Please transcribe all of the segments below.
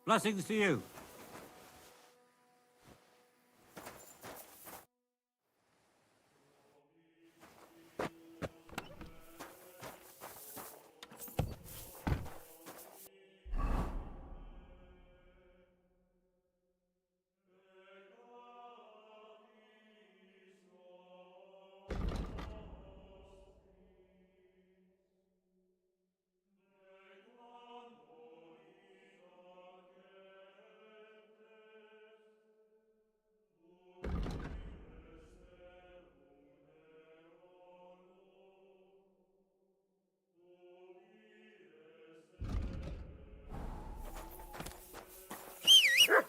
Blessings to you. Sit.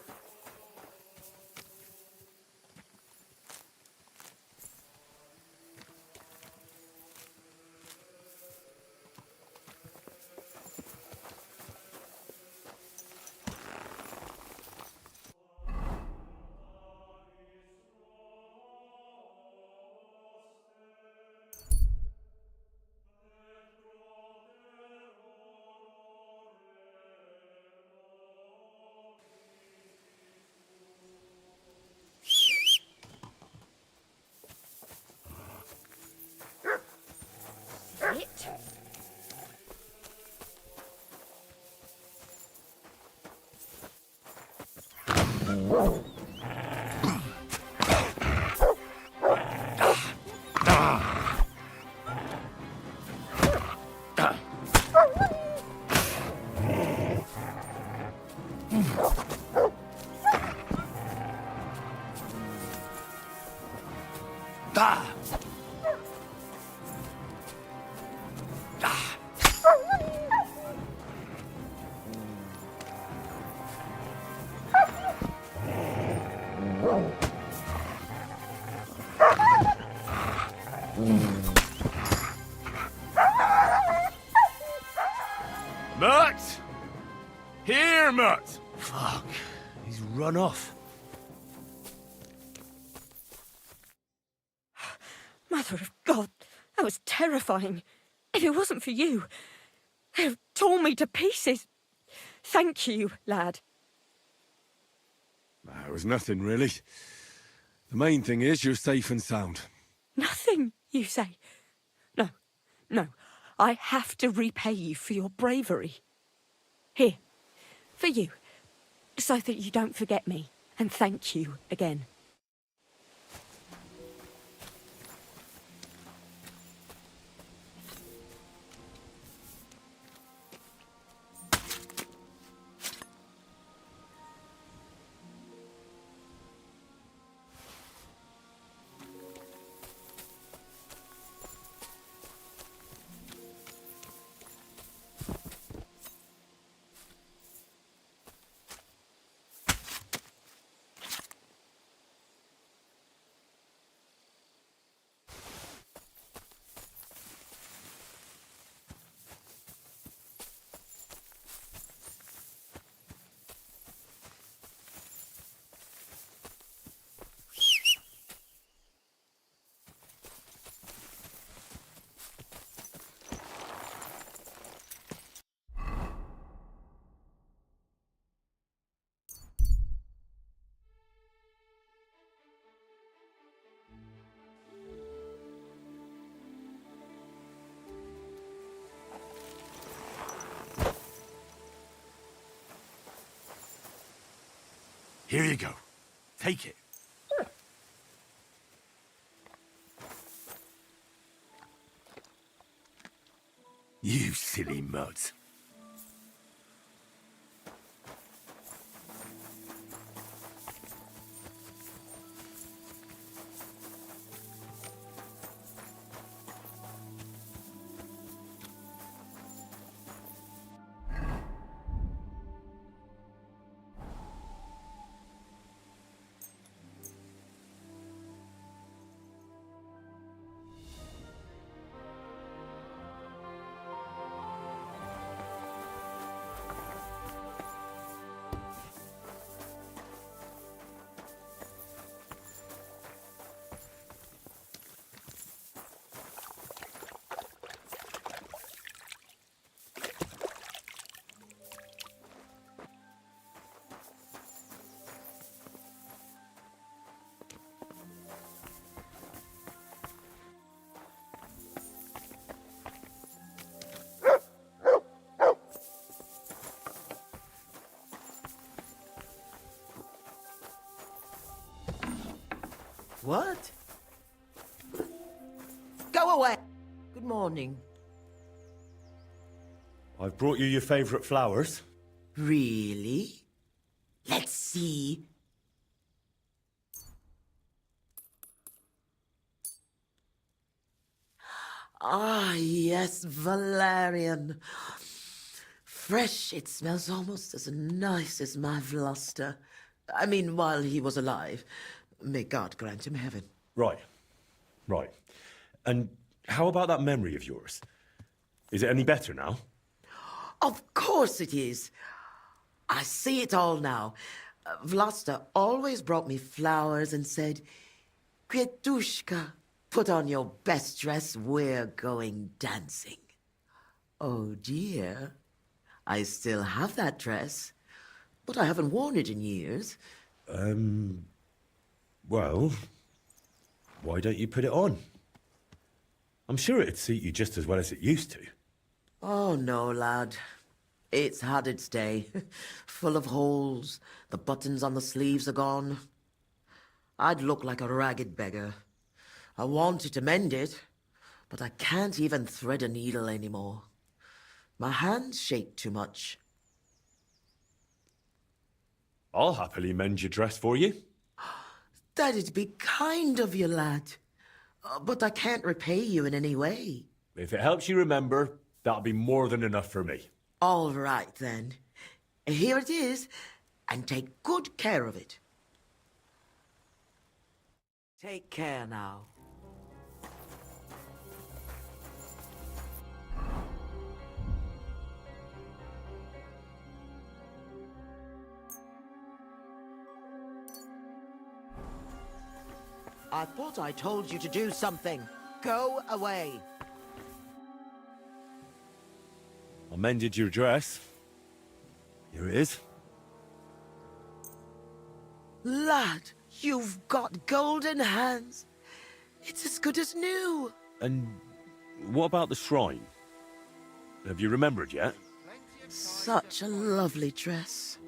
Mutt! Here, Mutt! Fuck, he's run off. Mother of God, that was terrifying. If it wasn't for you, they'd have torn me to pieces. Thank you, lad. It was nothing, really. The main thing is you're safe and sound. Nothing, you say? No, no. I have to repay you for your bravery. Here, for you, so that you don't forget me. And thank you again. Here you go. Take it. You silly Mutt. What? Go away! Good morning. I've brought you your favorite flowers. Really? Let's see. Ah, yes, valerian. Fresh, it smells almost as nice as my Vlasta. I mean, while he was alive. May God grant him heaven. Right. Right. And how about that memory of yours? Is it any better now? Of course it is. I see it all now. Vlasta always brought me flowers and said, Květuška, put on your best dress, we're going dancing. Oh dear, I still have that dress, but I haven't worn it in years. Well, why don't you put it on? I'm sure it'd suit you just as well as it used to. Oh no, lad. It's had its day. Full of holes. The buttons on the sleeves are gone. I'd look like a ragged beggar. I wanted to mend it, but I can't even thread a needle anymore. My hands shake too much. I'll happily mend your dress for you. That'd be kind of you, lad. But I can't repay you in any way. If it helps you remember, that'll be more than enough for me. All right, then. Here it is, and take good care of it. Take care now. I thought I told you to do something. Go away. I mended your dress. Here it is. Lad, you've got golden hands. It's as good as new. And what about the shrine? Have you remembered yet? Such a lovely dress.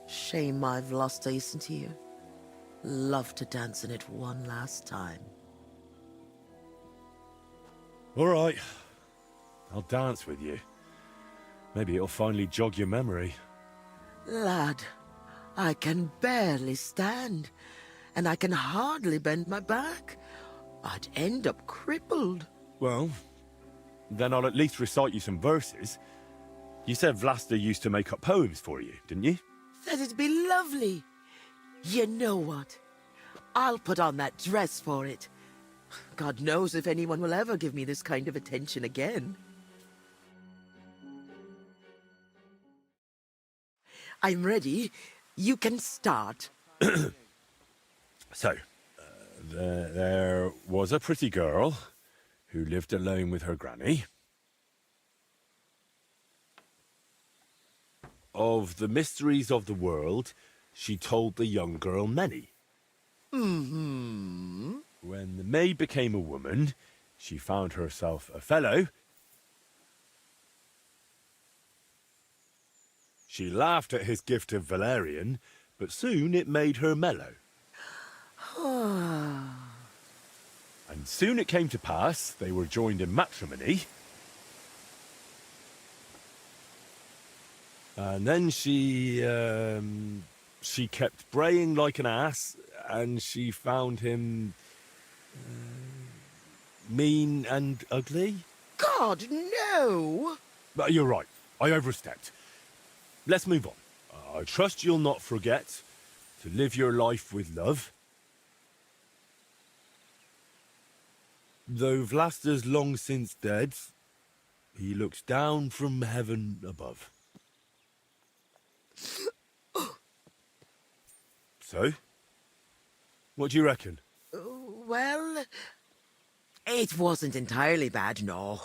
Shame my Vlasta isn't here. Love to dance in it one last time. All right. I'll dance with you. Maybe it'll finally jog your memory. Lad, I can barely stand, and I can hardly bend my back. I'd end up crippled. Well, then I'll at least recite you some verses. You said Vlasta used to make up poems for you, didn't you? That'd be lovely. You know what? I'll put on that dress for it. God knows if anyone will ever give me this kind of attention again. I'm ready. You can start. So, there was a pretty girl who lived alone with her granny. Of the mysteries of the world, she told the young girl many. Mm-hmm. When the maid became a woman, she found herself a fellow. She laughed at his gift of valerian, but soon it made her mellow. And soon it came to pass they were joined in matrimony. And then she kept braying like an ass, and she found him mean and ugly. God, no! But you're right, I overstepped. Let's move on. I trust you'll not forget to live your life with love. Though Vlasta's long since dead, he looks down from heaven above. So, what do you reckon? Well, it wasn't entirely bad, no.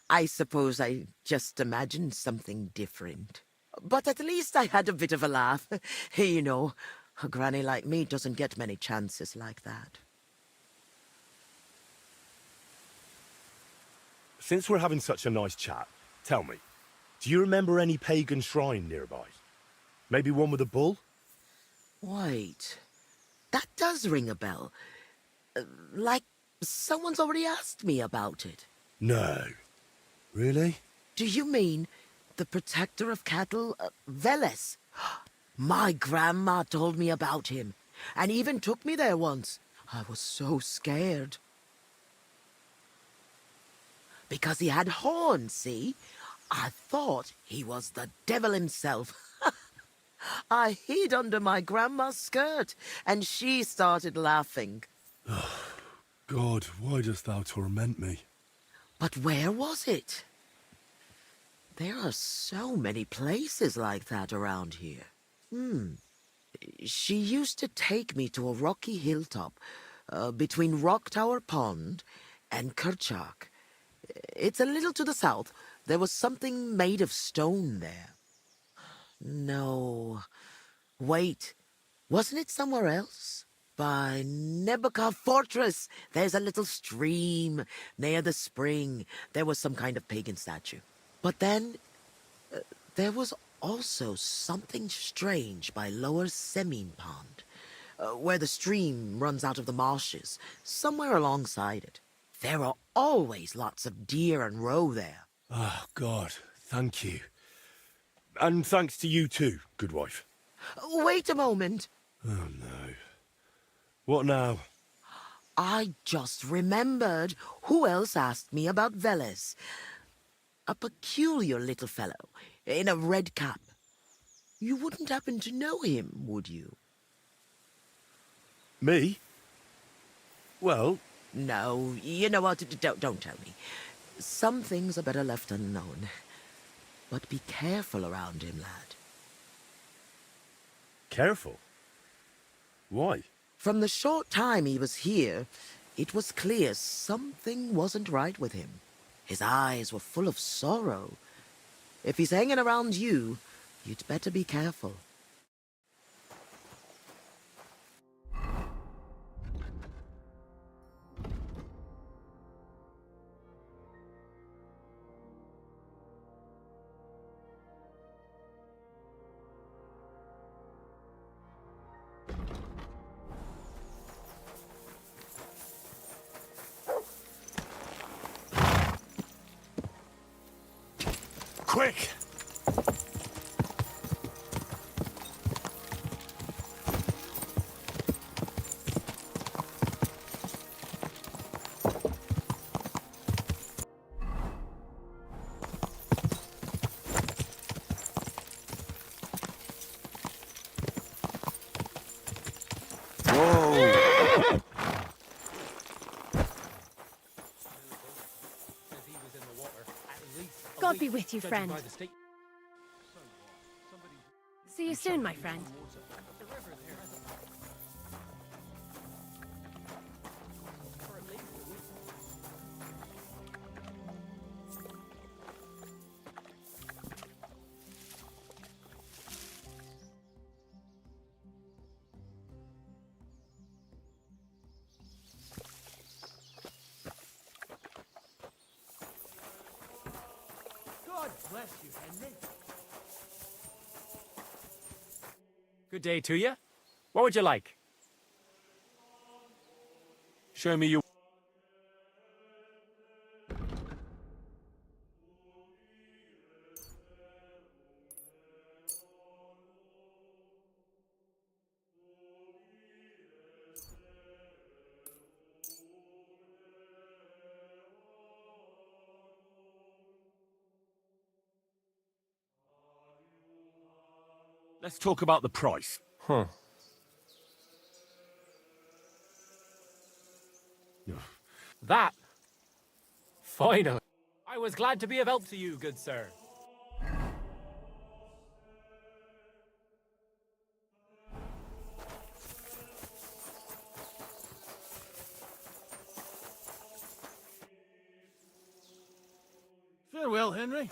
I suppose I just imagined something different. But at least I had a bit of a laugh. You know, a granny like me doesn't get many chances like that. Since we're having such a nice chat, tell me, do you remember any pagan shrine nearby? Maybe one with a bull? Wait, That does ring a bell. Like someone's already asked me about it. No. Really? Do you mean the protector of cattle, Veles? My grandma told me about him, and even took me there once. I was so scared. Because he had horns, see? I thought he was the devil himself. I hid under my grandma's skirt, and she started laughing. God, why dost thou torment me? But where was it? There are so many places like that around here. She used to take me to a rocky hilltop between Rock Tower Pond and Kerchak. It's a little to the south. There was something made of stone there. No. Wait. Wasn't it somewhere else? By Nebuchadnezzar Fortress. There's a little stream near the spring. There was some kind of pagan statue. But then there was also something strange by Lower Semine Pond, where the stream runs out of the marshes, somewhere alongside it. There are always lots of deer and roe there. Ah, God, thank you. And thanks to you too, good wife. Wait a moment. Oh, no. What now? I just remembered who else asked me about Veles. A peculiar little fellow in a red cap. You wouldn't happen to know him, would you? Me? Well, No, you know what? Don't tell me. Some things are better left unknown. But be careful around him, lad. careful. Why? From the short time he was here, it was clear something wasn't right with him. His eyes were full of sorrow. If he's hanging around you, you'd better be careful. Quick! God be with you, friend. See you soon, my friend. God bless you, Henry. Good day to you. What would you like? Show me your... Let's talk about the price. Huh. That? Finally. I was glad to be of help to you, good sir. Farewell, Henry.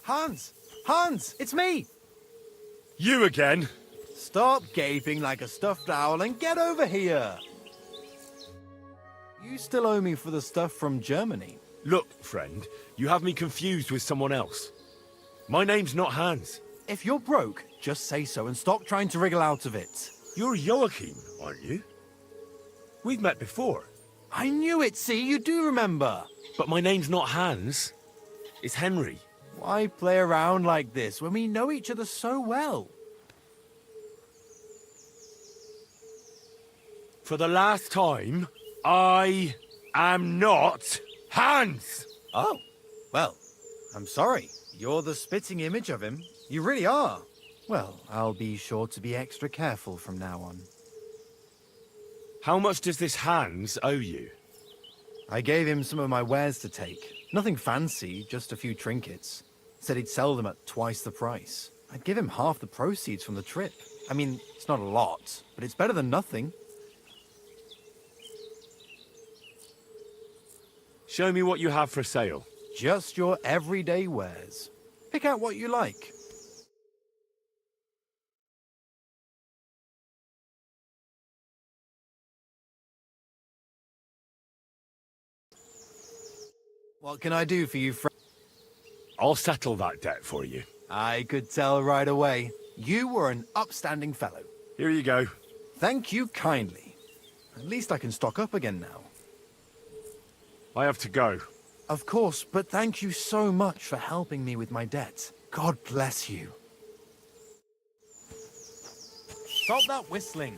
Hans! Hans! It's me! You again? Stop gaping like a stuffed owl and get over here! You still owe me for the stuff from Germany. Look, friend, you have me confused with someone else. My name's not Hans. If you're broke, just say so and stop trying to wriggle out of it. You're Joachim, aren't you? We've met before. I knew it, see? You do remember. But my name's not Hans. It's Henry. Why play around like this when we know each other so well? For the last time, I am not Hans! Oh, well, I'm sorry. You're the spitting image of him. You really are. Well, I'll be sure to be extra careful from now on. How much does this Hans owe you? I gave him some of my wares to take. Nothing fancy, just a few trinkets. Said he'd sell them at twice the price. I'd give him half the proceeds from the trip. I mean, it's not a lot, but it's better than nothing. Show me what you have for sale. Just your everyday wares. Pick out what you like. What can I do for you, friend? I'll settle that debt for you. I could tell right away. You were an upstanding fellow. Here you go. Thank you kindly. At least I can stock up again now. I have to go. Of course, but thank you so much for helping me with my debt. God bless you. Stop that whistling.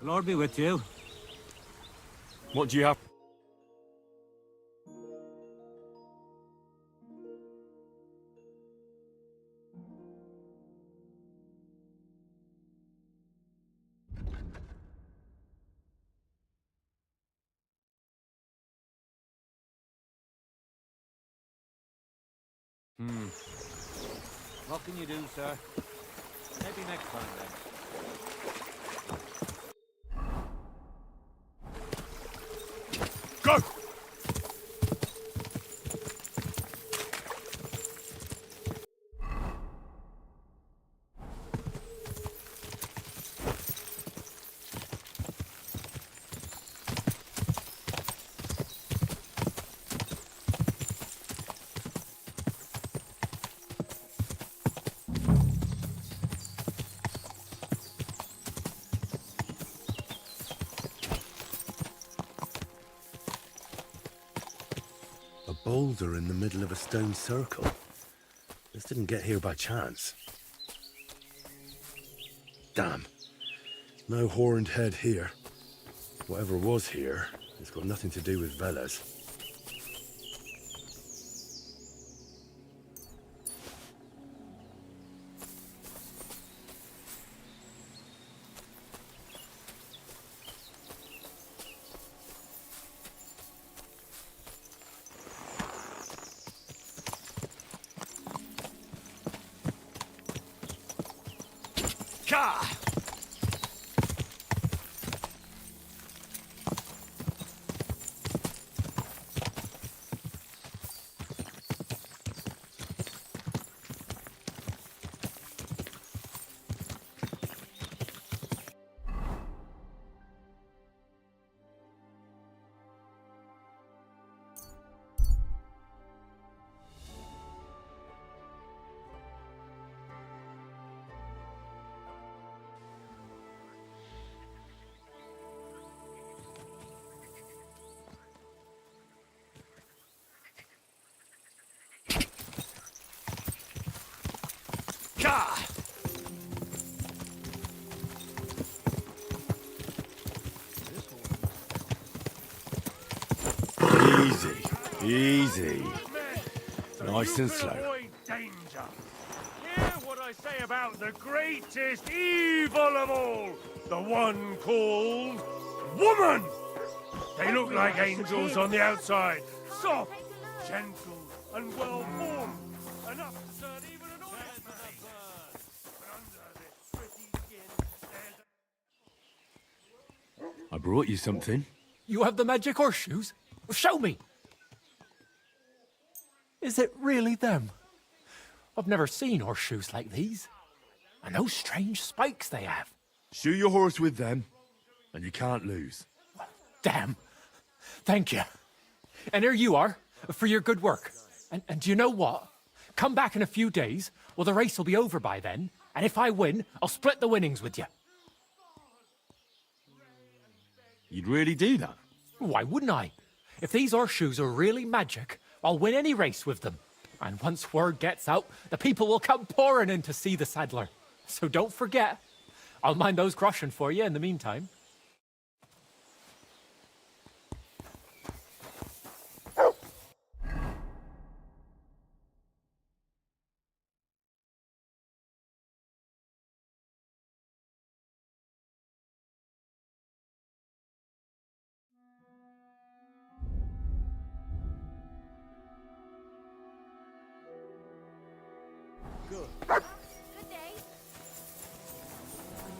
Lord be with you. What do you have? What can you do, sir? Maybe next time, then. Go! Boulder in the middle of a stone circle. This didn't get here by chance. Damn. No horned head here. Whatever was here, it's got nothing to do with Veles. Easy. Nice and slow. Avoid danger. Hear what I say about the greatest evil of all, The one called woman! They look like angels on the outside. Soft, gentle, and well-formed. Enough to turn even an honest man. But under this pretty skin, there's I brought you something. You have the magic horseshoes? Show me! Is it really them? I've never seen horseshoes like these. And those strange spikes they have. shoe your horse with them, and you can't lose. Damn. Thank you. And here you are, for your good work. And do you know what? Come back in a few days, well, the race will be over by then, and if I win, I'll split the winnings with you. You'd really do that? Why wouldn't I? If these horseshoes are really magic, I'll win any race with them. And once word gets out, the people will come pouring in to see the saddler. So don't forget. I'll mind those groschen for you in the meantime.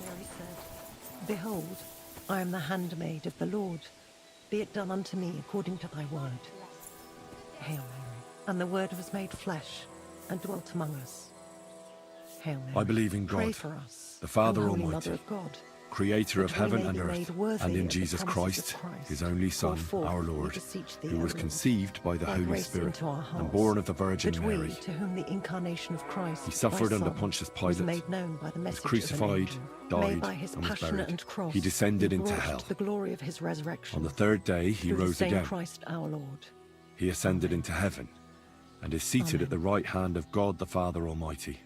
Mary said, Behold, I am the handmaid of the Lord. Be it done unto me according to thy word. Hail Mary. And the word was made flesh and dwelt among us. Hail Mary. I believe in Pray God, for us, the Father O Holy Almighty, Mother of God, creator of that we heaven may and be earth, made worthy and in of the Jesus promises Christ, of Christ. his only Son, Call our forth, we Lord, beseech thee, who O was Lord, conceived by the thy Holy grace Spirit into our and hearts, born of the Virgin that Mary. we, to whom the incarnation of Christ, He suffered thy under Son, Pontius was Pilate, made known by the was message of an crucified, angel, died, may by his and was passion buried. and cross He descended be into brought hell. to the glory of his resurrection. On the third day he through the rose same again. Christ our Lord. He ascended Amen. into heaven and is seated at the right hand of God the Father Almighty.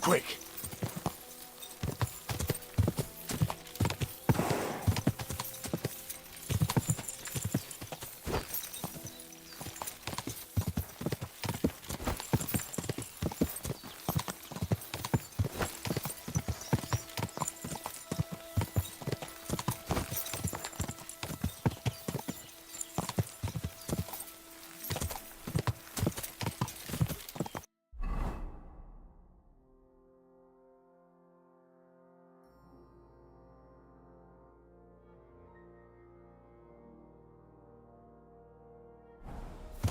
Quick!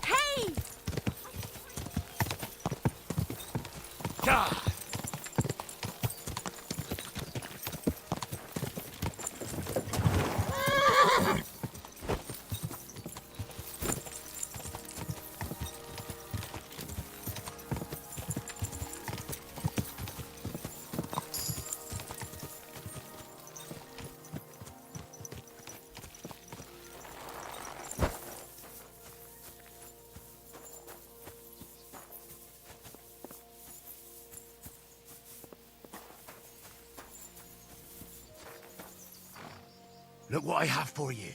Hey! God! Look what I have for you.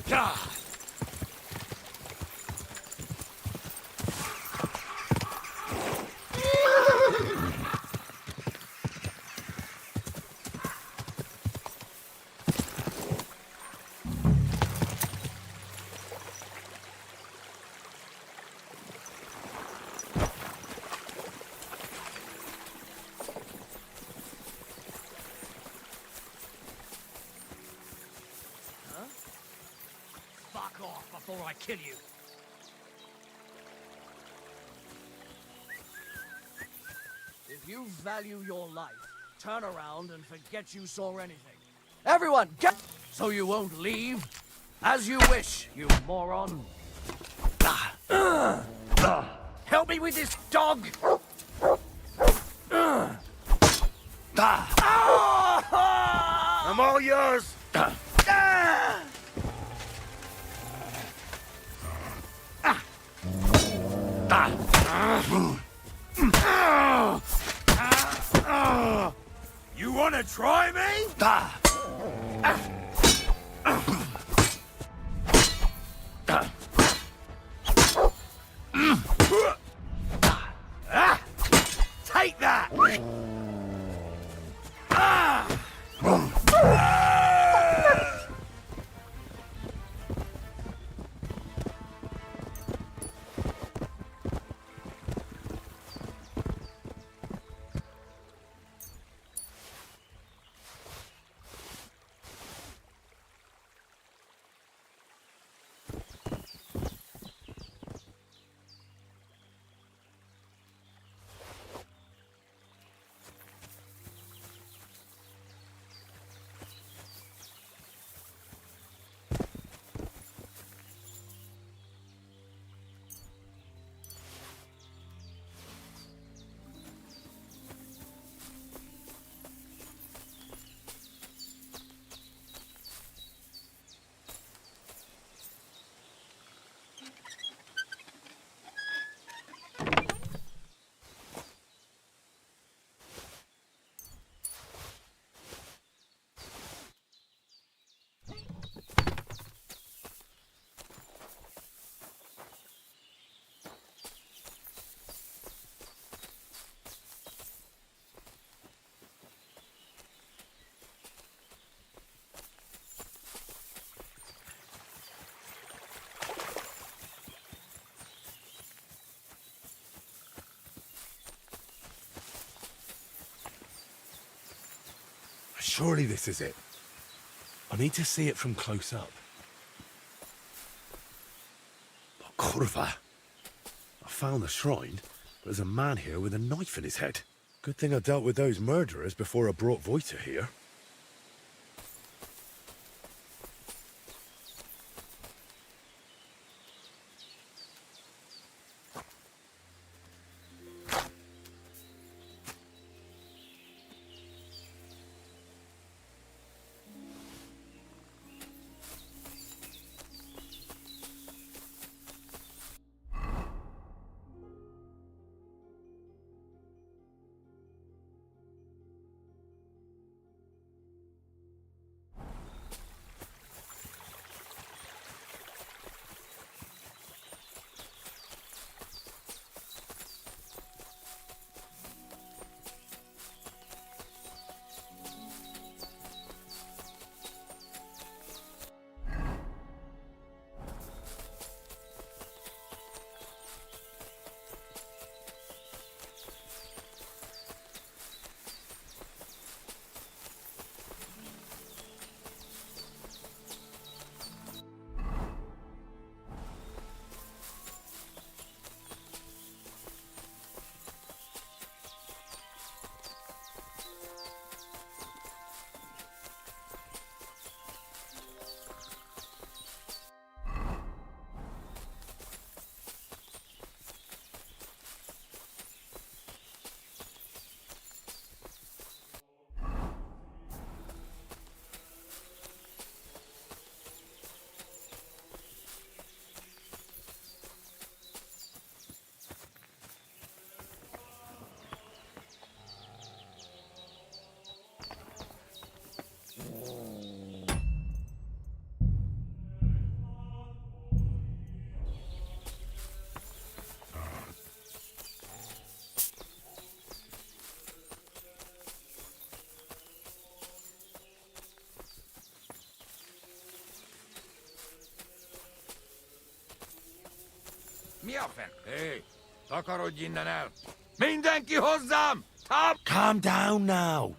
God! before I kill you. If you value your life, turn around and forget you saw anything. Everyone, get... So you won't leave? As you wish, you moron. Help me with this dog! I'm all yours! You wanna try me? Take that! Surely this is it. I need to see it from close up. But Corva. I found the shrine, but there's a man here with a knife in his head. Good thing I dealt with those murderers before I brought Voita here. Mi a fen? Hé, takarodj innen el! Mindenki hozzám! Calm down now.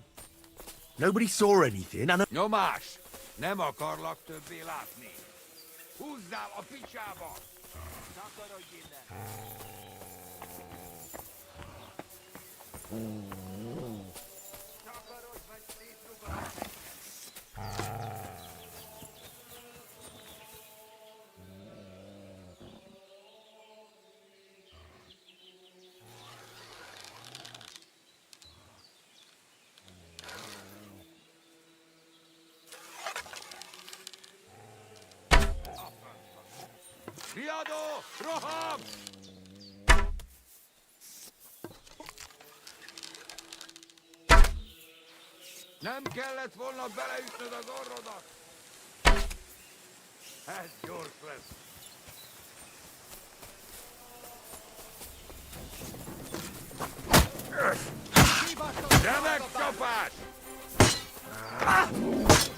Nobody saw anything, and Nyomás! Nem akarlak többé látni. Húzzál a picsába! Takarodj innen! Takarodj, vagy szétrugom a fejed! Riadó! Roham! Nem kellett volna beleütnöd az orrodat! Ez gyors lesz! Remek csapás!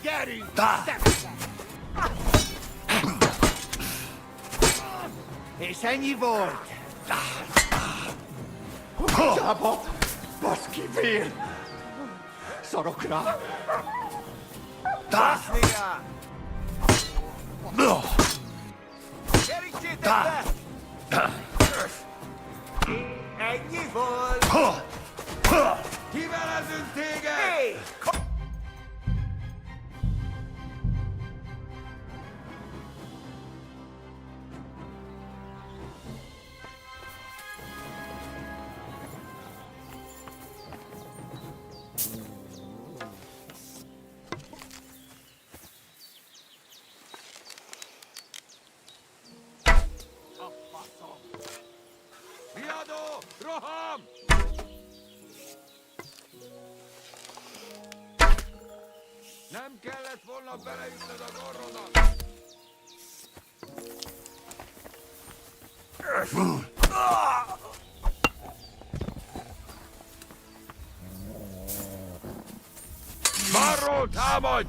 Gyerünk! És ennyi volt! Csába! Baszki vér! Szarok rá! Basznia! Kerítsétek be! Ennyi volt! Kivelezünk téged! Hey! Riadó! Roham! Nem kellett volna beleütnöd az orrodat! Marról támadj!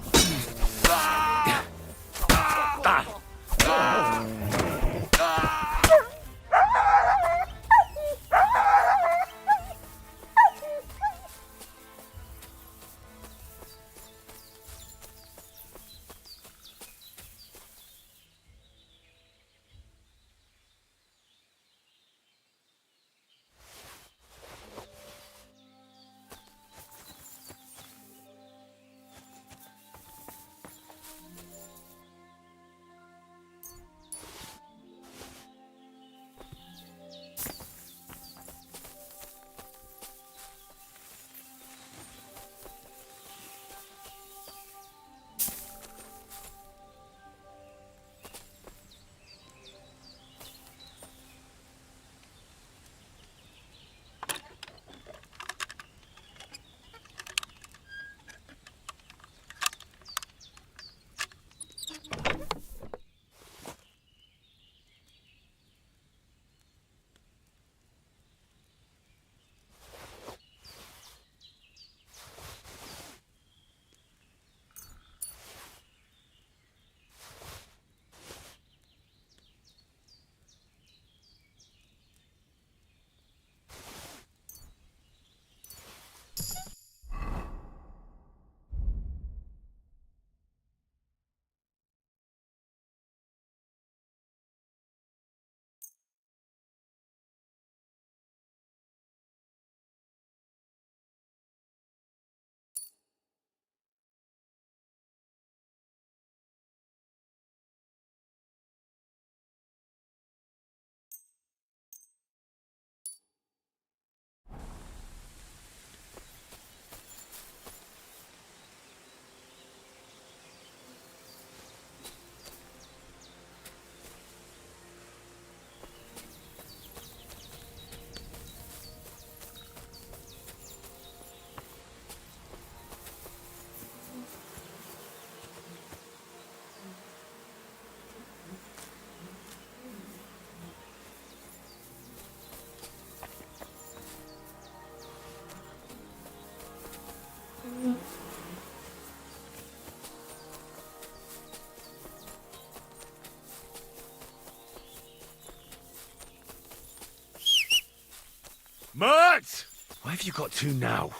Mert! Why have you got to now?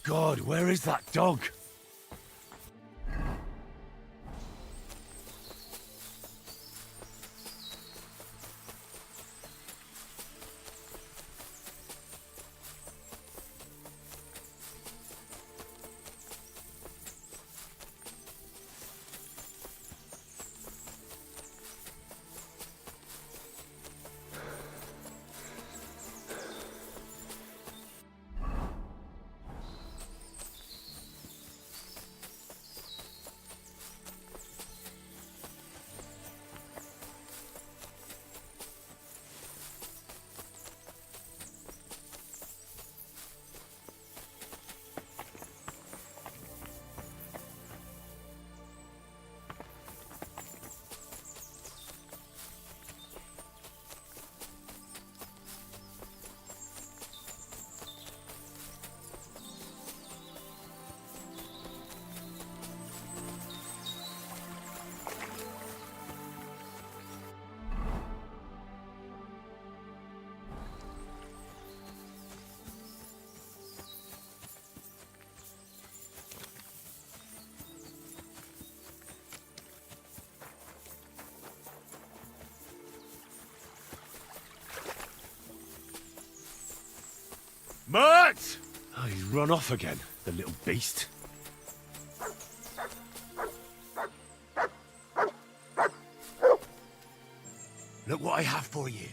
God, where is that dog? Mert! Oh, he's run off again, the little beast. Look what I have for you.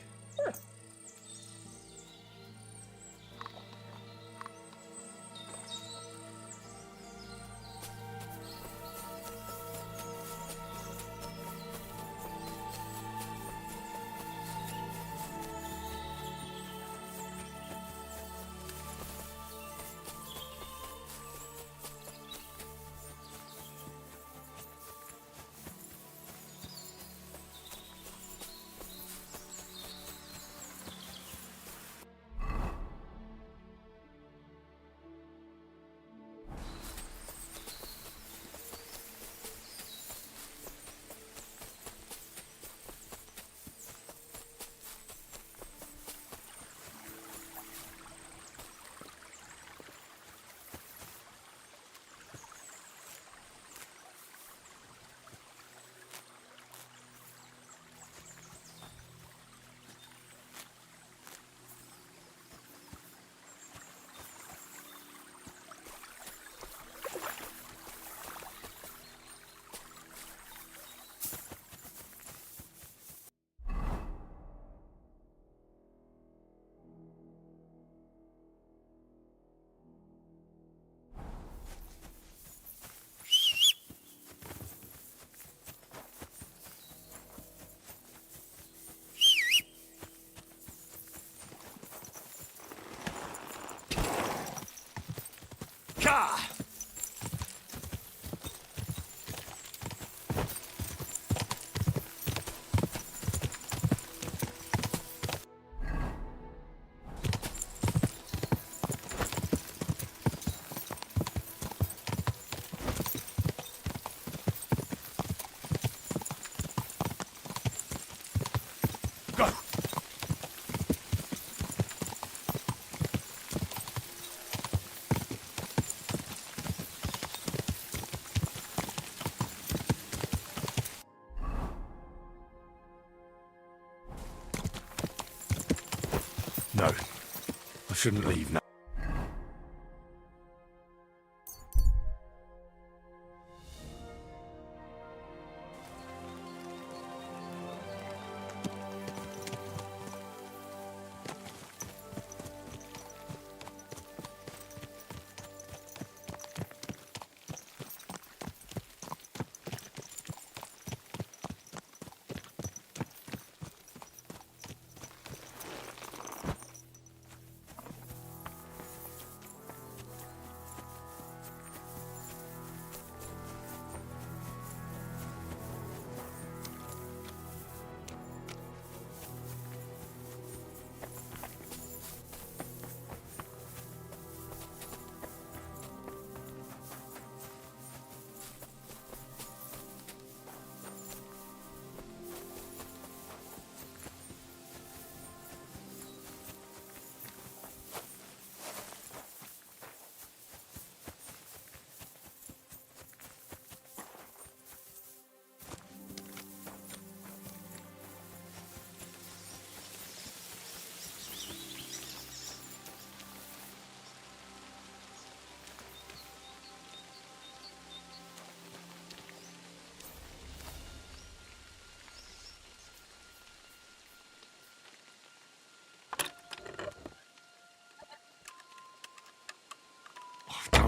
Ka! Go! No, I shouldn't leave now.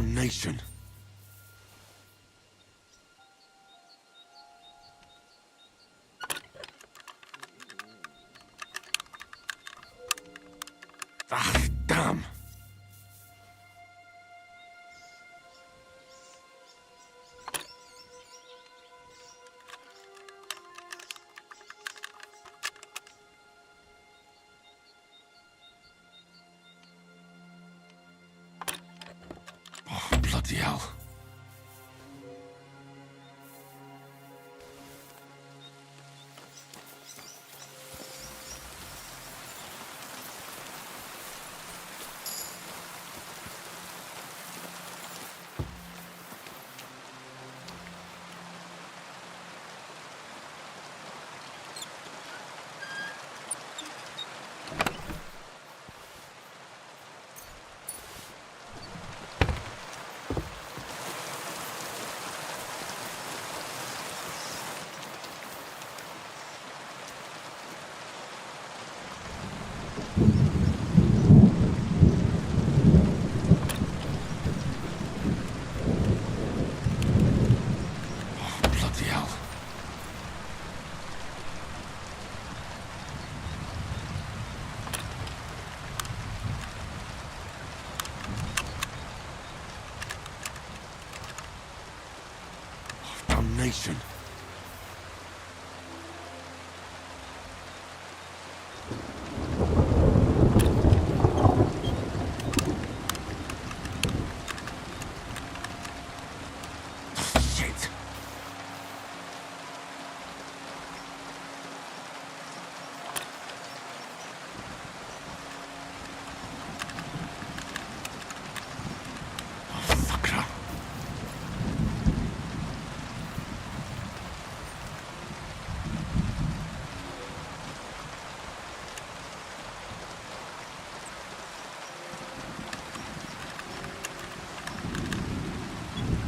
Damnation. Ah, damn. Oh, bloody hell. Bloody hell. Oh, damnation. Shit. Oh, fucker.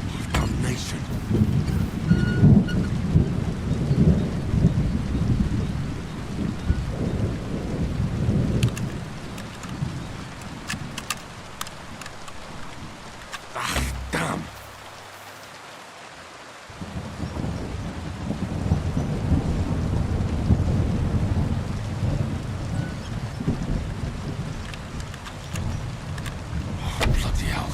Oh, damnation. Ah, damn. Oh, bloody hell.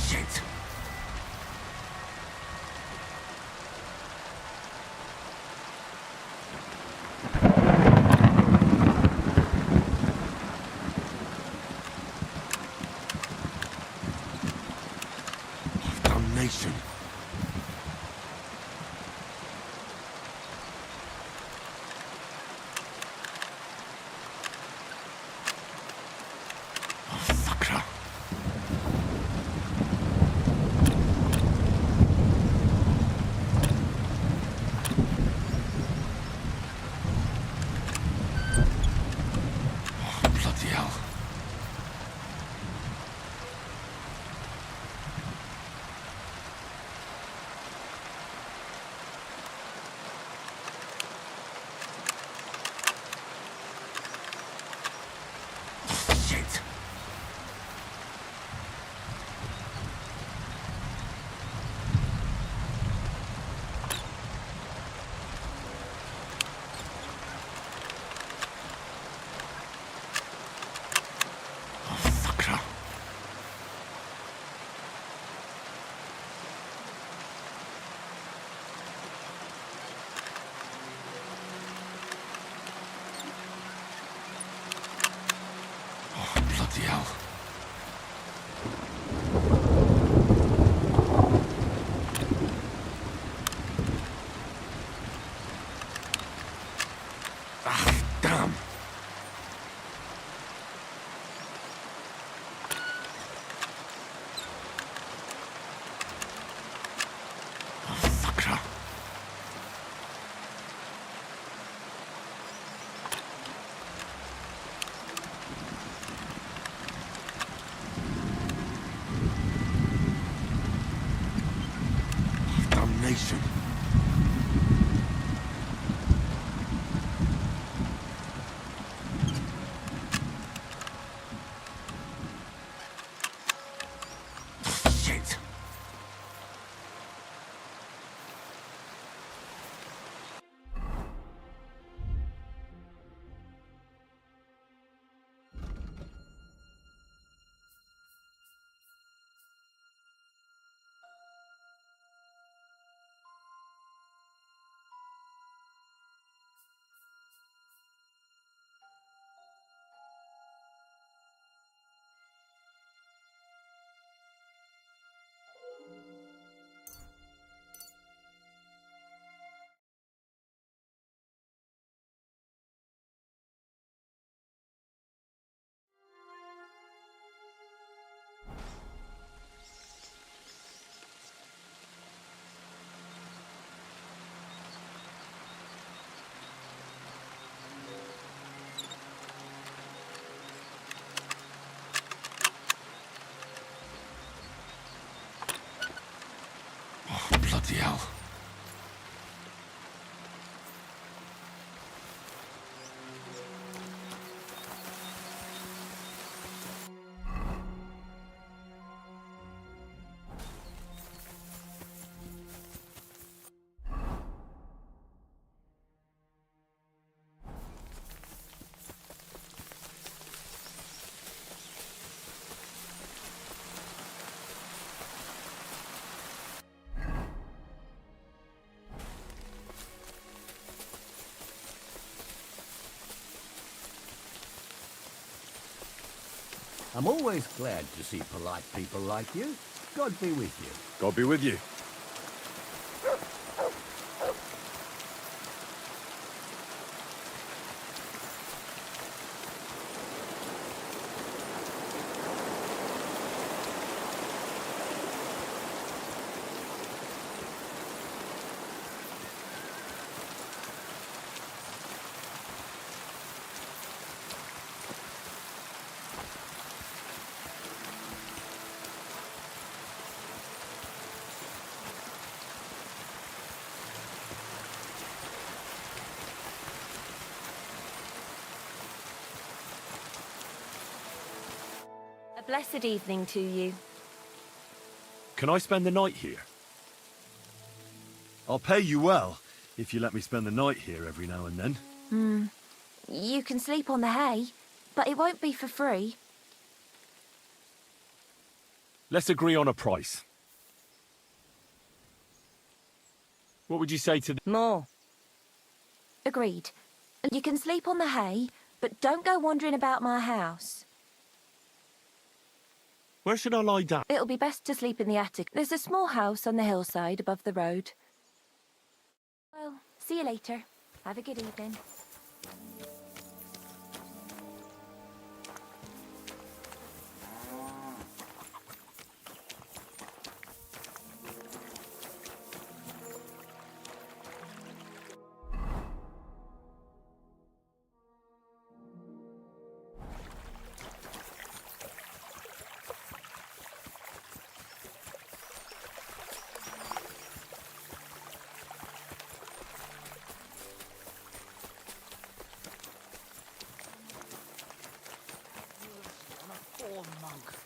Shit. Oh, damnation. Oh, fucker. Oh, bloody hell. Shit. Oh, fucker. Oh, bloody hell. Ah, damn. Oh, fucker. Oh, damnation. Bloody hell. I'm always glad to see polite people like you. God be with you. God be with you. A blessed evening to you. Can I spend the night here? I'll pay you well, if you let me spend the night here every now and then. You can sleep on the hay, but it won't be for free. Let's agree on a price. What would you say to... More. Agreed. You can sleep on the hay, but don't go wandering about my house. Where should I lie down? It'll be best to sleep in the attic. There's a small house on the hillside above the road. Well, see you later. Have a good evening.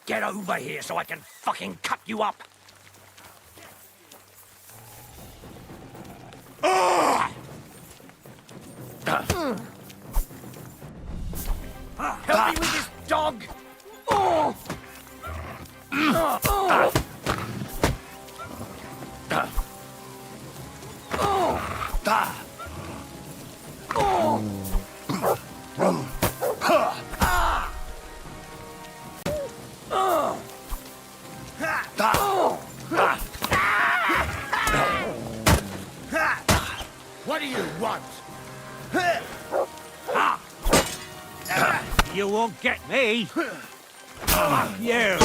Get over here so I can fucking cut you up! Help me with this dog! What do you want? You won't get me! Fuck you!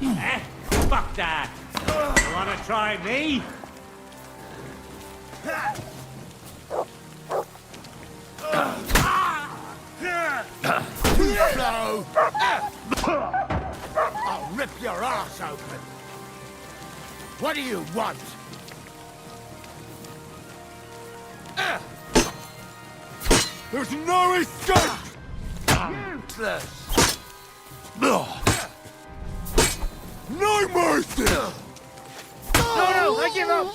Eh? Fuck that! You wanna try me? No! I'll rip your ass open! What do you want? There's no escape! Useless! No mercy! No, I give up!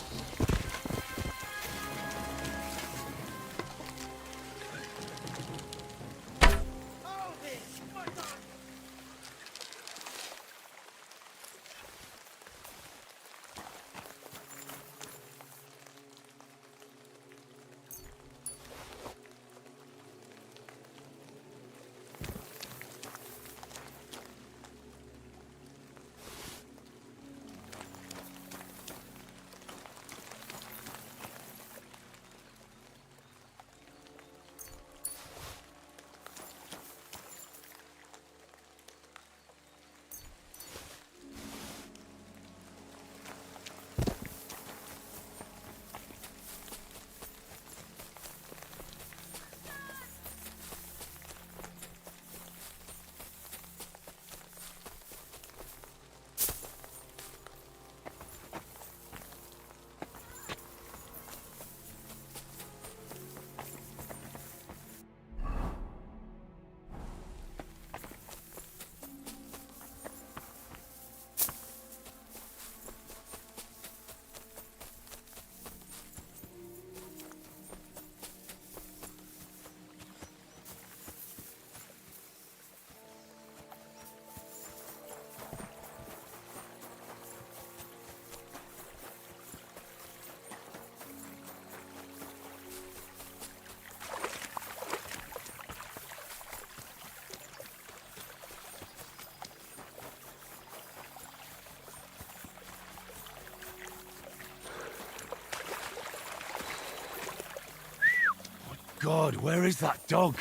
God, where is that dog?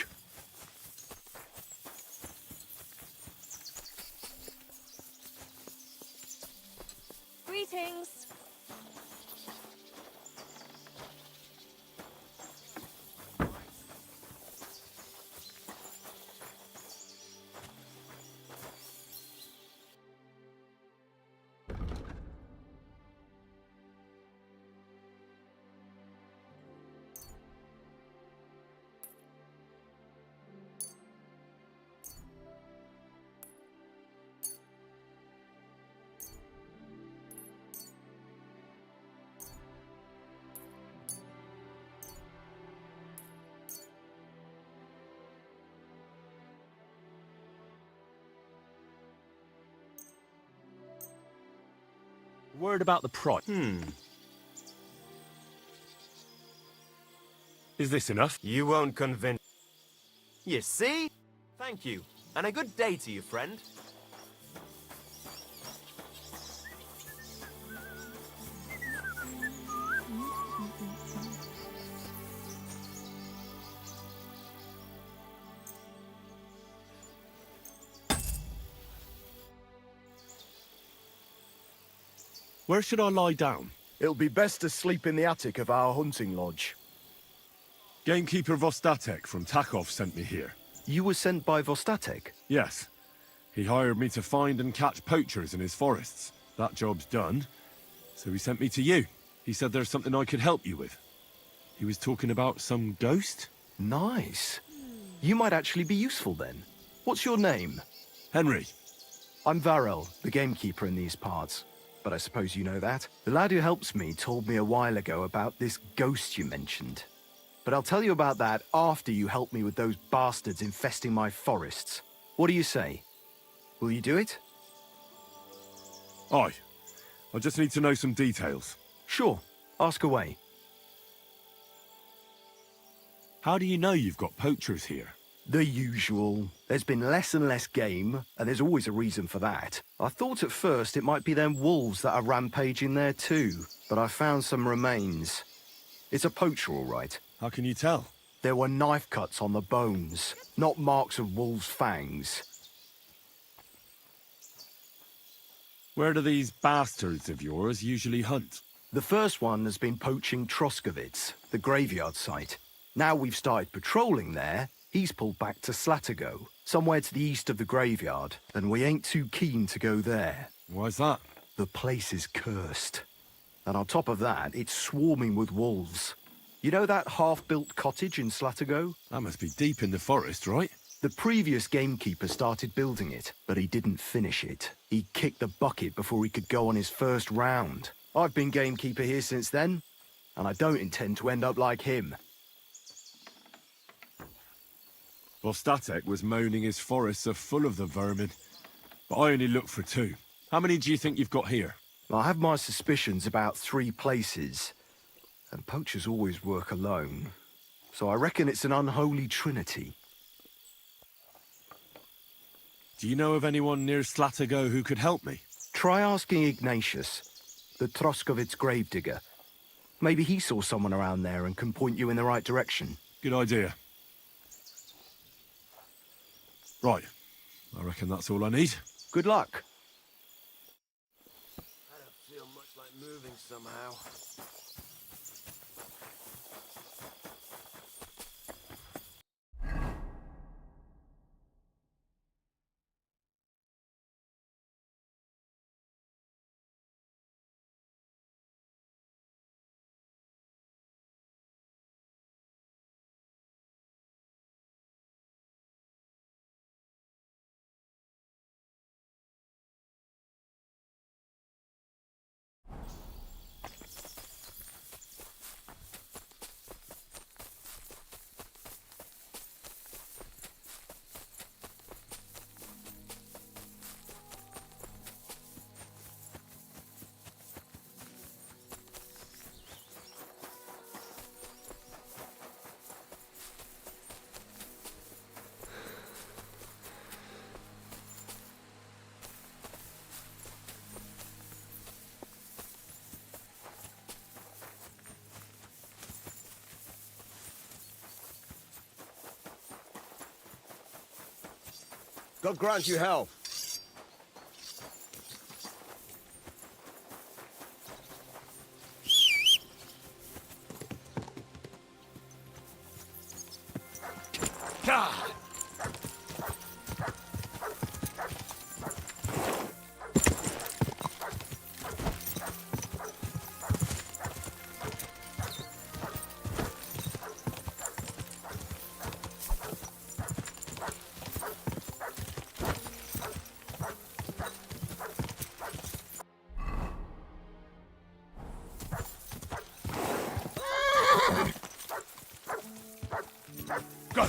Greetings. Word about the price. Is this enough? You won't convince... You see? Thank you. And a good day to you, friend. Where should I lie down? It'll be best to sleep in the attic of our hunting lodge. Gamekeeper Vostatek from Takov sent me here. You were sent by Vostatek? Yes. He hired me to find and catch poachers in his forests. That job's done, so he sent me to you. He said there's something I could help you with. He was talking about some ghost? Nice. You might actually be useful then. What's your name? Henry. I'm Varel, the gamekeeper in these parts. But I suppose you know that. The lad who helps me told me a while ago about this ghost you mentioned. But I'll tell you about that after you help me with those bastards infesting my forests. What do you say? Will you do it? Aye. I just need to know some details. Sure. Ask away. How do you know you've got poachers here? The usual. There's been less and less game, and there's always a reason for that. I thought at first it might be them wolves that are rampaging there too, but I found some remains. It's a poacher, all right. How can you tell? There were knife cuts on the bones, not marks of wolves' fangs. Where do these bastards of yours usually hunt? The first one has been poaching Troskovitz, the graveyard site. Now we've started patrolling there, he's pulled back to Slatigo, somewhere to the east of the graveyard, and we ain't too keen to go there. Why's that? The place is cursed. And on top of that, it's swarming with wolves. You know that half-built cottage in Slatigo? That must be deep in the forest, right? The previous gamekeeper started building it, but he didn't finish it. He kicked the bucket before he could go on his first round. I've been gamekeeper here since then, and I don't intend to end up like him. Vostatek was moaning his forests are full of the vermin, but I only looked for 2. How many do you think you've got here? I have my suspicions about 3 places, and poachers always work alone, so I reckon it's an unholy trinity. Do you know of anyone near Slatigo who could help me? Try asking Ignatius, the Troskovitz gravedigger. Maybe he saw someone around there and can point you in the right direction. Good idea. Right. I reckon that's all I need. Good luck. I don't feel much like moving somehow. God grant you health. God! Go!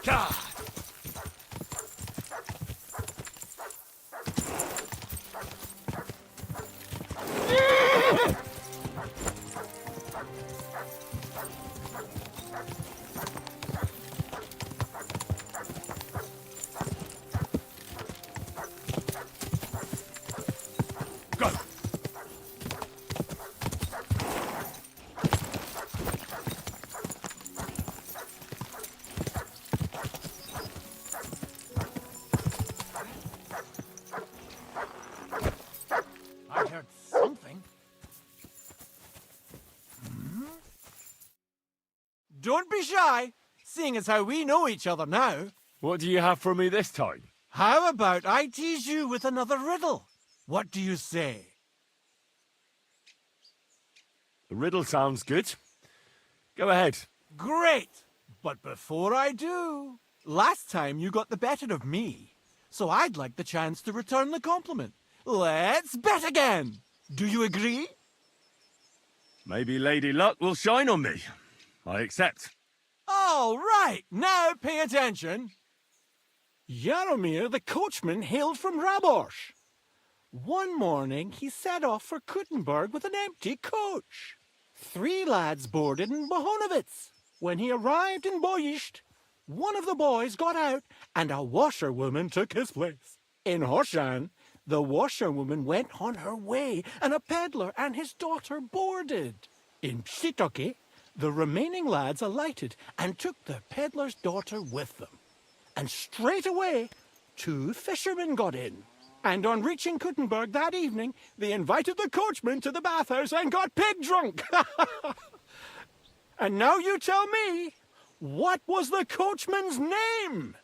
God! Go! I heard something. Don't be shy, seeing as how we know each other now. What do you have for me this time? How about I tease you with another riddle? What do you say? The riddle sounds good. Go ahead. Great! But before I do, last time you got the better of me, so I'd like the chance to return the compliment. Let's bet again! Do you agree? Maybe Lady Luck will shine on me. I accept. All right, now pay attention. Jaromir the coachman hailed from Rabosh. One morning he set off for Kuttenberg with an empty coach. 3 lads boarded in Bohonovitz. When he arrived in Boyisht, one of the boys got out and a washerwoman took his place. In Hoshan, the washerwoman went on her way and a peddler and his daughter boarded. In Pshitoke, the remaining lads alighted and took the peddler's daughter with them. And straight away, 2 fishermen got in. And on reaching Kuttenberg that evening, they invited the coachman to the bathhouse and got pig drunk. And now you tell me, what was the coachman's name?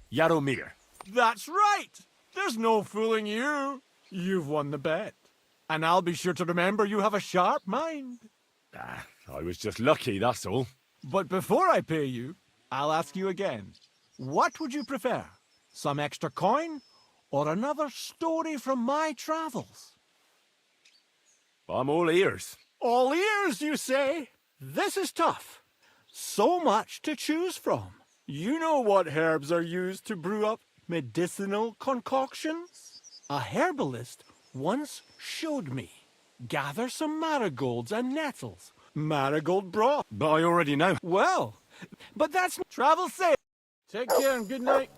Jaromir. That's right. There's no fooling you. You've won the bet. And I'll be sure to remember you have a sharp mind. I was just lucky, that's all. But before I pay you, I'll ask you again. What would you prefer? Some extra coin or another story from my travels? I'm all ears. All ears, you say? This is tough. So much to choose from. You know what herbs are used to brew up medicinal concoctions? A herbalist once showed me. Gather some marigolds and nettles. Marigold broth. But I already know. Well, but that's travel safe. Take care and good night.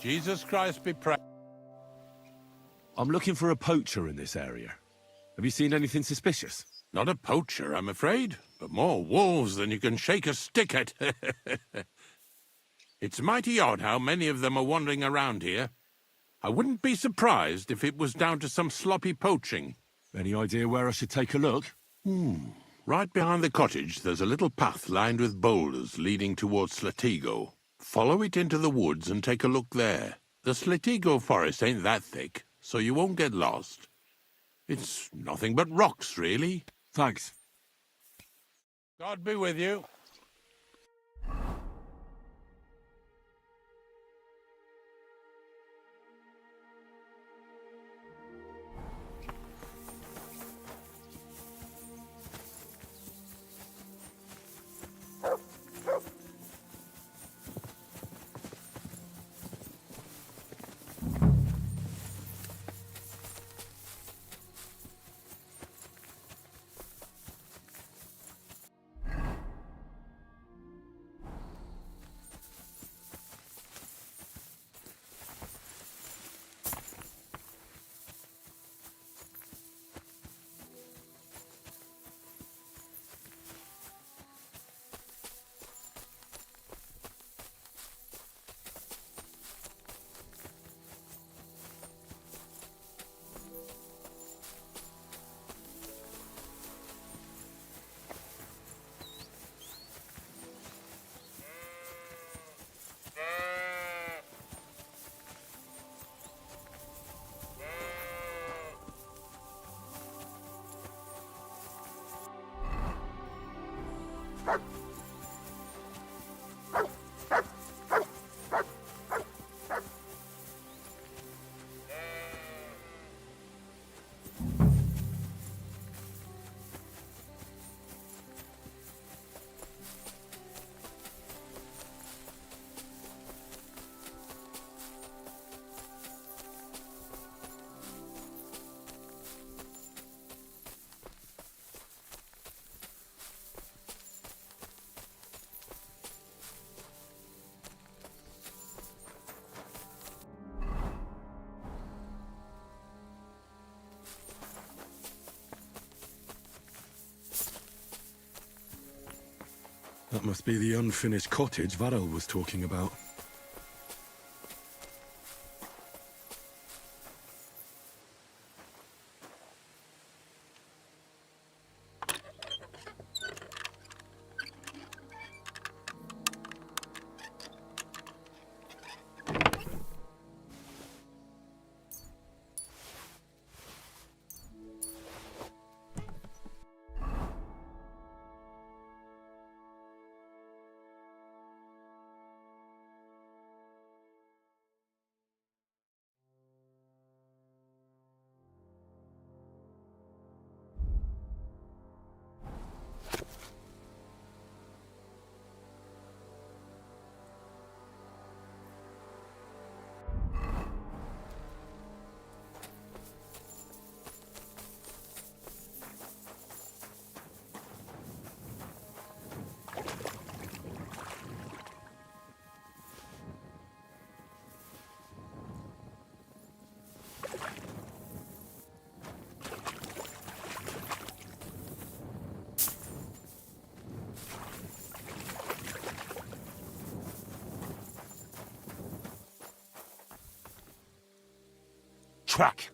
Jesus Christ be praised. I'm looking for a poacher in this area. Have you seen anything suspicious? Not a poacher, I'm afraid, but more wolves than you can shake a stick at. It's mighty odd how many of them are wandering around here. I wouldn't be surprised if it was down to some sloppy poaching. Any idea where I should take a look? Right behind the cottage, there's a little path lined with boulders leading towards Slatigo. Follow it into the woods and take a look there. The Slatigo forest ain't that thick, so you won't get lost. It's nothing but rocks, really. Thanks. God be with you. That must be the unfinished cottage Varel was talking about. Track.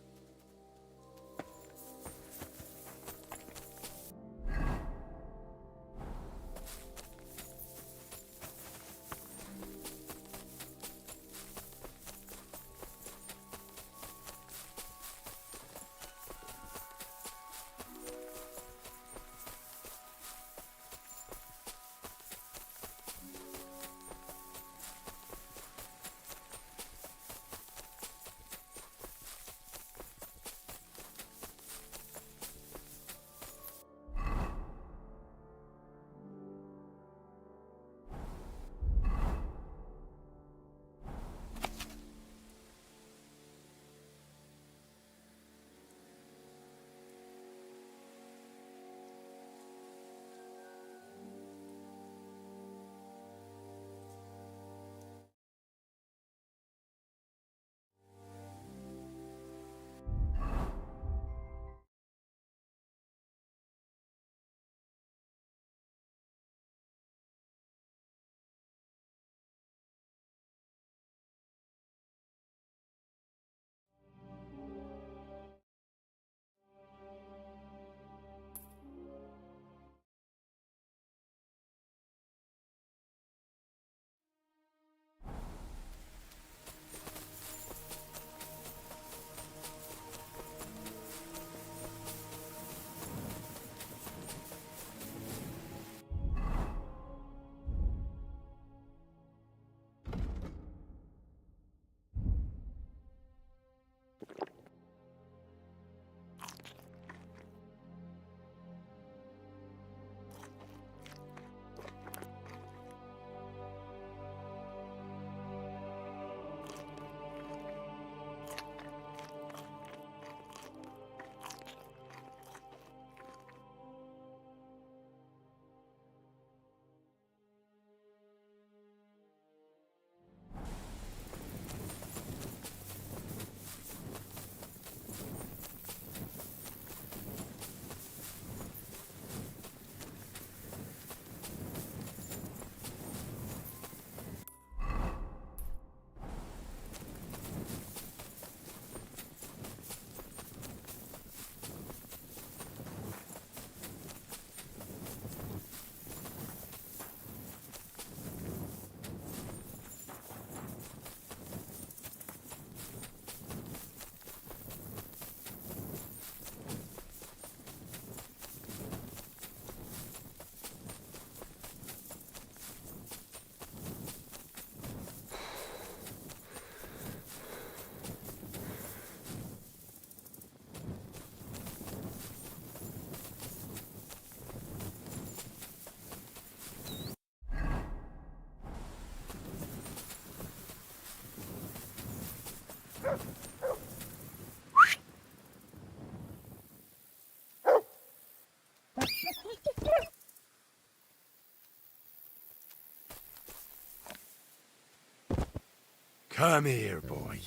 Come here, boy.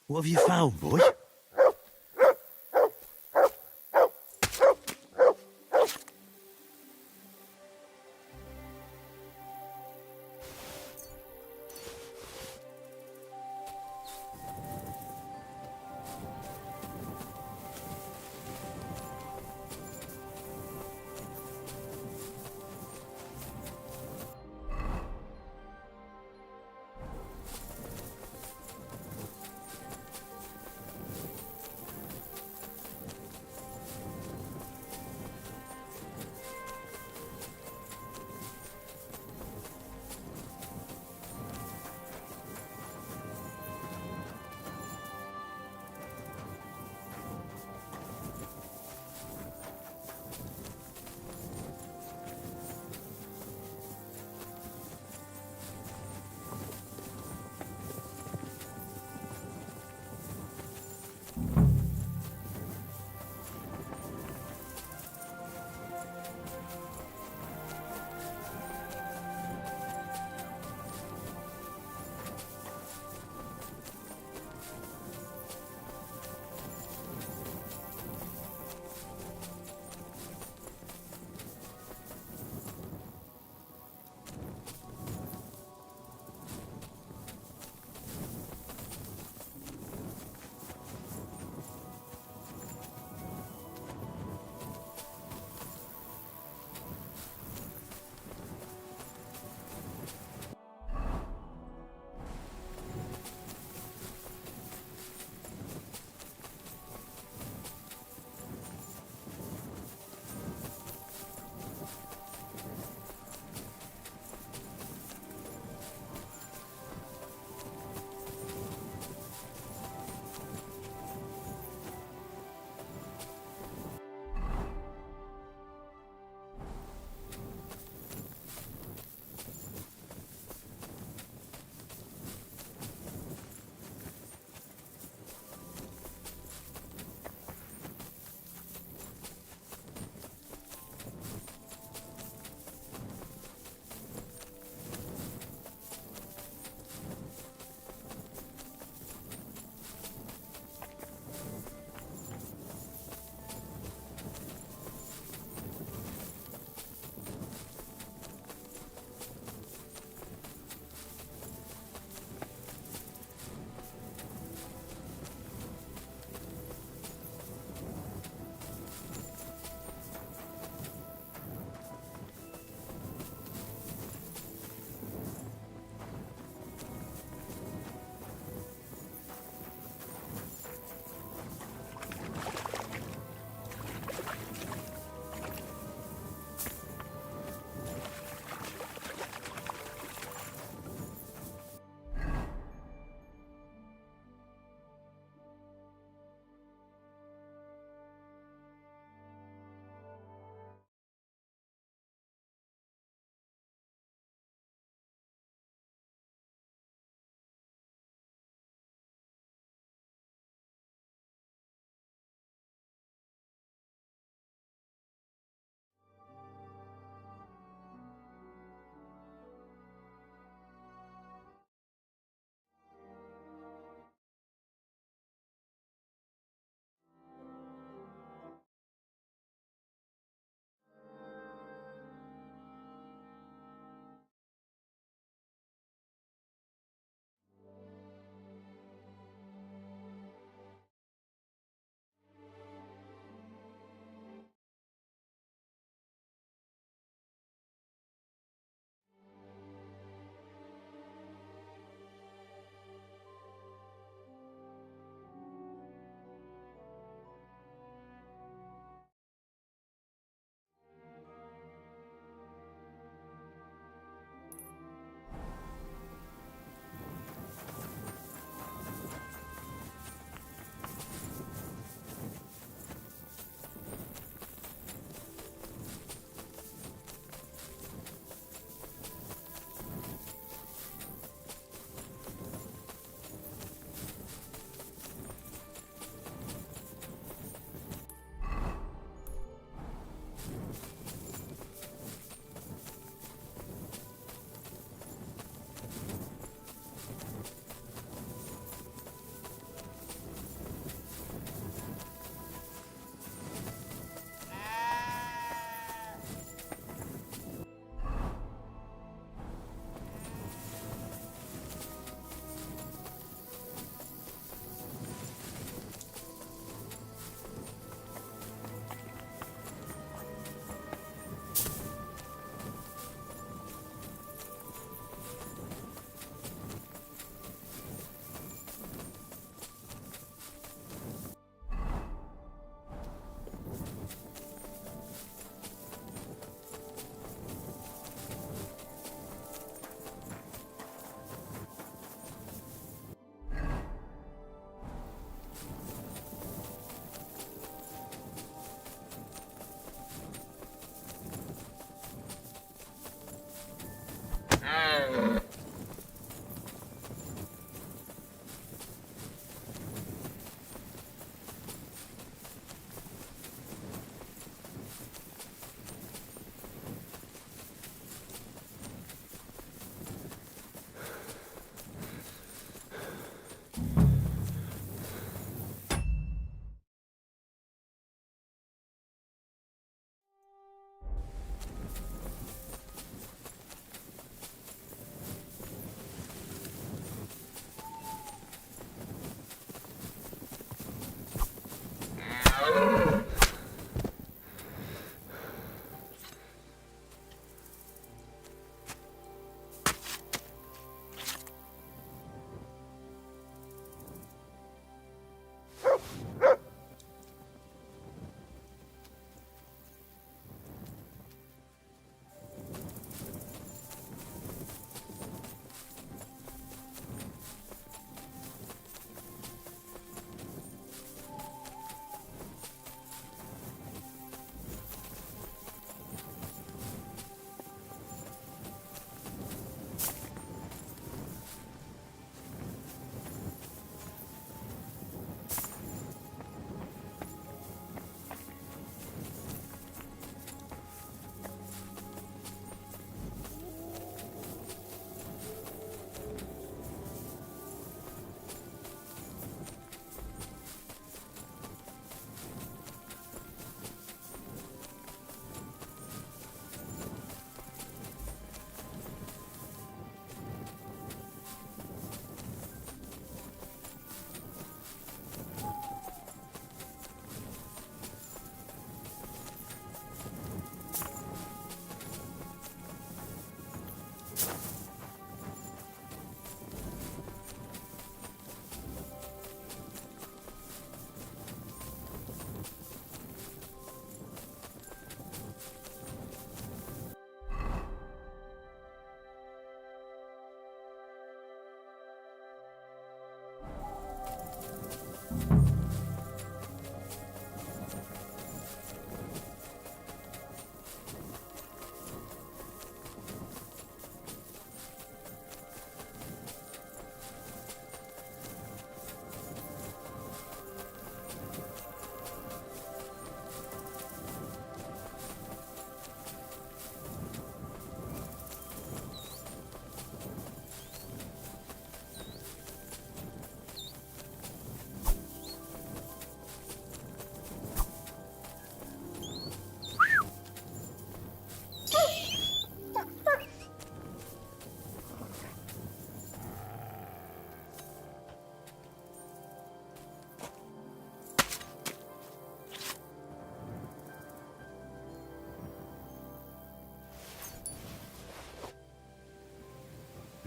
What have you found, boy?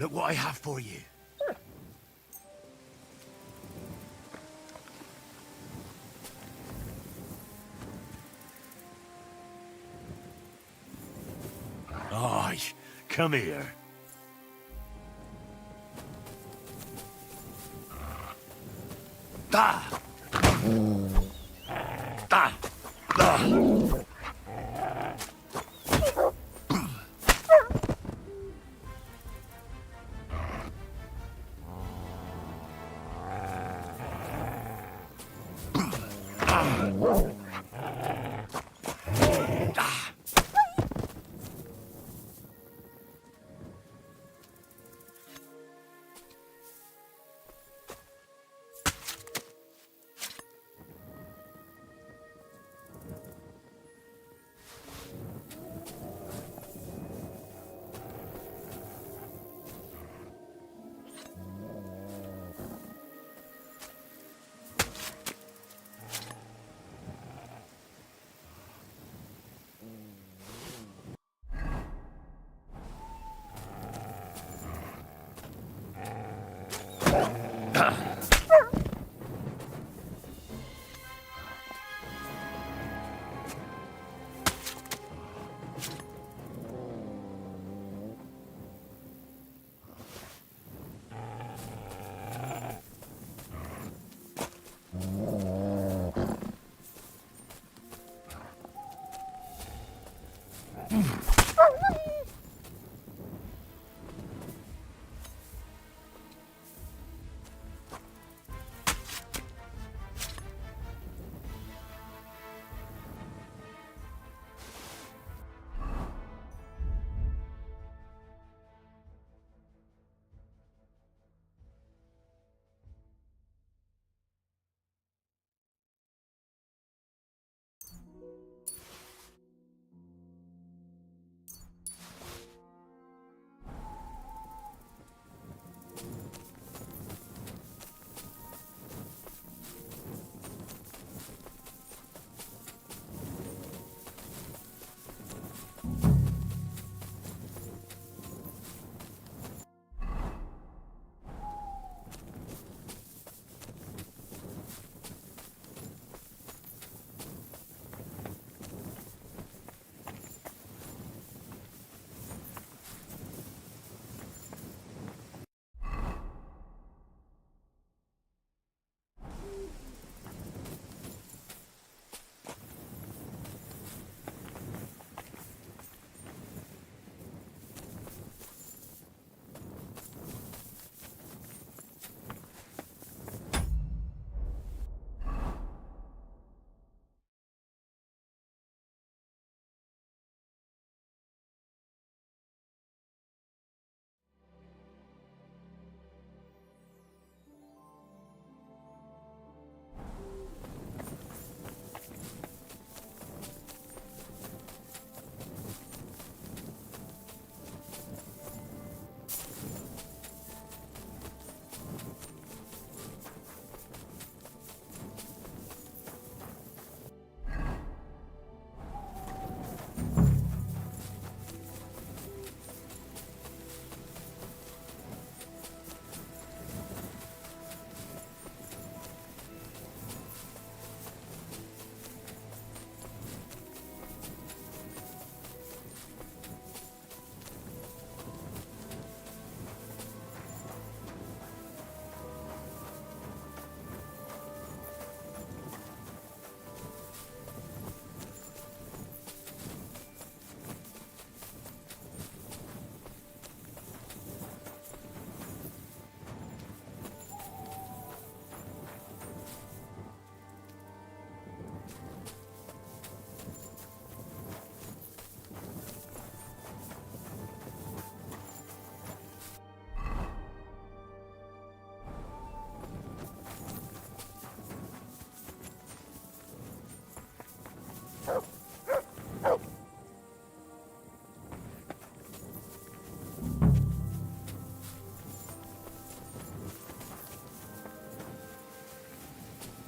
Look what I have for you. Aye, come here. Da! Da! Da!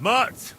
Mutt!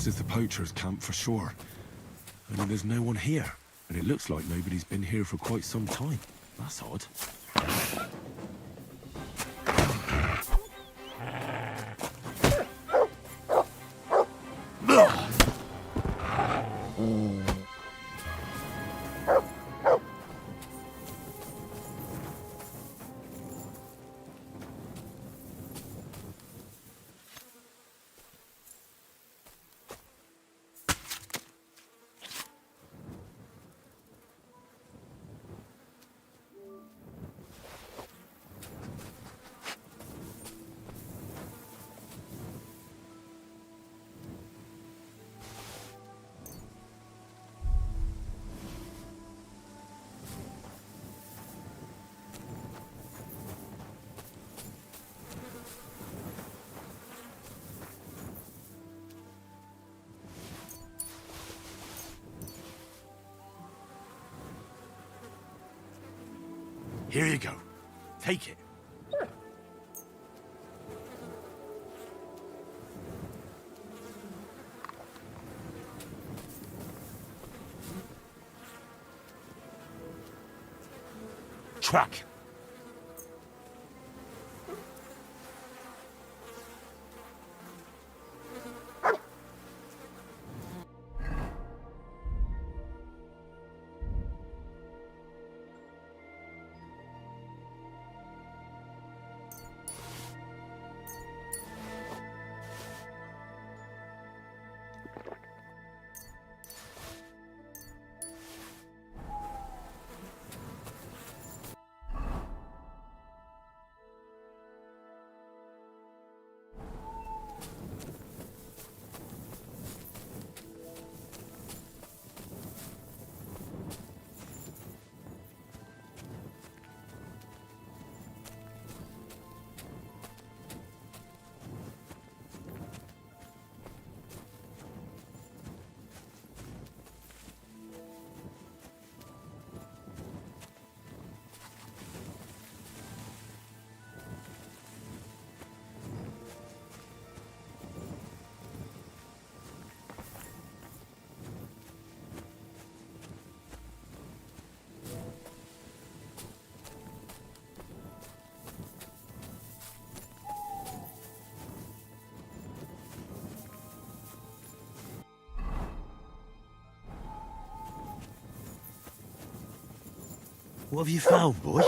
This is the poacher's camp for sure. Only there's no one here. And it looks like nobody's been here for quite some time. That's odd. Here you go. Take it. Track. What have you found, boy?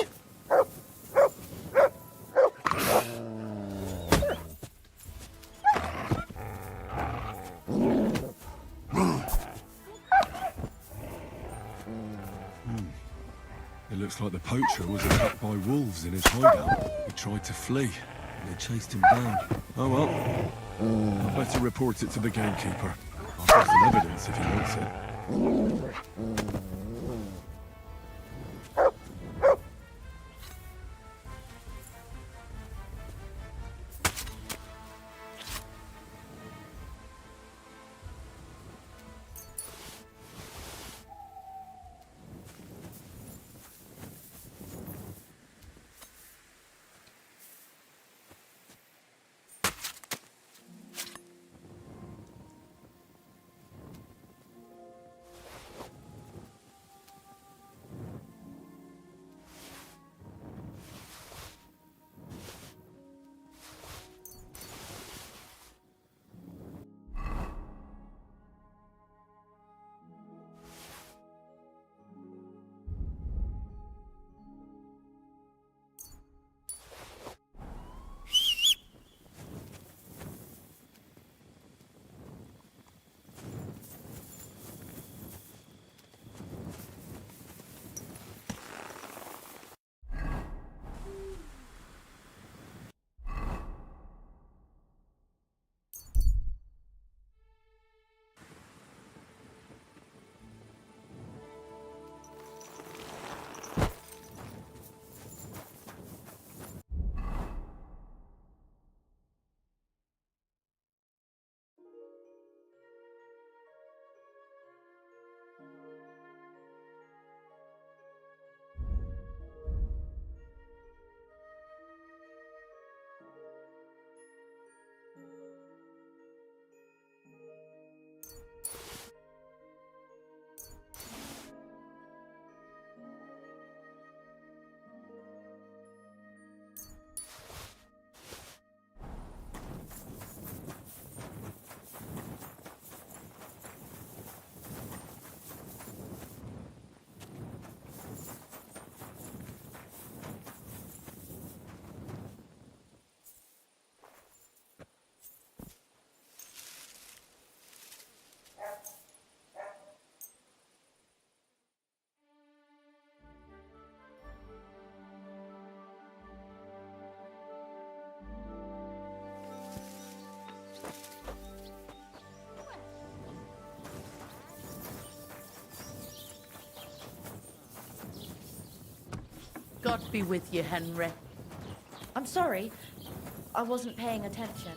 It looks like the poacher was attacked by wolves in his hideout. He tried to flee, and they chased him down. Oh well. I'd better report it to the gamekeeper. I've got some evidence if he wants it. God be with you, Henry. I'm sorry. I wasn't paying attention.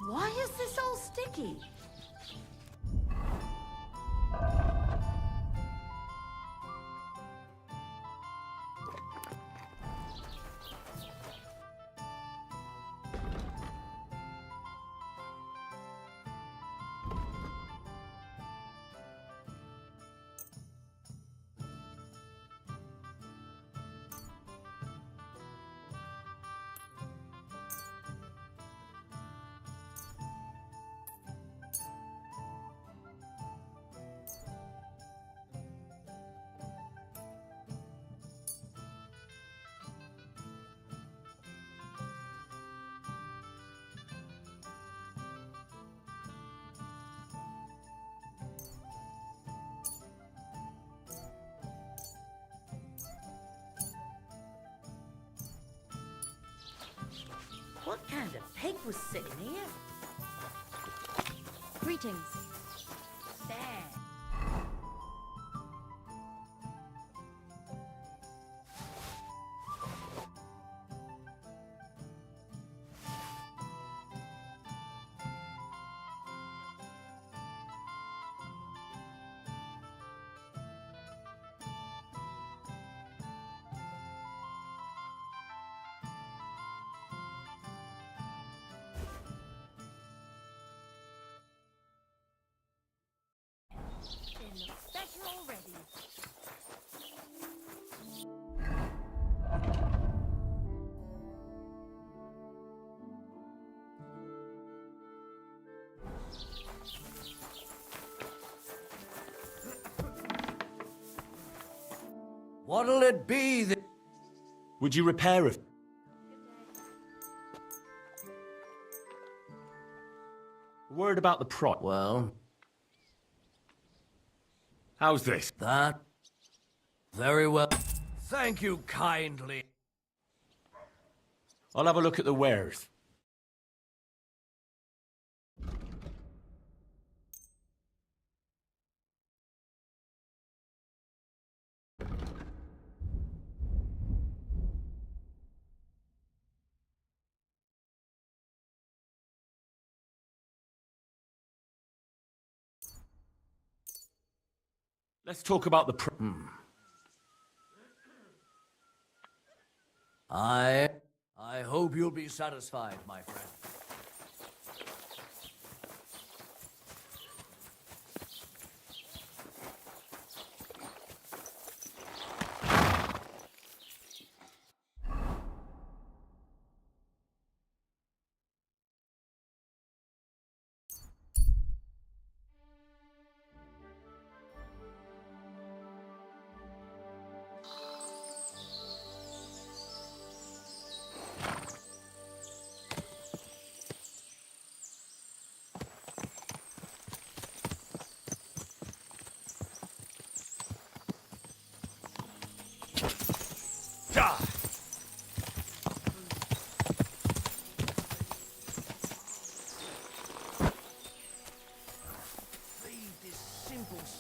Why is this all sticky? What kind of pig was sitting here? Greetings. There. It looks better already. What'll it be that... Would you repair it? A word about the price. Well... How's this? That... Very well. Thank you kindly. I'll have a look at the wares. Let's talk about the I hope you'll be satisfied, my friend.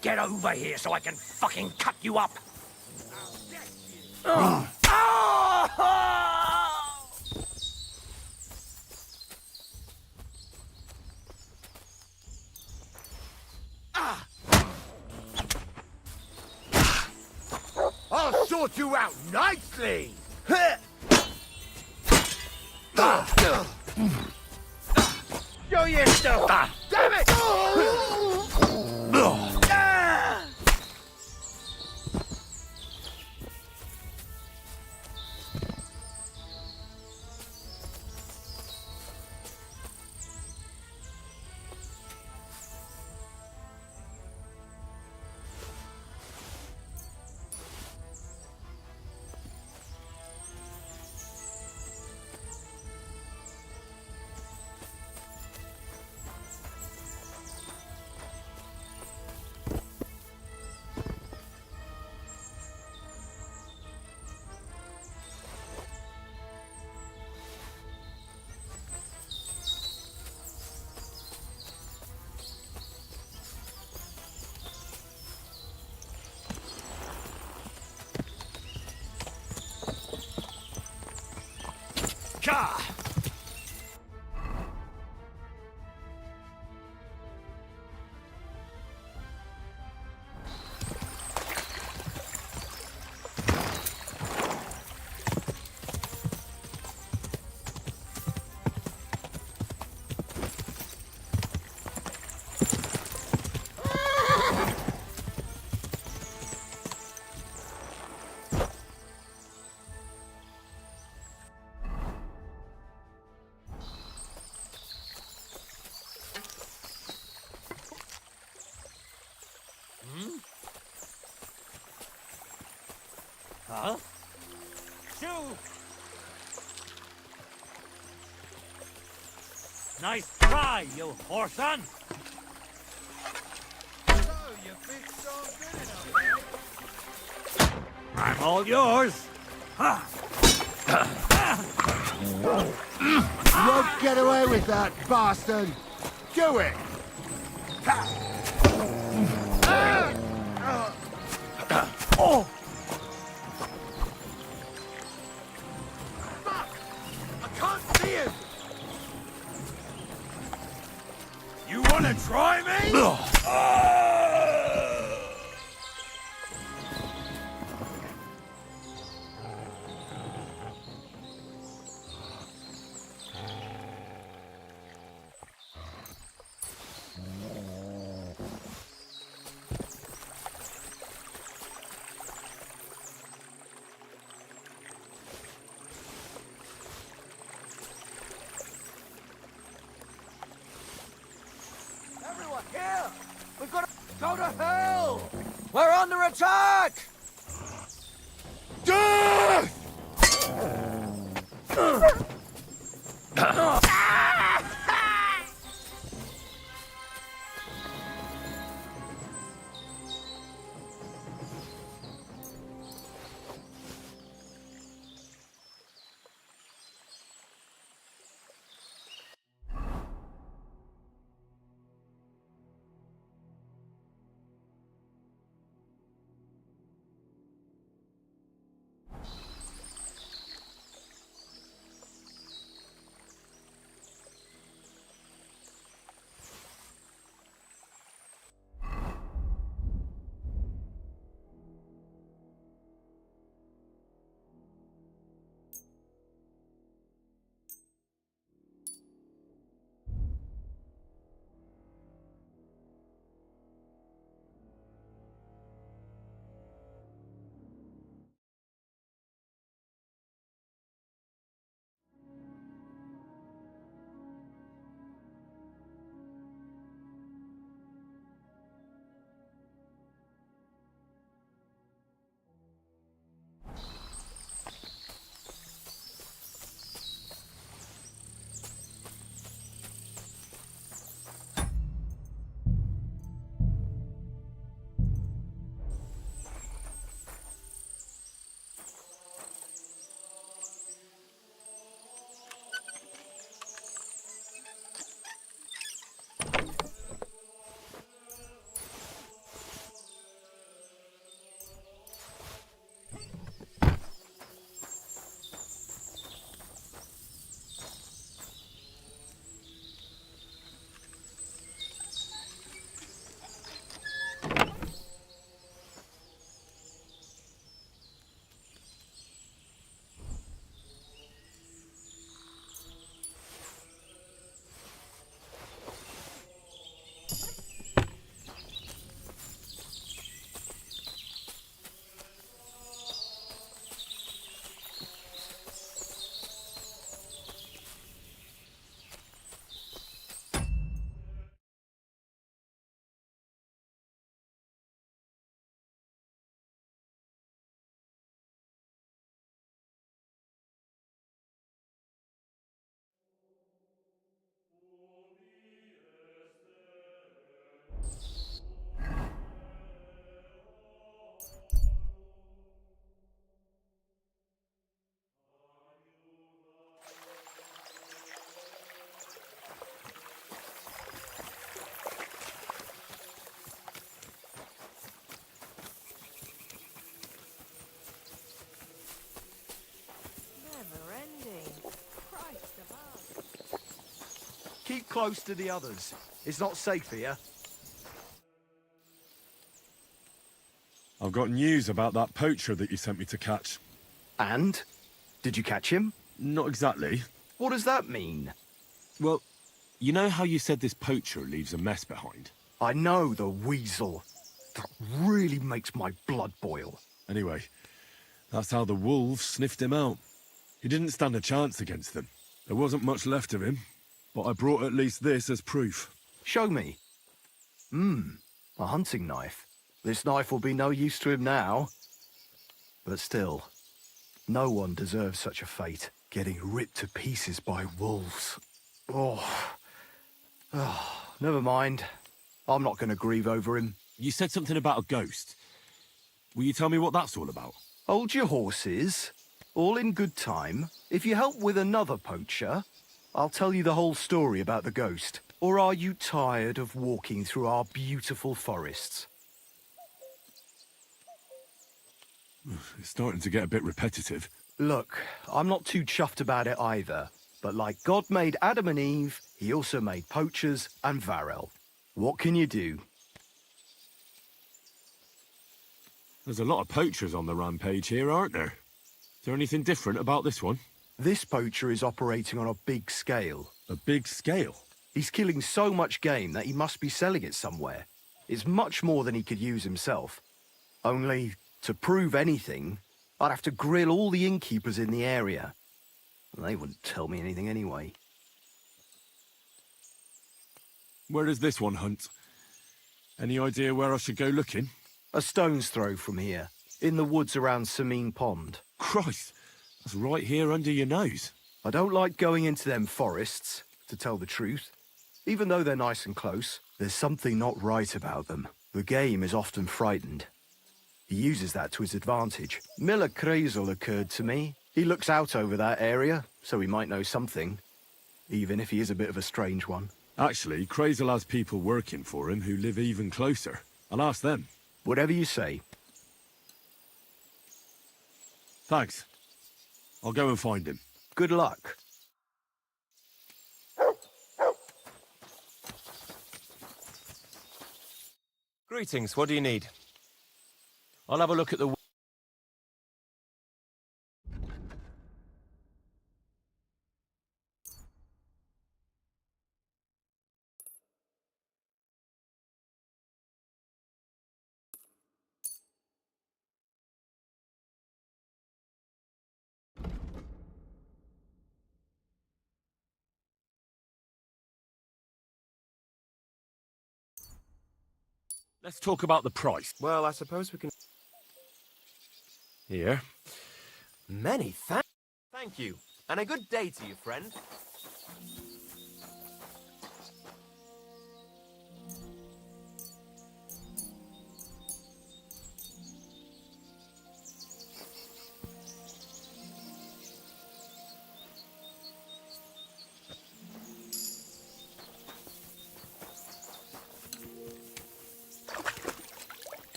Get over here so I can fucking cut you up! I'll sort you out nicely! Show your stuff! Damn it! Gah! Huh? Shoo! Nice try, you whoreson! So, you fixed all good enough, eh? I'm all yours! Ha! You won't get away with that, bastard! Do it! Oh! I can't see him! You wanna try me? Everyone, here! We've got to go to hell! We're under attack! Death! close to the others. It's not safe here. I've got news about that poacher that you sent me to catch. And? Did you catch him? Not exactly. What does that mean? Well, you know how you said this poacher leaves a mess behind? I know, the weasel. That really makes my blood boil. Anyway, that's how the wolves sniffed him out. He didn't stand a chance against them. There wasn't much left of him, but I brought at least this as proof. Show me. A hunting knife. This knife will be no use to him now. But still, no one deserves such a fate, getting ripped to pieces by wolves. Oh, never mind. I'm not going to grieve over him. You said something about a ghost. Will you tell me what that's all about? Hold your horses. All in good time. If you help with another poacher, I'll tell you the whole story about the ghost. Or are you tired of walking through our beautiful forests? It's starting to get a bit repetitive. Look, I'm not too chuffed about it either. But like God made Adam and Eve, he also made poachers and Varel. What can you do? There's a lot of poachers on the rampage here, aren't there? Is there anything different about this one? This poacher is operating on a big scale. A big scale? He's killing so much game that he must be selling it somewhere. It's much more than he could use himself. Only, to prove anything, I'd have to grill all the innkeepers in the area. They wouldn't tell me anything anyway. Where does this one hunt? Any idea where I should go looking? A stone's throw from here, in the woods around Sameen Pond. Christ, that's right here under your nose. I don't like going into them forests, to tell the truth. Even though they're nice and close, there's something not right about them. The game is often frightened. He uses that to his advantage. Miller Kreisel occurred to me. He looks out over that area, so he might know something. Even if he is a bit of a strange one. Actually, Crazel has people working for him who live even closer. I'll ask them. Whatever you say. Thanks. I'll go and find him. Good luck. Greetings, what do you need? I'll have a look at the... Let's talk about the price. Well, I suppose we can... Here. Many thanks. Thank you. And a good day to you, friend.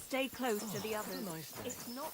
Stay close to the others. It's not...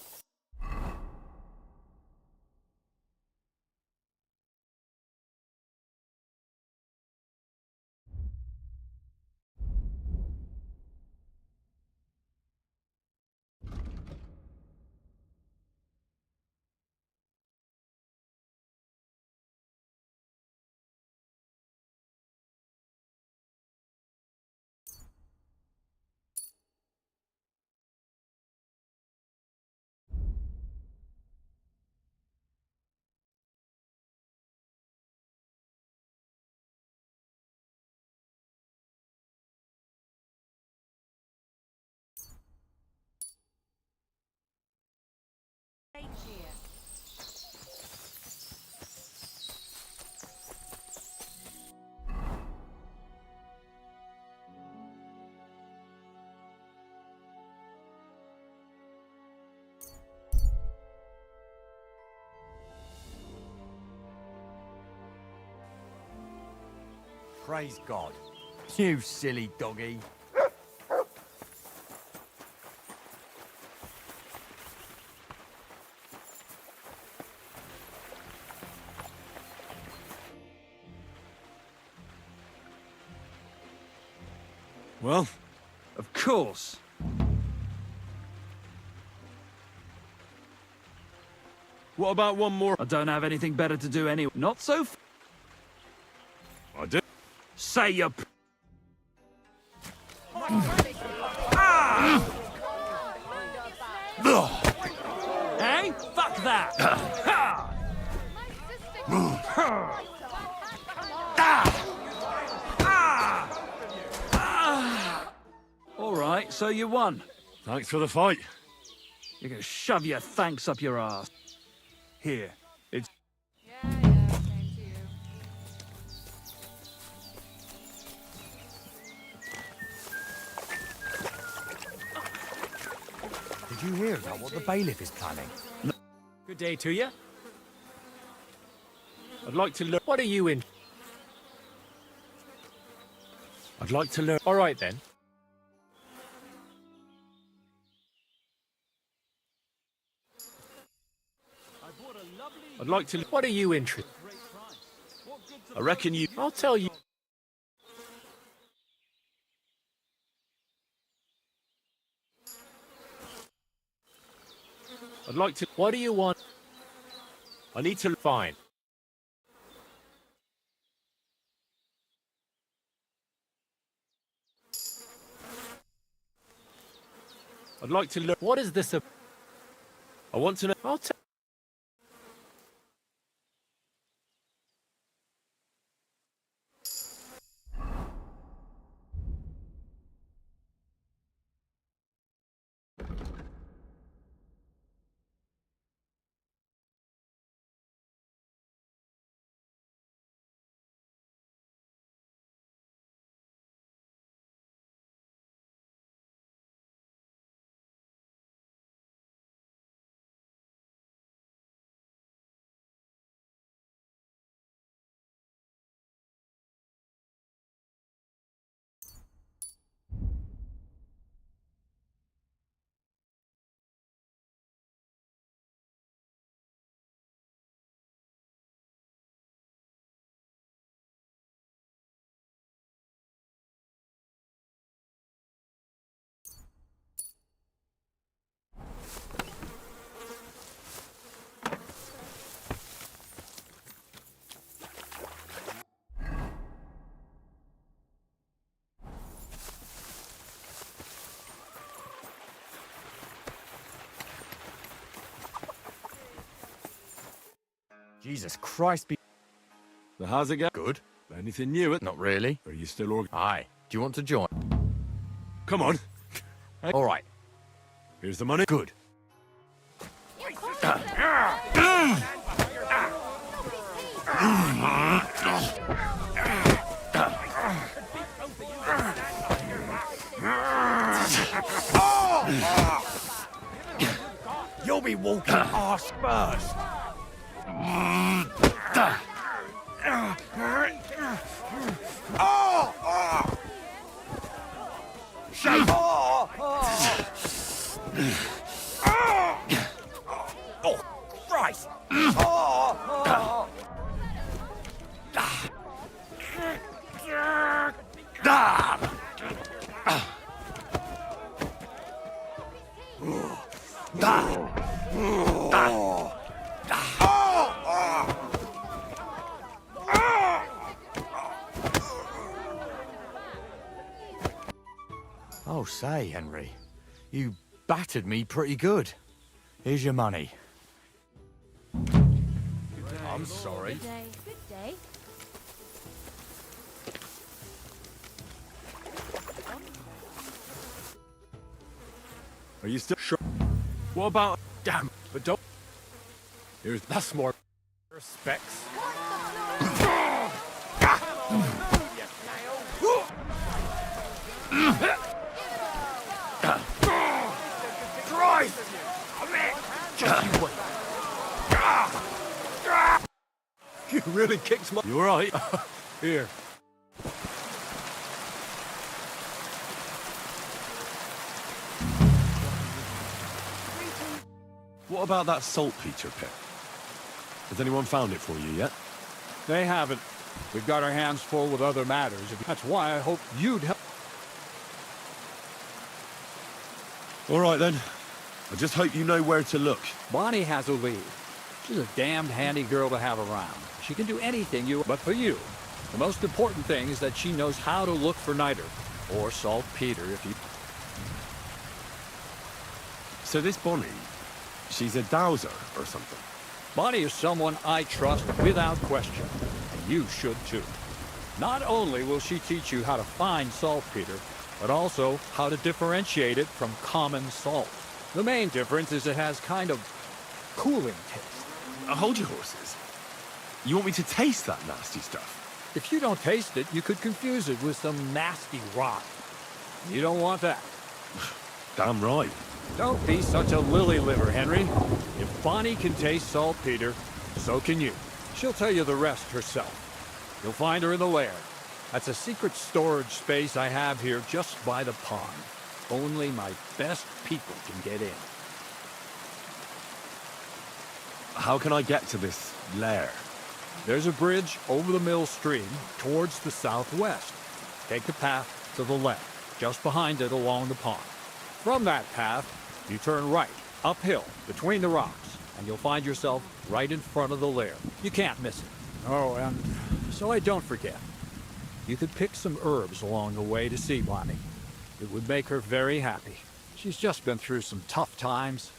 Praise God. You silly doggy. Well? Of course. What about one more? I don't have anything better to do anyway. Not so I do. Say your... Hey, fuck that! All right, so you won. Thanks for the fight. You can shove your thanks up your ass. Here, it's... Did you hear about what the bailiff is planning? No. Good day to you. I'd like to learn... What are you in? I'd like to learn... All right, then. I'd like to... What are you interested? I reckon you... I'll tell you. I'd like to... What do you want? I need to... Fine. I'd like to learn... What is this about? I want to know... I'll tell... Jesus Christ, be... So how's it go? Good. Anything new? Not really. Are you still... Aye. Do you want to join? Come on. All right. Here's the money. Good. You'll be walking arse first. Shame. Oh, Christ! Oh, say, Henry, you battered me pretty good. Here's your money. I'm sorry. Good day. Good day. Are you still... Sure. What about... Damn, but don't... Here's... That's more... Respects. Christ! You really kicked my... You alright? Here. What about that saltpeter pit? Has anyone found it for you yet? They haven't. We've got our hands full with other matters. That's why I hoped you'd help. All right, then. I just hope you know where to look. Bonnie has a lead. She's a damned handy girl to have around. She can do anything you... But for you, the most important thing is that she knows how to look for niter. Or saltpeter, if you... So this Bonnie, she's a dowser or something? Bonnie is someone I trust without question. And you should too. Not only will she teach you how to find saltpeter, but also how to differentiate it from common salt. The main difference is it has kind of cooling taste. Hold your horses. You want me to taste that nasty stuff? If you don't taste it, you could confuse it with some nasty rot. You don't want that. Damn right. Don't be such a lily liver, Henry. If Bonnie can taste saltpeter, so can you. She'll tell you the rest herself. You'll find her in the lair. That's a secret storage space I have here just by the pond. Only my best people can get in. How can I get to this lair? There's a bridge over the mill stream towards the southwest. Take the path to the left, just behind it along the pond. From that path, you turn right, uphill, between the rocks, and you'll find yourself right in front of the lair. You can't miss it. Oh, and so I don't forget, you could pick some herbs along the way to see Bonnie. It would make her very happy. She's just been through some tough times.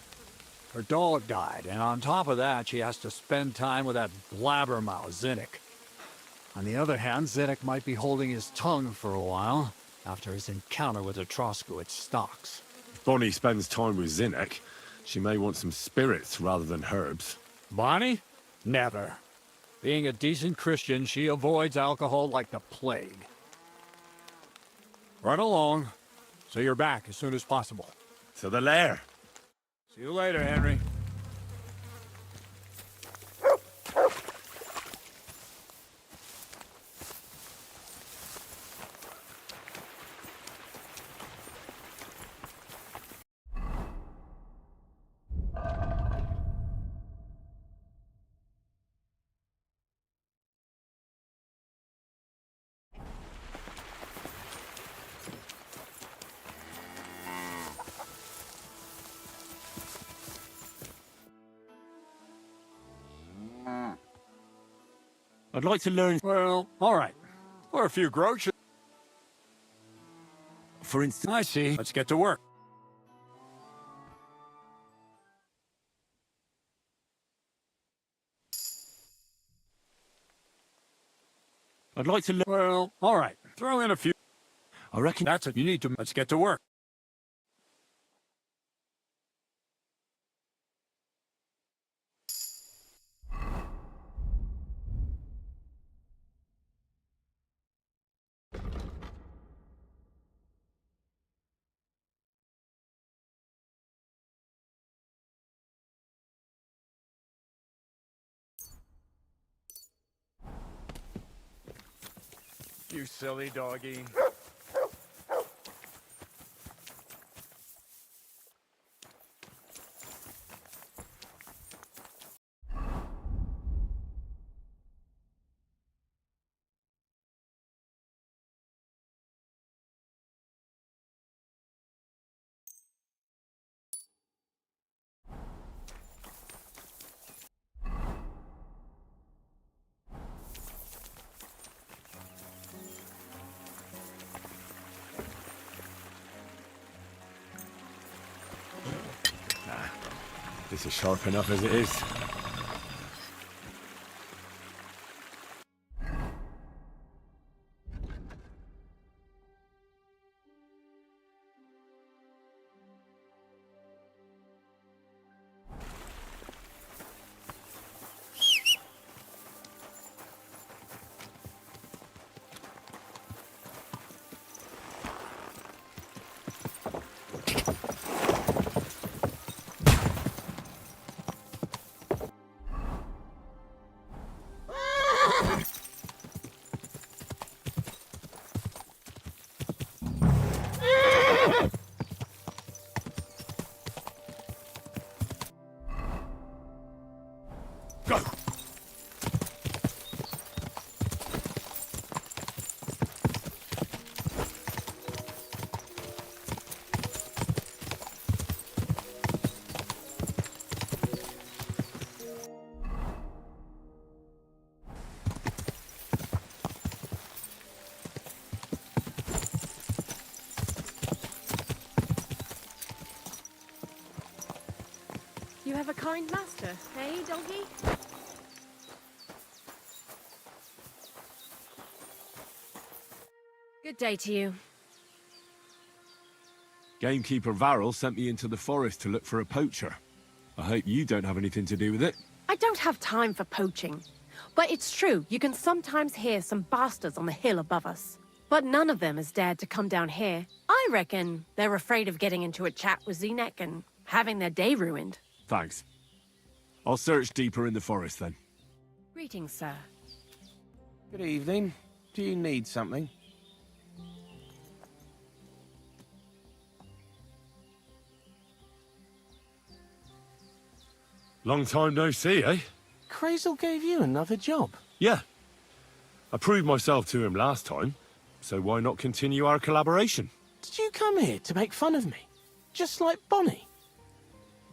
Her dog died, and on top of that, she has to spend time with that blabbermouth, Zinnik. On the other hand, Zinnik might be holding his tongue for a while after his encounter with the Troskowitz stocks. If Bonnie spends time with Zinnik, she may want some spirits rather than herbs. Bonnie? Never. Being a decent Christian, she avoids alcohol like the plague. Run along, so you're back as soon as possible. To the lair. See you later, Henry. I'd like to learn... Well, all right. Or a few groceries. For instance... I see. Let's get to work. I'd like to learn... Well, all right. Throw in a few... I reckon... That's it. You need to... Let's get to work. You silly doggy. This is sharp enough as it is. You have a kind master, eh, doggy? Good day to you. Gamekeeper Varrel sent me into the forest to look for a poacher. I hope you don't have anything to do with it. I don't have time for poaching. But it's true, you can sometimes hear some bastards on the hill above us. But none of them has dared to come down here. I reckon they're afraid of getting into a chat with Zenek and having their day ruined. Thanks. I'll search deeper in the forest then. Greetings, sir. Good evening. Do you need something? Long time no see, eh? Crazel gave you another job. Yeah. I proved myself to him last time, so why not continue our collaboration? Did you come here to make fun of me? Just like Bonnie?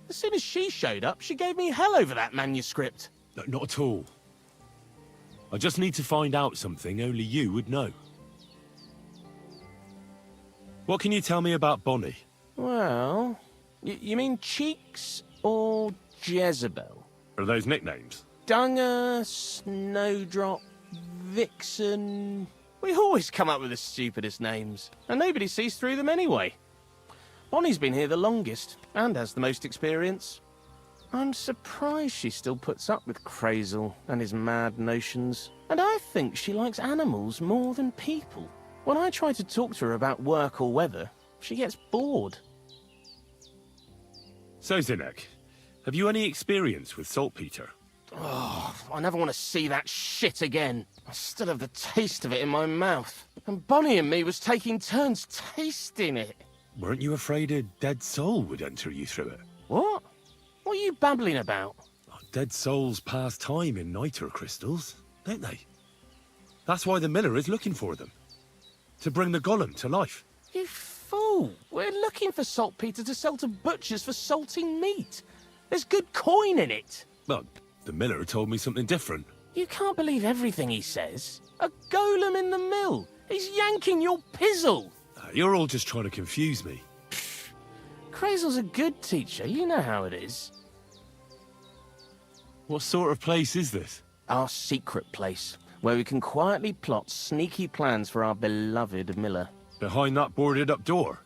As soon as she showed up, she gave me hell over that manuscript. No, not at all. I just need to find out something only you would know. What can you tell me about Bonnie? Well, you mean Cheeks or Jezebel? Are those nicknames? Dunger, Snowdrop, Vixen... We always come up with the stupidest names, and nobody sees through them anyway. Bonnie's been here the longest, and has the most experience. I'm surprised she still puts up with Crazel and his mad notions. And I think she likes animals more than people. When I try to talk to her about work or weather, she gets bored. So, Zinek, have you any experience with saltpeter? Oh, I never want to see that shit again. I still have the taste of it in my mouth. And Bonnie and me was taking turns tasting it. Weren't you afraid a dead soul would enter you through it? What? What are you babbling about? Dead souls pass time in niter crystals, don't they? That's why the miller is looking for them. To bring the golem to life. You fool! We're looking for saltpeter to sell to butchers for salting meat. There's good coin in it. Well, the miller told me something different. You can't believe everything he says. A golem in the mill. He's yanking your pizzle. You're all just trying to confuse me. Crazel's a good teacher. You know how it is. What sort of place is this? Our secret place, where we can quietly plot sneaky plans for our beloved miller. Behind that boarded-up door?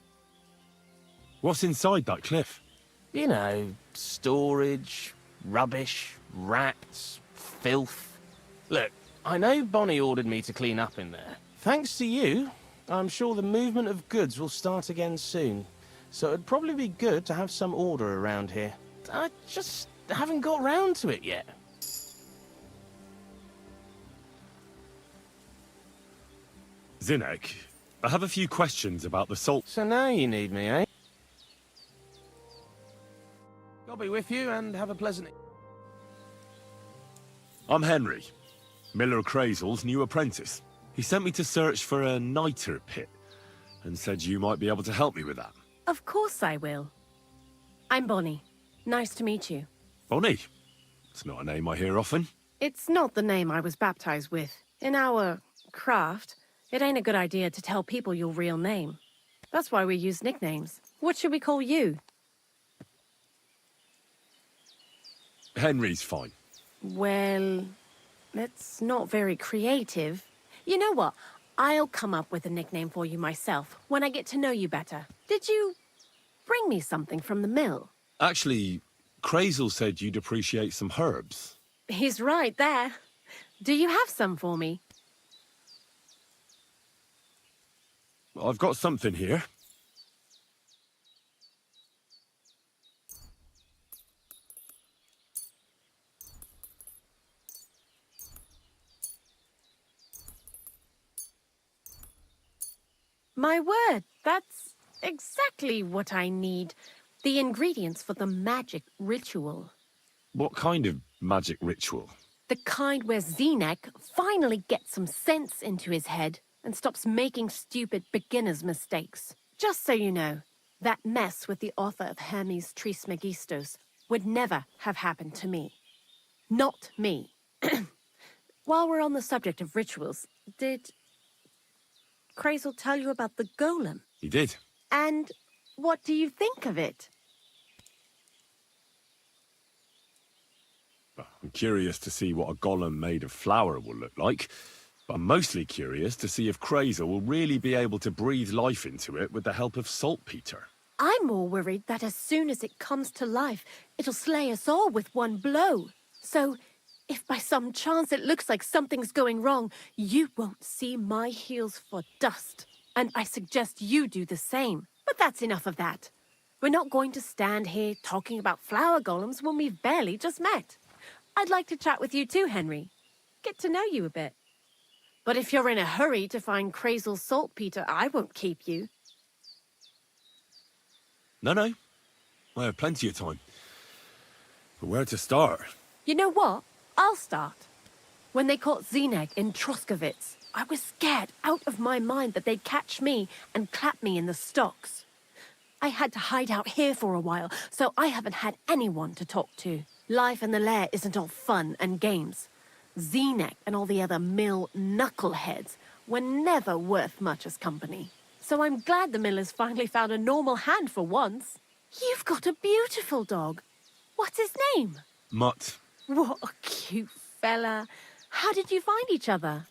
What's inside that cliff? You know, storage, rubbish, rats, filth. Look, I know Bonnie ordered me to clean up in there. Thanks to you, I'm sure the movement of goods will start again soon. So it'd probably be good to have some order around here. I just haven't got round to it yet. Zinek, I have a few questions about the salt... So now you need me, eh? I'll be with you and have a pleasant... I'm Henry, Miller Crazel's new apprentice. He sent me to search for a niter pit, and said you might be able to help me with that. Of course I will. I'm Bonnie. Nice to meet you. Bonnie? It's not a name I hear often. It's not the name I was baptized with. In our craft, it ain't a good idea to tell people your real name. That's why we use nicknames. What should we call you? Henry's fine. Well, that's not very creative. You know what? I'll come up with a nickname for you myself when I get to know you better. Did you bring me something from the mill? Actually, Crazel said you'd appreciate some herbs. He's right there. Do you have some for me? I've got something here. My word, that's exactly what I need. The ingredients for the magic ritual. What kind of magic ritual? The kind where Zenek finally gets some sense into his head and stops making stupid beginner's mistakes. Just so you know, that mess with the author of Hermes Trismegistos would never have happened to me. Not me. While we're on the subject of rituals, did Crazel tell you about the golem? He did. And what do you think of it? I'm curious to see what a golem made of flour will look like, but I'm mostly curious to see if Krazel will really be able to breathe life into it with the help of saltpeter. I'm more worried that as soon as it comes to life, it'll slay us all with one blow. So, if by some chance it looks like something's going wrong, you won't see my heels for dust. And I suggest you do the same. But that's enough of that. We're not going to stand here talking about flower golems when we've barely just met. I'd like to chat with you too, Henry. Get to know you a bit. But if you're in a hurry to find Krazel's saltpeter, I won't keep you. No. I have plenty of time. But where to start? You know what? I'll start. When they caught Zineg in Troskovitz, I was scared out of my mind that they'd catch me and clap me in the stocks. I had to hide out here for a while, so I haven't had anyone to talk to. Life in the lair isn't all fun and games. Zineg and all the other mill knuckleheads were never worth much as company. So I'm glad the miller's finally found a normal hand for once. You've got a beautiful dog. What's his name? Mutt. What a cute fella. How did you find each other?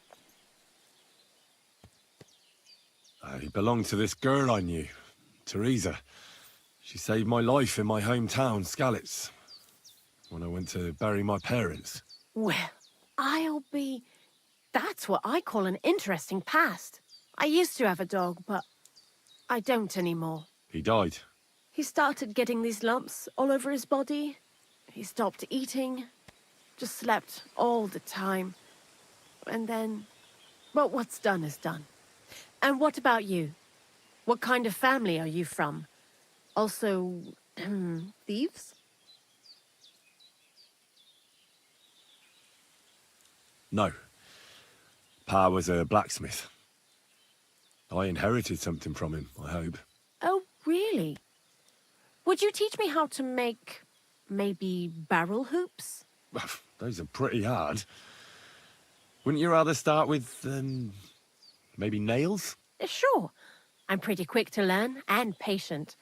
He belonged to this girl I knew, Teresa. She saved my life in my hometown, Skalitz, when I went to bury my parents. Well, that's what I call an interesting past. I used to have a dog, but I don't anymore. He died. He started getting these lumps all over his body. He stopped eating, just slept all the time. And then, well, what's done is done. And what about you? What kind of family are you from? Also, thieves? No. Pa was a blacksmith. I inherited something from him, I hope. Oh, really? Would you teach me how to make, maybe, barrel hoops? Those are pretty hard. Wouldn't you rather start with, maybe nails? Sure. I'm pretty quick to learn and patient.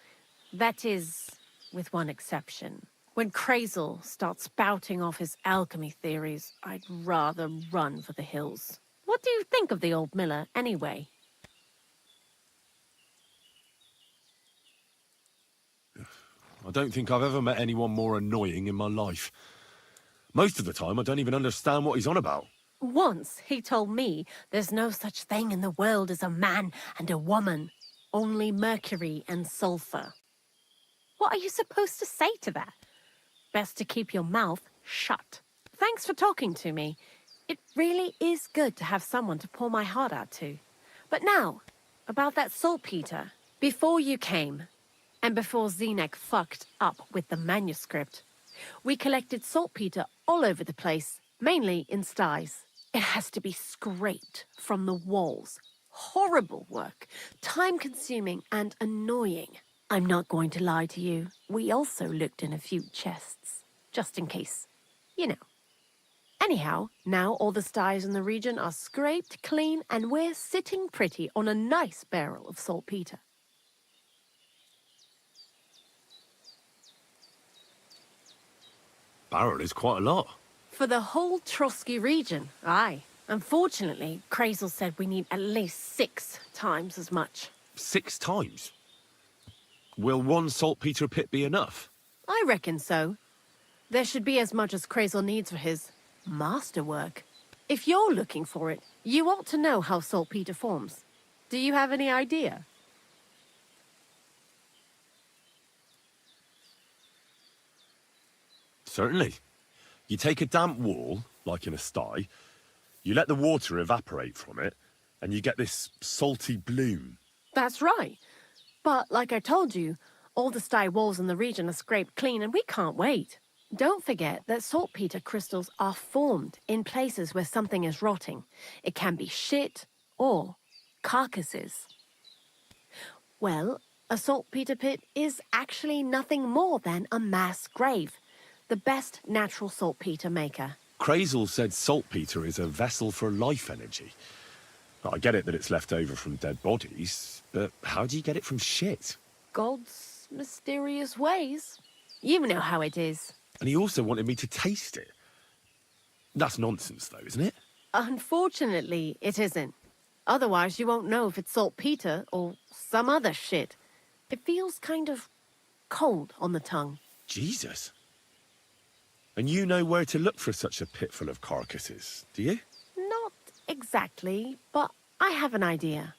That is, with one exception. When Krazel starts spouting off his alchemy theories, I'd rather run for the hills. What do you think of the old miller, anyway? I don't think I've ever met anyone more annoying in my life. Most of the time, I don't even understand what he's on about. Once he told me there's no such thing in the world as a man and a woman. Only mercury and sulfur. What are you supposed to say to that? Best to keep your mouth shut. Thanks for talking to me. It really is good to have someone to pour my heart out to. But now, about that saltpeter. Before you came, and before Zineg fucked up with the manuscript, we collected saltpeter all over the place, mainly in sties. It has to be scraped from the walls. Horrible work, time-consuming and annoying. I'm not going to lie to you. We also looked in a few chests, just in case. You know. Anyhow, now all the sties in the region are scraped clean and we're sitting pretty on a nice barrel of saltpeter. Barrel is quite a lot. For the whole Trotsky region, aye. Unfortunately, Krazel said we need at least 6 times as much. 6 times? Will one saltpeter pit be enough? I reckon so. There should be as much as Krazel needs for his masterwork. If you're looking for it, you ought to know how saltpeter forms. Do you have any idea? Certainly. You take a damp wall, like in a sty, you let the water evaporate from it, and you get this salty bloom. That's right. But like I told you, all the sty walls in the region are scraped clean and we can't wait. Don't forget that saltpeter crystals are formed in places where something is rotting. It can be shit or carcasses. Well, a saltpeter pit is actually nothing more than a mass grave. The best natural saltpeter maker. Krazel said saltpeter is a vessel for life energy. I get it that it's left over from dead bodies, but how do you get it from shit? God's mysterious ways. You know how it is. And he also wanted me to taste it. That's nonsense, though, isn't it? Unfortunately, it isn't. Otherwise, you won't know if it's saltpeter or some other shit. It feels kind of cold on the tongue. Jesus. And you know where to look for such a pit full of carcasses, do you? Not exactly, but I have an idea.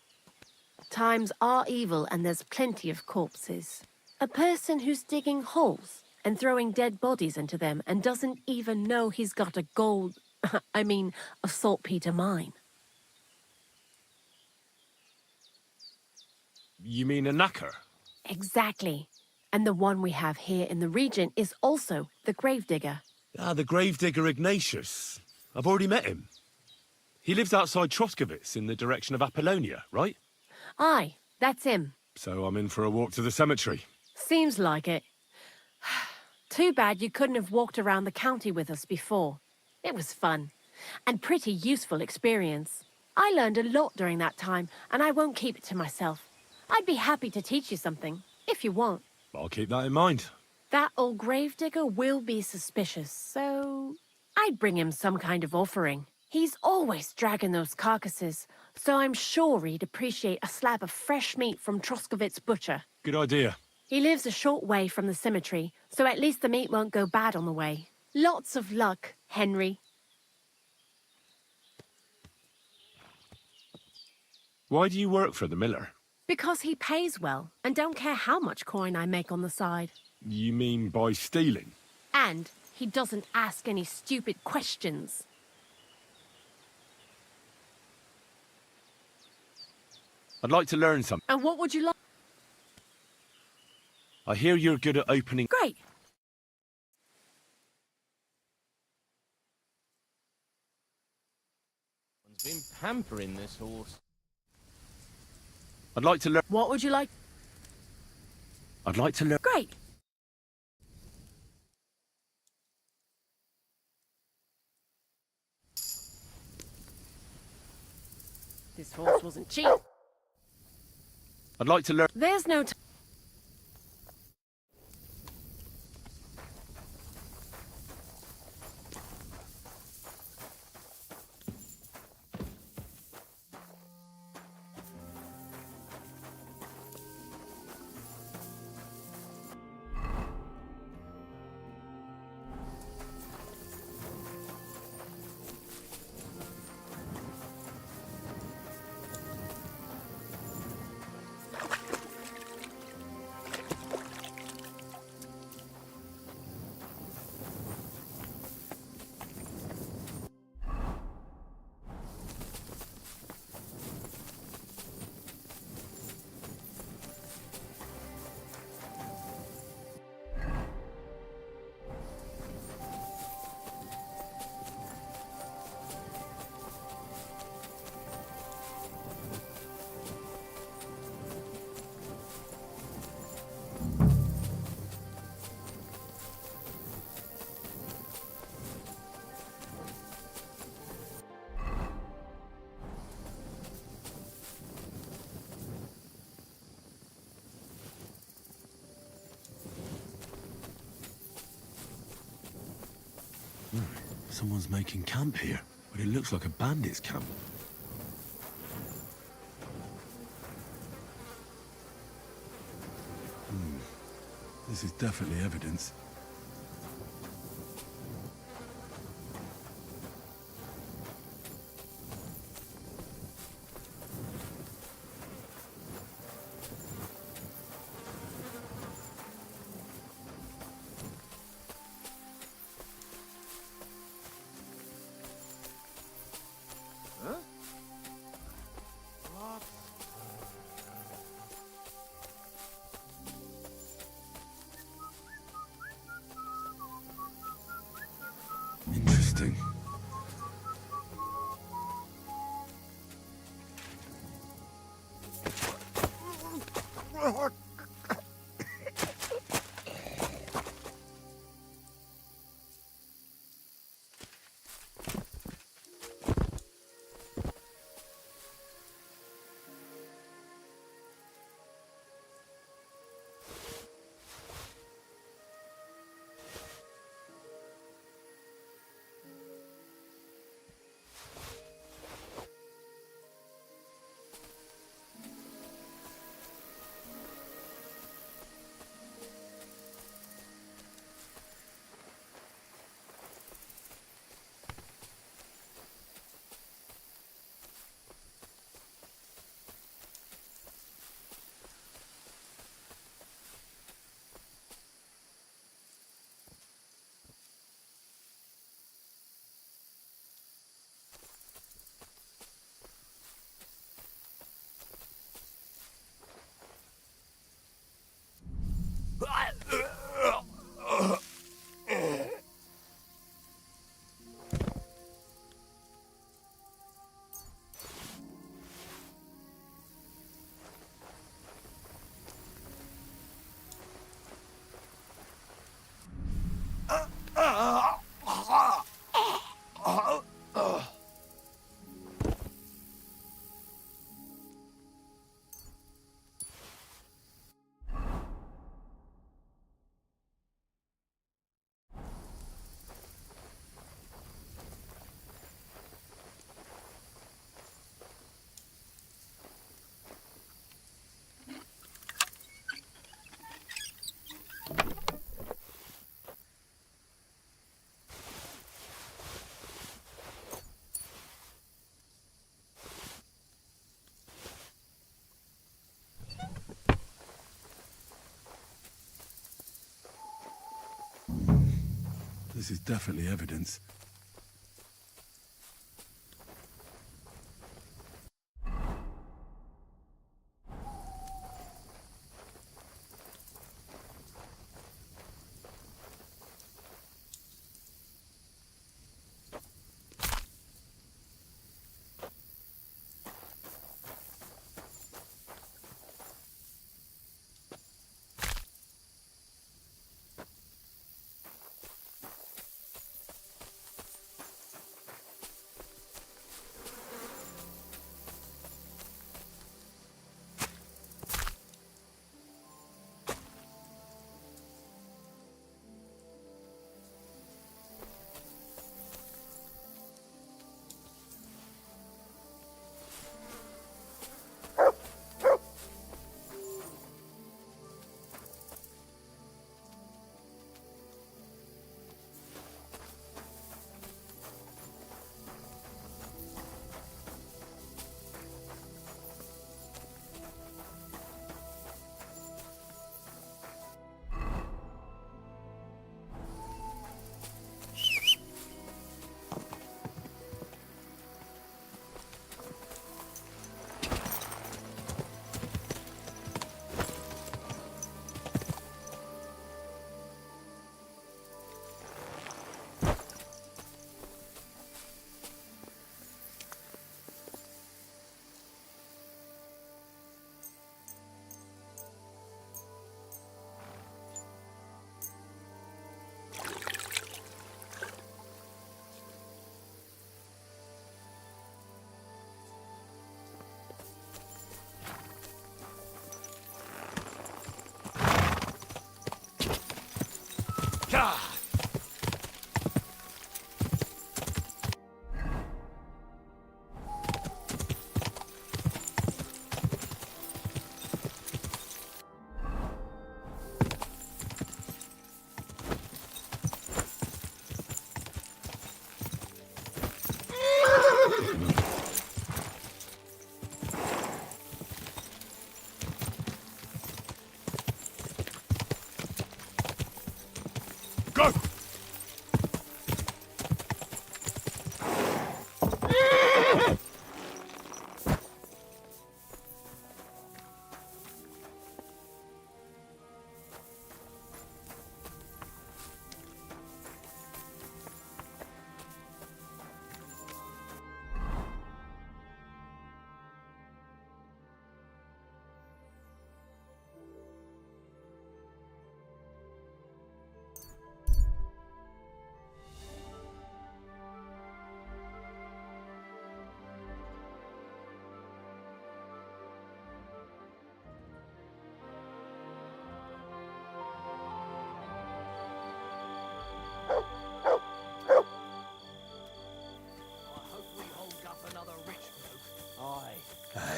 Times are evil and there's plenty of corpses. A person who's digging holes and throwing dead bodies into them and doesn't even know he's got a a saltpeter mine. You mean a knacker? Exactly. And the one we have here in the region is also the gravedigger. Ah, the gravedigger Ignatius. I've already met him. He lives outside Troskovitz in the direction of Apollonia, right? Aye, that's him. So I'm in for a walk to the cemetery. Seems like it. Too bad you couldn't have walked around the county with us before. It was fun. And pretty useful experience. I learned a lot during that time, and I won't keep it to myself. I'd be happy to teach you something, if you want. I'll keep that in mind. That old gravedigger will be suspicious, so I'd bring him some kind of offering. He's always dragging those carcasses, so I'm sure he'd appreciate a slab of fresh meat from Troskovitz butcher. Good idea. He lives a short way from the cemetery, so at least the meat won't go bad on the way. Lots of luck, Henry. Why do you work for the miller? Because he pays well, and don't care how much coin I make on the side. You mean by stealing? And he doesn't ask any stupid questions. I'd like to learn something. And what would you like? I hear you're good at opening... Great. One's been pampering this horse. I'd like to learn... What would you like? I'd like to learn... Great. This horse wasn't cheap. I'd like to learn... There's no time. Someone's making camp here, but it looks like a bandit's camp. This is definitely evidence. Interesting. This is definitely evidence. Go!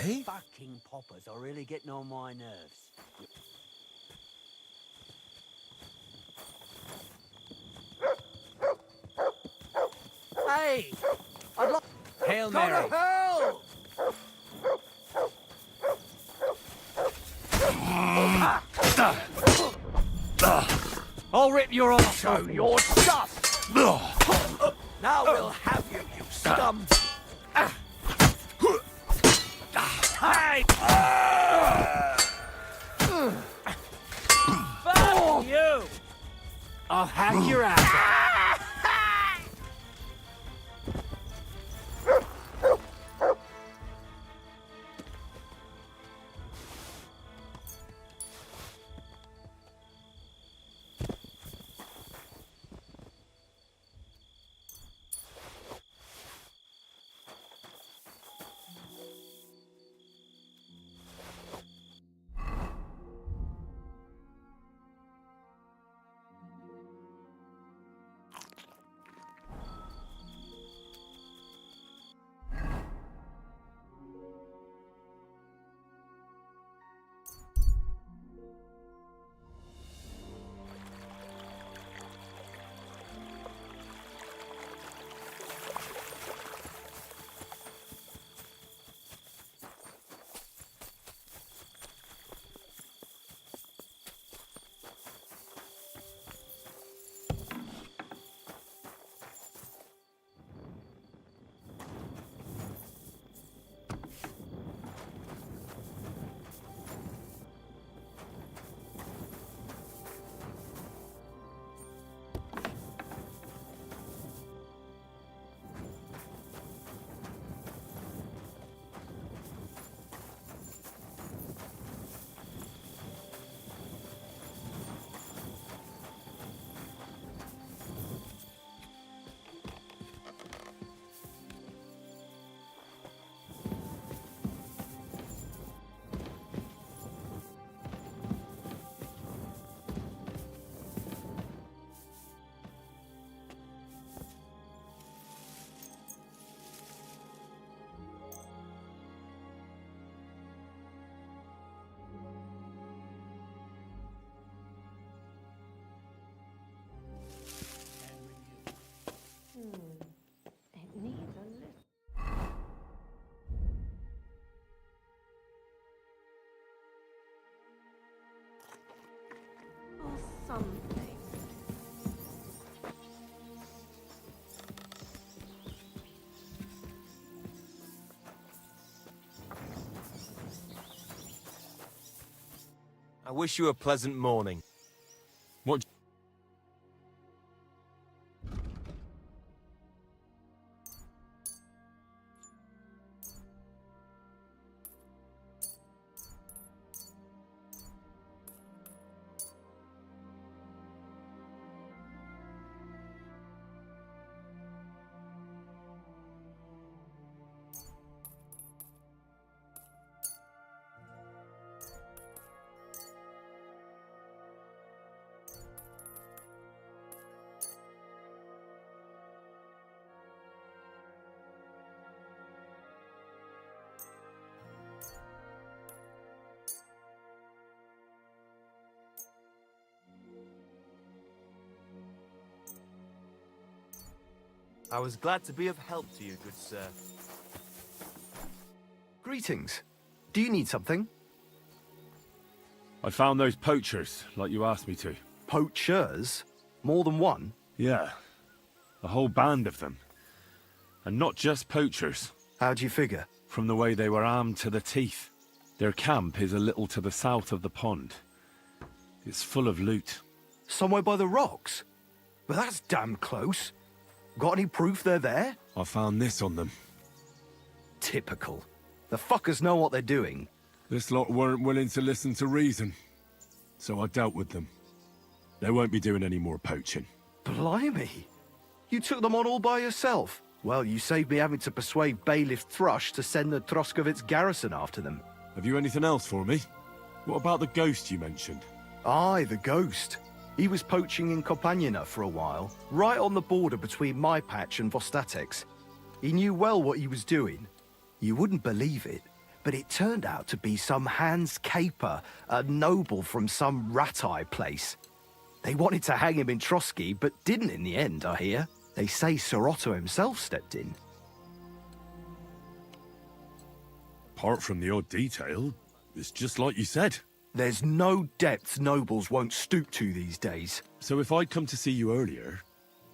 Hey? Fucking poppers are really getting on my nerves. Hey! I'd like... Hail Mary. to hell! I'll rip your arse. Show your stuff! Now we'll have you, you scum! Hey! Fuck you! I'll hack your ass out. I wish you a pleasant morning. What? I was glad to be of help to you, good sir. Greetings. Do you need something? I found those poachers, like you asked me to. Poachers? More than one? Yeah. A whole band of them. And not just poachers. How do you figure? From the way they were armed to the teeth. Their camp is a little to the south of the pond. It's full of loot. Somewhere by the rocks? But that's damn close. Got any proof they're there? I found this on them. Typical. The fuckers know what they're doing. This lot weren't willing to listen to reason. So I dealt with them. They won't be doing any more poaching. Blimey. You took them on all by yourself. Well, you saved me having to persuade Bailiff Thrush to send the Troskovitz garrison after them. Have you anything else for me? What about the ghost you mentioned? Aye, the ghost. He was poaching in Kopanina for a while, right on the border between my patch and Vostatek's. He knew well what he was doing. You wouldn't believe it, but it turned out to be some Hans Caper, a noble from some rat-eye place. They wanted to hang him in Trotsky, but didn't in the end, I hear. They say Sir Otto himself stepped in. Apart from the odd detail, it's just like you said. There's no depths nobles won't stoop to these days. So if I'd come to see you earlier,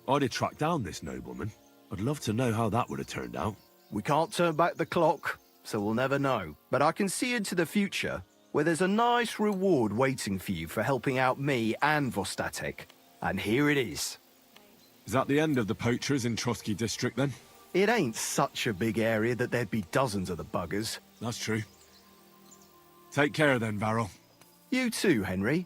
I'd have tracked down this nobleman. I'd love to know how that would have turned out. We can't turn back the clock, so we'll never know. But I can see into the future, where there's a nice reward waiting for you for helping out me and Vostatek. And here it is. Is that the end of the poachers in Trotsky district, then? It ain't such a big area that there'd be dozens of the buggers. That's true. Take care then, Varro. You too, Henry.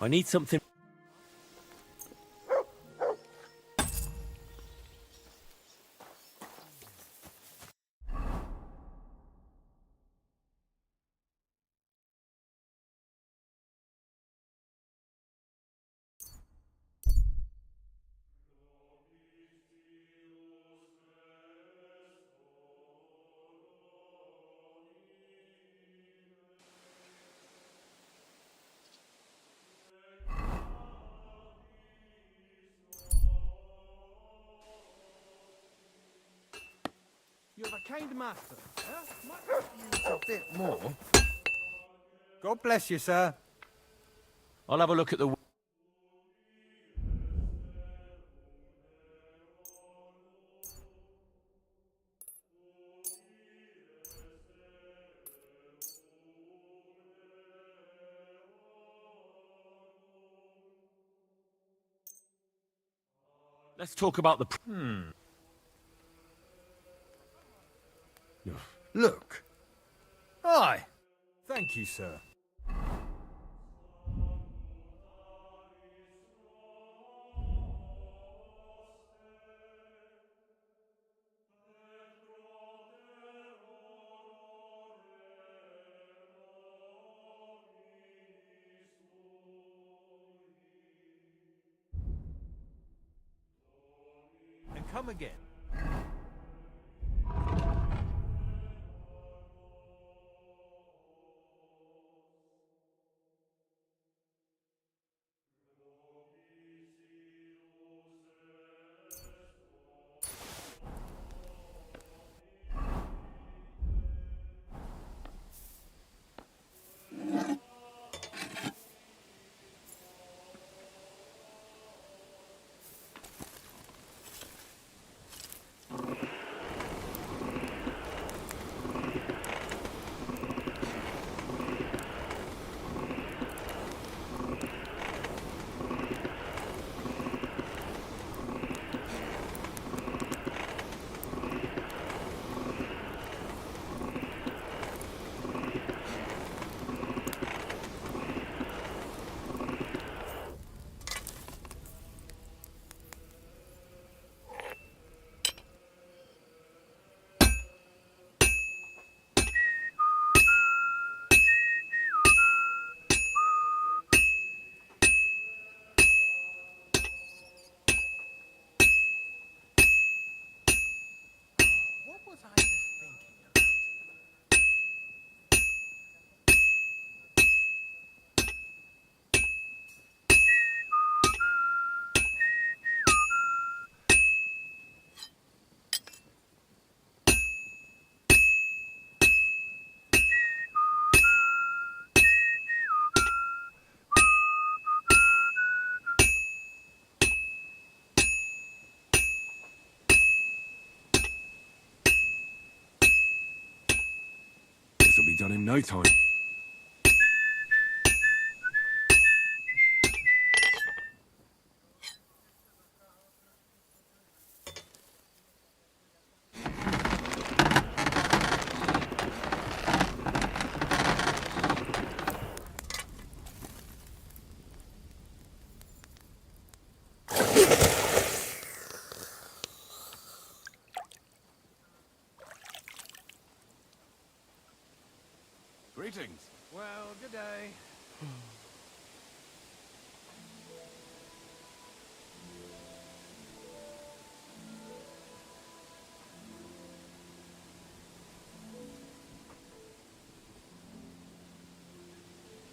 I need something. you have a kind master. A bit more. God bless you, sir. I'll have a look at the... Let's talk about the... Look. Aye. Thank you, sir. And come again. What was I just thinking about? This'll be done in no time. Greetings. Well, good day.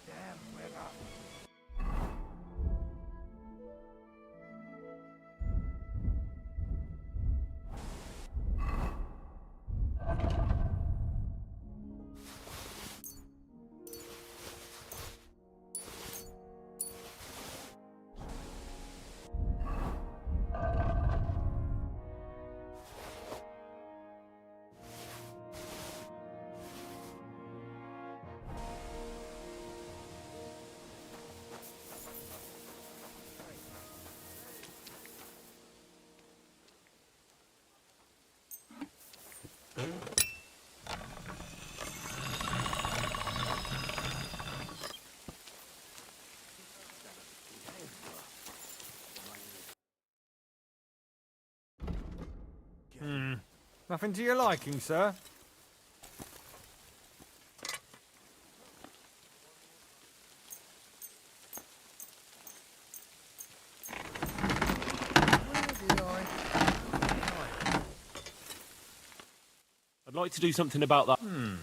Damn weather. Nothing to your liking, sir? I'd like to do something about that. Do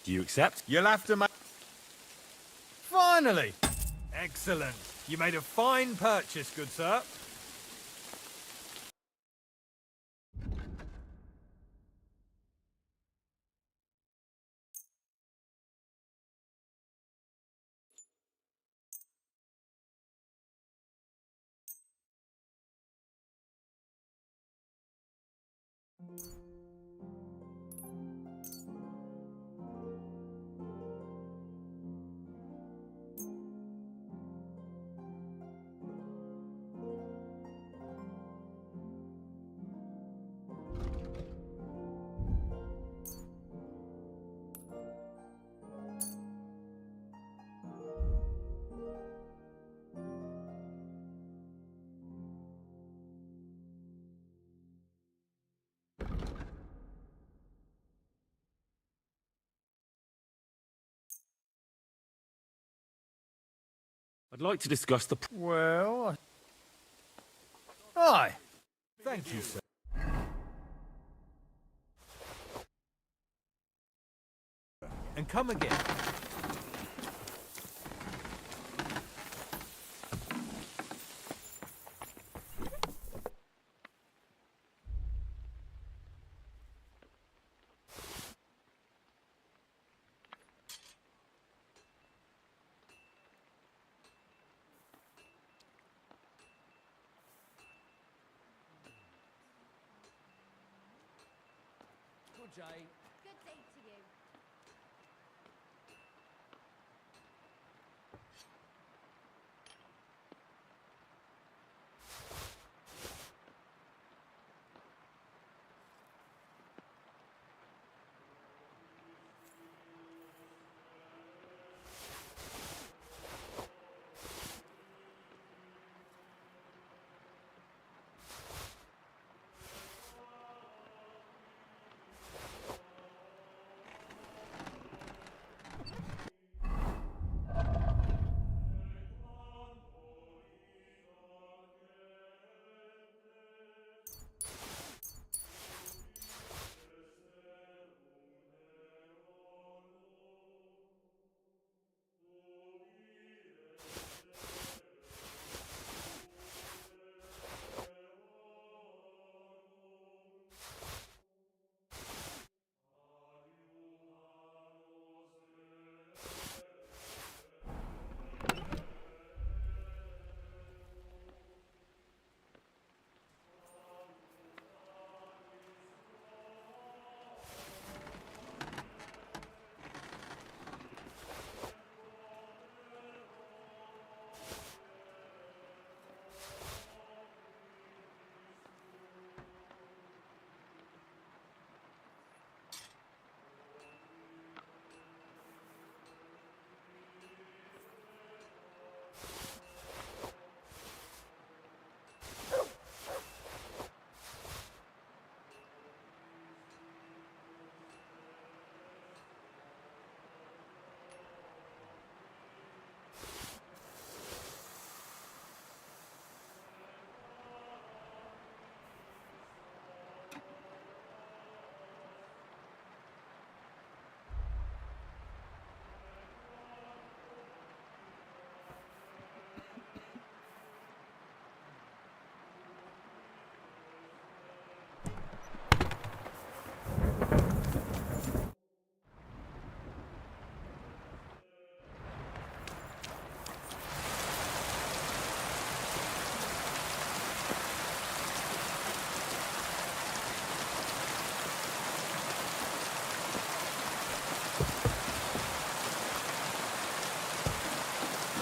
you accept? You'll have to make... Finally! Excellent. You made a fine purchase, good sir. I'd like to discuss the... Well... Aye. Thank you, sir. And come again. Good day. Good day to you.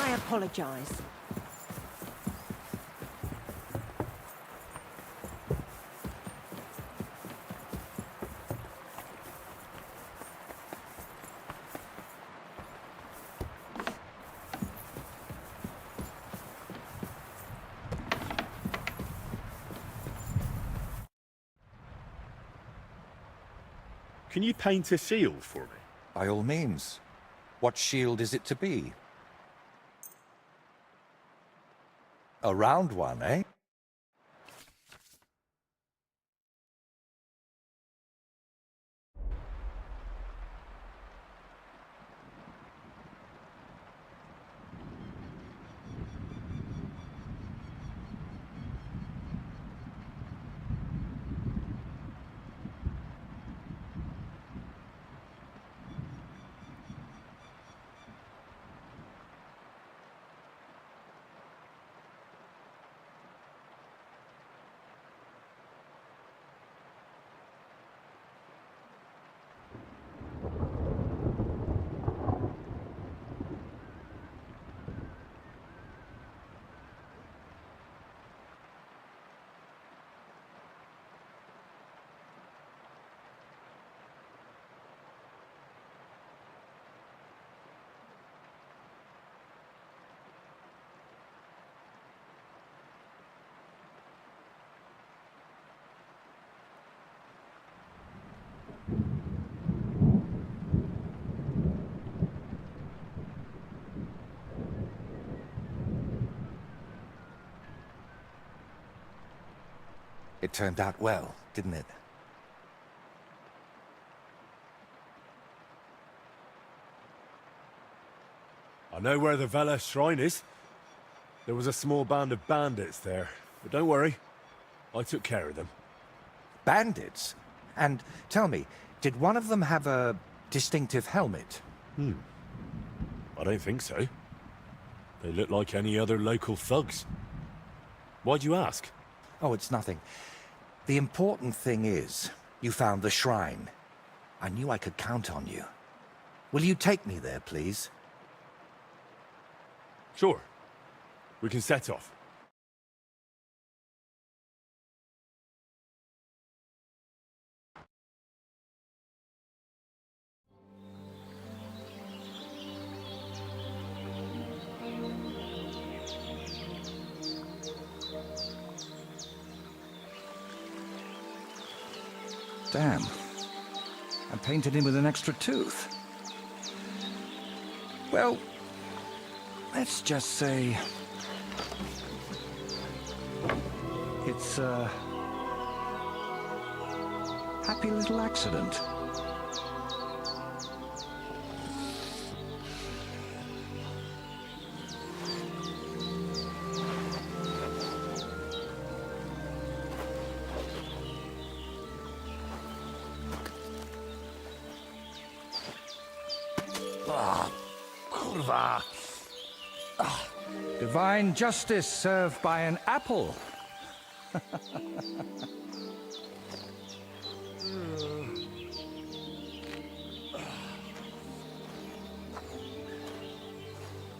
I apologise. Can you paint a shield for me? By all means. What shield is it to be? A round one, eh? it turned out well, didn't it? I know where the Vela shrine is. There was a small band of bandits there, but don't worry. I took care of them. Bandits? And tell me, did one of them have a distinctive helmet? I don't think so. They look like any other local thugs. Why'd you ask? Oh, it's nothing. The important thing is, you found the shrine. I knew I could count on you. Will you take me there, please? Sure. We can set off. Damn. I painted him with an extra tooth. Well, let's just say it's a happy little accident. Kurwa. Divine justice served by an apple.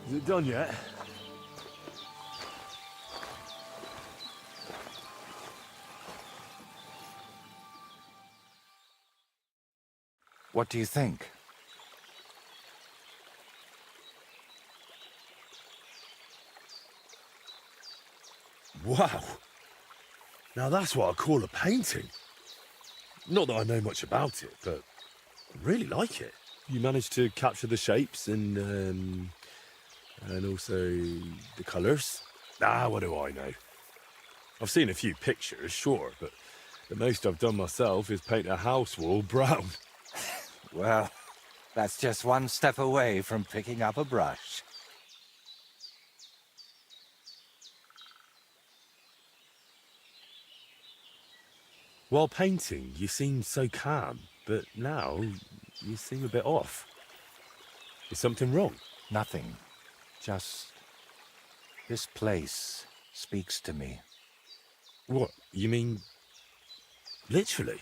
Is it done yet? What do you think? Wow. Now that's what I call a painting. Not that I know much about it, but I really like it. You managed to capture the shapes and also the colours. What do I know? I've seen a few pictures, sure, but the most I've done myself is paint a house wall brown. Well, that's just one step away from picking up a brush. While painting, you seemed so calm, but now you seem a bit off. Is something wrong? Nothing. Just... this place speaks to me. What? You mean... literally?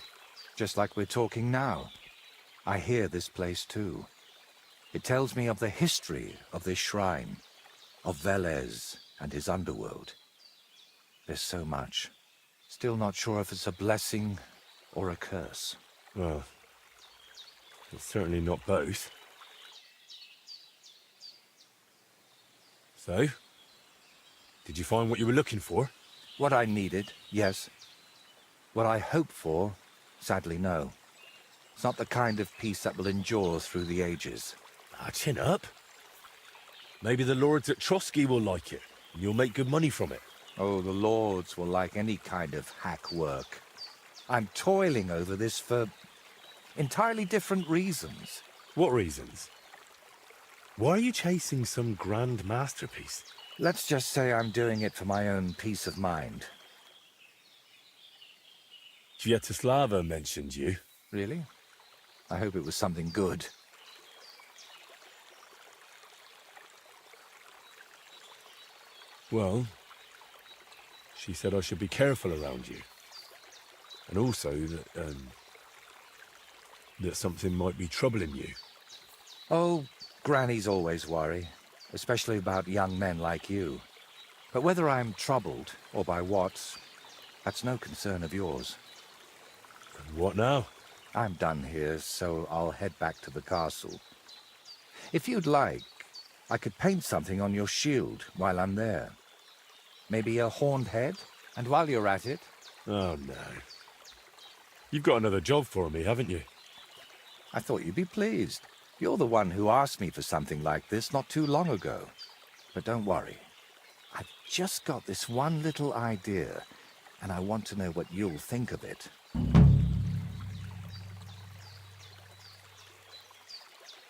Just like we're talking now. I hear this place too. It tells me of the history of this shrine, of Velez and his underworld. There's so much. Still not sure if it's a blessing or a curse. Well, it's certainly not both. So, did you find what you were looking for? What I needed, yes. What I hoped for, sadly, no. It's not the kind of peace that will endure through the ages. Chin up. Maybe the lords at Trotsky will like it, and you'll make good money from it. Oh, the lords will like any kind of hack work. I'm toiling over this for entirely different reasons. What reasons? Why are you chasing some grand masterpiece? Let's just say I'm doing it for my own peace of mind. Sviatoslava mentioned you. Really? I hope it was something good. Well, she said I should be careful around you. And also that something might be troubling you. Oh, grannies always worry, especially about young men like you. But whether I'm troubled, or by what, that's no concern of yours. And what now? I'm done here, so I'll head back to the castle. If you'd like, I could paint something on your shield while I'm there. Maybe a horned head? And while you're at it... Oh, no. You've got another job for me, haven't you? I thought you'd be pleased. You're the one who asked me for something like this not too long ago. But don't worry. I've just got this one little idea and I want to know what you'll think of it.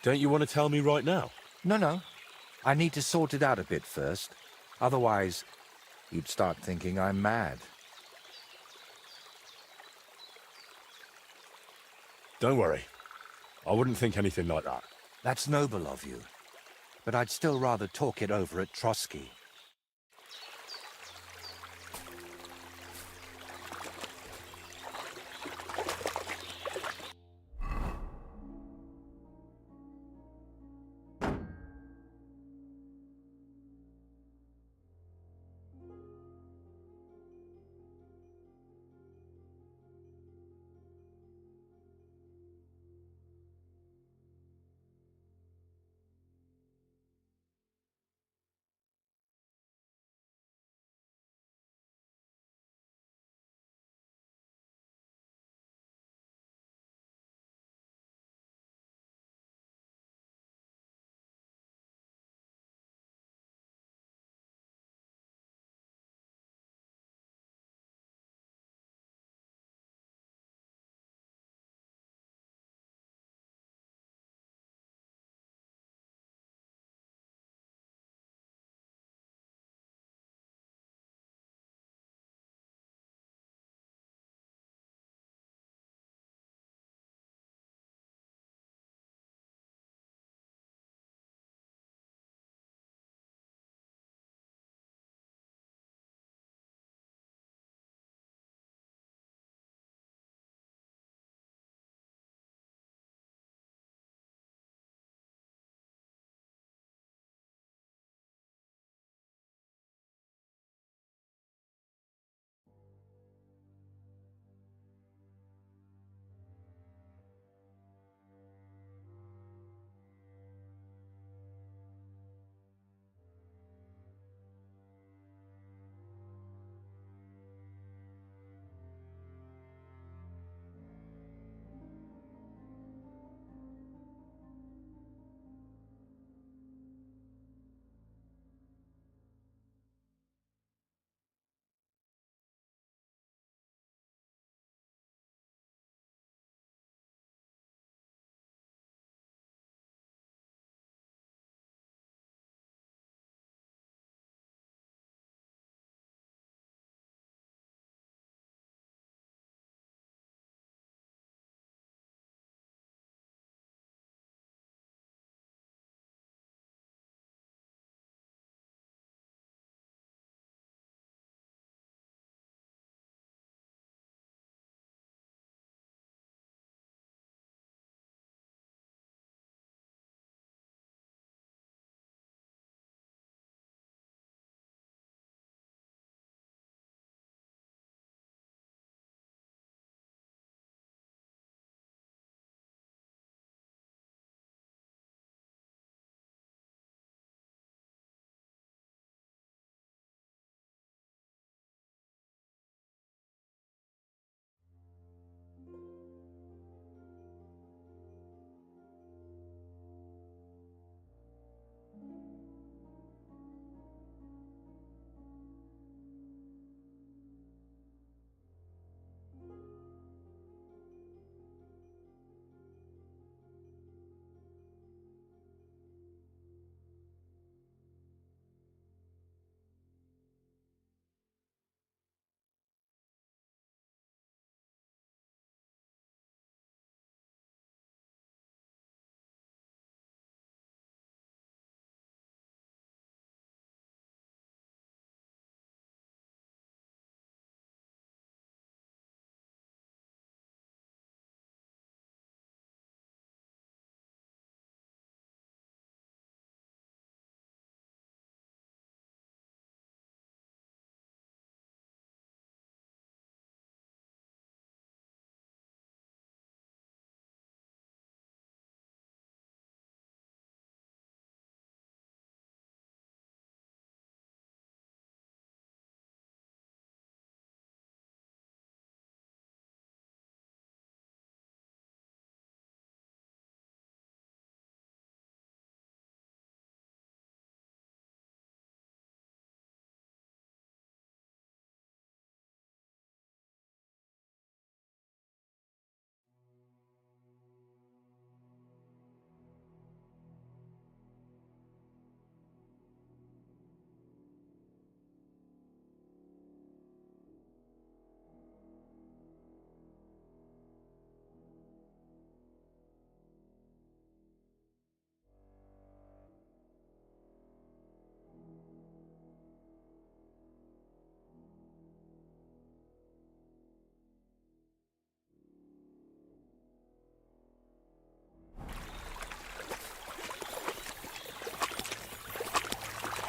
Don't you want to tell me right now? No. I need to sort it out a bit first. Otherwise, you'd start thinking I'm mad. Don't worry. I wouldn't think anything like that. That's noble of you. But I'd still rather talk it over at Trotsky.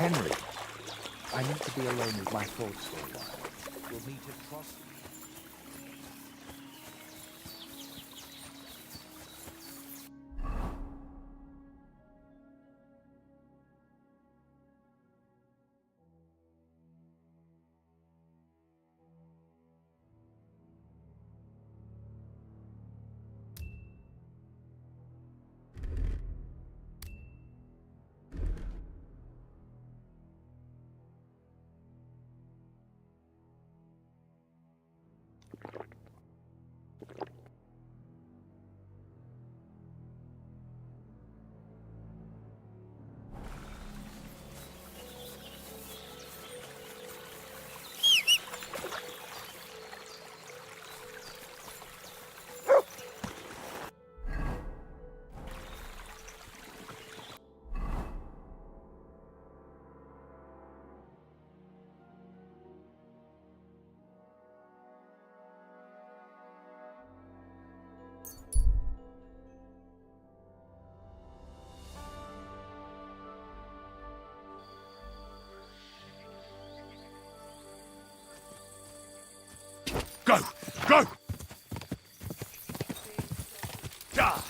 Henry, I need to be alone with my thoughts for a while. We'll meet at cross. Go! Go! Ah!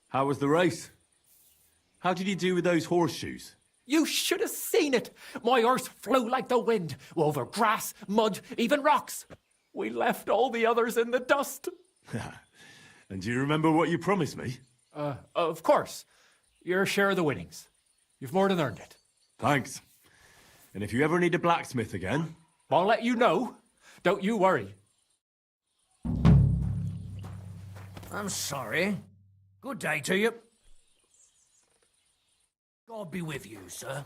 How was the race? How did you do with those horseshoes? You should have seen it. My horse flew like the wind, over grass, mud, even rocks. We left all the others in the dust. And do you remember what you promised me? Of course. Your share of the winnings. You've more than earned it. Thanks. And if you ever need a blacksmith again... I'll let you know. Don't you worry. I'm sorry. Good day to you. God be with you, sir.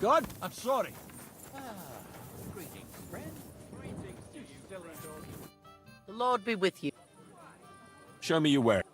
God, I'm sorry. Greetings, friend. Greetings to you, silly dog. The Lord be with you. Show me your ware.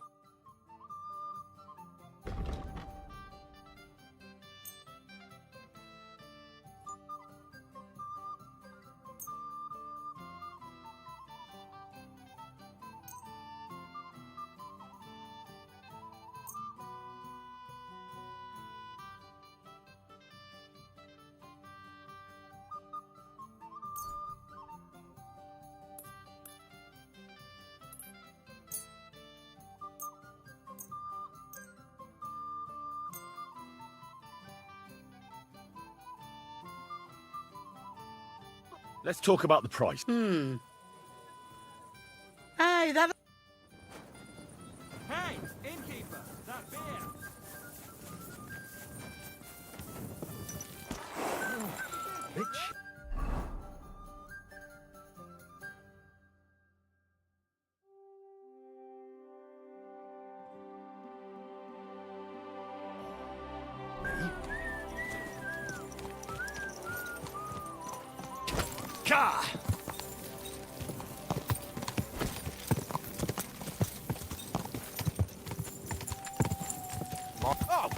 Let's talk about the price. Hey, that... Hey, innkeeper, that beer. Bitch. Ka! Oh!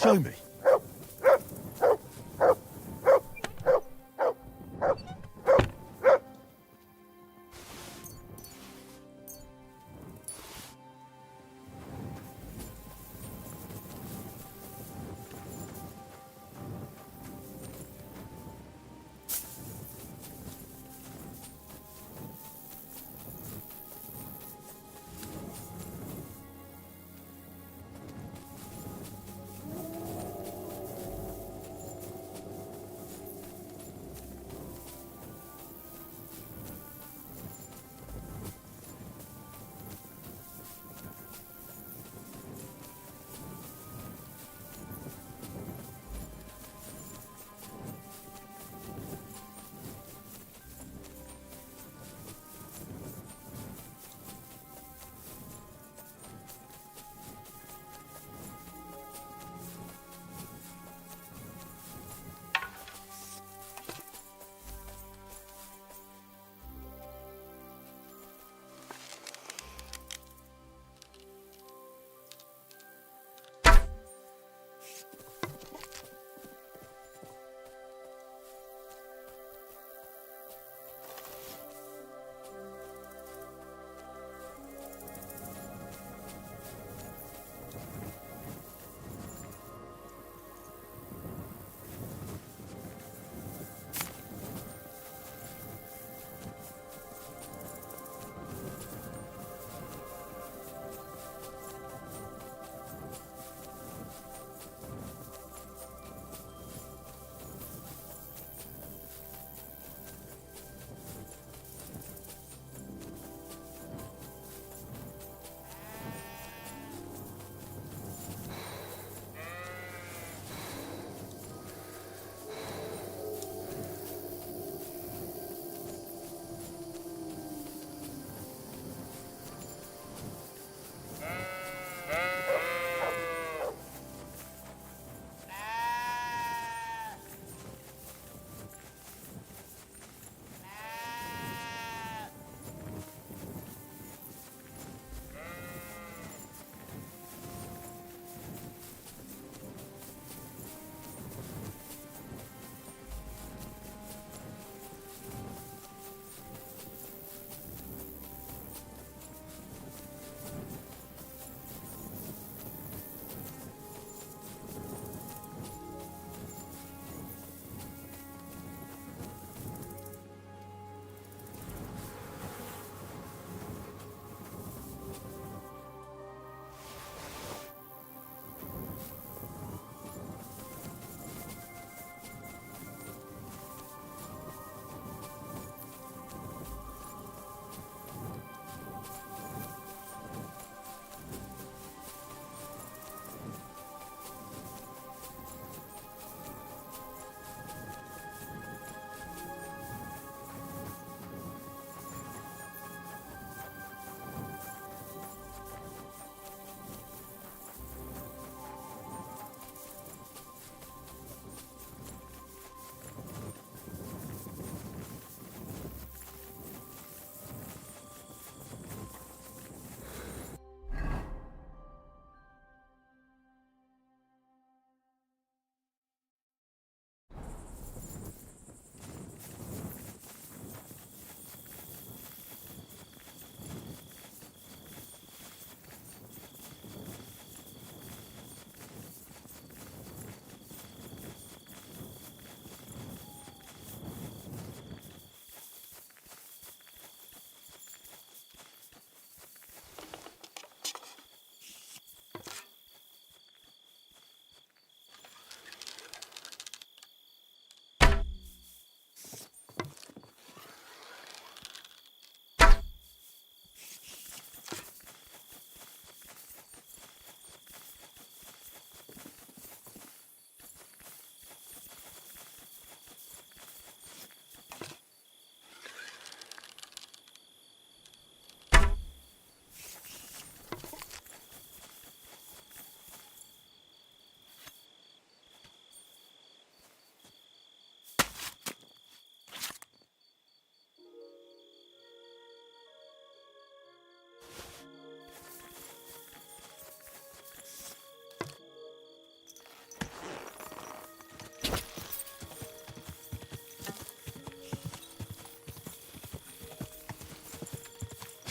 Show me.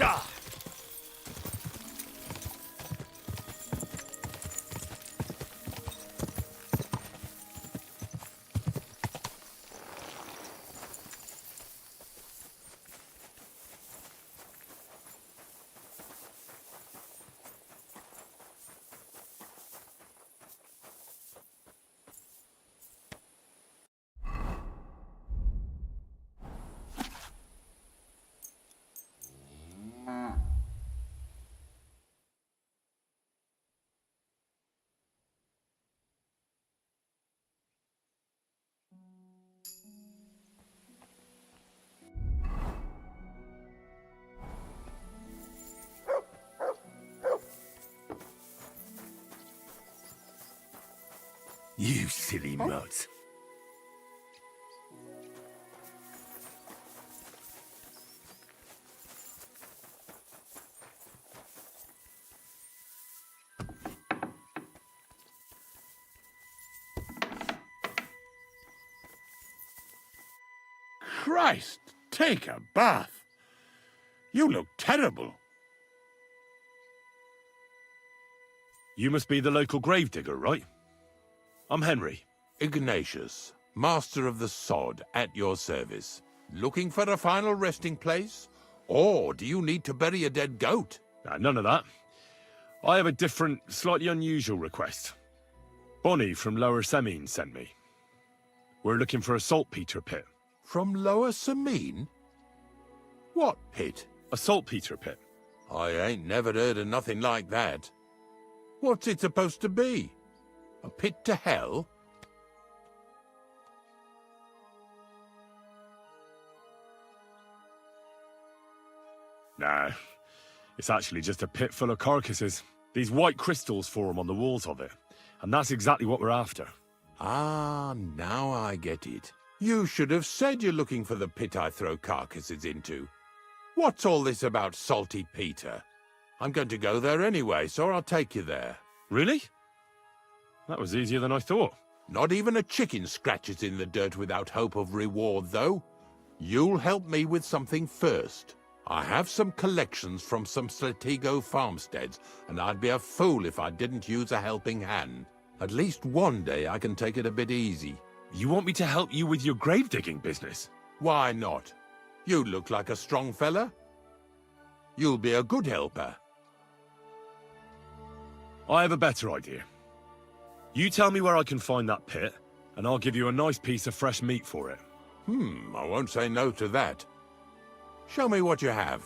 stuff! You silly mutt. Christ, take a bath. You look terrible. You must be the local gravedigger, right? I'm Henry. Ignatius, master of the sod, at your service. Looking for a final resting place? Or do you need to bury a dead goat? None of that. I have a different, slightly unusual request. Bonnie from Lower Semine sent me. We're looking for a saltpeter pit. From Lower Semine? What pit? A saltpeter pit. I ain't never heard of nothing like that. What's it supposed to be? A pit to hell? Nah, it's actually just a pit full of carcasses. These white crystals form on the walls of it, and that's exactly what we're after. Ah, now I get it. You should have said you're looking for the pit I throw carcasses into. What's all this about Salty Peter? I'm going to go there anyway, so I'll take you there. Really? That was easier than I thought. Not even a chicken scratches in the dirt without hope of reward, though. You'll help me with something first. I have some collections from some Slatigo farmsteads, and I'd be a fool if I didn't use a helping hand. At least one day I can take it a bit easy. You want me to help you with your grave-digging business? Why not? You look like a strong fella. You'll be a good helper. I have a better idea. You tell me where I can find that pit, and I'll give you a nice piece of fresh meat for it. I won't say no to that. Show me what you have.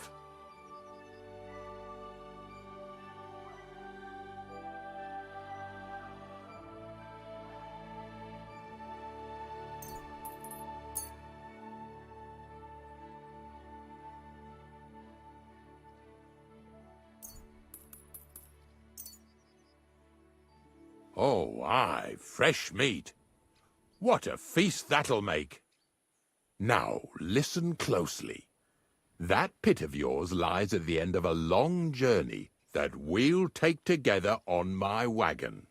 Oh, aye, fresh meat. What a feast that'll make. Now, listen closely. That pit of yours lies at the end of a long journey that we'll take together on my wagon.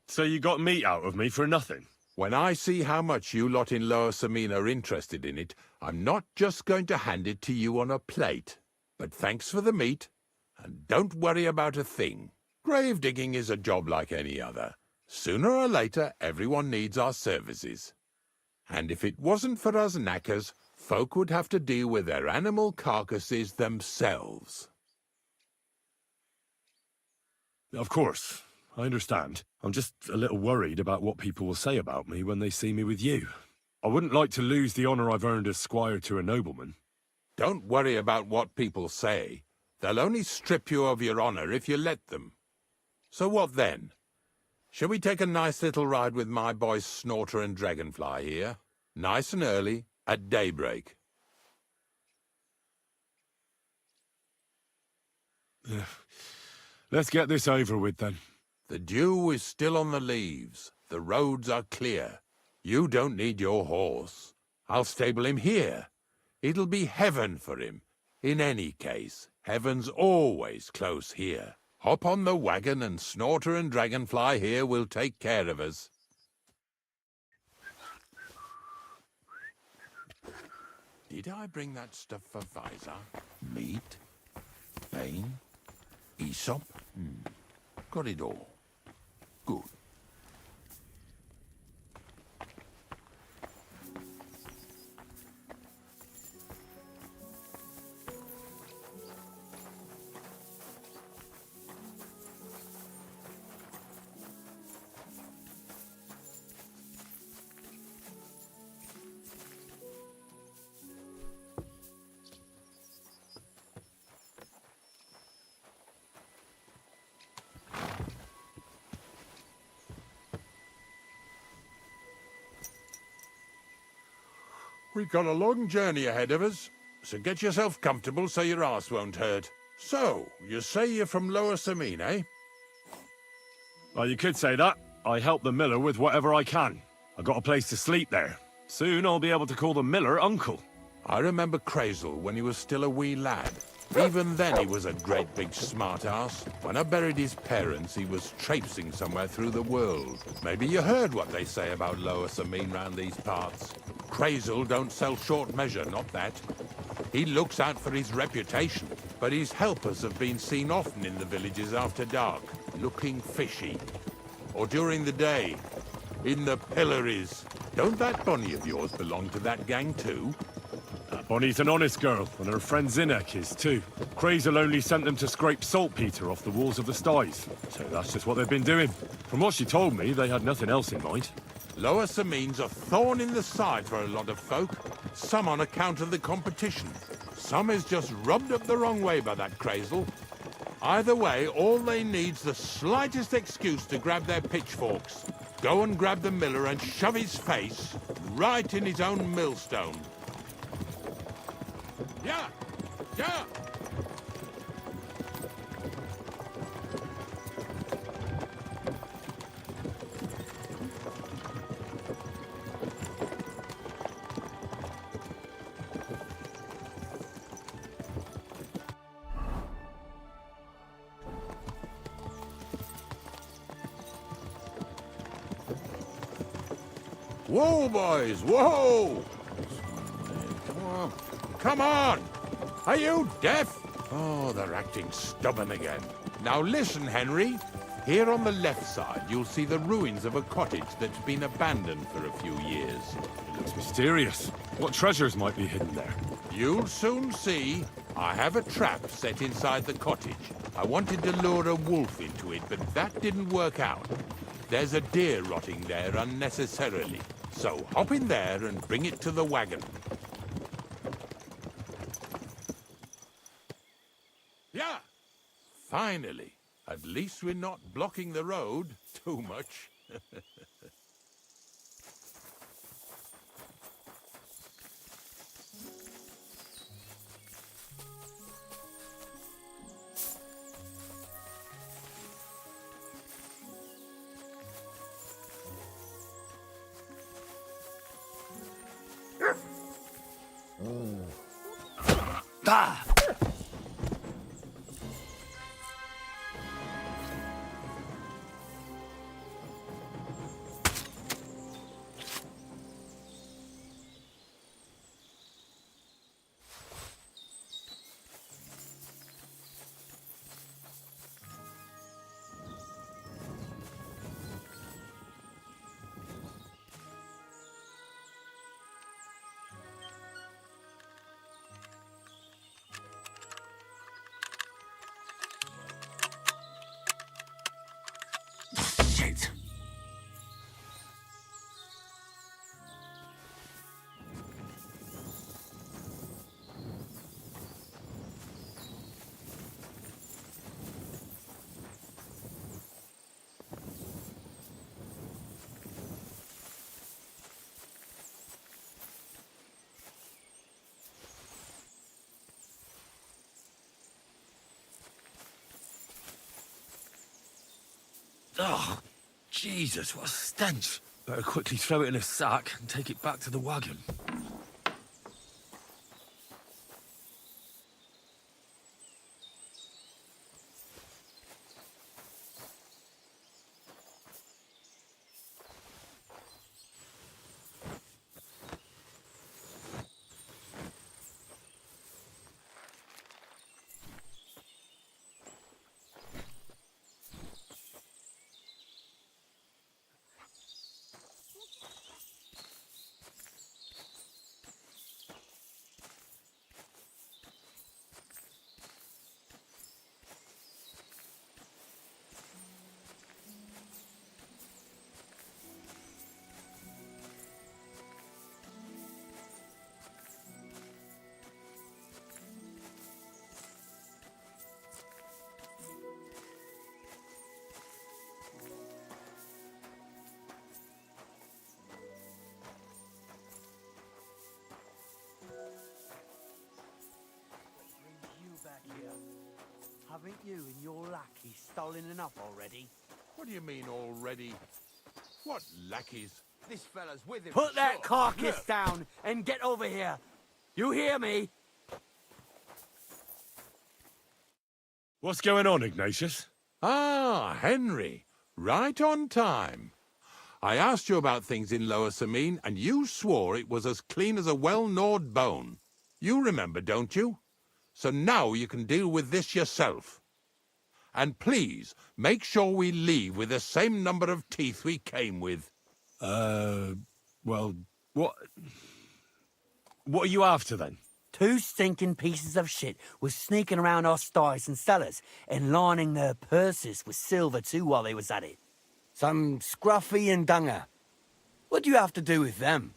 So you got meat out of me for nothing? When I see how much you lot in Lower Semine are interested in it, I'm not just going to hand it to you on a plate. But thanks for the meat, and don't worry about a thing. Grave digging is a job like any other. Sooner or later, everyone needs our services. And if it wasn't for us knackers, folk would have to deal with their animal carcasses themselves. Of course, I understand. I'm just a little worried about what people will say about me when they see me with you. I wouldn't like to lose the honor I've earned as squire to a nobleman. Don't worry about what people say. They'll only strip you of your honor if you let them. So what then? Shall we take a nice little ride with my boys Snorter and Dragonfly here? Nice and early, at daybreak. Let's get this over with, then. The dew is still on the leaves. The roads are clear. You don't need your horse. I'll stable him here. It'll be heaven for him. In any case, heaven's always close here. Hop on the wagon and Snorter and Dragonfly here will take care of us. Did I bring that stuff for Visor? Meat? Cain, Aesop. Got it all. Good. We've got a long journey ahead of us, so get yourself comfortable so your arse won't hurt. So, you say you're from Lower Samine, eh? Well, you could say that. I help the miller with whatever I can. I got a place to sleep there. Soon I'll be able to call the miller uncle. I remember Crazel when he was still a wee lad. Even then he was a great big smart-ass. When I buried his parents, he was traipsing somewhere through the world. Maybe you heard what they say about Lower Samine round these parts. Crazel don't sell short measure, not that. He looks out for his reputation, but his helpers have been seen often in the villages after dark, looking fishy. Or during the day, in the pillories. Don't that Bonnie of yours belong to that gang too? Bonnie's an honest girl, and her friend Zinek is too. Crazel only sent them to scrape saltpeter off the walls of the sties, so that's just what they've been doing. From what she told me, they had nothing else in mind. Lower Samine's a thorn in the side for a lot of folk. Some on account of the competition. Some is just rubbed up the wrong way by that Crazel. Either way, all they need's the slightest excuse to grab their pitchforks. Go and grab the miller and shove his face right in his own millstone. Yeah! Yeah! Whoa, boys, whoa! Come on, come on! Are you deaf? Oh, they're acting stubborn again. Now listen, Henry. Here on the left side, you'll see the ruins of a cottage that's been abandoned for a few years. It looks mysterious. What treasures might be hidden there? You'll soon see. I have a trap set inside the cottage. I wanted to lure a wolf into it, but that didn't work out. There's a deer rotting there unnecessarily. So hop in there and bring it to the wagon. Yeah! Finally. At least we're not blocking the road too much. Ah! Shit. Oh, Jesus, what a stench. Better quickly throw it in a sack and take it back to the wagon. Haven't you and your lackey stolen enough already? What do you mean already? What lackeys? This fella's with him. Put that carcass Look. down and get over here. You hear me? What's going on, Ignatius? Ah, Henry. Right on time. I asked you about things in Lower Samine, and you swore it was as clean as a well-gnawed bone. You remember, don't you? So now you can deal with this yourself. And please, make sure we leave with the same number of teeth we came with. Well, what are you after, then? 2 stinking pieces of shit was sneaking around our stores and cellars and lining their purses with silver too while they was at it. Some Scruffy and Dunger. What do you have to do with them?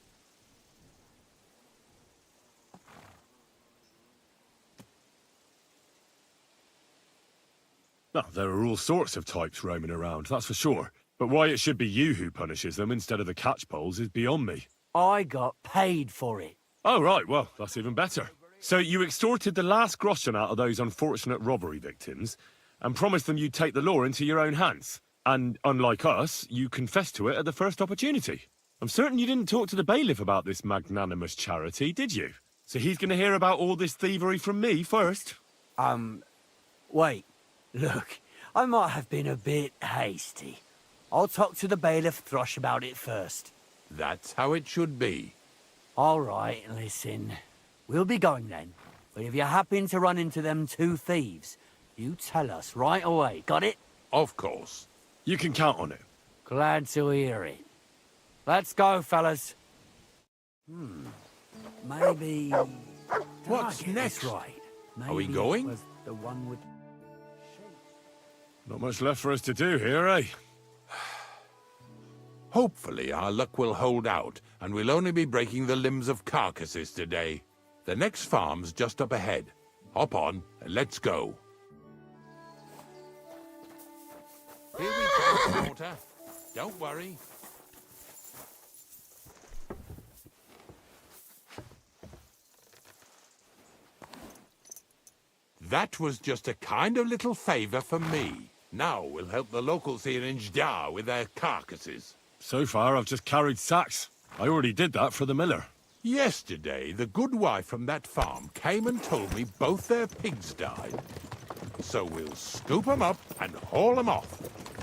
Oh, there are all sorts of types roaming around, that's for sure. But why it should be you who punishes them instead of the catchpoles is beyond me. I got paid for it. Oh, right, well, that's even better. So you extorted the last groschen out of those unfortunate robbery victims and promised them you'd take the law into your own hands. And unlike us, you confessed to it at the first opportunity. I'm certain you didn't talk to the bailiff about this magnanimous charity, did you? So he's going to hear about all this thievery from me first? Wait. Look, I might have been a bit hasty. I'll talk to the bailiff Thrush about it first. That's how it should be. All right, listen. We'll be going then. But if you happen to run into them 2 thieves, you tell us right away, got it? Of course. You can count on it. Glad to hear it. Let's go, fellas. Maybe... What's Did I get next? this right? Are we Maybe going? it was the one with... Not much left for us to do here, eh? Hopefully our luck will hold out, and we'll only be breaking the limbs of carcasses today. The next farm's just up ahead. Hop on, and let's go. Here we go, Porter. Don't worry. That was just a kind of little favor for me. Now we'll help the locals here in Jdar with their carcasses. So far, I've just carried sacks. I already did that for the miller. Yesterday, the good wife from that farm came and told me both their pigs died. So we'll scoop them up and haul them off.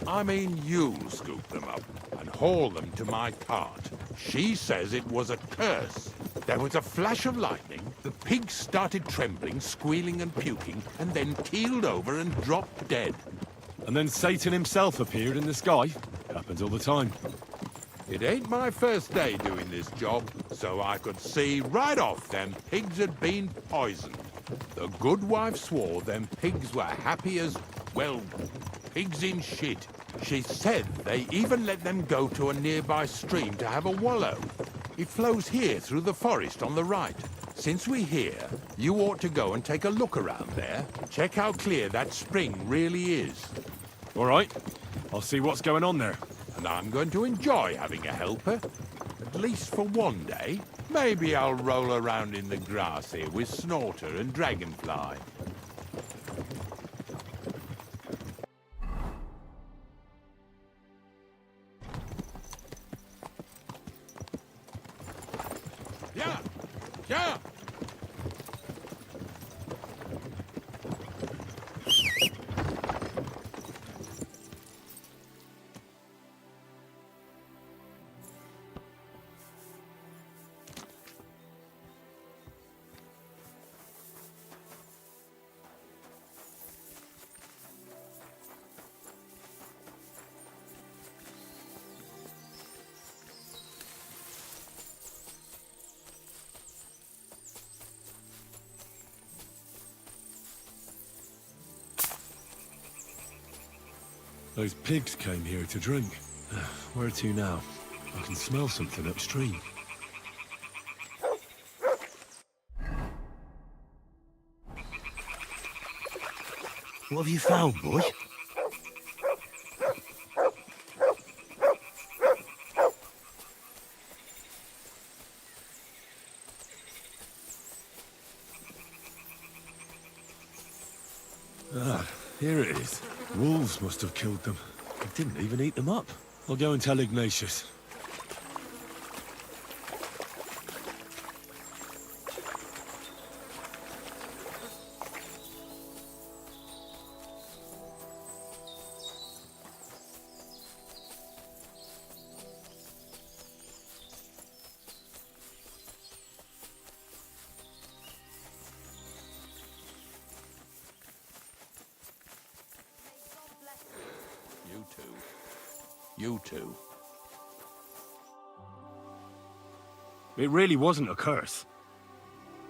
I mean, you'll scoop them up and haul them to my cart. She says it was a curse. There was a flash of lightning, the pigs started trembling, squealing and puking, and then keeled over and dropped dead. And then Satan himself appeared in the sky. Happens all the time. It ain't my first day doing this job, so I could see right off them pigs had been poisoned. The good wife swore them pigs were happy as, well, pigs in shit. She said they even let them go to a nearby stream to have a wallow. It flows here through the forest on the right. Since we're here, you ought to go and take a look around there. Check how clear that spring really is. All right. I'll see what's going on there. And I'm going to enjoy having a helper. At least for one day. Maybe I'll roll around in the grass here with Snorter and Dragonfly. Yeah! Yeah! Those pigs came here to drink. Where to now? I can smell something upstream. What have you found, boy? Here it is. Wolves must have killed them. They didn't even eat them up. I'll go and tell Ignatius. You two. It really wasn't a curse.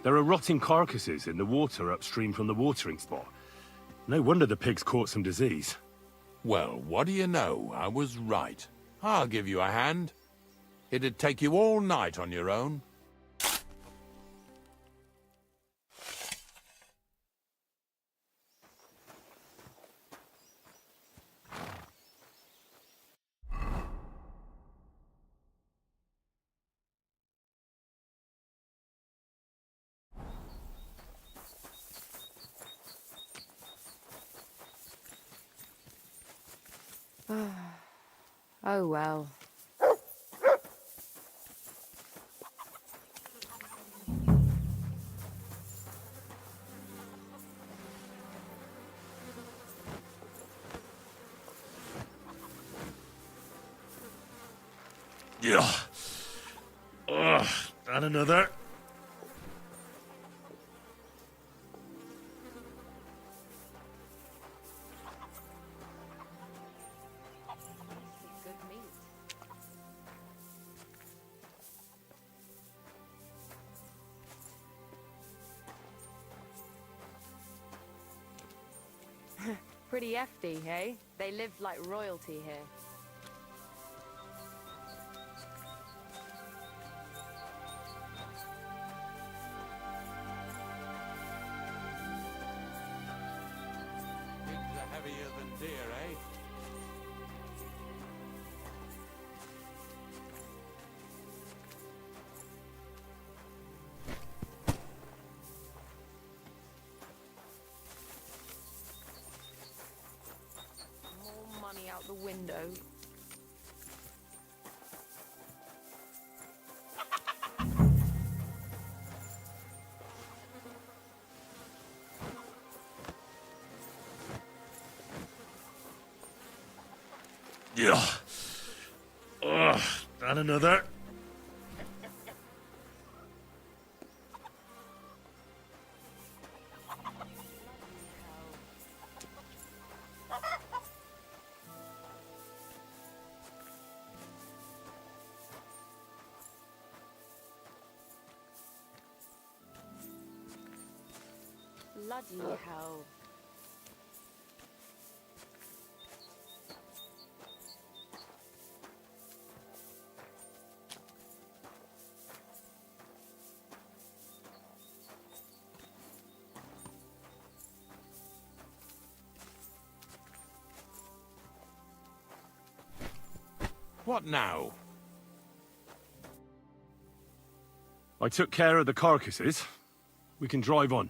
There are rotting carcasses in the water upstream from the watering spot. No wonder the pigs caught some disease. Well, what do you know? I was right. I'll give you a hand. It'd take you all night on your own. Oh well. Yeah. And another. Pretty hefty, hey? They lived like royalty here. Pigs are heavier than deer, eh? More money out the window. Yeah. And another. Bloody hell. What now? I took care of the carcasses. We can drive on.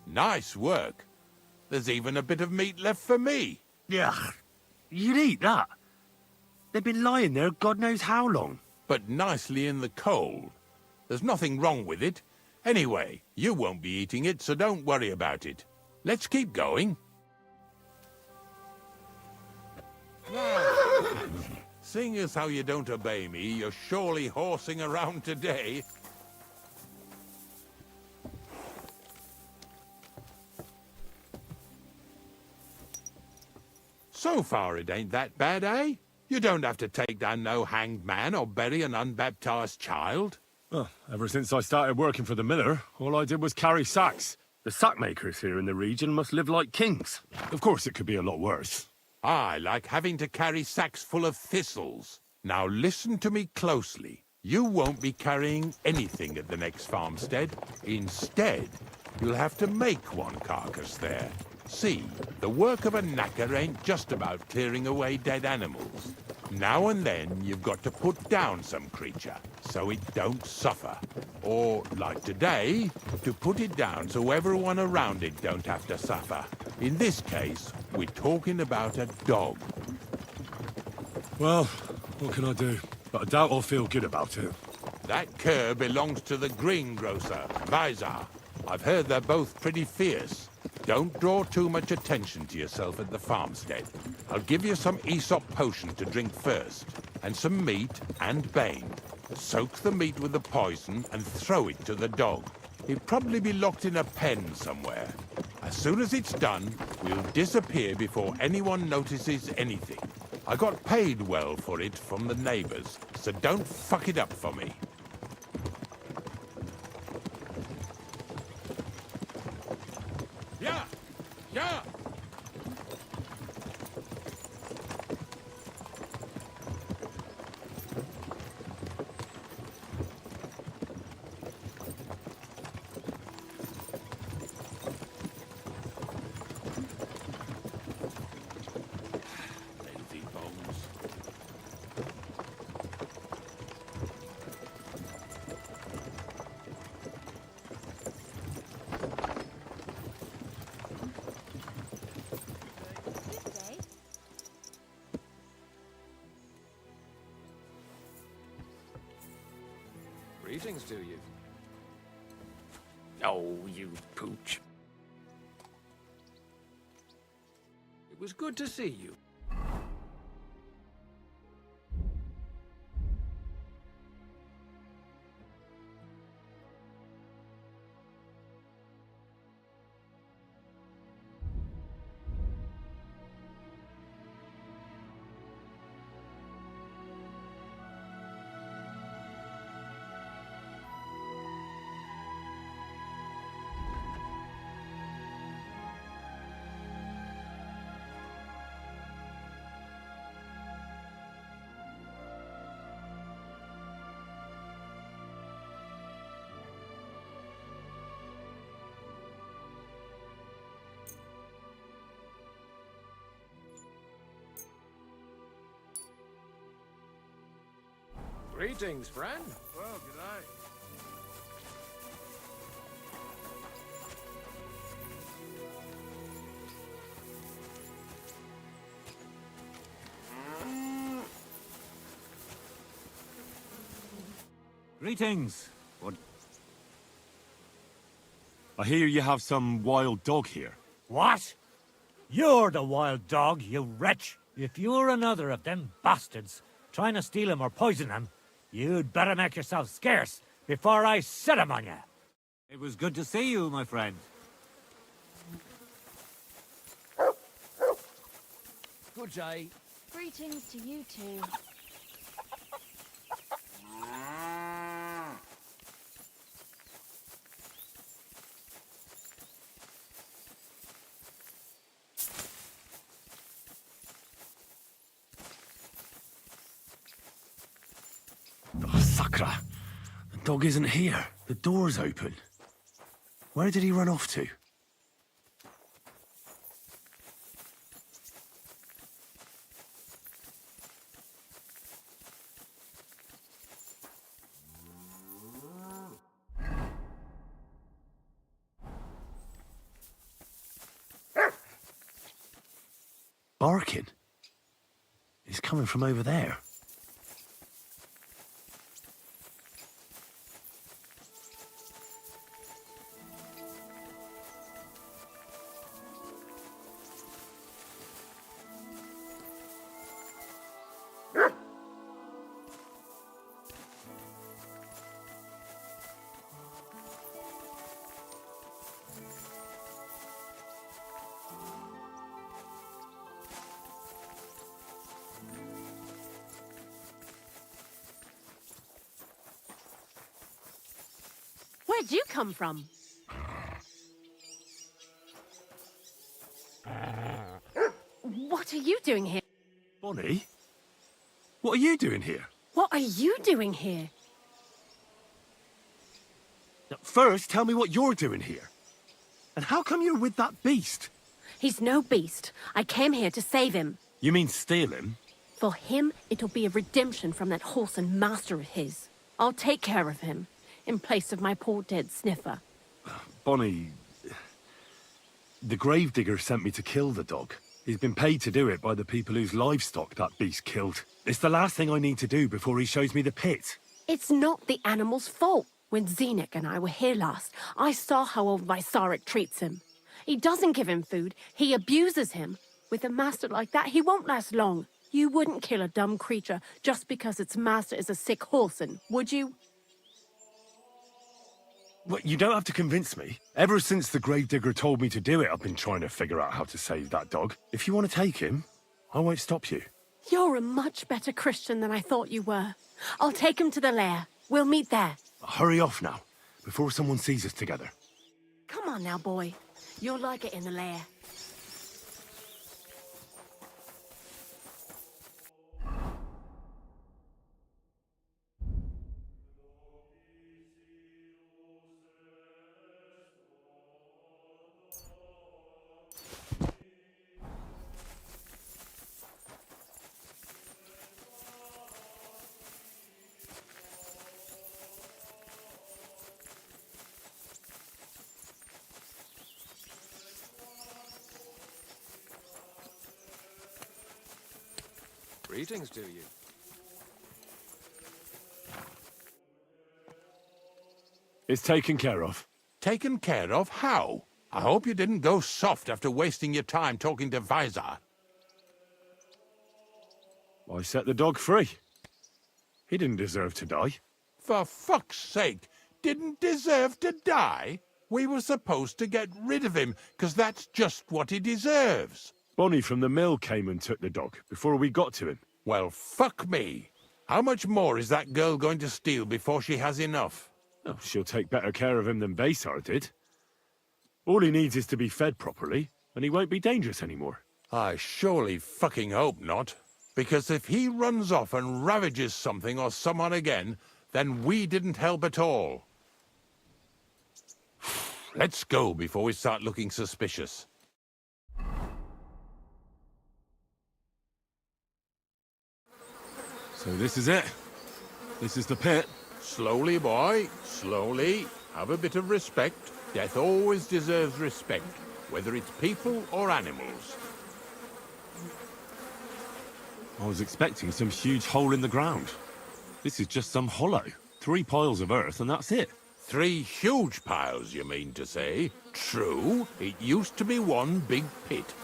Nice work. There's even a bit of meat left for me. Yeah, you'd eat that. They've been lying there God knows how long. But nicely in the cold. There's nothing wrong with it. Anyway, you won't be eating it, so don't worry about it. Let's keep going. Now, seeing as how you don't obey me, you're surely horsing around today. So far it ain't that bad, eh? You don't have to take down no hanged man or bury an unbaptized child. Well, ever since I started working for the miller, all I did was carry sacks. The sack makers here in the region must live like kings. Of course, it could be a lot worse. I like having to carry sacks full of thistles. Now listen to me closely. You won't be carrying anything at the next farmstead. Instead, you'll have to make one carcass there. See, the work of a knacker ain't just about clearing away dead animals. Now and then, you've got to put down some creature, so it don't suffer. Or, like today, to put it down so everyone around it don't have to suffer. In this case, we're talking about a dog. Well, what can I do? But I doubt I'll feel good about it. That cur belongs to the greengrocer, Vizar. I've heard they're both pretty fierce. Don't draw too much attention to yourself at the farmstead. I'll give you some Aesop potion to drink first, and some meat and bane. Soak the meat with the poison and throw it to the dog. He'll probably be locked in a pen somewhere. As soon as it's done, we'll disappear before anyone notices anything. I got paid well for it from the neighbors, so don't fuck it up for me. Yeah! Yeah! Lazy bones. Greetings to you. Oh, you pooch. It was good to see you. Greetings, friend. Well, g'day. Greetings. What? I hear you have some wild dog here. What? You're the wild dog, you wretch. If you're another of them bastards trying to steal him or poison him, you'd better make yourself scarce before I set him on you. It was good to see you, my friend. Good day. Greetings to you too. Oh, Sakra! The dog isn't here. The door's open. Where did he run off to? Barking? He's coming from over there. Where'd you come from? What are you doing here? Bonnie? What are you doing here? What are you doing here? First, tell me what you're doing here. And how come you're with that beast? He's no beast. I came here to save him. You mean steal him? For him, it'll be a redemption from that horse and master of his. I'll take care of him, in place of my poor dead sniffer. Bonnie... The gravedigger sent me to kill the dog. He's been paid to do it by the people whose livestock that beast killed. It's the last thing I need to do before he shows me the pit. It's not the animal's fault. When Zenek and I were here last, I saw how old Vysarik treats him. He doesn't give him food, he abuses him. With a master like that, he won't last long. You wouldn't kill a dumb creature just because its master is a sick horseman, would you? Well, you don't have to convince me. Ever since the gravedigger told me to do it, I've been trying to figure out how to save that dog. If you want to take him, I won't stop you. You're a much better Christian than I thought you were. I'll take him to the lair. We'll meet there. Hurry off now, before someone sees us together. Come on now, boy. You'll like it in the lair. Greetings to you. It's taken care of. Taken care of? How? I hope you didn't go soft after wasting your time talking to Vizar. I set the dog free. He didn't deserve to die. For fuck's sake, didn't deserve to die? We were supposed to get rid of him, 'cause that's just what he deserves. Bonnie from the mill came and took the dog before we got to him. Well, fuck me. How much more is that girl going to steal before she has enough? Oh, she'll take better care of him than Baysar did. All he needs is to be fed properly, and he won't be dangerous anymore. I surely fucking hope not. Because if he runs off and ravages something or someone again, then we didn't help at all. Let's go before we start looking suspicious. So this is it. This is the pit. Slowly, boy. Slowly. Have a bit of respect. Death always deserves respect, whether it's people or animals. I was expecting some huge hole in the ground. This is just some hollow. 3 piles of earth and that's it. 3 huge piles, you mean to say? True, it used to be one big pit.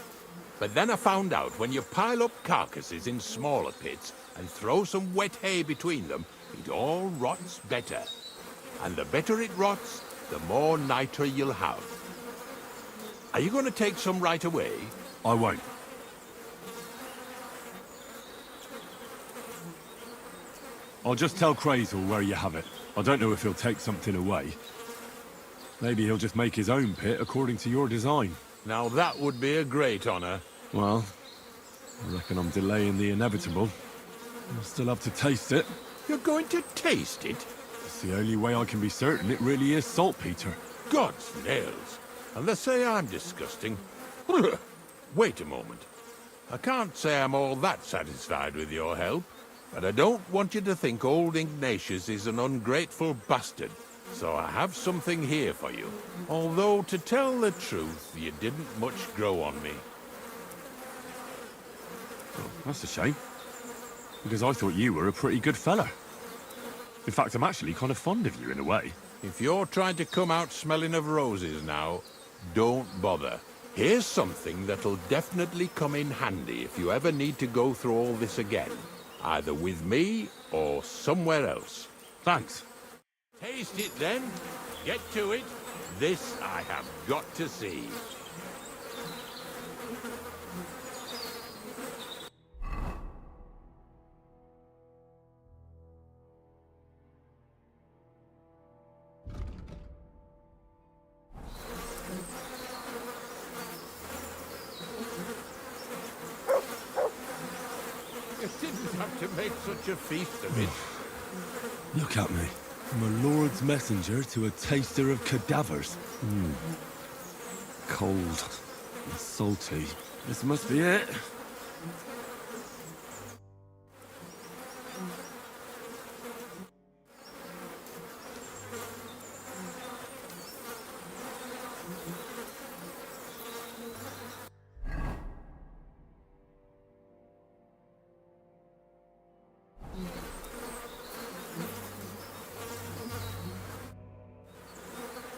But then I found out when you pile up carcasses in smaller pits and throw some wet hay between them, it all rots better. And the better it rots, the more nitre you'll have. Are you going to take some right away? I won't. I'll just tell Crazel where you have it. I don't know if he'll take something away. Maybe he'll just make his own pit according to your design. Now that would be a great honor. Well, I reckon I'm delaying the inevitable. I'll still have to taste it. You're going to taste it? It's the only way I can be certain it really is saltpeter. God's nails. And they say I'm disgusting. Wait a moment. I can't say I'm all that satisfied with your help. But I don't want you to think old Ignatius is an ungrateful bastard, so I have something here for you. Although, to tell the truth, you didn't much grow on me. Oh, that's a shame. Because I thought you were a pretty good fella. In fact, I'm actually kind of fond of you in a way. If you're trying to come out smelling of roses now, don't bother. Here's something that'll definitely come in handy if you ever need to go through all this again. Either with me or somewhere else. Thanks. Taste it then. Get to it. This I have got to see. You didn't have to make such a feast of it. Look at me. I'm a lord's messenger to a taster of cadavers. Cold and salty. This must be it.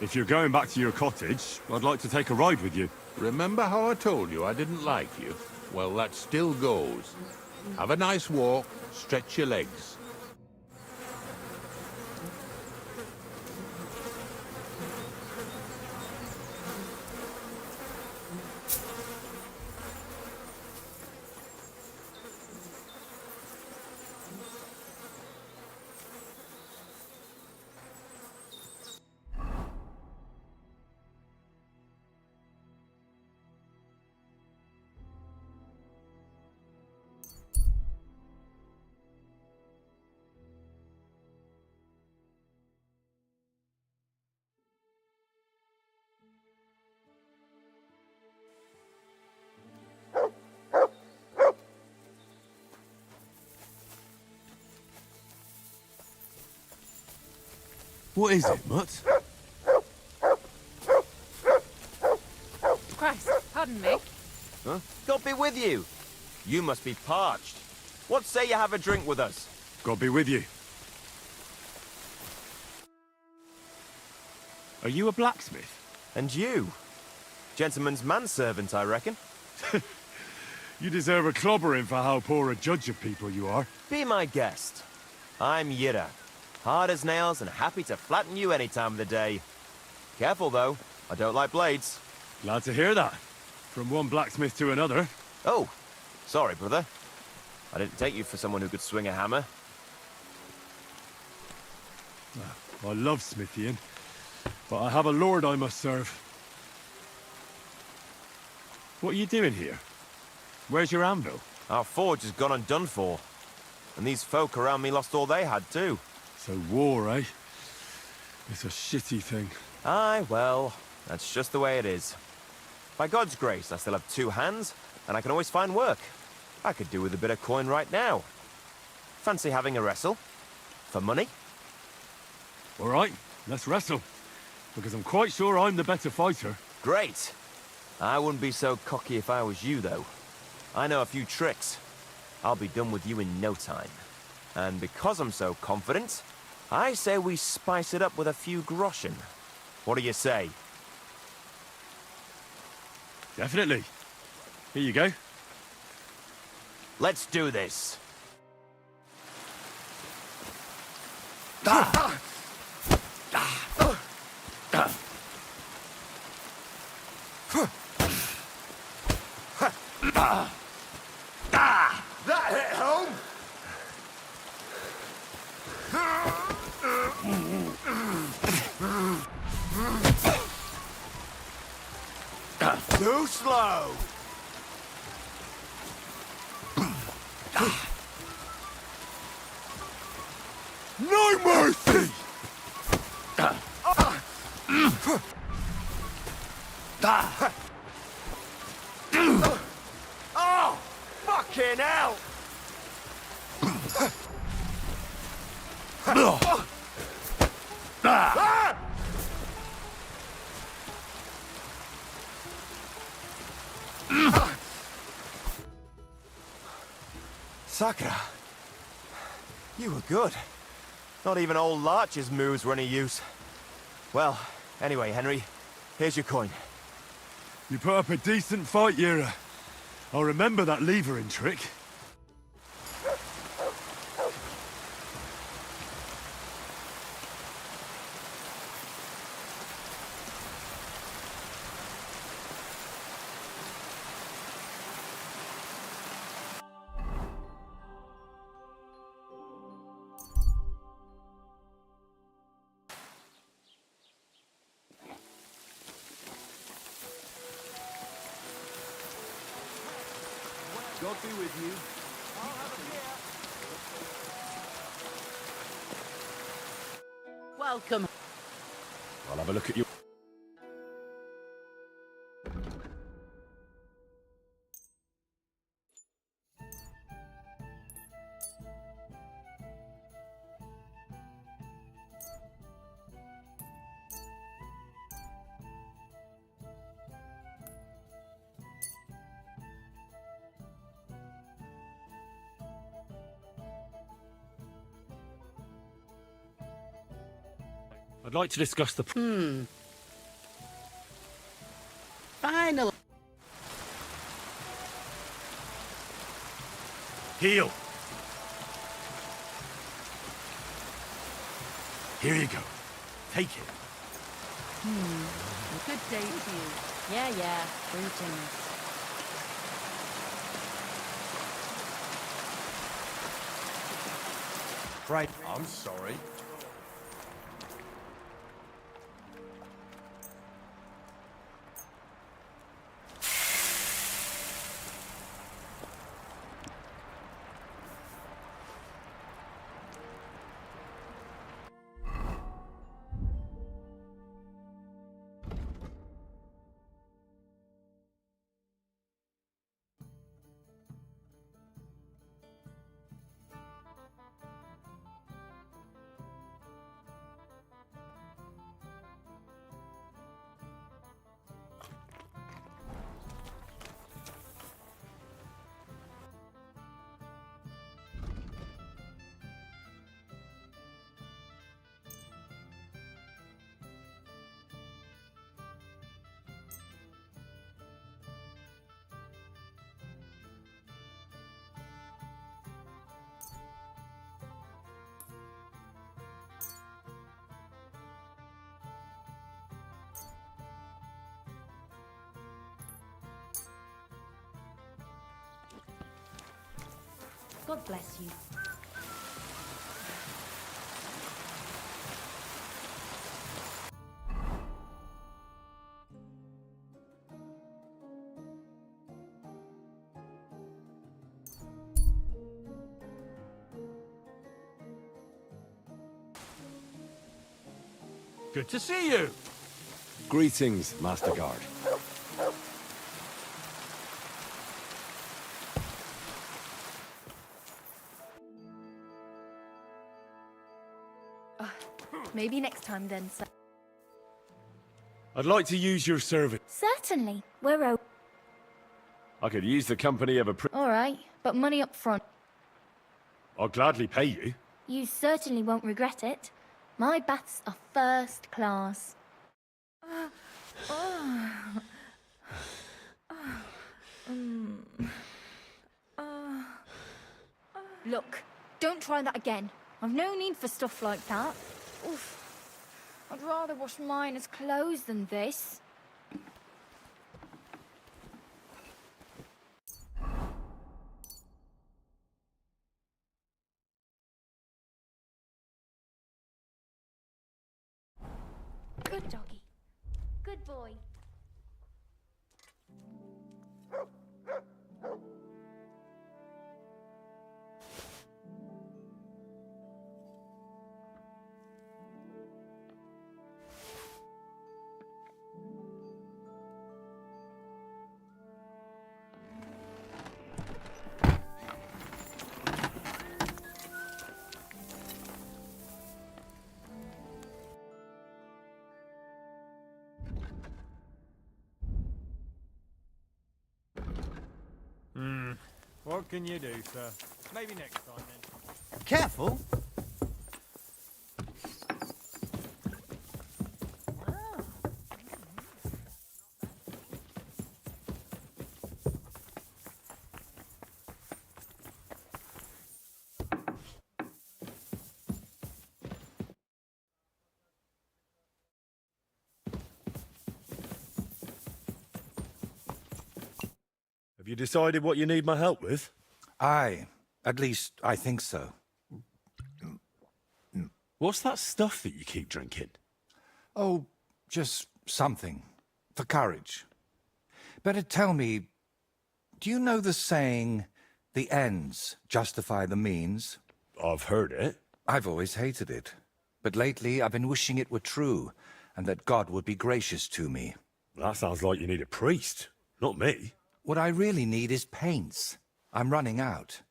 If you're going back to your cottage, I'd like to take a ride with you. Remember how I told you I didn't like you? Well, that still goes. Have a nice walk, stretch your legs. What is it, Mutt? Christ, pardon me. Huh? God be with you. You must be parched. What say you have a drink with us? God be with you. Are you a blacksmith? And you? Gentleman's manservant, I reckon. You deserve a clobbering for how poor a judge of people you are. Be my guest. I'm Yira. Hard as nails and happy to flatten you any time of the day. Careful, though. I don't like blades. Glad to hear that. From one blacksmith to another. Oh, sorry, brother. I didn't take you for someone who could swing a hammer. I love smithying, but I have a lord I must serve. What are you doing here? Where's your anvil? Our forge has gone undone for. And these folk around me lost all they had, too. So war, eh? It's a shitty thing. Aye, well, that's just the way it is. By God's grace, I still have two hands, and I can always find work. I could do with a bit of coin right now. Fancy having a wrestle? For money? All right, let's wrestle. Because I'm quite sure I'm the better fighter. Great. I wouldn't be so cocky if I was you, though. I know a few tricks. I'll be done with you in no time. And because I'm so confident, I say we spice it up with a few groschen. What do you say? Definitely. Here you go. Let's do this. That hit home! Too slow! No mercy! Oh! Fucking hell! Sakura, you were good. Not even old Larch's moves were any use. Well, anyway, Henry, here's your coin. You put up a decent fight, Yira. I'll remember that levering trick. God be with you. Welcome. I'll have a look at you. I'd like to discuss the... Heal! Here you go. Take it. A good day to you. Yeah. Greetings. Right. I'm sorry. God bless you. Good to see you. Greetings, Master Guard. Maybe next time then, sir. I'd like to use your service. Certainly. We're open. I could use the company of a All right, but money up front. I'll gladly pay you. You certainly won't regret it. My baths are first class. Look, don't try that again. I've no need for stuff like that. Oof. I'd rather wash mine as clothes than this. Good doggy. Good boy. What can you do, sir? Maybe next time then. Careful! Have you decided what you need my help with? Aye, at least I think so. What's that stuff that you keep drinking? Oh, just something. For courage. Better tell me, do you know the saying, the ends justify the means? I've heard it. I've always hated it. But lately I've been wishing it were true, and that God would be gracious to me. That sounds like you need a priest, not me. What I really need is paints. I'm running out.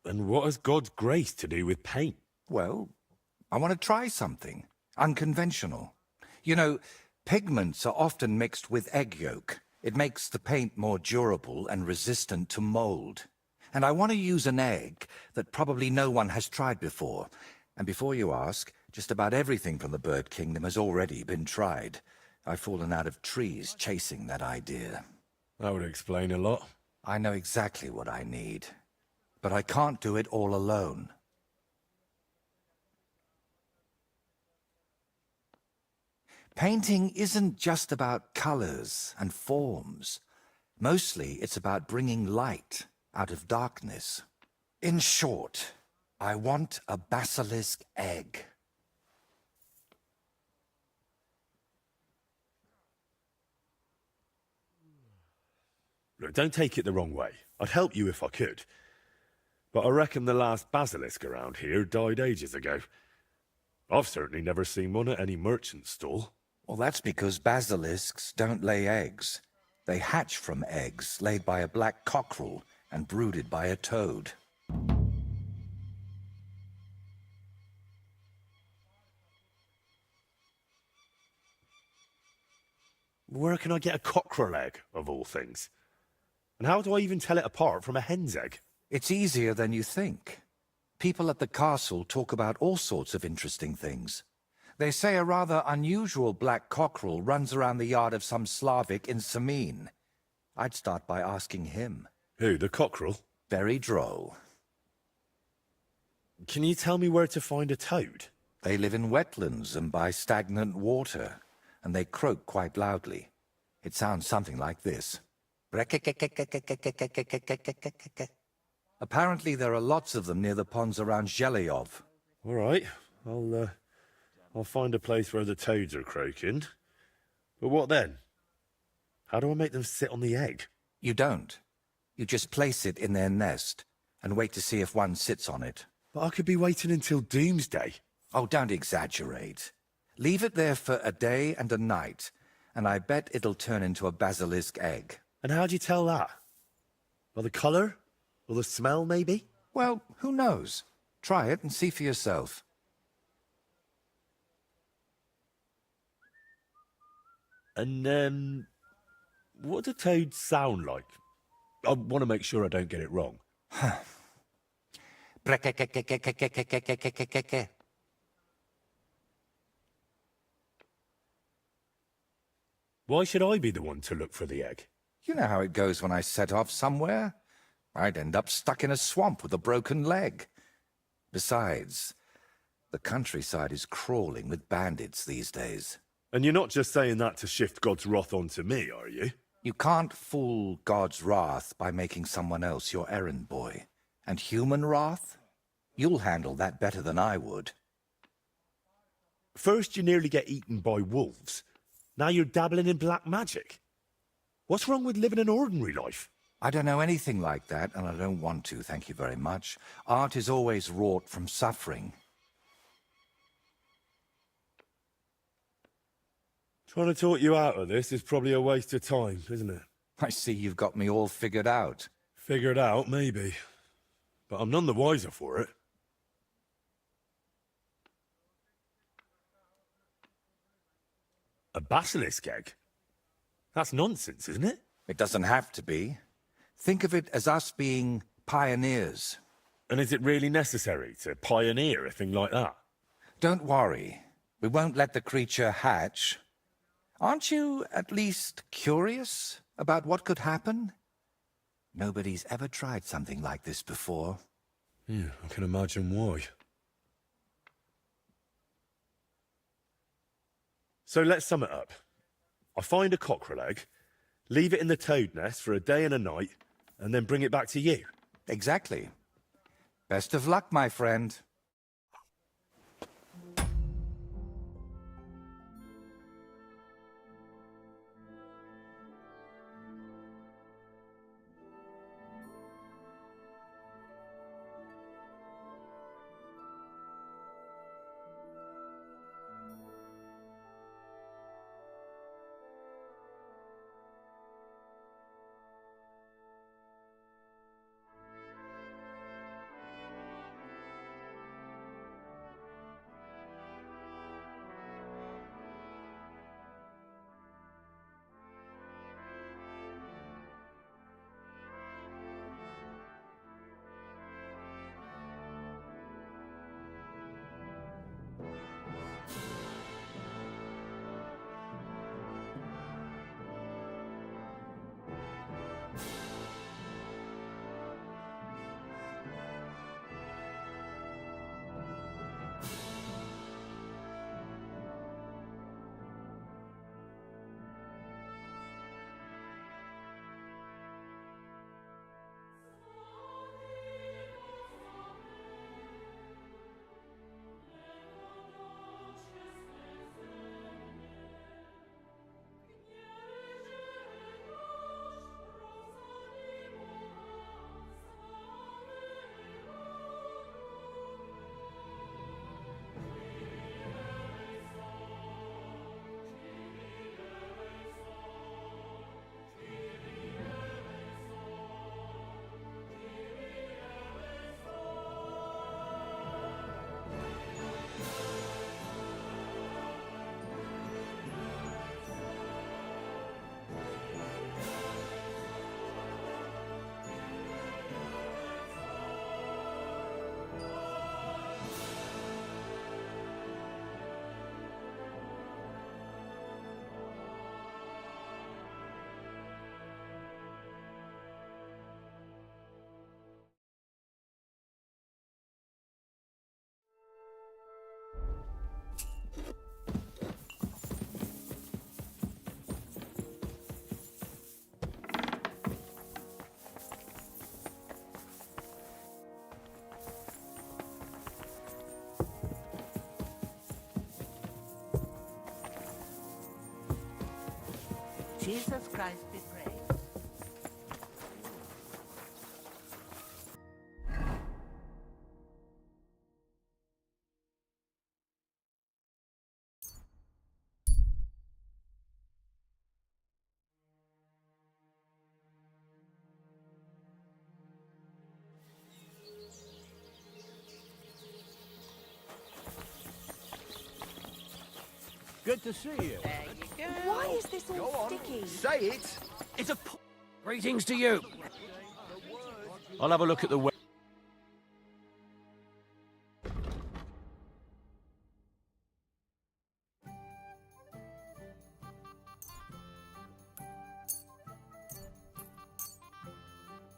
And what has God's grace to do with paint? Well, I want to try something unconventional. You know, pigments are often mixed with egg yolk. It makes the paint more durable and resistant to mold. And I want to use an egg that probably no one has tried before. And before you ask, just about everything from the bird kingdom has already been tried. I've fallen out of trees chasing that idea. That would explain a lot. I know exactly what I need, but I can't do it all alone. Painting isn't just about colors and forms. Mostly, it's about bringing light out of darkness. In short, I want a basilisk egg. Look, don't take it the wrong way. I'd help you if I could. But I reckon the last basilisk around here died ages ago. I've certainly never seen one at any merchant stall. Well, that's because basilisks don't lay eggs. They hatch from eggs laid by a black cockerel and brooded by a toad. Where can I get a cockerel egg, of all things? And how do I even tell it apart from a hen's egg? It's easier than you think. People at the castle talk about all sorts of interesting things. They say a rather unusual black cockerel runs around the yard of some Slavic in Samin. I'd start by asking him. Who, the cockerel? Very droll. Can you tell me where to find a toad? They live in wetlands and by stagnant water, and they croak quite loudly. It sounds something like this. Apparently there are lots of them near the ponds around Zhelyov. All right, I'll find a place where the toads are croaking. But what then? How do I make them sit on the egg? You don't. You just place it in their nest and wait to see if one sits on it. But I could be waiting until doomsday. Oh, don't exaggerate. Leave it there for a day and a night, and I bet it'll turn into a basilisk egg. And how do you tell that? By the colour? Or the smell, maybe? Well, who knows? Try it and see for yourself. And, what do toads sound like? I want to make sure I don't get it wrong. Why should I be the one to look for the egg? You know how it goes when I set off somewhere. I'd end up stuck in a swamp with a broken leg. Besides, the countryside is crawling with bandits these days. And you're not just saying that to shift God's wrath onto me, are you? You can't fool God's wrath by making someone else your errand boy. And human wrath? You'll handle that better than I would. First you nearly get eaten by wolves. Now you're dabbling in black magic. What's wrong with living an ordinary life? I don't know anything like that, and I don't want to, thank you very much. Art is always wrought from suffering. Trying to talk you out of this is probably a waste of time, isn't it? I see you've got me all figured out. Figured out, maybe. But I'm none the wiser for it. A basilisk egg? That's nonsense, isn't it? It doesn't have to be. Think of it as us being pioneers. And is it really necessary to pioneer a thing like that? Don't worry. We won't let the creature hatch. Aren't you at least curious about what could happen? Nobody's ever tried something like this before. Yeah, I can imagine why. So let's sum it up. I find a cockerel egg, leave it in the toad nest for a day and a night, and then bring it back to you. Exactly. Best of luck, my friend. Jesus Christ be praised. Good to see you. Why is this all sticky? Say it! It's a Greetings to you. I'll have a look at the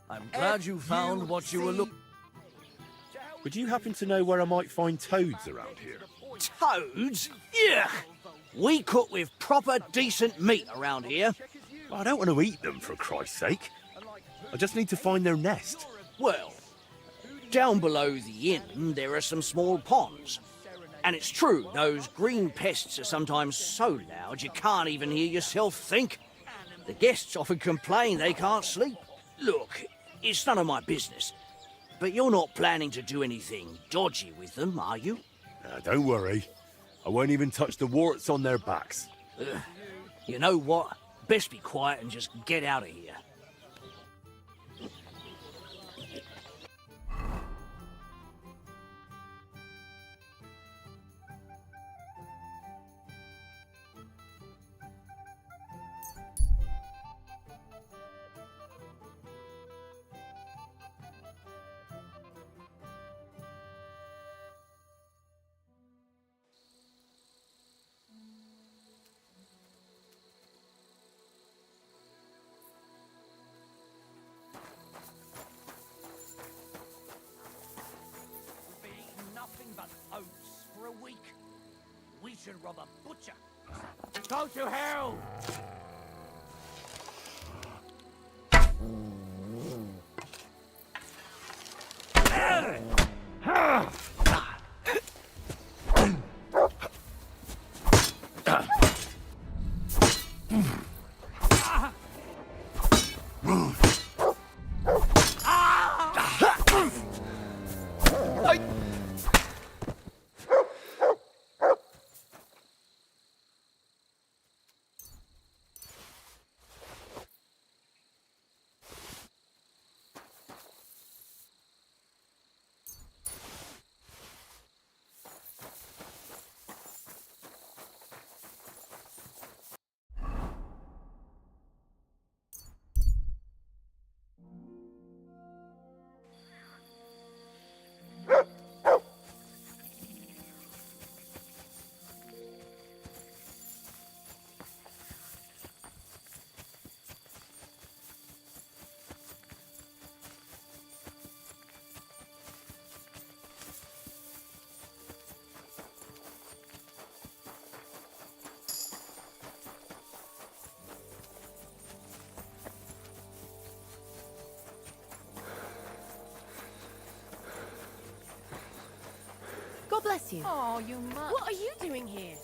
I'm glad you found what you were looking. Would you happen to know where I might find toads around here? Toads? Yeah. We cook with proper decent meat around here. I don't want to eat them, for Christ's sake. I just need to find their nest. Well, down below the inn, there are some small ponds. And it's true, those green pests are sometimes so loud you can't even hear yourself think. The guests often complain they can't sleep. Look, it's none of my business. But you're not planning to do anything dodgy with them, are you? Don't worry. I won't even touch the warts on their backs. You know what? Best be quiet and just get out of here. We should rob a butcher. Go to hell! God bless you. Oh, you must. What are you doing here?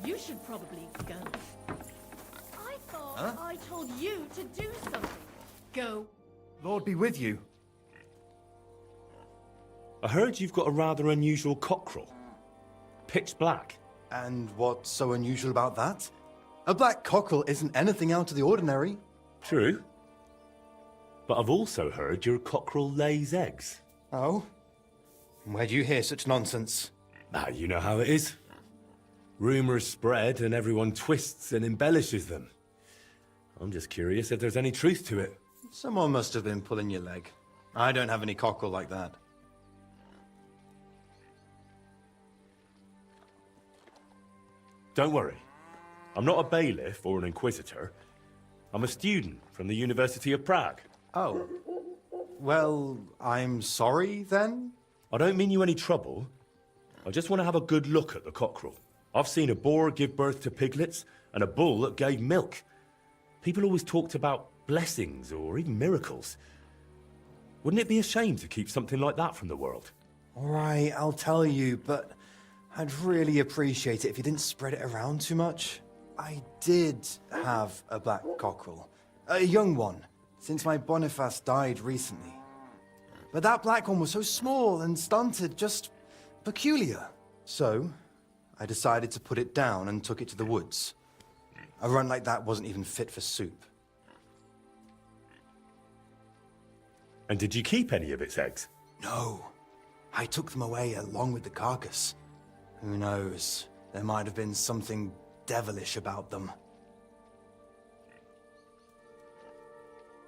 You should probably go. I thought Huh? I told you to do something. Go. Lord be with you. I heard you've got a rather unusual cockerel. Pitch black. And what's so unusual about that? A black cockerel isn't anything out of the ordinary. True. But I've also heard your cockerel lays eggs. Oh? Where do you hear such nonsense? You know how it is. Rumours spread and everyone twists and embellishes them. I'm just curious if there's any truth to it. Someone must have been pulling your leg. I don't have any cockerel like that. Don't worry. I'm not a bailiff or an inquisitor. I'm a student from the University of Prague. Oh. Well, I'm sorry, then? I don't mean you any trouble. I just want to have a good look at the cockerel. I've seen a boar give birth to piglets and a bull that gave milk. People always talked about blessings or even miracles. Wouldn't it be a shame to keep something like that from the world? All right, I'll tell you, but I'd really appreciate it if you didn't spread it around too much. I did have a black cockerel. A young one, since my Boniface died recently. But that black one was so small and stunted, just peculiar. So, I decided to put it down and took it to the woods. A runt like that wasn't even fit for soup. And did you keep any of its eggs? No. I took them away along with the carcass. Who knows? There might have been something devilish about them.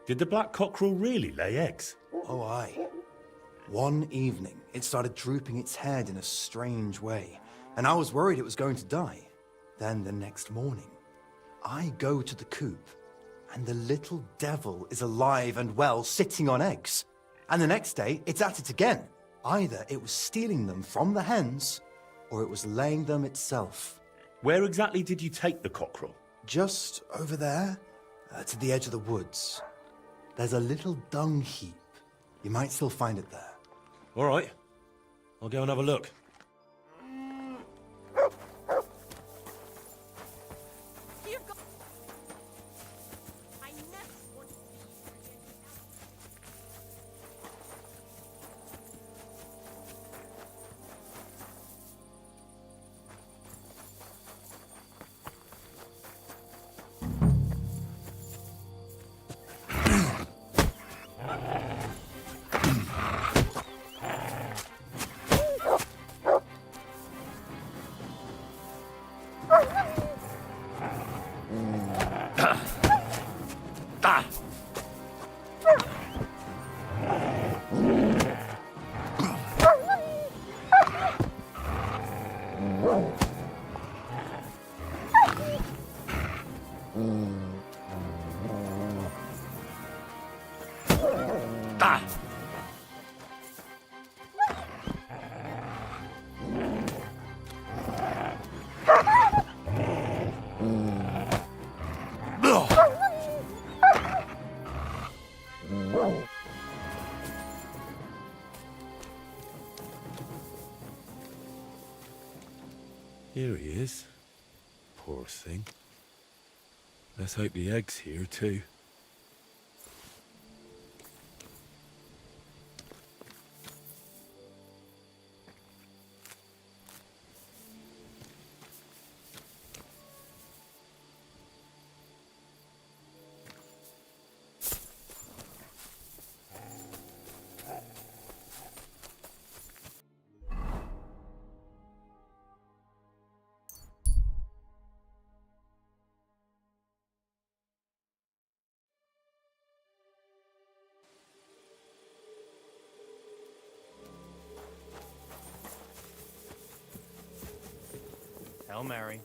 Did the black cockerel really lay eggs? Oh, aye. One evening, it started drooping its head in a strange way, and I was worried it was going to die. Then the next morning, I go to the coop, and the little devil is alive and well, sitting on eggs. And the next day, it's at it again. Either it was stealing them from the hens, or it was laying them itself. Where exactly did you take the cockerel? Just over there, to the edge of the woods. There's a little dung heap. You might still find it there. All right. I'll go and have a look. Here he is. Poor thing. Let's hope the egg's here too. Hail Mary.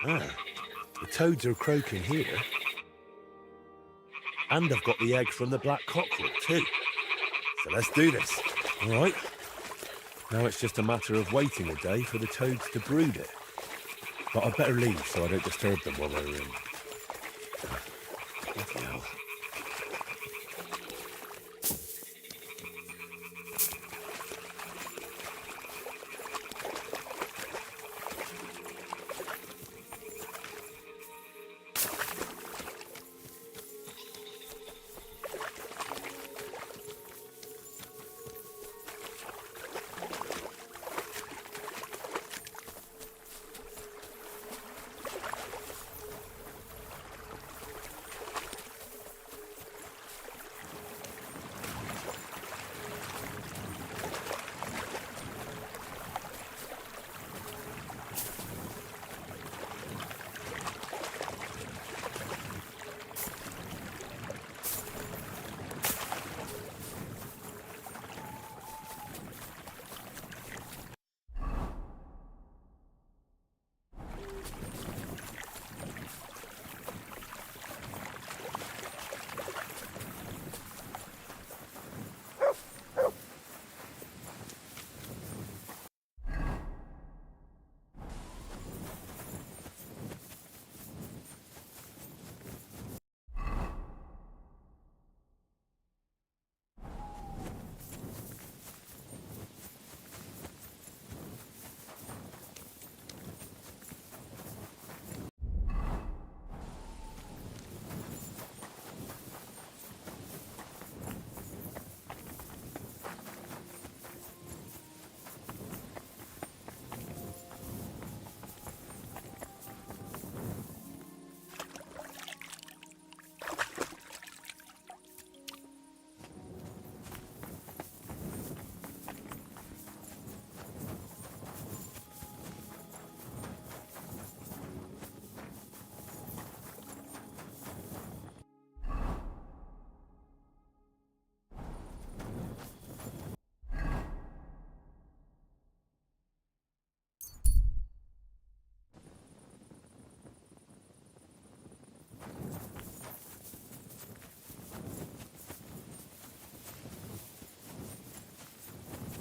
Ah, the toads are croaking here. And I've got the egg from the black cockerel too. So let's do this. All right. Now it's just a matter of waiting a day for the toads to brood it. But I'd better leave so I don't disturb them while they're in. Bloody hell.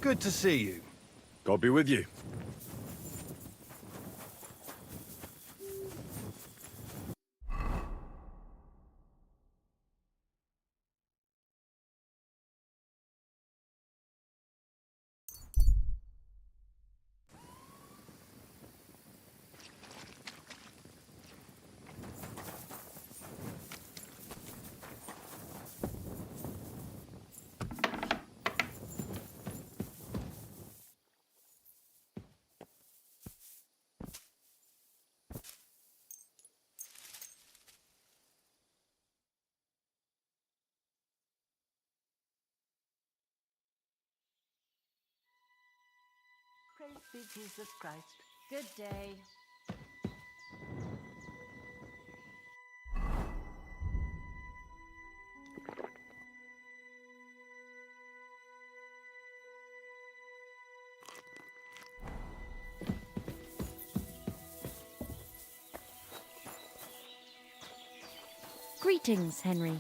Good to see you. God be with you. Praise be Jesus Christ. Good day. Greetings, Henry.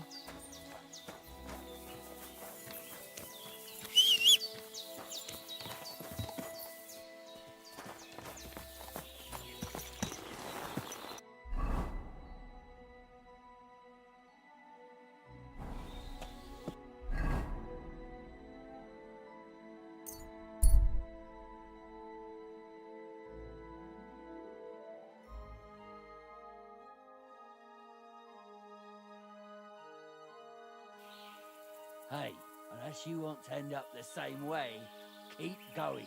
Hey, unless you want to end up the same way, keep going.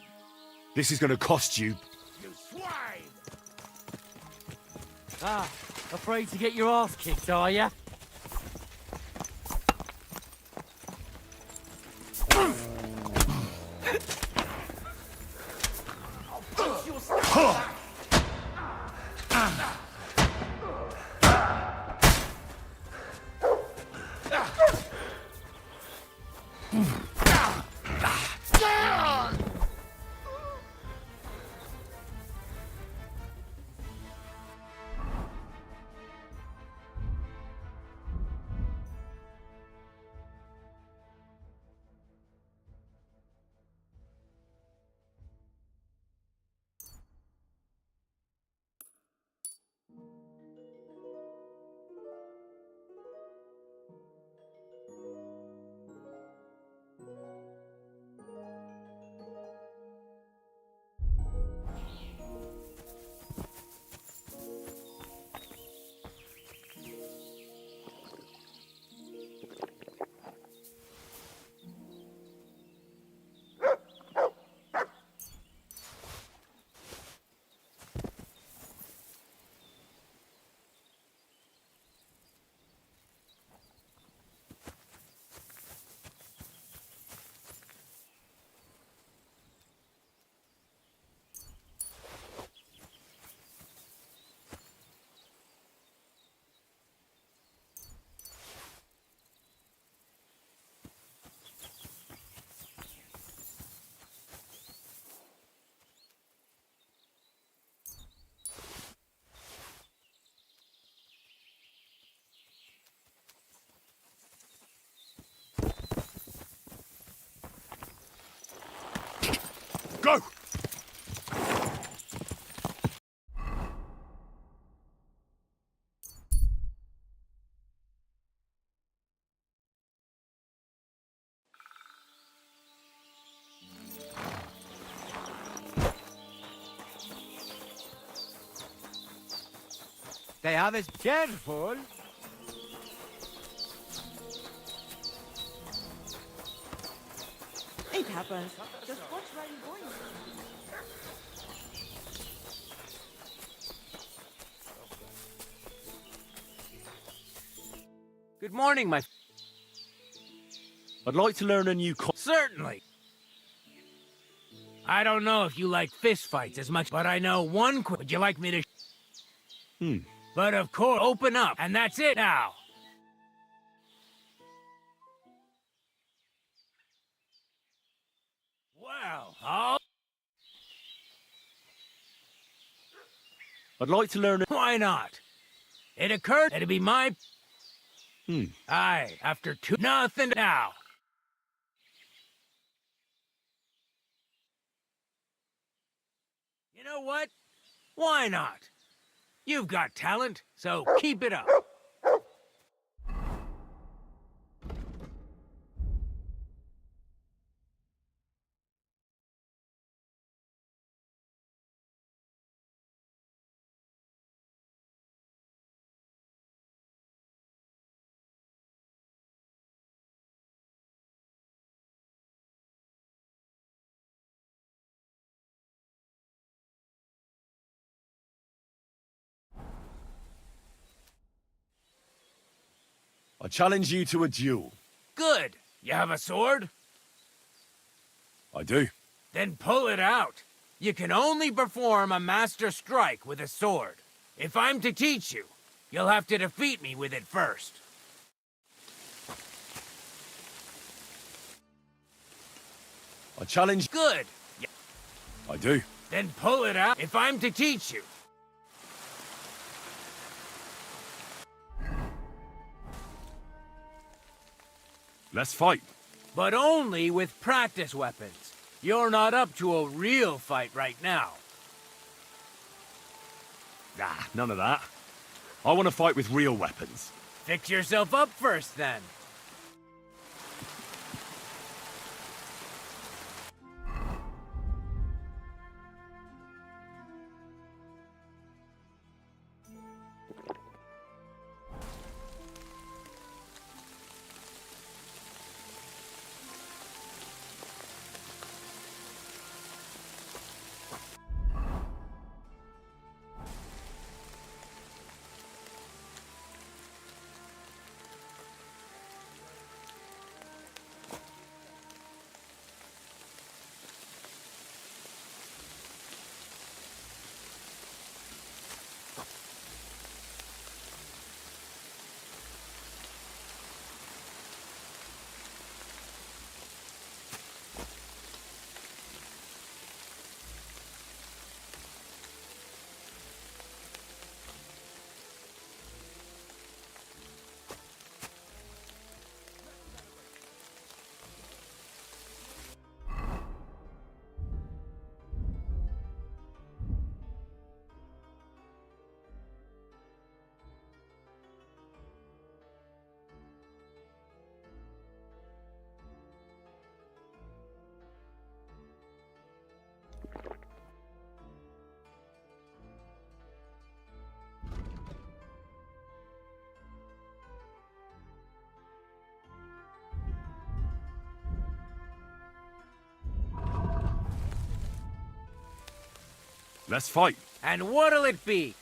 This is gonna cost you. You swine! Ah, afraid to get your ass kicked, are ya? Go! They have us careful. It happens. Just watch where you're going. Good morning, my... I'd like to learn a new Certainly. I don't know if you like fistfights as much, but I know one Would you like me to... But of course, open up, and that's it now. Well, I'd like to learn... Why not? It occurred it'd be my... Aye, after two... Nothing now. You know what? Why not? You've got talent, so keep it up. I challenge you to a duel. Good. You have a sword? I do. Then pull it out. You can only perform a master strike with a sword. If I'm to teach you, you'll have to defeat me with it first. I challenge... Good. I do. Then pull it out if I'm to teach you. Let's fight. But only with practice weapons. You're not up to a real fight right now. Nah, none of that. I want to fight with real weapons. Fix yourself up first, then. Let's fight. And what'll it be?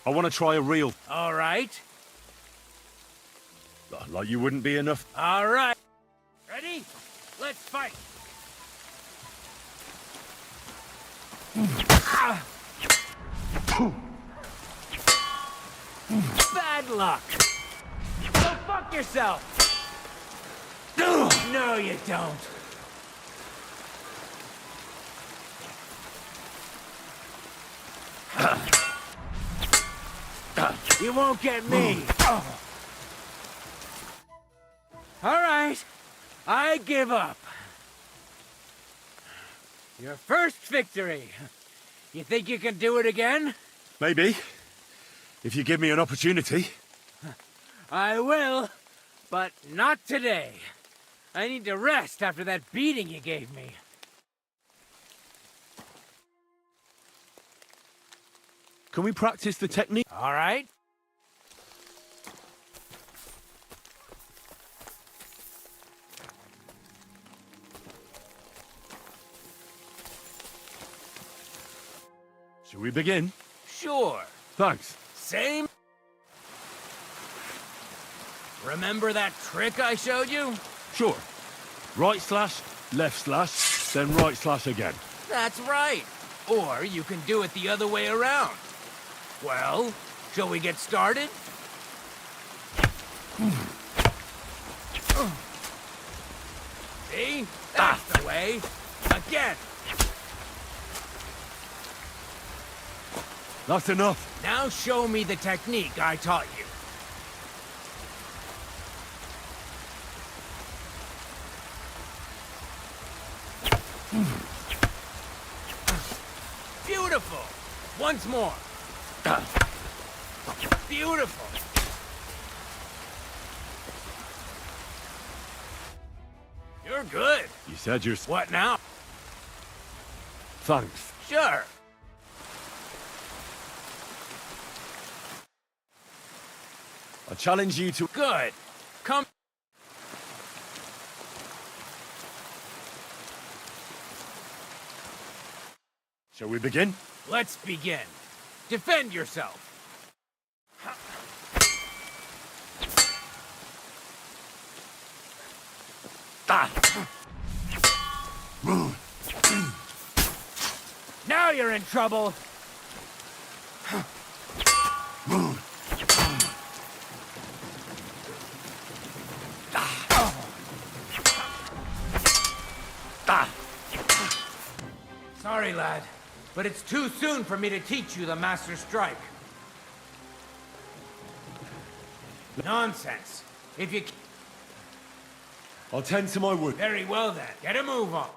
I want to try a real... All right. Like you wouldn't be enough. All right. Ready? Let's fight. Bad luck. Go fuck yourself. No, you don't. You won't get me. All right. I give up. Your first victory. You think you can do it again? Maybe. If you give me an opportunity. I will, but not today. I need to rest after that beating you gave me. Can we practice the technique? All right. Shall we begin? Sure. Thanks. Same. Remember that trick I showed you? Sure. Right slash, left slash, then right slash again. That's right. Or you can do it the other way around. Well, shall we get started? See? That's the way. Again. That's enough. Now show me the technique I taught you. Beautiful! Once more. Beautiful! You're good. You said you're... What now? Thanks. Sure. I challenge you to... Good. Come... Shall we begin? Let's begin. Defend yourself. Now you're in trouble. Sorry, lad, but it's too soon for me to teach you the Master Strike. Nonsense. If you... I'll tend to my wood. Very well then. Get a move on.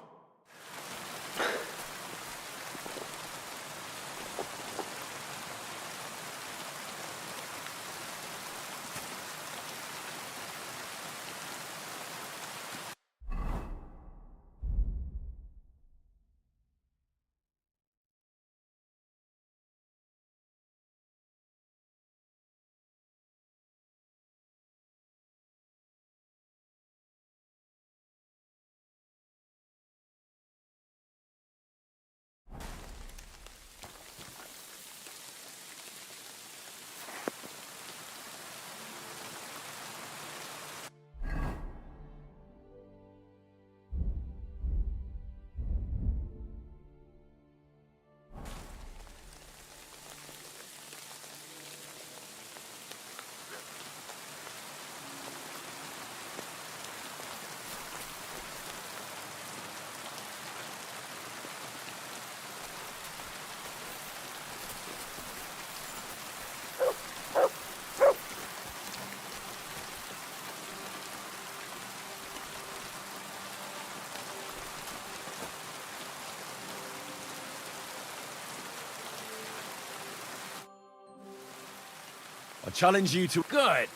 I challenge you to... Good.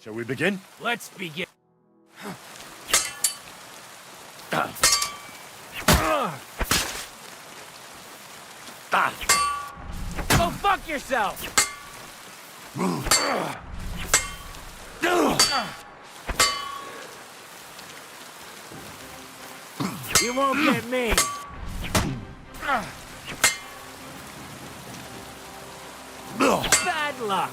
Shall we begin? Let's begin. Go fuck yourself! You won't get me! Bad luck!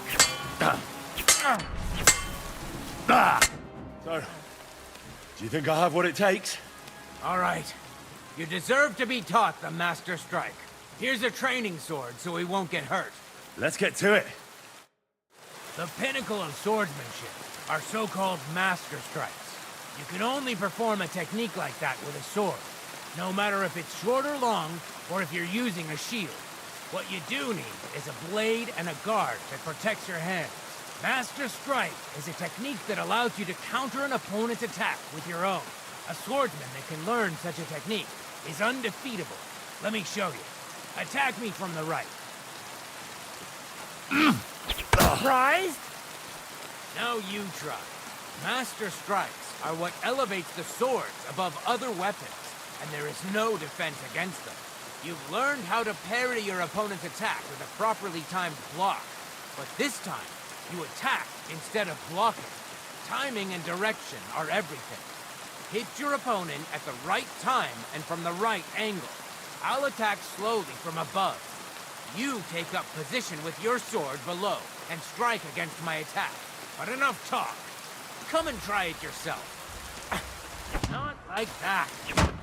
So, do you think I have what it takes? All right. You deserve to be taught the Master Strike. Here's a training sword so he won't get hurt. Let's get to it. The pinnacle of swordsmanship are so-called Master Strikes. You can only perform a technique like that with a sword, no matter if it's short or long, or if you're using a shield. What you do need is a blade and a guard that protects your hands. Master Strike is a technique that allows you to counter an opponent's attack with your own. A swordsman that can learn such a technique is undefeatable. Let me show you. Attack me from the right. Surprised? Now you try. Master Strikes are what elevates the swords above other weapons, and there is no defense against them. You've learned how to parry your opponent's attack with a properly timed block, but this time, you attack instead of blocking. Timing and direction are everything. Hit your opponent at the right time and from the right angle. I'll attack slowly from above. You take up position with your sword below and strike against my attack. But enough talk. Come and try it yourself. Not like that.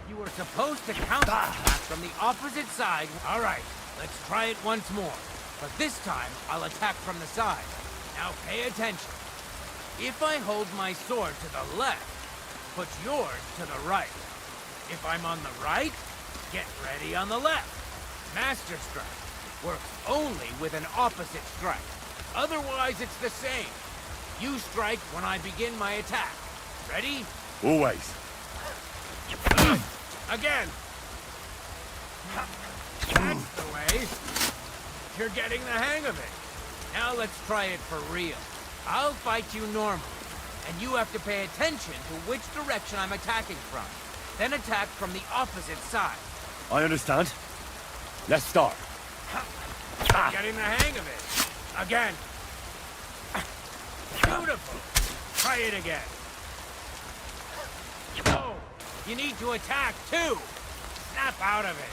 You were supposed to counterattack from the opposite side. All right, let's try it once more. But this time, I'll attack from the side. Now pay attention. If I hold my sword to the left, put yours to the right. If I'm on the right, get ready on the left. Master Strike works only with an opposite strike. Otherwise, it's the same. You strike when I begin my attack. Ready? Always. Again. That's the way. You're getting the hang of it. Now let's try it for real. I'll fight you normally, and you have to pay attention to which direction I'm attacking from. Then attack from the opposite side. I understand. Let's start. Getting the hang of it. Again. Beautiful. Try it again. Oh, you need to attack too. Snap out of it.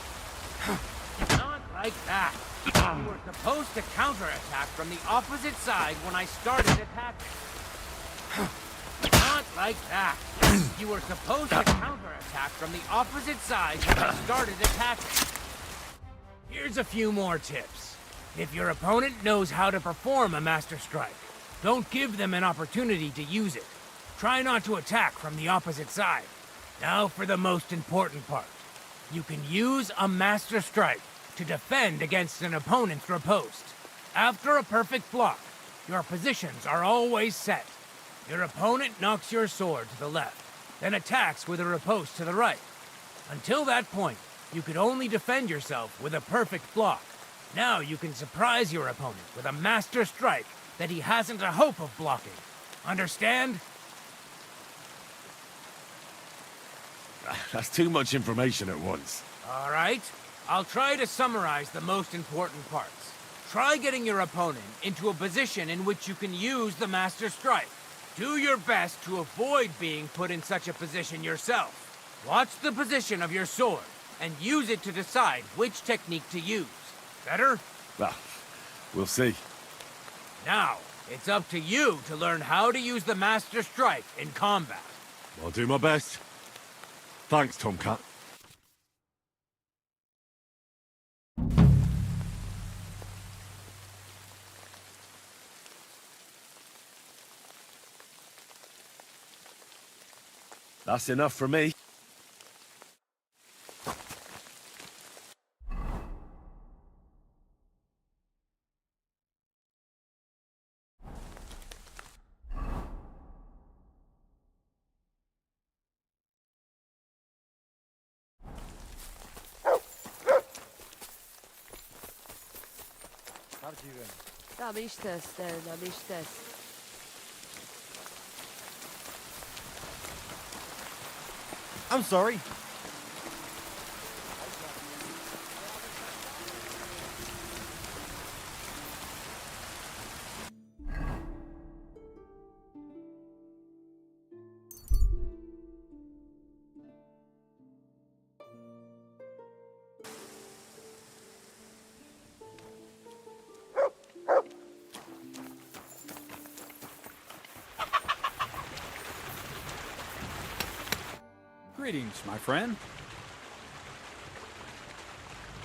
Not like that. You were supposed to counterattack from the opposite side when I started attacking. Not like that. You were supposed to counterattack from the opposite side when I started attacking. Here's a few more tips. If your opponent knows how to perform a Master Strike, don't give them an opportunity to use it. Try not to attack from the opposite side. Now for the most important part. You can use a Master Strike to defend against an opponent's riposte. After a perfect block, your positions are always set. Your opponent knocks your sword to the left, then attacks with a riposte to the right. Until that point, you could only defend yourself with a perfect block. Now you can surprise your opponent with a Master Strike that he hasn't a hope of blocking. Understand? That's too much information at once. All right. I'll try to summarize the most important parts. Try getting your opponent into a position in which you can use the Master Strike. Do your best to avoid being put in such a position yourself. Watch the position of your sword and use it to decide which technique to use. Better? Well, we'll see. Now, it's up to you to learn how to use the Master Strike in combat. I'll do my best. Thanks, Tomcat. That's enough for me. I'm sorry. Greetings, my friend.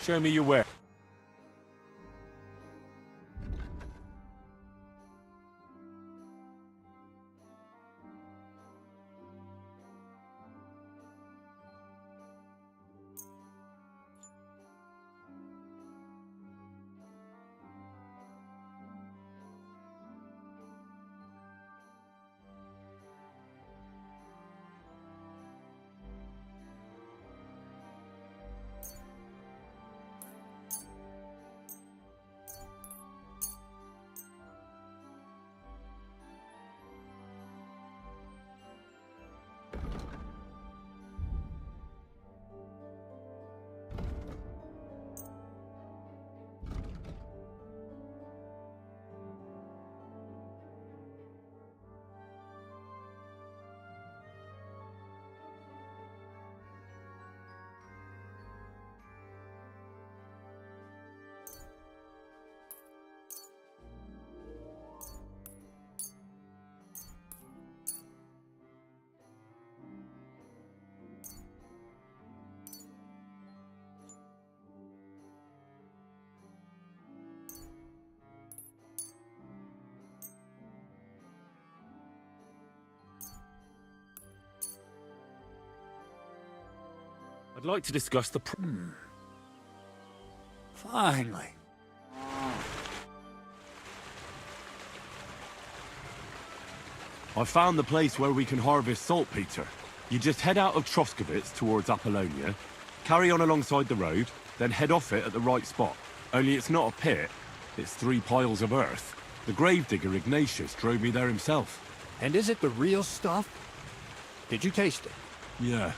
Show me your way. I'd like to discuss the... Finally. I found the place where we can harvest saltpeter. You just head out of Troskovitz towards Apollonia, carry on alongside the road, then head off it at the right spot. Only it's not a pit, it's 3 piles of earth. The gravedigger Ignatius drove me there himself. And is it the real stuff? Did you taste it? Yeah.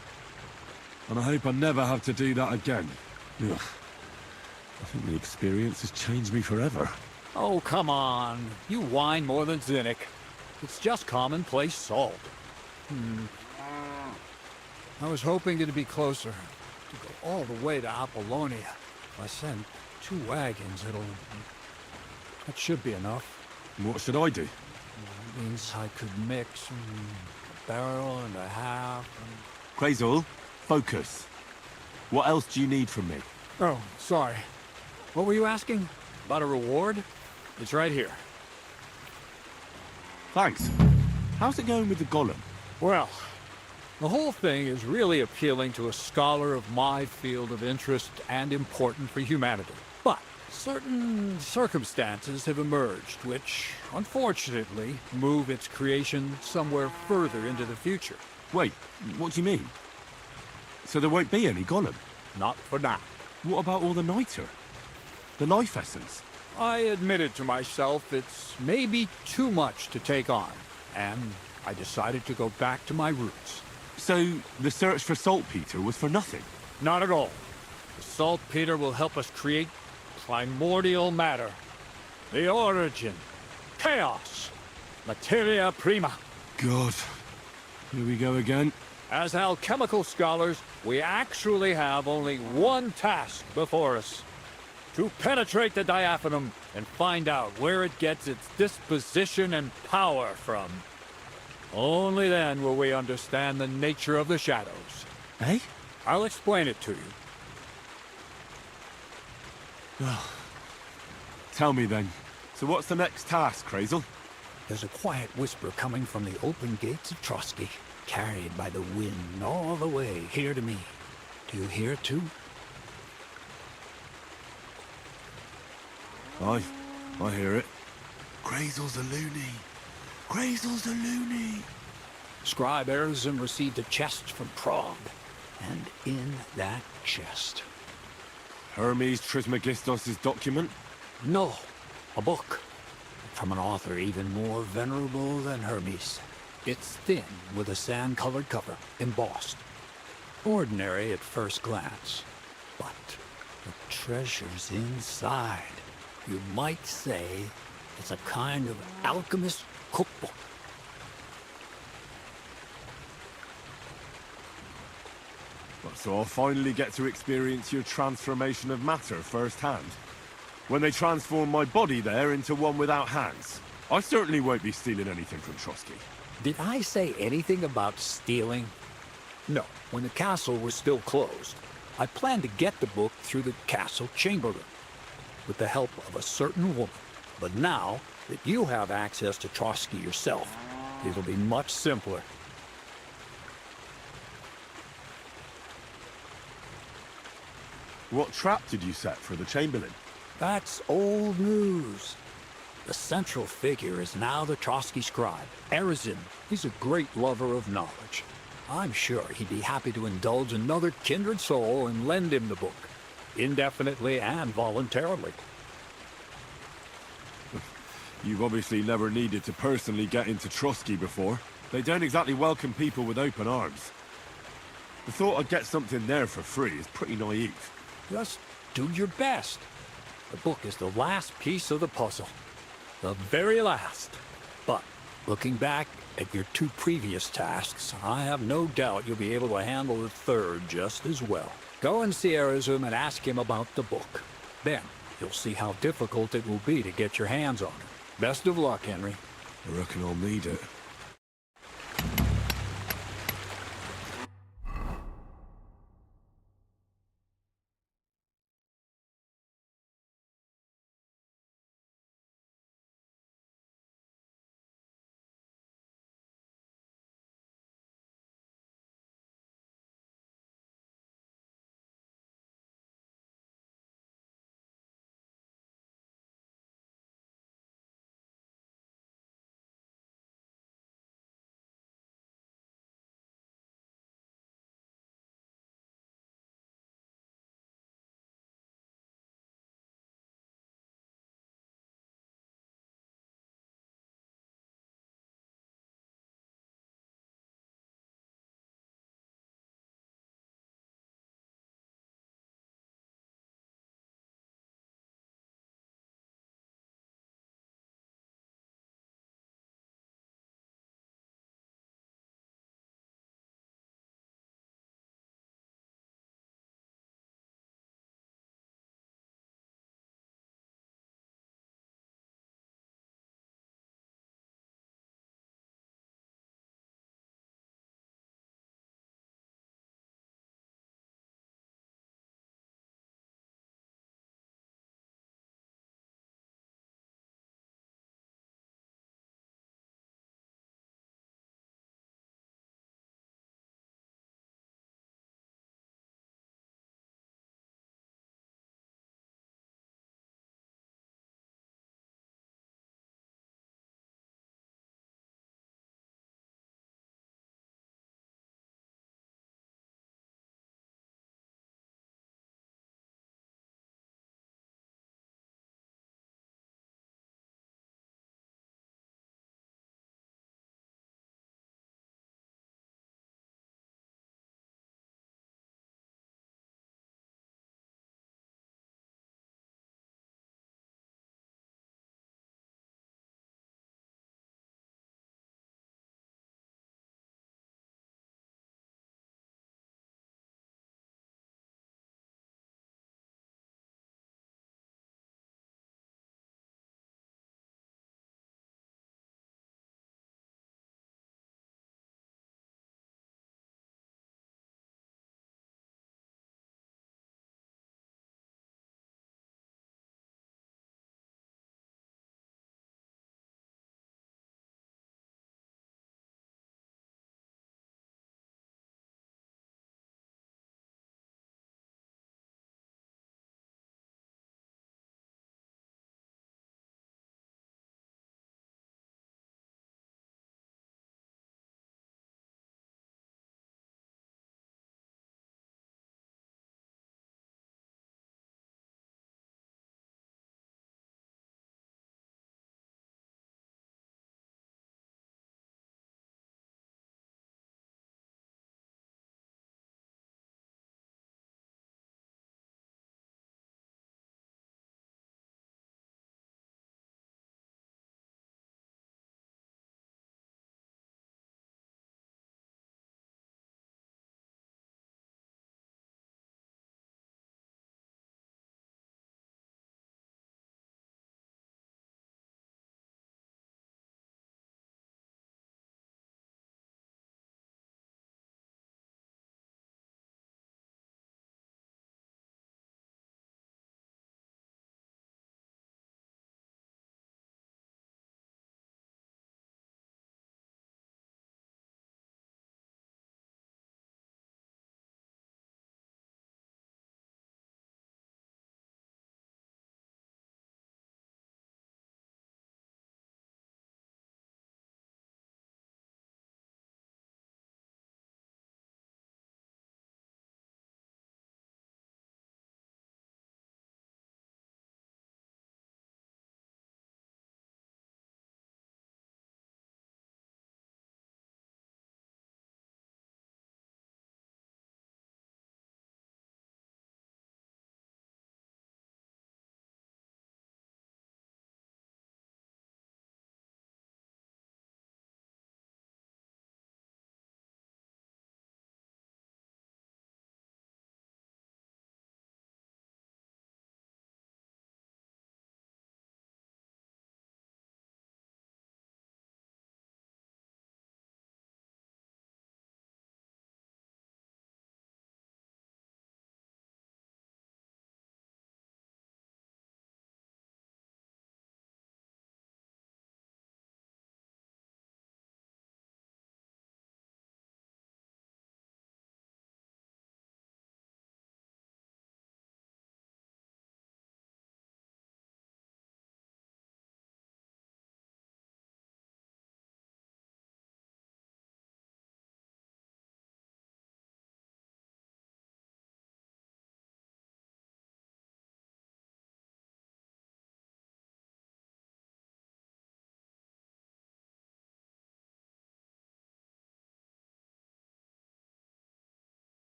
And I hope I never have to do that again. Ugh. I think the experience has changed me forever. Oh, come on. You whine more than Zinnik. It's just commonplace salt. I was hoping it'd be closer. To go all the way to Apollonia. If I send 2 wagons, that should be enough. What should I do? It means I could mix a barrel and a half. Krazel, focus. What else do you need from me? Oh, sorry. What were you asking? About a reward? It's right here. Thanks. How's it going with the golem? Well, the whole thing is really appealing to a scholar of my field of interest and important for humanity. But certain circumstances have emerged which, unfortunately, move its creation somewhere further into the future. Wait, what do you mean? So there won't be any golem? Not for now. What about all the niter? The life essence? I admitted to myself it's maybe too much to take on, and I decided to go back to my roots. So the search for saltpeter was for nothing? Not at all. The saltpeter will help us create primordial matter. The origin. Chaos. Materia prima. God. Here we go again. As alchemical scholars, we actually have only one task before us. To penetrate the diaphanum and find out where it gets its disposition and power from. Only then will we understand the nature of the shadows. Eh? I'll explain it to you. Tell me then. So what's the next task, Krazel? There's a quiet whisper coming from the open gates of Trotsky, carried by the wind all the way here to me. Do you hear it too? I hear it. Krazel's a loony. Krazel's a loony. Scribe Erzim received a chest from Prague, and in that chest... Hermes Trismegistos' document? No, a book. From an author even more venerable than Hermes. It's thin, with a sand-colored cover, embossed. Ordinary at first glance, but the treasure's inside. You might say it's a kind of alchemist cookbook. So I'll finally get to experience your transformation of matter firsthand. When they transform my body there into one without hands. I certainly won't be stealing anything from Trotsky. Did I say anything about stealing? No, when the castle was still closed. I planned to get the book through the castle chamberlain, with the help of a certain woman. But now that you have access to Trotsky yourself, it'll be much simpler. What trap did you set for the Chamberlain? That's old news. The central figure is now the Trotsky scribe, Erzin. He's a great lover of knowledge. I'm sure he'd be happy to indulge another kindred soul and lend him the book, indefinitely and voluntarily. You've obviously never needed to personally get into Trotsky before. They don't exactly welcome people with open arms. The thought I'd get something there for free is pretty naive. Just do your best. The book is the last piece of the puzzle. The very last. But looking back at your 2 previous tasks, I have no doubt you'll be able to handle the third just as well. Go and see Erzim and ask him about the book. Then you'll see how difficult it will be to get your hands on it. Best of luck, Henry. I reckon I'll need it.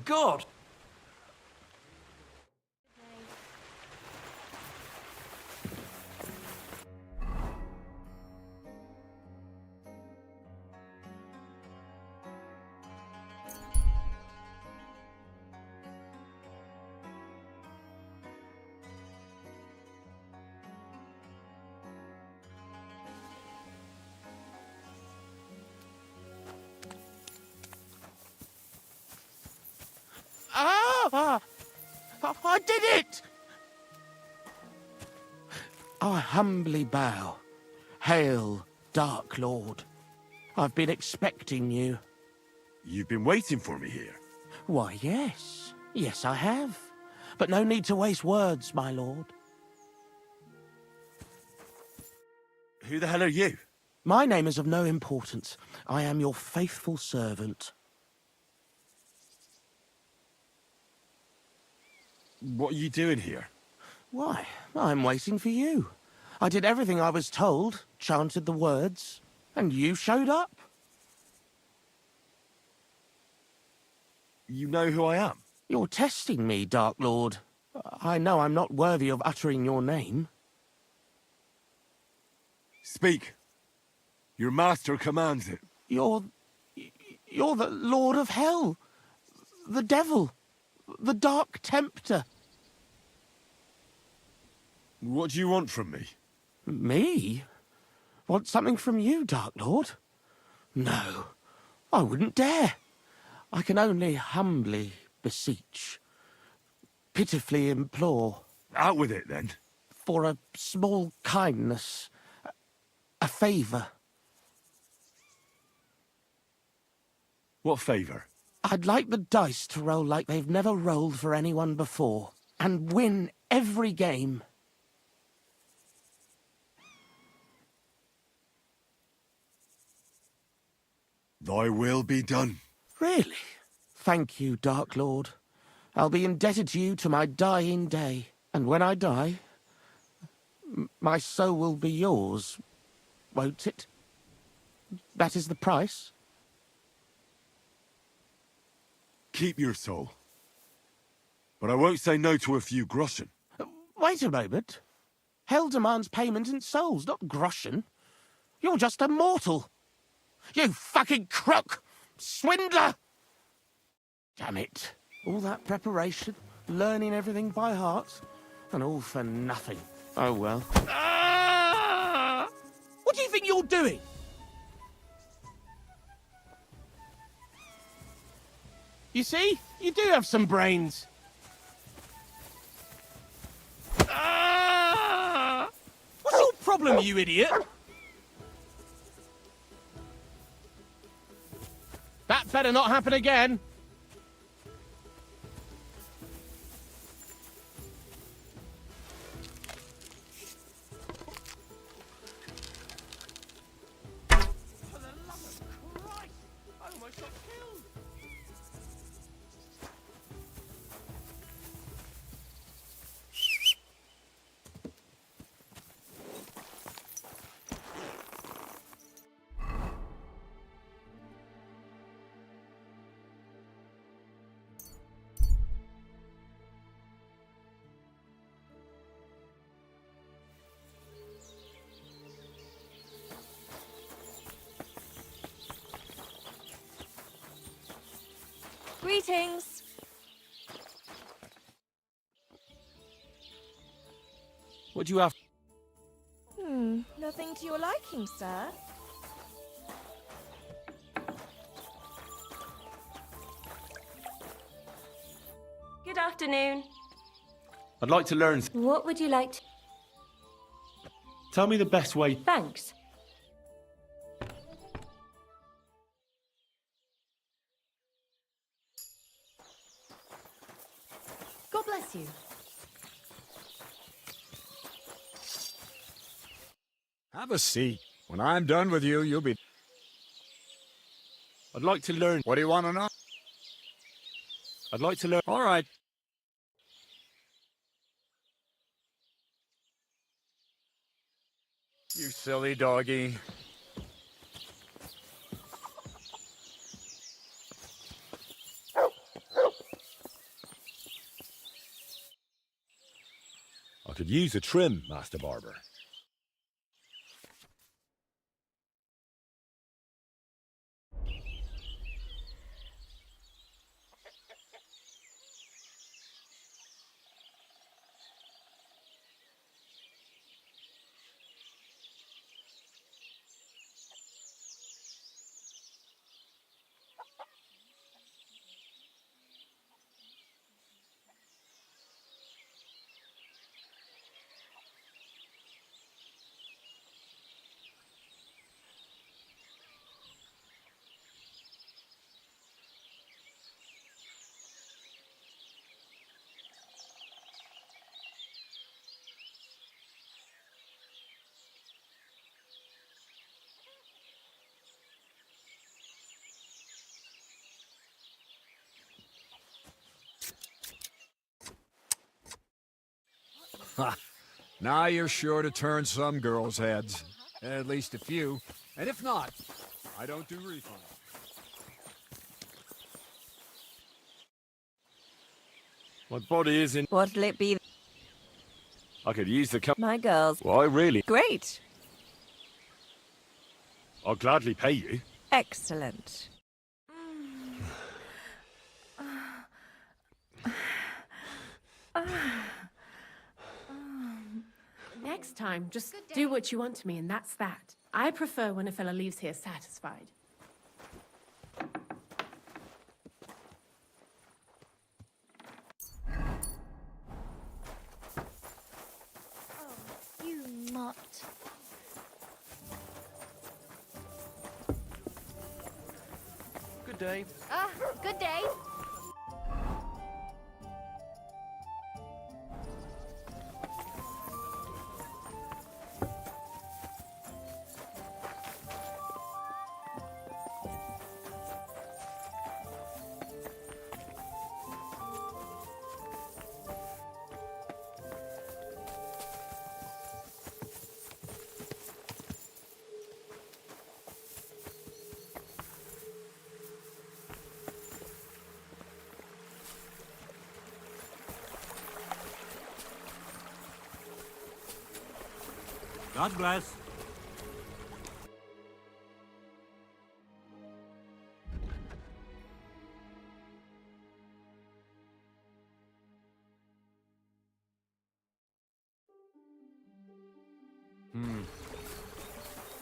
God! Ah! I did it! I humbly bow. Hail, Dark Lord. I've been expecting you. You've been waiting for me here? Why, yes. Yes, I have. But no need to waste words, my lord. Who the hell are you? My name is of no importance. I am your faithful servant. What are you doing here? Why, I'm waiting for you. I did everything I was told, chanted the words, and you showed up. You know who I am? You're testing me, Dark Lord. I know I'm not worthy of uttering your name. Speak. Your master commands it. You're the Lord of Hell. The Devil. The Dark Tempter. What do you want from me? Me? Want something from you, Dark Lord? No, I wouldn't dare. I can only humbly beseech, pitifully implore. Out with it, then. For a small kindness, a favour. What favour? I'd like the dice to roll like they've never rolled for anyone before, and win every game. Thy will be done. Really? Thank you, Dark Lord. I'll be indebted to you to my dying day. And when I die, my soul will be yours, won't it? That is the price? Keep your soul. But I won't say no to a few groschen. Wait a moment. Hell demands payment in souls, not groschen. You're just a mortal. You fucking crook! Swindler! Damn it. All that preparation, learning everything by heart, and all for nothing. Oh well. Ah! What do you think you're doing? You see? You do have some brains. Ah! What's your problem, you idiot? That better not happen again. For the love of Christ! I almost got killed. Greetings. What do you have? Nothing to your liking, sir. Good afternoon. I'd like to learn. What would you like to... Tell me the best way. Thanks. God bless you. Have a seat. When I'm done with you, you'll be... I'd like to learn. What do you want to know? I'd like to learn. All right. You silly doggy. I could use a trim, Master Barber. Ha! Now you're sure to turn some girls' heads. At least a few. And if not, I don't do refunds. My body is in... What'll it be? I could use the My girls. Why, really? Great. I'll gladly pay you. Excellent. Next time, just do what you want to me, and that's that. I prefer when a fella leaves here satisfied. Oh, you mutt. Good day. Good day. God bless.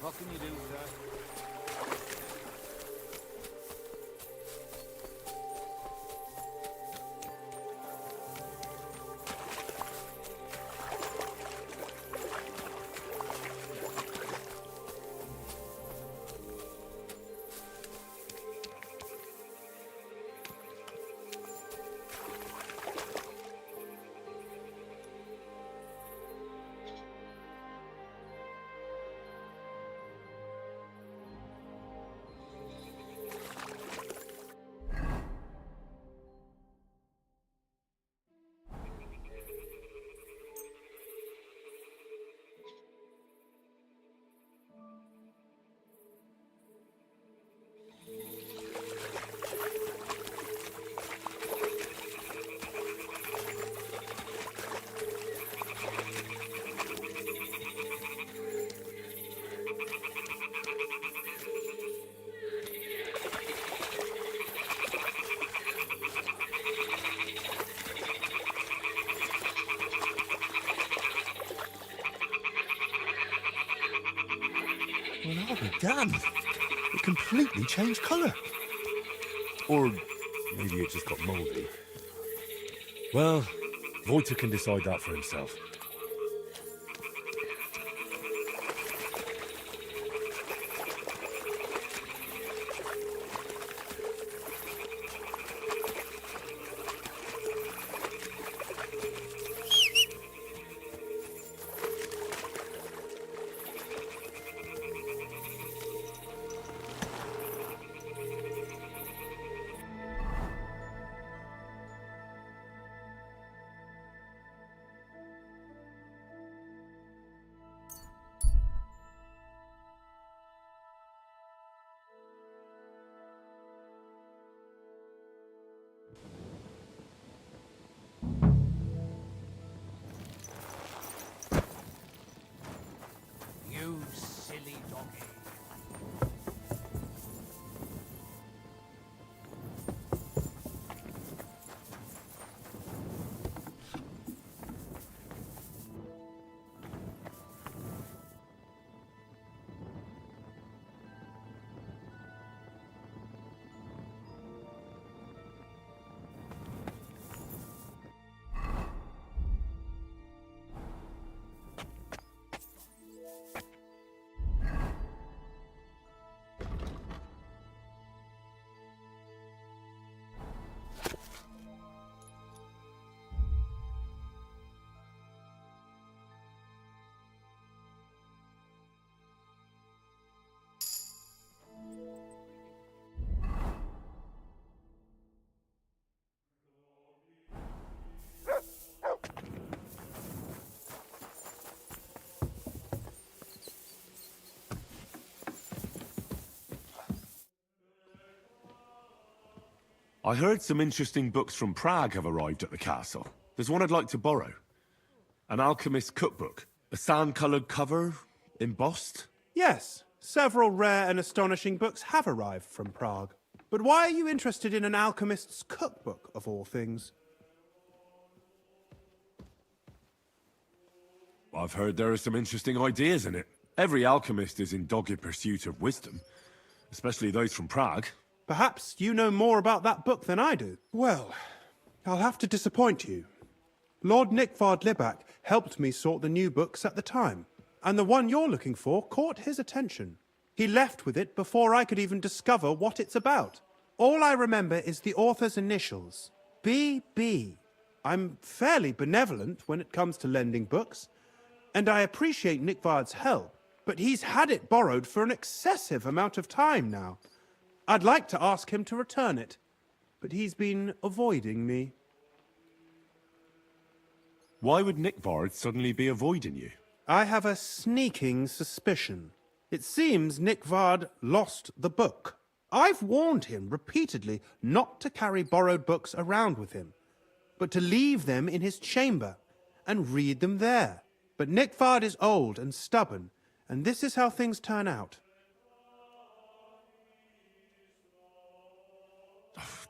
What can you do, sir? Well, I'll be damned. It completely changed colour. Or maybe it just got mouldy. Well, Voita can decide that for himself. I heard some interesting books from Prague have arrived at the castle. There's one I'd like to borrow. An alchemist's cookbook. A sand-coloured cover, embossed. Yes, several rare and astonishing books have arrived from Prague. But why are you interested in an alchemist's cookbook, of all things? I've heard there are some interesting ideas in it. Every alchemist is in dogged pursuit of wisdom, especially those from Prague. Perhaps you know more about that book than I do. Well, I'll have to disappoint you. Lord Nickvard Libak helped me sort the new books at the time, and the one you're looking for caught his attention. He left with it before I could even discover what it's about. All I remember is the author's initials, B.B. I'm fairly benevolent when it comes to lending books, and I appreciate Nickvard's help, but he's had it borrowed for an excessive amount of time now. I'd like to ask him to return it, but he's been avoiding me. Why would Nickvard suddenly be avoiding you? I have a sneaking suspicion. It seems Nickvard lost the book. I've warned him repeatedly not to carry borrowed books around with him, but to leave them in his chamber and read them there. But Nickvard is old and stubborn, and this is how things turn out.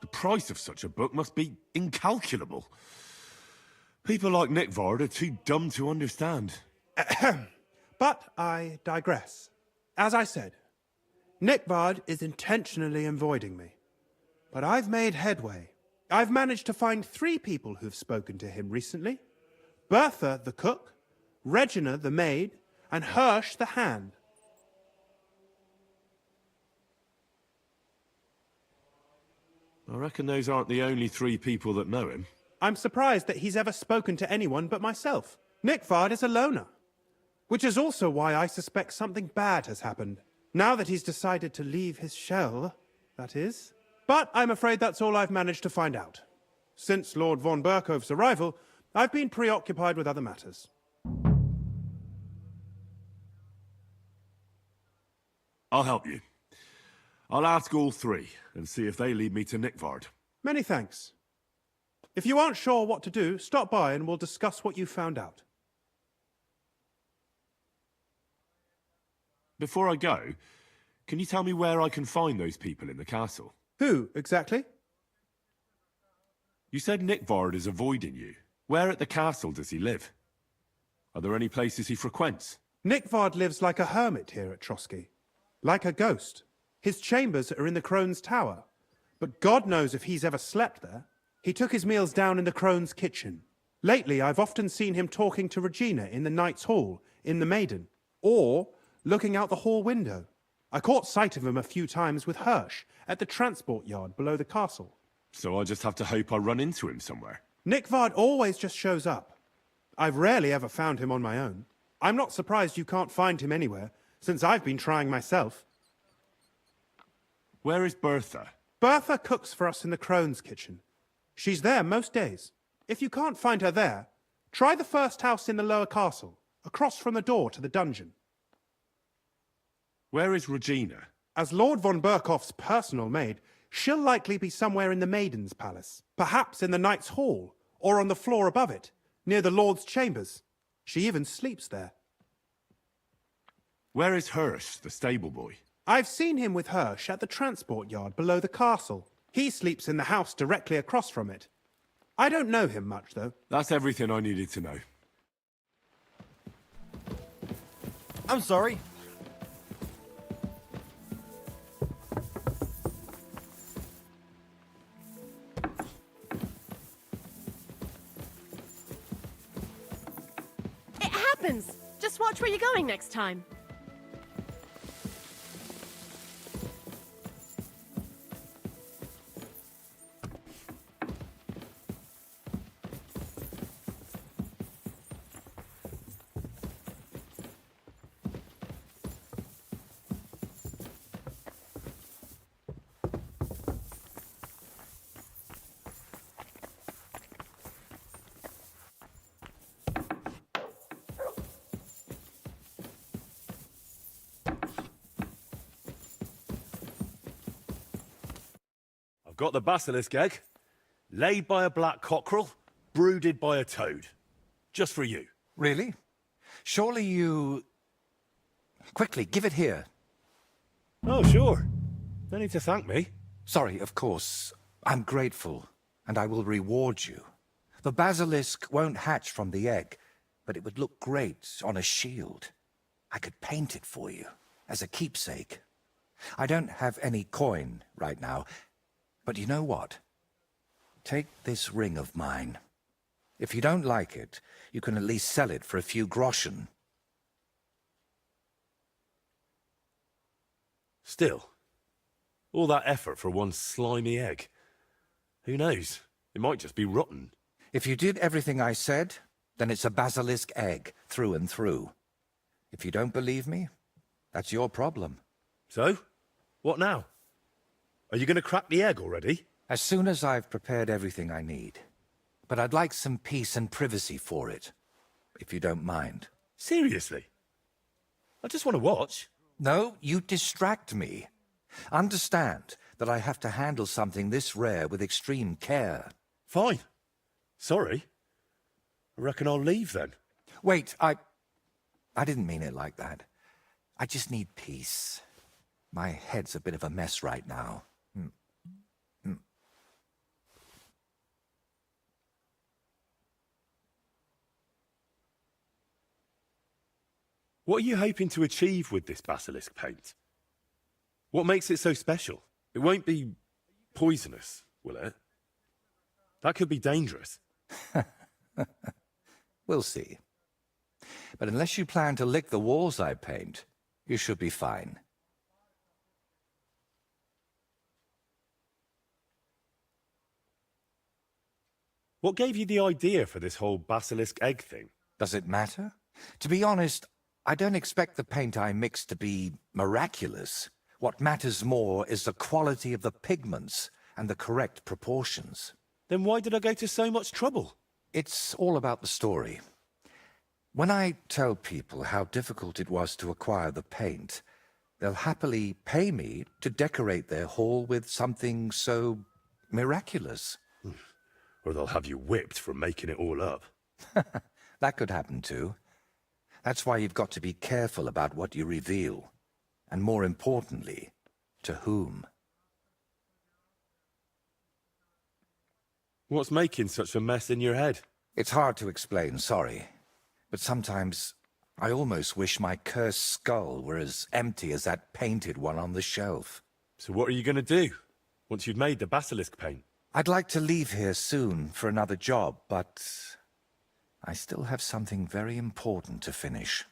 The price of such a book must be incalculable. People like Nickvard are too dumb to understand. But I digress. As I said, Nickvard is intentionally avoiding me. But I've made headway. I've managed to find 3 people who've spoken to him recently. Bertha, the cook, Regina, the maid, and Hirsch, the hand. I reckon those aren't the only 3 people that know him. I'm surprised that he's ever spoken to anyone but myself. Nickvard is a loner. Which is also why I suspect something bad has happened. Now that he's decided to leave his shell, that is. But I'm afraid that's all I've managed to find out. Since Lord von Berkov's arrival, I've been preoccupied with other matters. I'll help you. I'll ask all 3 and see if they lead me to Nickvard. Many thanks. If you aren't sure what to do, stop by and we'll discuss what you found out. Before I go, can you tell me where I can find those people in the castle? Who, exactly? You said Nickvard is avoiding you. Where at the castle does he live? Are there any places he frequents? Nickvard lives like a hermit here at Trotsky. Like a ghost. His chambers are in the Crone's Tower, but God knows if he's ever slept there. He took his meals down in the Crone's kitchen. Lately, I've often seen him talking to Regina in the Knight's Hall, in the Maiden, or looking out the hall window. I caught sight of him a few times with Hirsch at the transport yard below the castle. So I just have to hope I run into him somewhere. Nickvard always just shows up. I've rarely ever found him on my own. I'm not surprised you can't find him anywhere, since I've been trying myself. Where is Bertha? Bertha cooks for us in the Crone's kitchen. She's there most days. If you can't find her there, try the first house in the lower castle, across from the door to the dungeon. Where is Regina? As Lord von Berkoff's personal maid, she'll likely be somewhere in the Maiden's Palace. Perhaps in the Knight's Hall, or on the floor above it, near the Lord's chambers. She even sleeps there. Where is Hirsch, the stable boy? I've seen him with Hirsch at the transport yard below the castle. He sleeps in the house directly across from it. I don't know him much, though. That's everything I needed to know. I'm sorry. It happens! Just watch where you're going next time. I've got the basilisk egg, laid by a black cockerel, brooded by a toad. Just for you. Really? Surely you... Quickly, give it here. Oh, sure. No need to thank me. Sorry, of course. I'm grateful, and I will reward you. The basilisk won't hatch from the egg, but it would look great on a shield. I could paint it for you, as a keepsake. I don't have any coin right now, but you know what? Take this ring of mine. If you don't like it, you can at least sell it for a few groschen. Still, all that effort for one slimy egg. Who knows? It might just be rotten. If you did everything I said, then it's a basilisk egg, through and through. If you don't believe me, that's your problem. So? What now? Are you going to crack the egg already? As soon as I've prepared everything I need. But I'd like some peace and privacy for it, if you don't mind. Seriously? I just want to watch. No, you distract me. Understand that I have to handle something this rare with extreme care. Fine. Sorry. I reckon I'll leave then. Wait, I didn't mean it like that. I just need peace. My head's a bit of a mess right now. What are you hoping to achieve with this basilisk paint? What makes it so special? It won't be poisonous, will it? That could be dangerous. We'll see. But unless you plan to lick the walls I paint, you should be fine. What gave you the idea for this whole basilisk egg thing? Does it matter? To be honest, I don't expect the paint I mix to be miraculous. What matters more is the quality of the pigments and the correct proportions. Then why did I go to so much trouble? It's all about the story. When I tell people how difficult it was to acquire the paint, they'll happily pay me to decorate their hall with something so miraculous. Or they'll have you whipped for making it all up. That could happen too. That's why you've got to be careful about what you reveal. And more importantly, to whom. What's making such a mess in your head? It's hard to explain, sorry. But sometimes I almost wish my cursed skull were as empty as that painted one on the shelf. So what are you going to do, once you've made the basilisk paint? I'd like to leave here soon for another job, but I still have something very important to finish.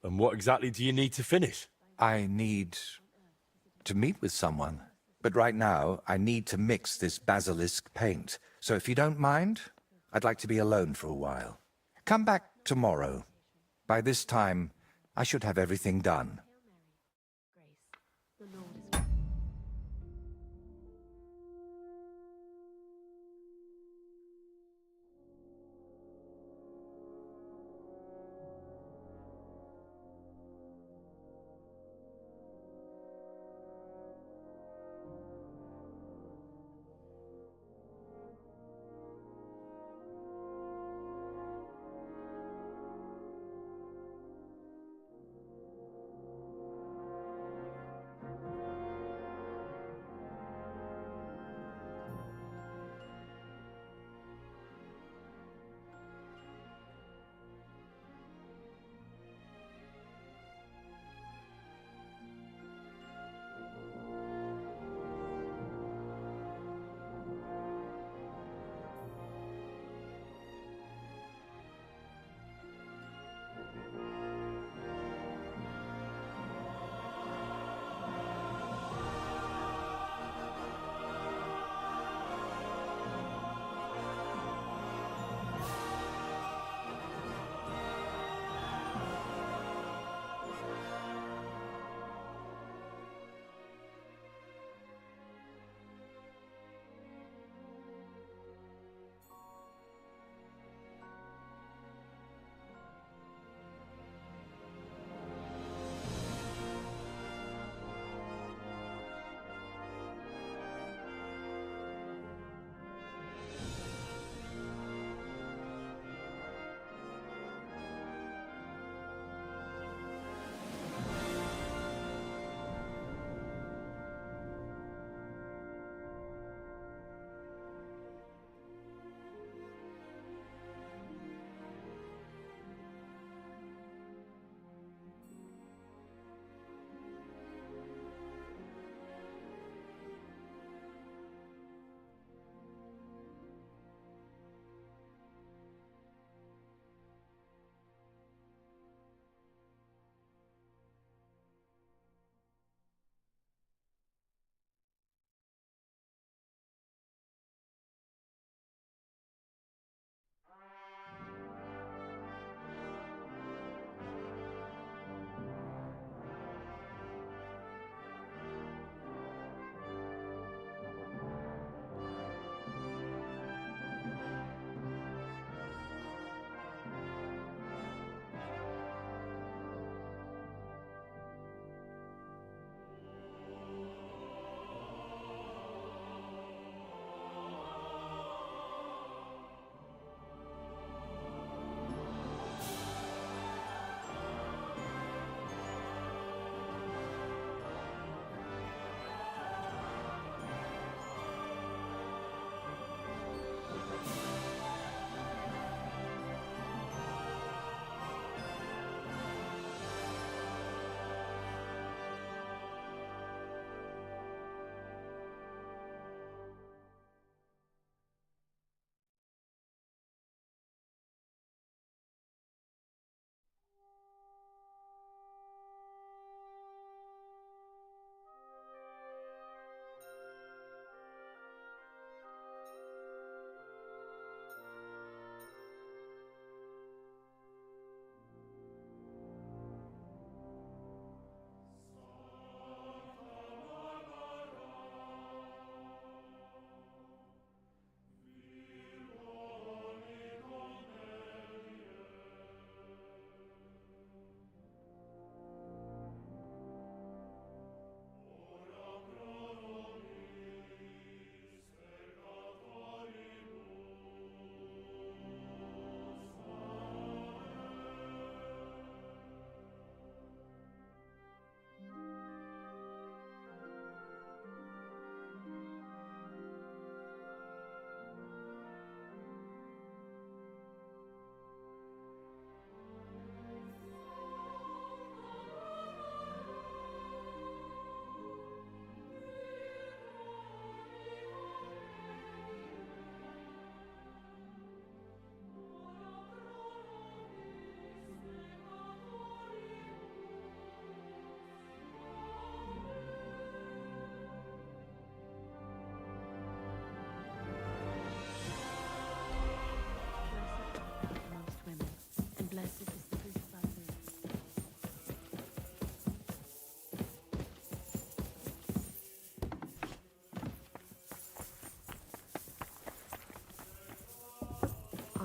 And what exactly do you need to finish? I need to meet with someone. But right now, I need to mix this basilisk paint. So if you don't mind, I'd like to be alone for a while. Come back tomorrow. By this time, I should have everything done.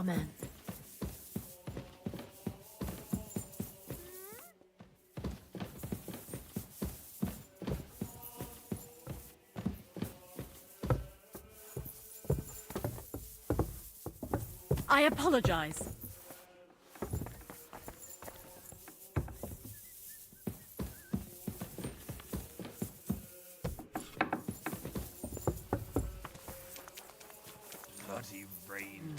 Amen. I apologize. Bloody rain.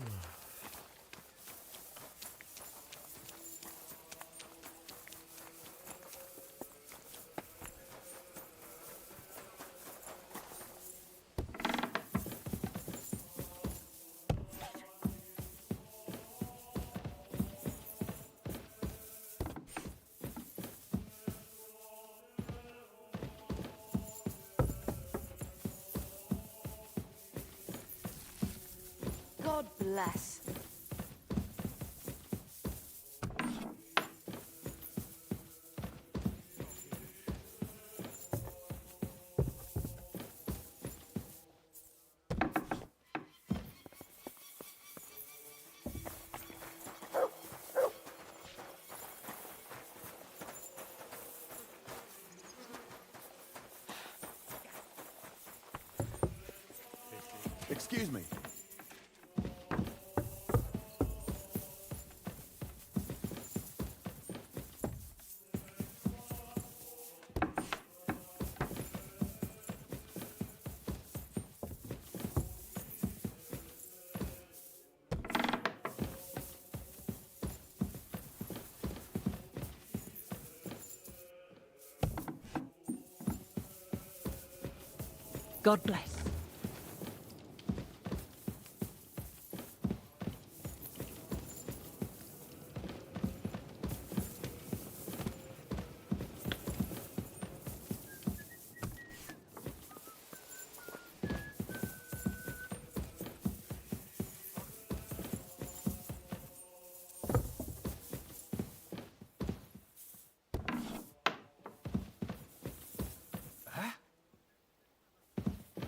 God bless. Excuse me. God bless.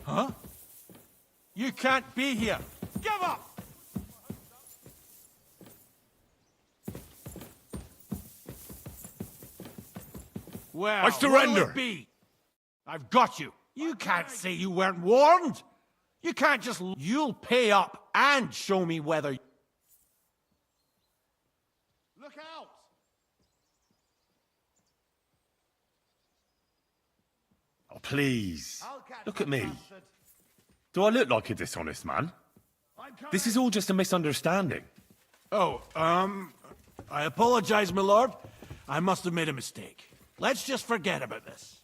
Huh? You can't be here. Give up! Well, I surrender. what'll it be? I've got you. You can't say you weren't warned. You can't just... You'll pay up and show me whether... Look out! Oh, please. Look at me. Do I look like a dishonest man? This is all just a misunderstanding. Oh, I apologize, my lord. I must have made a mistake. Let's just forget about this.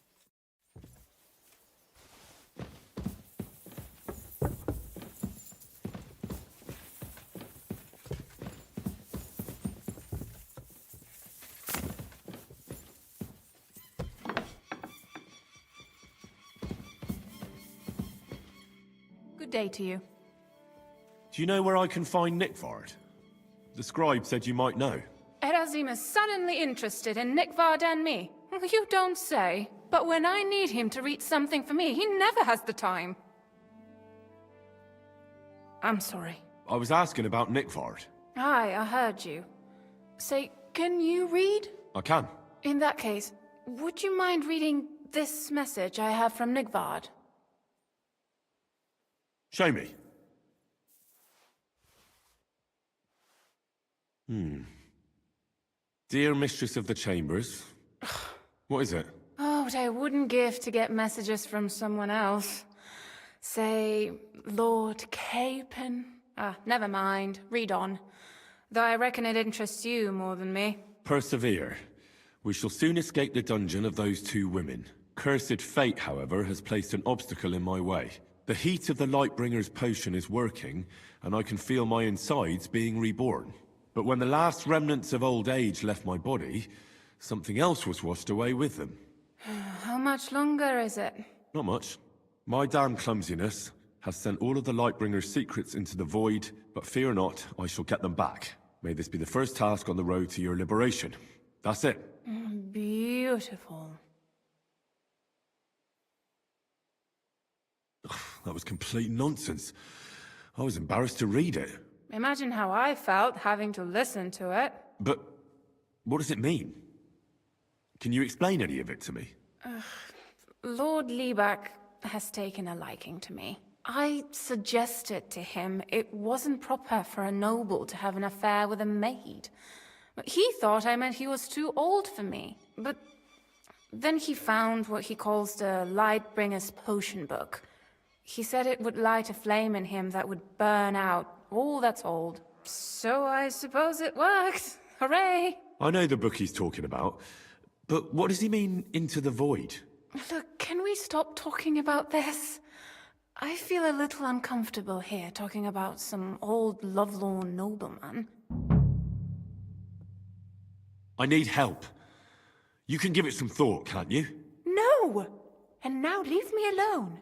Good day to you. Do you know where I can find Nickvard? The scribe said you might know. Erazim is suddenly interested in Nickvard and me. You don't say. But when I need him to read something for me, he never has the time. I'm sorry. I was asking about Nickvard. Aye, I heard you. Say, can you read? I can. In that case, would you mind reading this message I have from Nickvard? Show me. Dear Mistress of the Chambers. What is it? Oh, what I wouldn't give to get messages from someone else. Say, Lord Capon. Never mind. Read on. Though I reckon it interests you more than me. Persevere. We shall soon escape the dungeon of those two women. Cursed fate, however, has placed an obstacle in my way. The heat of the Lightbringer's potion is working, and I can feel my insides being reborn. But when the last remnants of old age left my body, something else was washed away with them. How much longer is it? Not much. My damn clumsiness has sent all of the Lightbringer's secrets into the void, but fear not, I shall get them back. May this be the first task on the road to your liberation. That's it. Beautiful. That was complete nonsense. I was embarrassed to read it. Imagine how I felt having to listen to it. But what does it mean? Can you explain any of it to me? Lord Liebeck has taken a liking to me. I suggested to him it wasn't proper for a noble to have an affair with a maid. He thought I meant he was too old for me. But then he found what he calls the Lightbringer's Potion Book. He said it would light a flame in him that would burn out all that's old. So I suppose it worked. Hooray! I know the book he's talking about, but what does he mean, into the void? Look, can we stop talking about this? I feel a little uncomfortable here talking about some old lovelorn nobleman. I need help. You can give it some thought, can't you? No! And now leave me alone.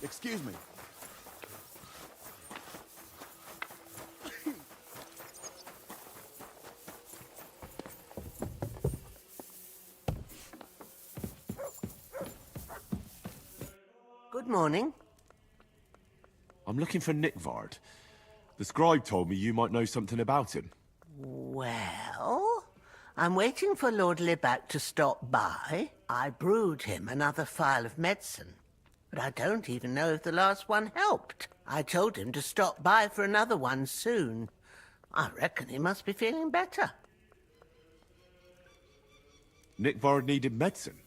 Excuse me. Good morning. I'm looking for Nickvard. The scribe told me you might know something about him. Well, I'm waiting for Lord Liebeck to stop by. I brewed him another phial of medicine, but I don't even know if the last one helped. I told him to stop by for another one soon. I reckon he must be feeling better. Nickvard needed medicine?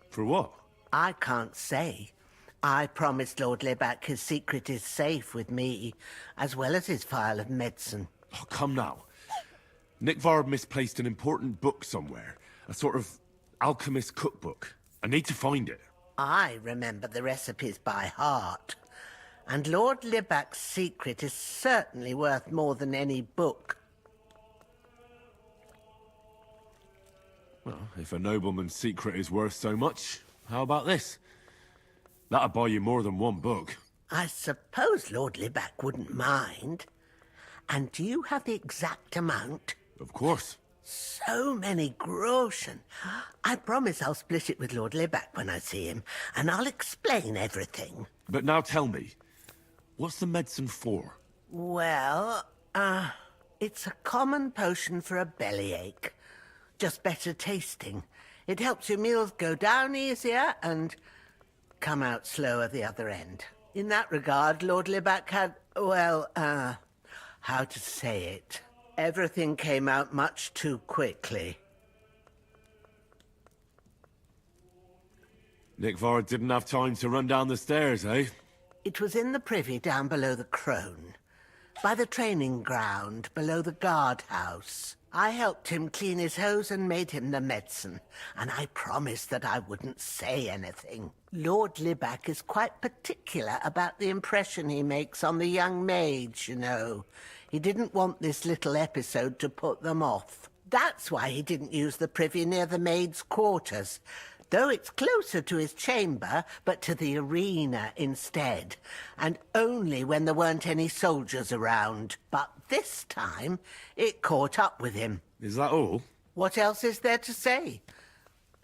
For what? I can't say. I promised Lord Liebeck his secret is safe with me, as well as his phial of medicine. Oh, come now. Nickvard misplaced an important book somewhere. A sort of alchemist cookbook. I need to find it. I remember the recipes by heart. And Lord Liebeck's secret is certainly worth more than any book. Well, if a nobleman's secret is worth so much, how about this? That'll buy you more than one book. I suppose Lord Liebeck wouldn't mind. And do you have the exact amount? Of course. So many groschen. I promise I'll split it with Lord Liebeck when I see him, and I'll explain everything. But now tell me, what's the medicine for? Well, it's a common potion for a bellyache. Just better tasting. It helps your meals go down easier and come out slower the other end. In that regard, Lord Liebeck had, well, how to say it? Everything came out much too quickly. Nickvard didn't have time to run down the stairs, eh? It was in the privy down below the crone, by the training ground below the guardhouse. I helped him clean his hose and made him the medicine, and I promised that I wouldn't say anything. Lord Liebeck is quite particular about the impression he makes on the young maids, you know. He didn't want this little episode to put them off. That's why he didn't use the privy near the maids' quarters, though it's closer to his chamber, but to the arena instead, and only when there weren't any soldiers around. But this time, it caught up with him. Is that all? What else is there to say?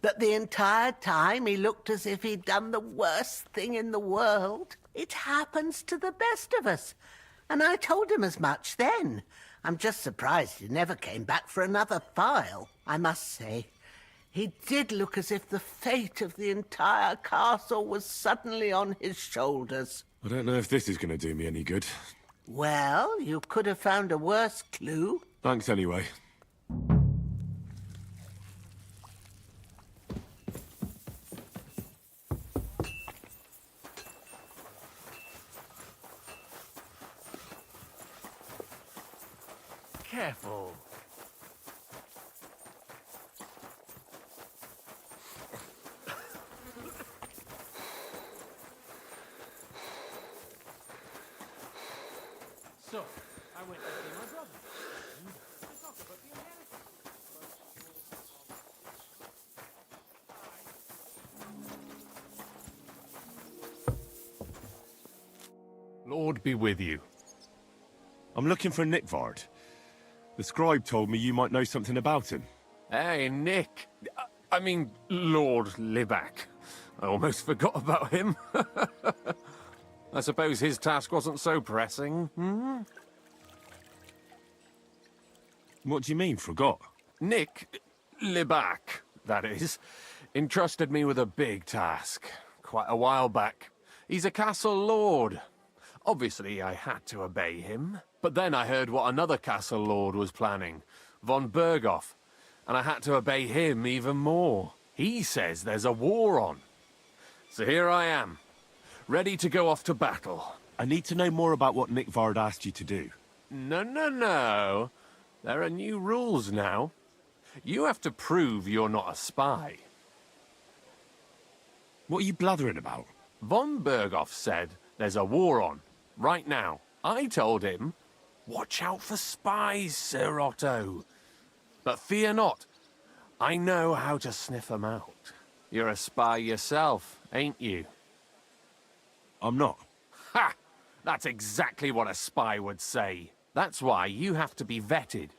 That the entire time he looked as if he'd done the worst thing in the world. It happens to the best of us. And I told him as much then. I'm just surprised he never came back for another file. I must say, he did look as if the fate of the entire castle was suddenly on his shoulders. I don't know if this is going to do me any good. Well, you could have found a worse clue. Thanks anyway. Careful. So, I went to see my brother. To talk about the inheritance. Lord be with you. I'm looking for Nickvard. The scribe told me you might know something about him. Hey, Nick. I mean, Lord Libac. I almost forgot about him. I suppose his task wasn't so pressing, hmm? What do you mean, forgot? Nick Libac, that is, entrusted me with a big task quite a while back. He's a castle lord. Obviously, I had to obey him. But then I heard what another castle lord was planning, von Berghoff, and I had to obey him even more. He says there's a war on. So here I am, ready to go off to battle. I need to know more about what Nickvard asked you to do. No. There are new rules now. You have to prove you're not a spy. What are you blathering about? Von Berghoff said there's a war on, right now. I told him, watch out for spies, Sir Otto. But fear not, I know how to sniff them out. You're a spy yourself, ain't you? I'm not. Ha! That's exactly what a spy would say. That's why you have to be vetted,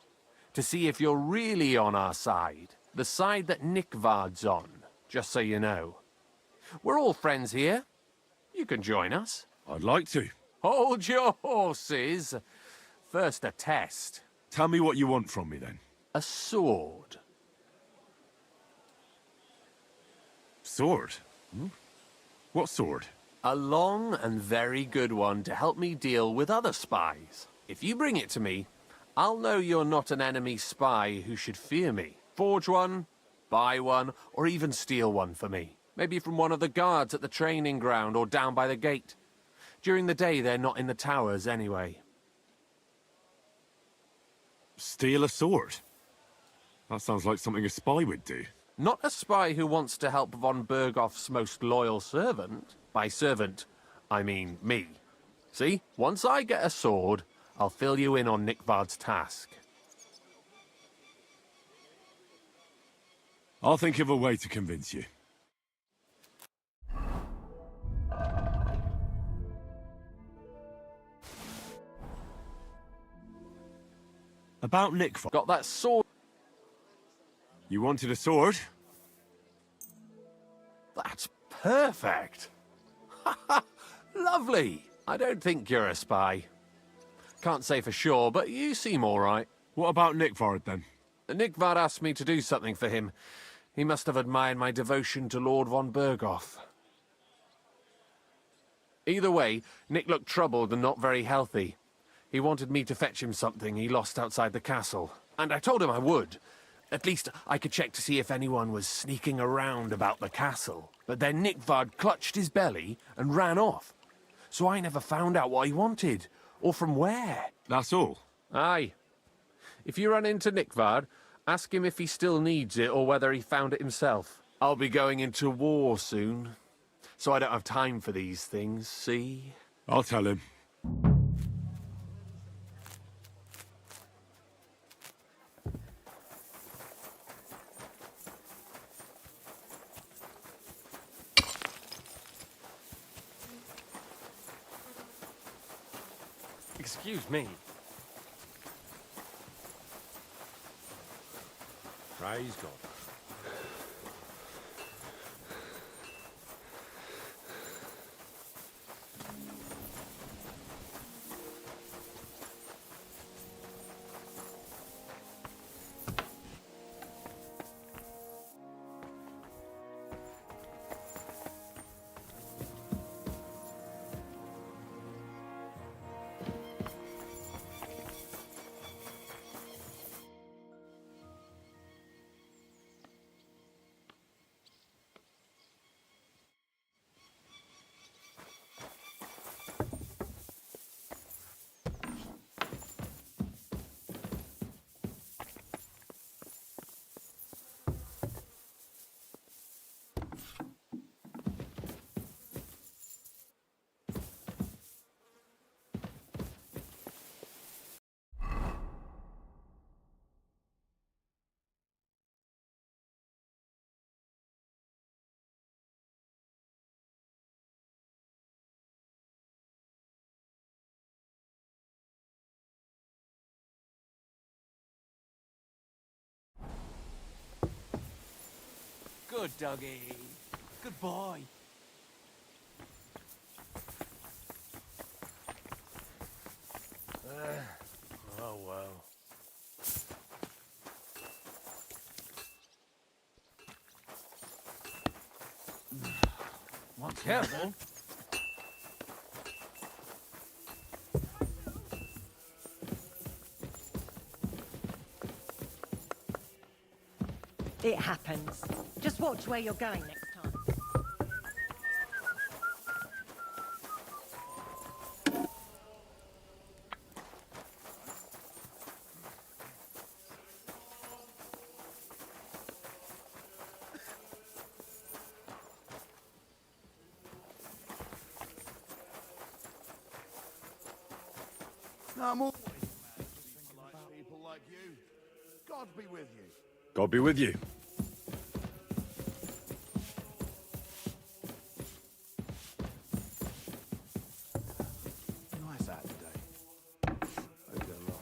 to see if you're really on our side. The side that Nickvard's on, just so you know. We're all friends here. You can join us. I'd like to. Hold your horses. First a test. Tell me what you want from me, then. A sword. Sword? What sword? A long and very good one to help me deal with other spies. If you bring it to me, I'll know you're not an enemy spy who should fear me. Forge one, buy one, or even steal one for me. Maybe from one of the guards at the training ground or down by the gate. During the day, they're not in the towers anyway. Steal a sword? That sounds like something a spy would do. Not a spy who wants to help von Berghoff's most loyal servant. By servant, I mean me. See, once I get a sword, I'll fill you in on Nickvard's task. I'll think of a way to convince you. About Nickvard. Got that sword. You wanted a sword? That's perfect. Lovely. I don't think you're a spy. Can't say for sure, but you seem all right. What about Nickvard, then? Nickvard asked me to do something for him. He must have admired my devotion to Lord von Berghoff. Either way, Nick looked troubled and not very healthy. He wanted me to fetch him something he lost outside the castle. And I told him I would. At least I could check to see if anyone was sneaking around about the castle. But then Nickvard clutched his belly and ran off. So I never found out what he wanted, or from where. That's all? Aye. If you run into Nickvard, ask him if he still needs it or whether he found it himself. I'll be going into war soon, so I don't have time for these things, see? I'll tell him. Excuse me. Praise God. Good doggy. Good boy. Oh, well. Careful. It happens. Just watch where you're going next time. I'm always like people like you. God be with you. God be with you. Nice out today. Hope they're lost.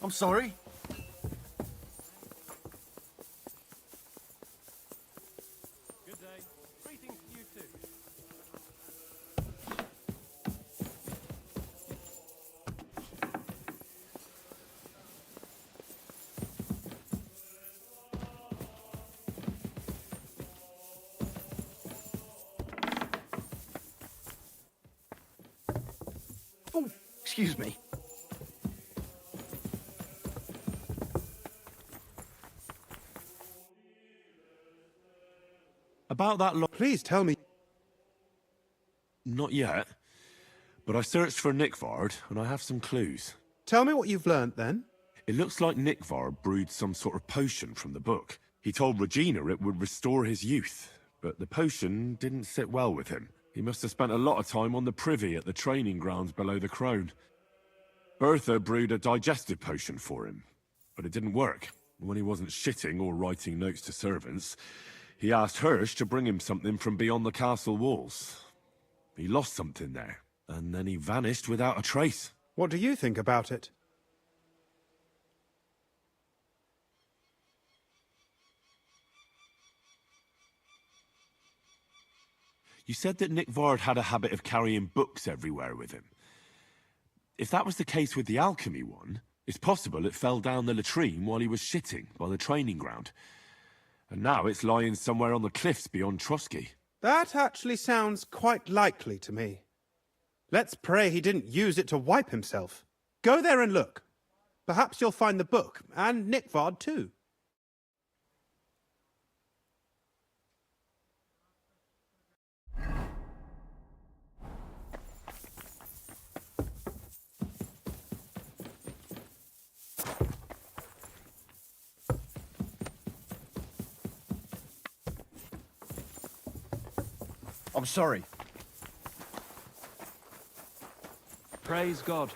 I'm sorry. Good day. Greetings to you too. Oh, excuse me. About that Please tell me. Not yet. But I searched for Nickvard, and I have some clues. Tell me what you've learnt then. It looks like Nickvard brewed some sort of potion from the book. He told Regina it would restore his youth, but the potion didn't sit well with him. He must have spent a lot of time on the privy at the training grounds below the Crone. Bertha brewed a digestive potion for him, but it didn't work. When he wasn't shitting or writing notes to servants, he asked Hirsch to bring him something from beyond the castle walls. He lost something there, and then he vanished without a trace. What do you think about it? You said that Nickvard had a habit of carrying books everywhere with him. If that was the case with the alchemy one, it's possible it fell down the latrine while he was shitting by the training ground. And now it's lying somewhere on the cliffs beyond Trotsky. That actually sounds quite likely to me. Let's pray he didn't use it to wipe himself. Go there and look. Perhaps you'll find the book, and Nickvard too. I'm sorry. Praise God.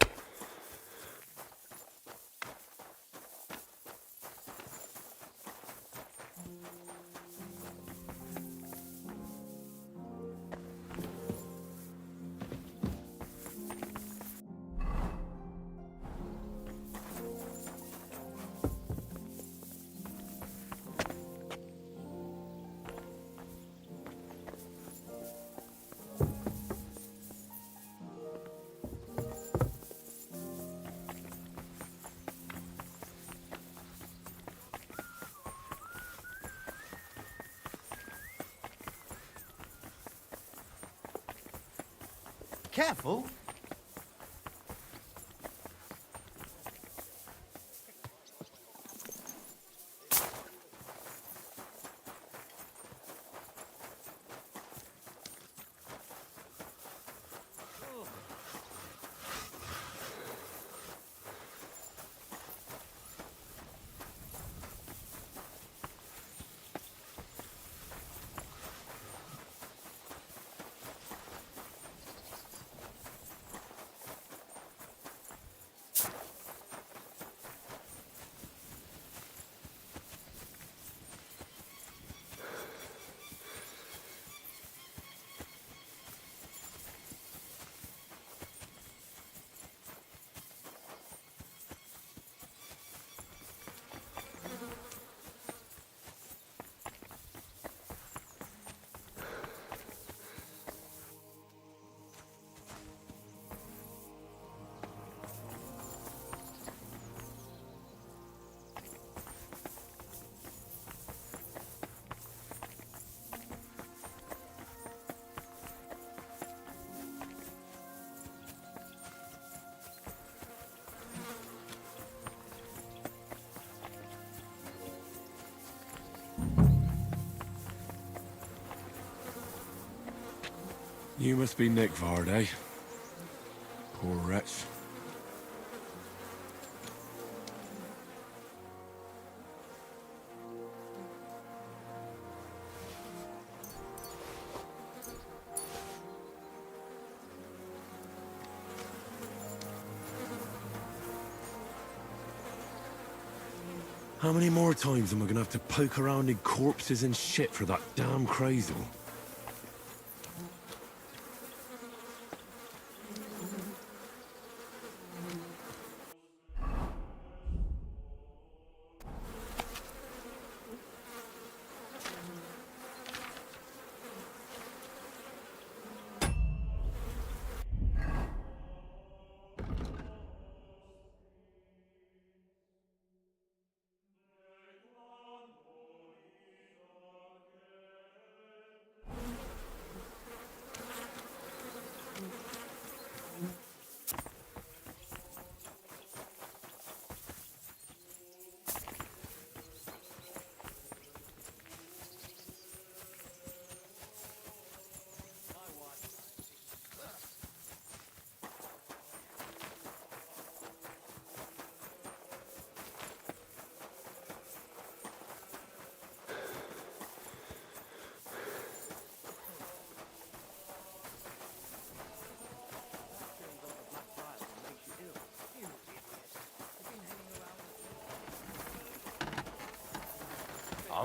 Careful. You must be Nickvard, eh? Poor wretch. How many more times am I gonna have to poke around in corpses and shit for that damn crazel?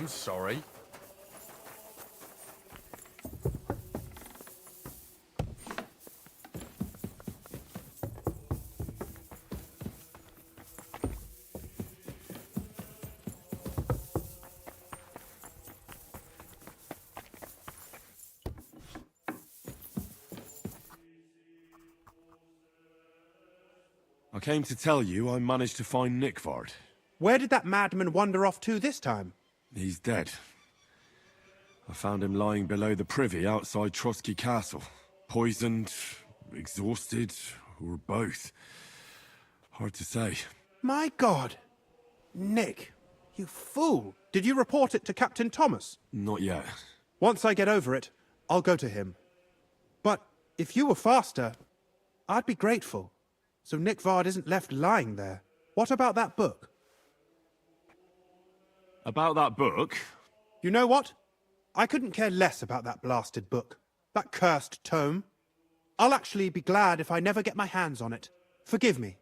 I'm sorry. I came to tell you I managed to find Nickvard. Where did that madman wander off to this time? He's dead. I found him lying below the privy outside Trotsky Castle. Poisoned, exhausted, or both. Hard to say. My God! Nick, you fool! Did you report it to Captain Thomas? Not yet. Once I get over it, I'll go to him. But if you were faster, I'd be grateful. So Nickvard isn't left lying there. What about that book? About that book? You know what? I couldn't care less about that blasted book. That cursed tome. I'll actually be glad if I never get my hands on it. Forgive me.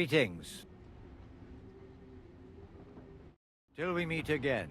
Greetings. Till we meet again.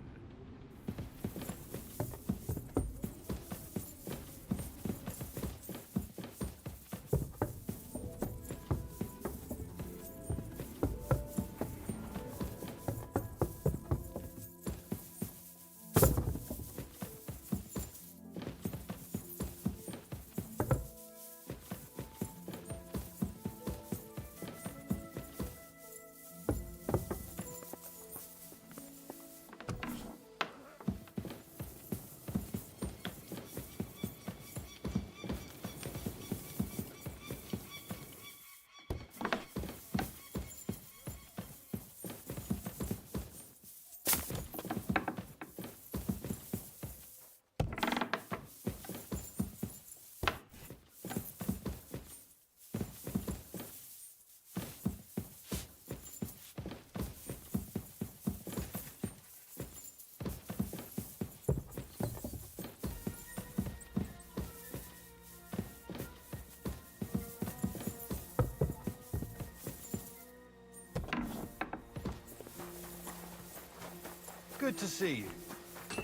Good to see you.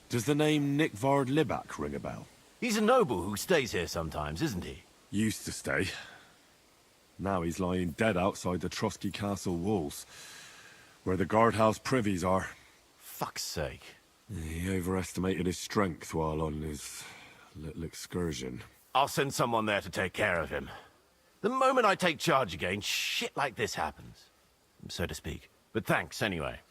Does the name Nickvard Libak ring a bell? He's a noble who stays here sometimes, isn't he? Used to stay. Now he's lying dead outside the Trotsky Castle walls, where the guardhouse privies are. Fuck's sake. He overestimated his strength while on his little excursion. I'll send someone there to take care of him. The moment I take charge again, shit like this happens. So to speak. But thanks anyway.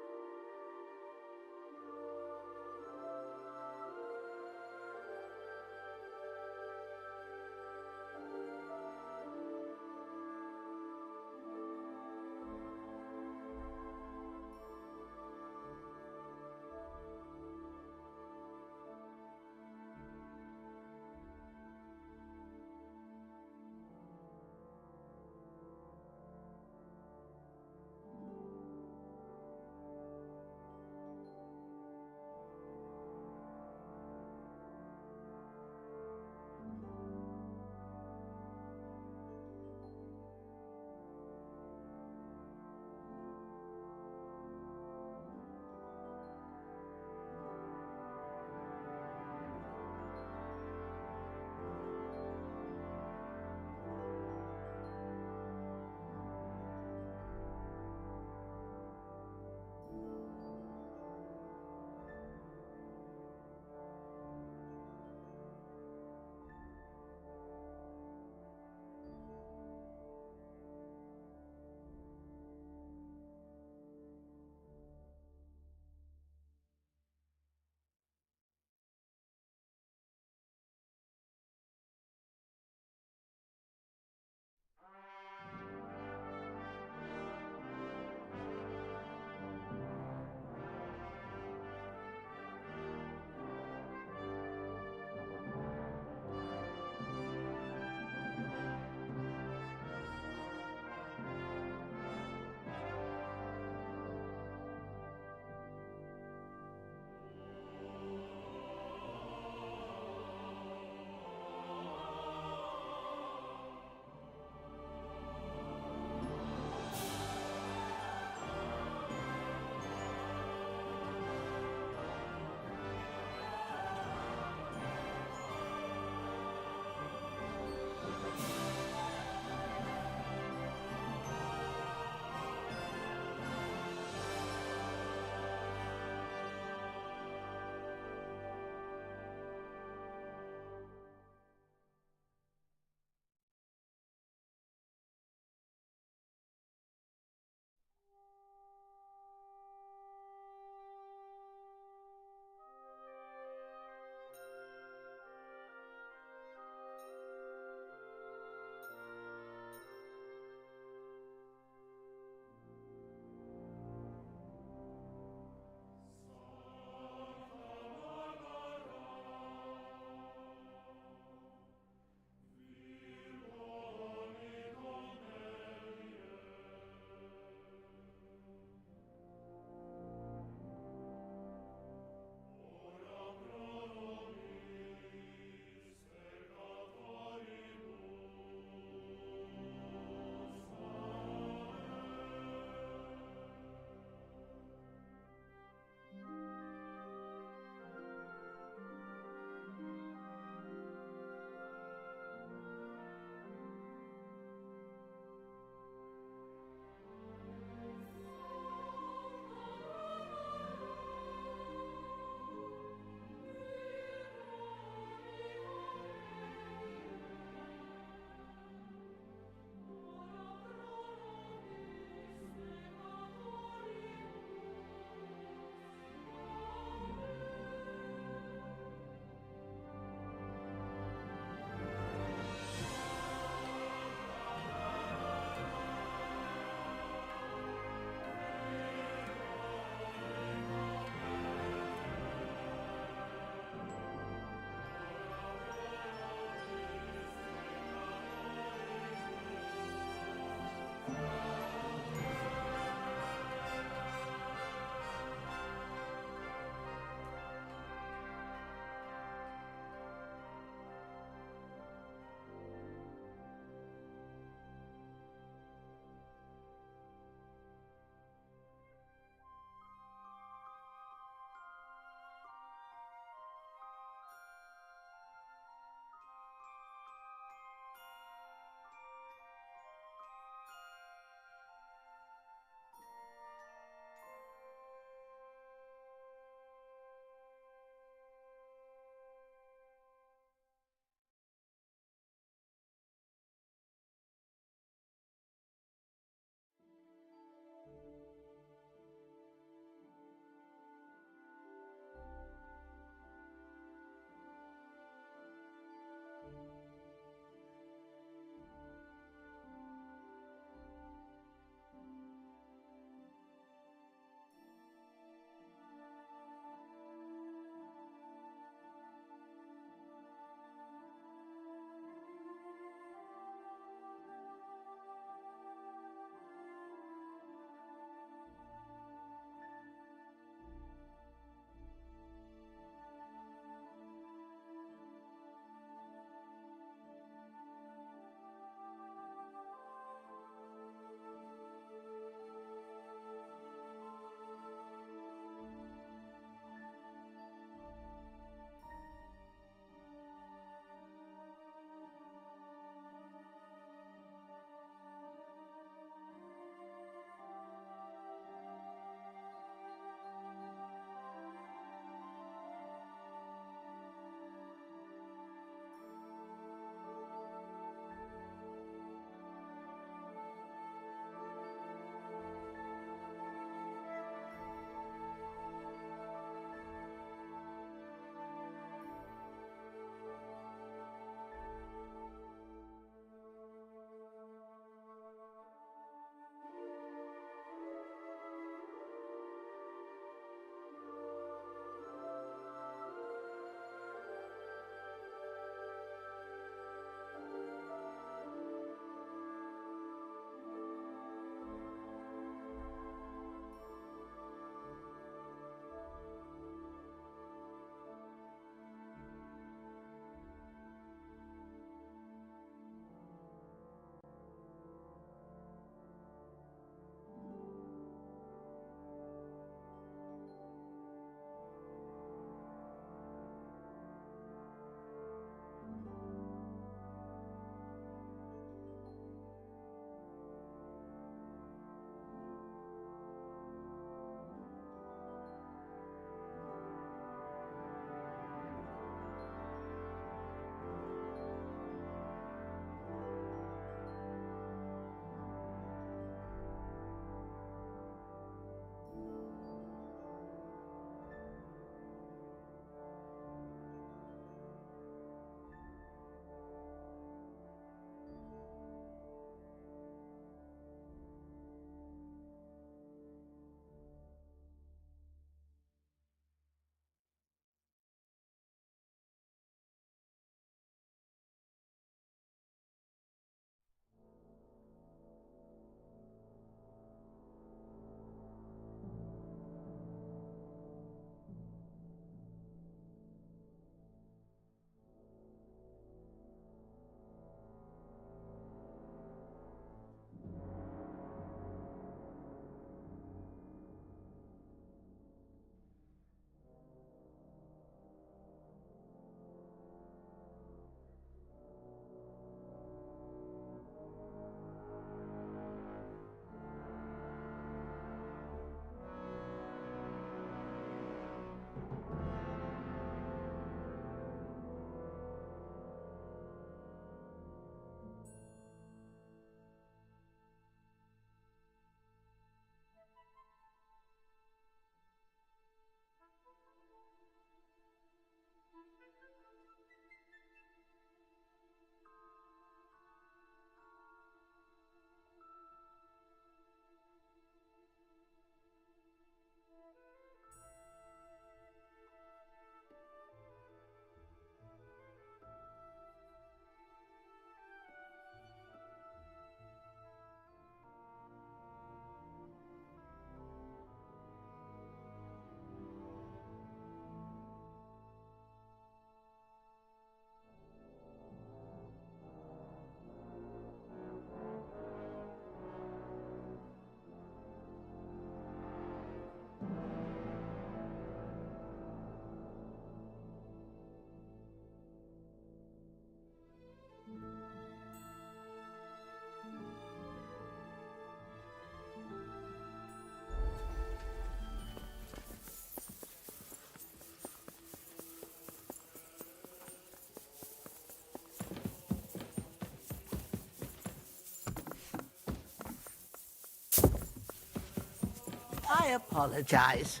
I apologize.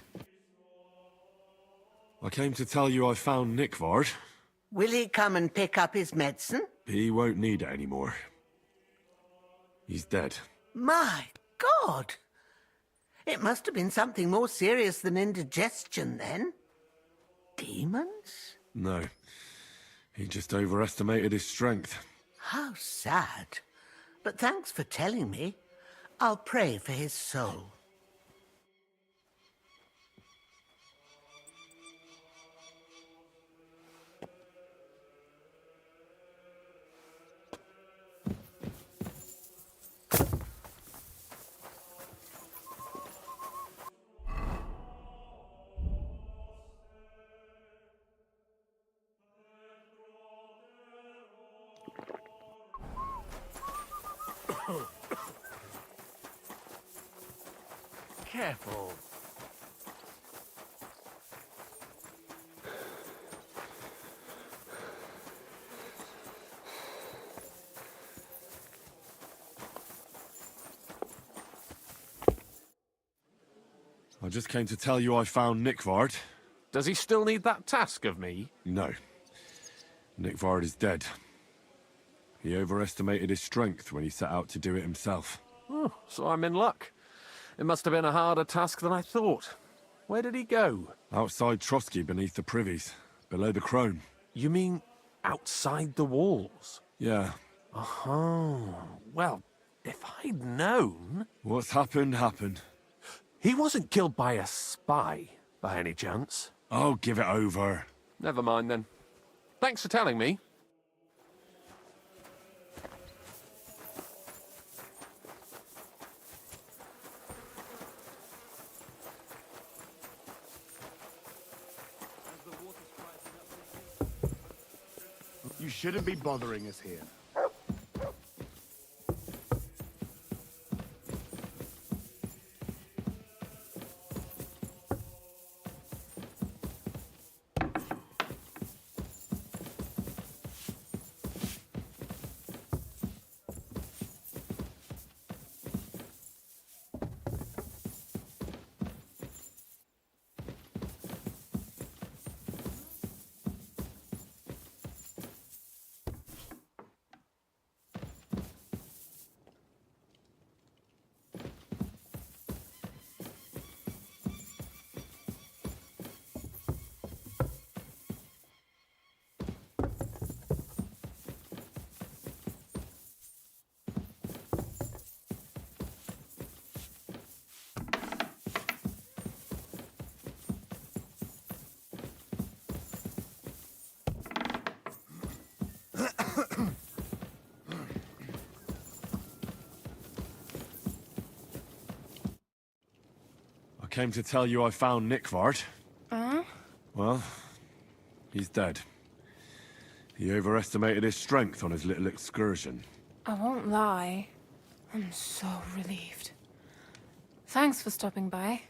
I came to tell you I found Nickvard. Will he come and pick up his medicine? He won't need it anymore. He's dead. My God! It must have been something more serious than indigestion, then. Demons? No. He just overestimated his strength. How sad. But thanks for telling me. I'll pray for his soul. Careful. I just came to tell you I found Nickvard. Does he still need that task of me? No. Nickvard is dead. He overestimated his strength when he set out to do it himself. Oh, so I'm in luck. It must have been a harder task than I thought. Where did he go? Outside Trotsky, beneath the privies, below the crone. You mean outside the walls? Yeah. Oh, well, if I'd known... What's happened, happened. He wasn't killed by a spy, by any chance? Oh, give it over. Never mind, then. Thanks for telling me. You shouldn't be bothering us here. I came to tell you I found Nickvard. Well, he's dead. He overestimated his strength on his little excursion. I won't lie. I'm so relieved. Thanks for stopping by.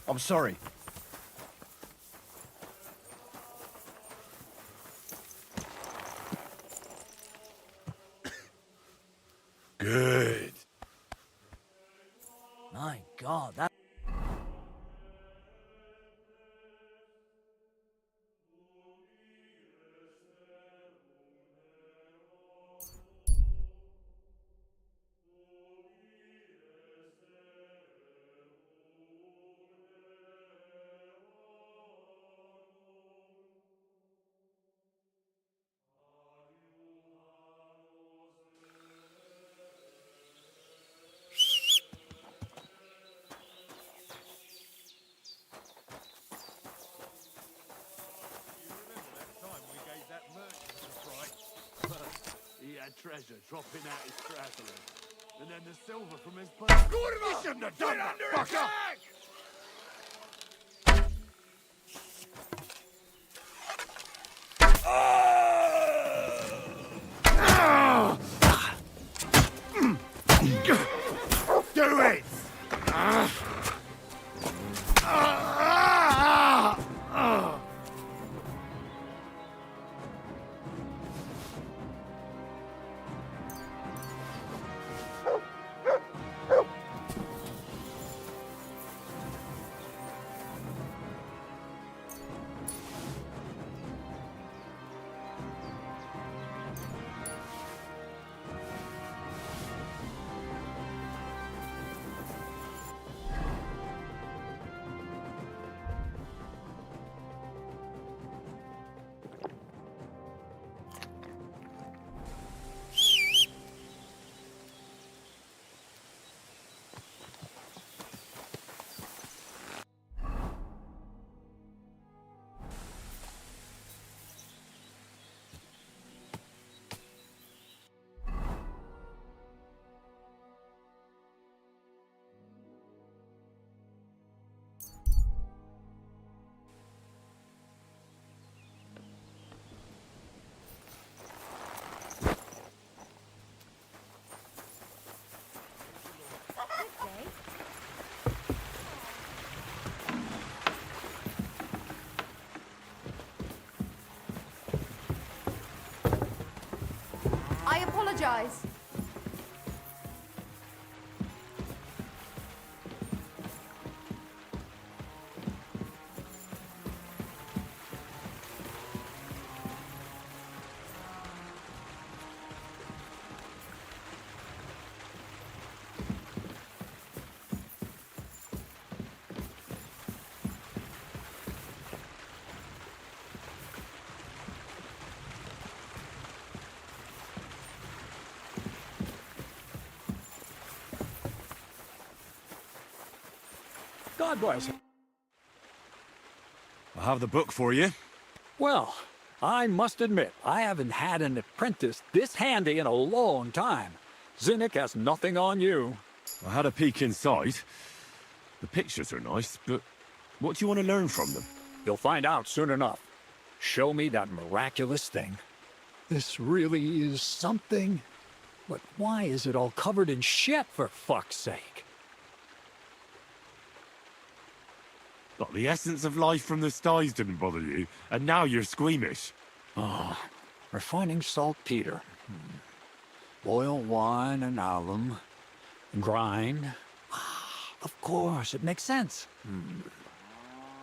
I'm sorry. Good. My God, that... He had treasure dropping out his travelling. And then the silver from his purse. You shouldn't have done that, fucker! Do it! I apologize. God bless him. I have the book for you. Well, I must admit, I haven't had an apprentice this handy in a long time. Zinnik has nothing on you. I had a peek inside. The pictures are nice, but what do you want to learn from them? You'll find out soon enough. Show me that miraculous thing. This really is something. But why is it all covered in shit, for fuck's sake? But the essence of life from the skies didn't bother you, and now you're squeamish. Oh, refining saltpeter. Boil wine and alum. Grind. Of course, it makes sense.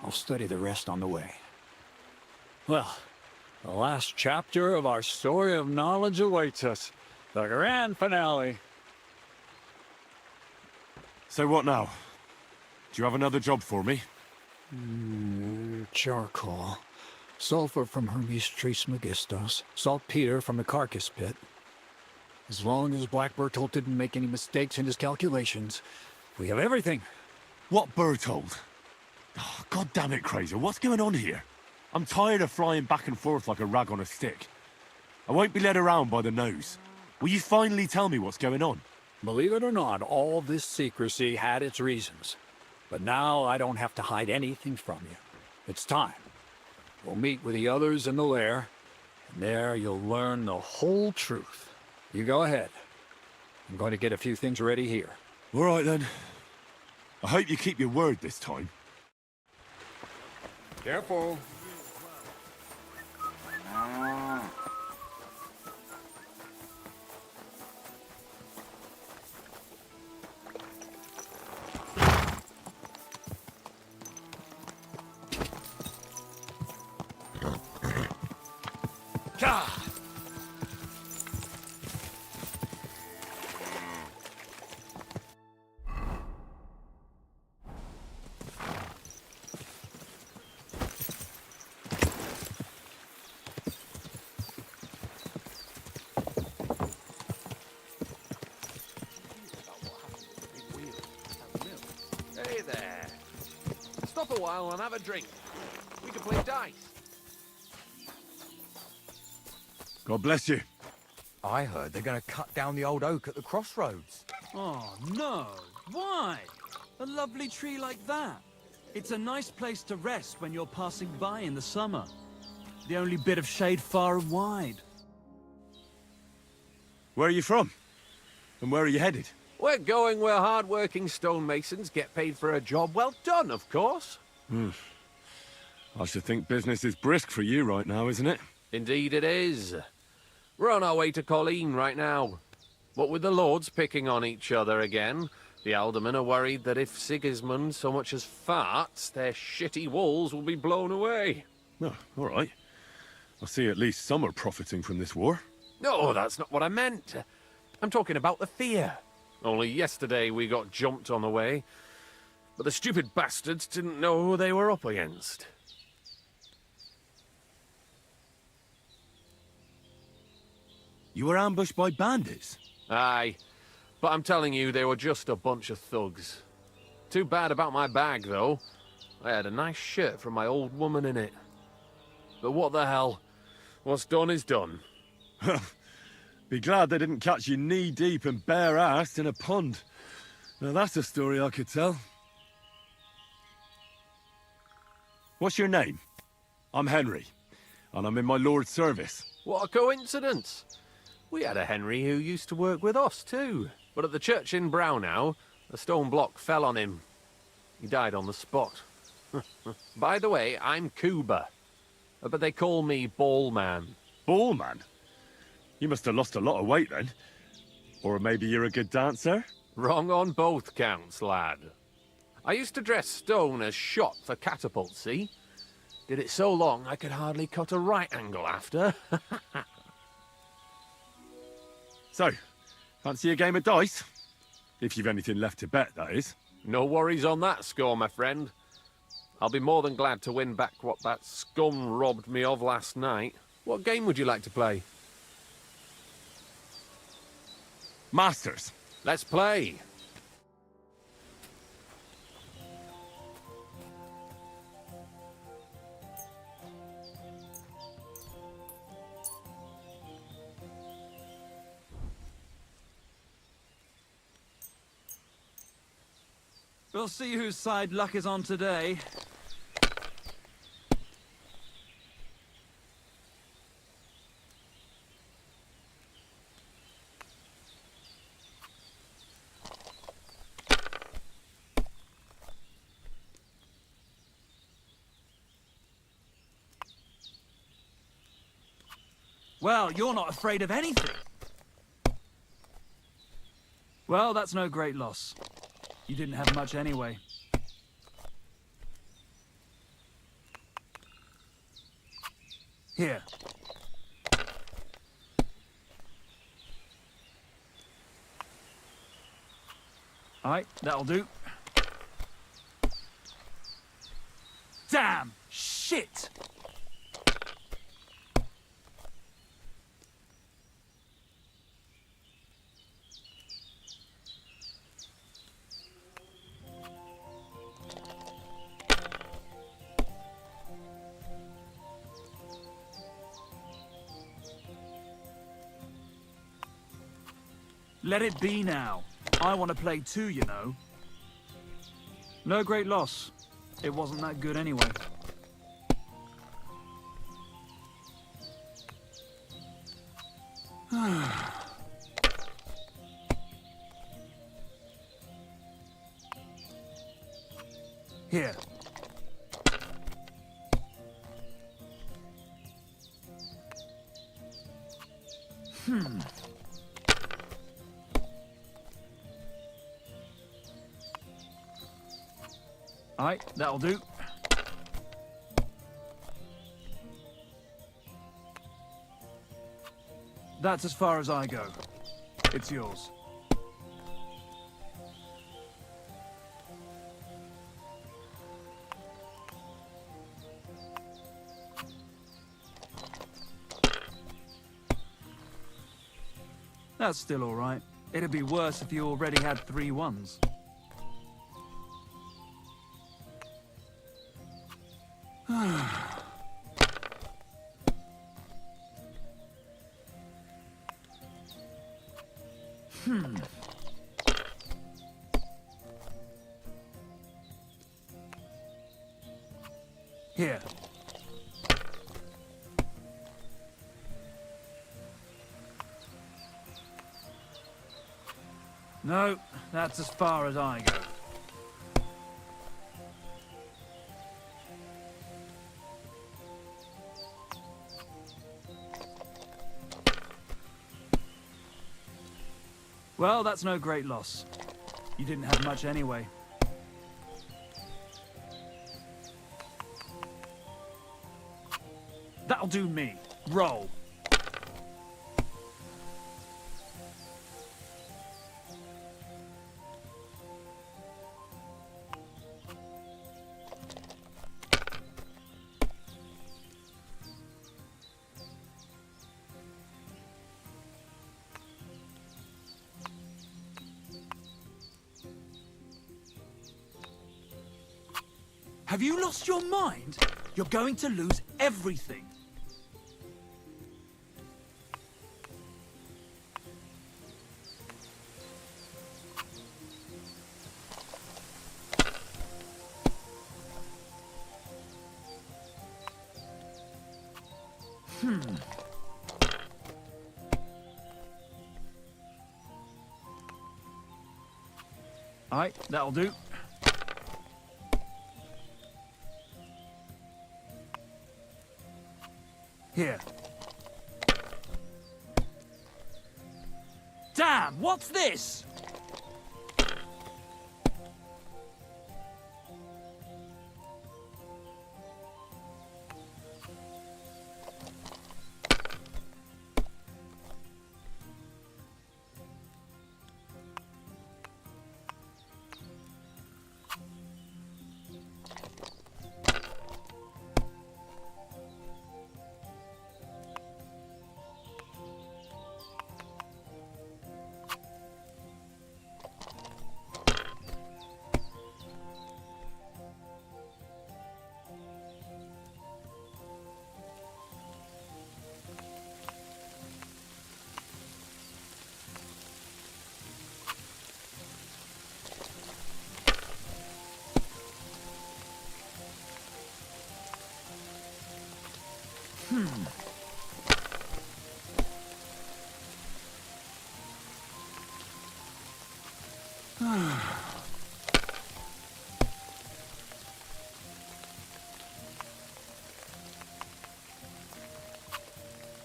I'll study the rest on the way. Well, the last chapter of our story of knowledge awaits us. The grand finale. So what now? Do you have another job for me? Charcoal. Sulfur from Hermes Trismegistos. Saltpeter from the carcass pit. As long as Black Bertolt didn't make any mistakes in his calculations, we have everything. What Bertolt? Oh, God damn it, Crazer, what's going on here? I'm tired of flying back and forth like a rag on a stick. I won't be led around by the nose. Will you finally tell me what's going on? Believe it or not, all this secrecy had its reasons. But now I don't have to hide anything from you. It's time. We'll meet with the others in the lair, and there you'll learn the whole truth. You go ahead. I'm going to get a few things ready here. All right, then. I hope you keep your word this time. Careful. Hey there. Stop a while and have a drink. We can play dice. God bless you. I heard they're going to cut down the old oak at the crossroads. Oh, no. Why? A lovely tree like that. It's a nice place to rest when you're passing by in the summer. The only bit of shade far and wide. Where are you from? And where are you headed? We're going where hard-working stonemasons get paid for a job well done, of course. I should think business is brisk for you right now, isn't it? Indeed it is. We're on our way to Colleen right now. What with the lords picking on each other again, the aldermen are worried that if Sigismund so much as farts, their shitty walls will be blown away. Oh, all right. I see at least some are profiting from this war. No, that's not what I meant. I'm talking about the fear. Only yesterday we got jumped on the way, but the stupid bastards didn't know who they were up against. You were ambushed by bandits? Aye, but I'm telling you, they were just a bunch of thugs. Too bad about my bag, though. I had a nice shirt from my old woman in it. But what the hell? What's done is done. Be glad they didn't catch you knee-deep and bare-assed in a pond. Now that's a story I could tell. What's your name? I'm Henry, and I'm in my lord's service. What a coincidence. We had a Henry who used to work with us, too. But at the church in Brownhow, a stone block fell on him. He died on the spot. By the way, I'm Cuba. But they call me Ballman. Ballman? You must have lost a lot of weight then. Or maybe you're a good dancer? Wrong on both counts, lad. I used to dress stone as shot for catapult, see? Did it so long I could hardly cut a right angle after. So, fancy a game of dice? If you've anything left to bet, that is. No worries on that score, my friend. I'll be more than glad to win back what that scum robbed me of last night. What game would you like to play? Masters. Let's play. We'll see whose side luck is on today. Well, you're not afraid of anything. Well, that's no great loss. You didn't have much anyway. Here. All right, that'll do. Damn! Shit! Let it be now. I want to play too, you know. No great loss. It wasn't that good anyway. Here. Aye, that'll do. That's as far as I go. It's yours. That's still all right. It'd be worse if you already had 3 ones. Here. No, that's as far as I go. Well, that's no great loss. You didn't have much anyway. That'll do me. Roll. Have you lost your mind? You're going to lose everything. Aye, that'll do. Here. Damn, what's this?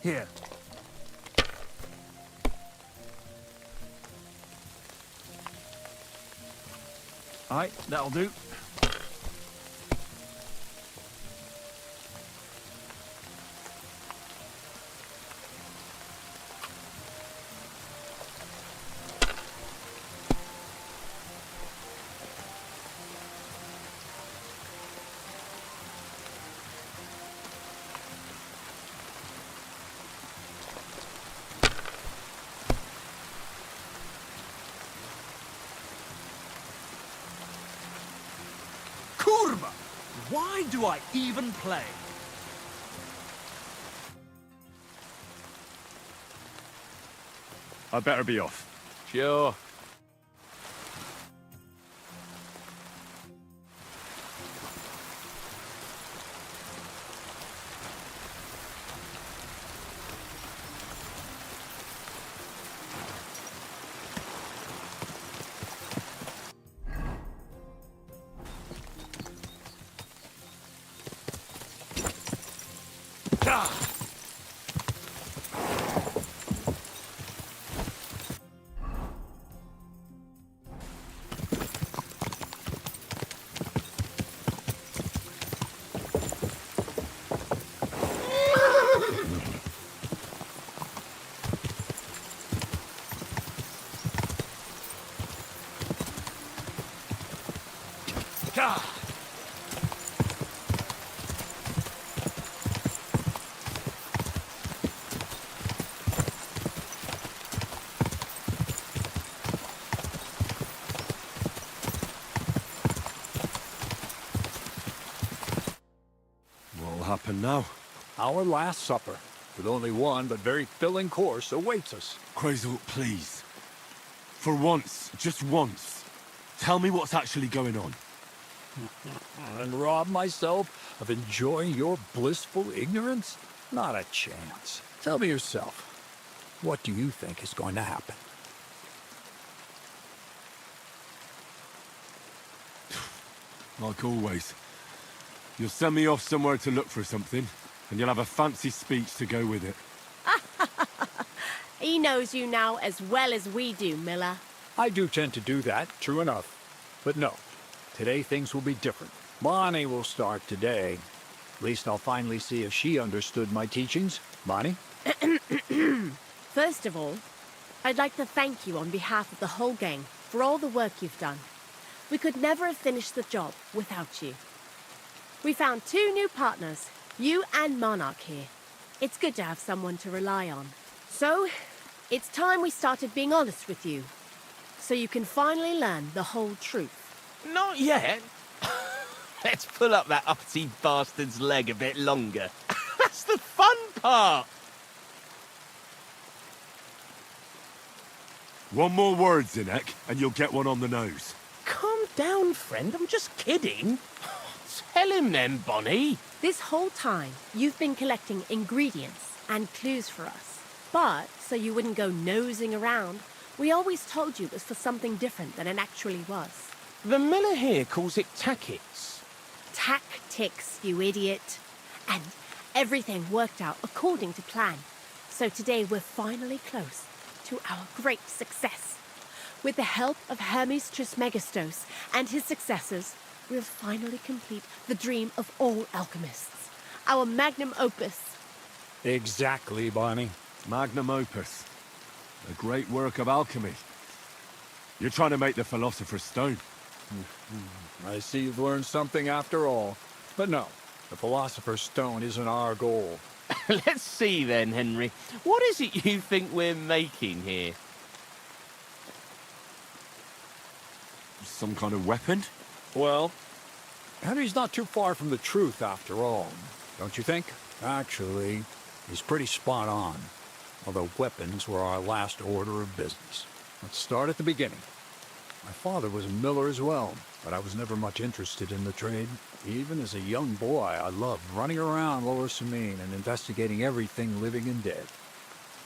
Here. Aye, that'll do. Why do I even play? I better be off. Sure. Gah! What'll happen now? Our last supper, with only one but very filling course, awaits us. Crazel, please. For once, just once, tell me what's actually going on. And rob myself of enjoying your blissful ignorance? Not a chance. Tell me yourself, what do you think is going to happen? Like always. You'll send me off somewhere to look for something, and you'll have a fancy speech to go with it. He knows you now as well as we do, Miller. I do tend to do that, true enough. But no, today things will be different. Bonnie will start today. At least I'll finally see if she understood my teachings. Bonnie? First of all, I'd like to thank you on behalf of the whole gang for all the work you've done. We could never have finished the job without you. We found 2 new partners, you and Monarch here. It's good to have someone to rely on. So, it's time we started being honest with you, so you can finally learn the whole truth. Not yet. Let's pull up that uppity bastard's leg a bit longer. That's the fun part. One more word, Zinek, and you'll get one on the nose. Calm down, friend. I'm just kidding. Tell him then, Bonnie. This whole time, you've been collecting ingredients and clues for us. But, so you wouldn't go nosing around, we always told you it was for something different than it actually was. The miller here calls it tactics. Tactics, you idiot. And everything worked out according to plan. So today we're finally close to our great success. With the help of Hermes Trismegistos and his successors, we'll finally complete the dream of all alchemists. Our magnum opus. Exactly, Bonnie. Magnum opus. A great work of alchemy. You're trying to make the Philosopher's Stone. I see you've learned something after all. But no, the Philosopher's Stone isn't our goal. Let's see then, Henry. What is it you think we're making here? Some kind of weapon? Well, Henry's not too far from the truth after all, don't you think? Actually, he's pretty spot on. Although weapons were our last order of business. Let's start at the beginning. My father was a miller as well, but I was never much interested in the trade. Even as a young boy, I loved running around Lower Samine and investigating everything living and dead.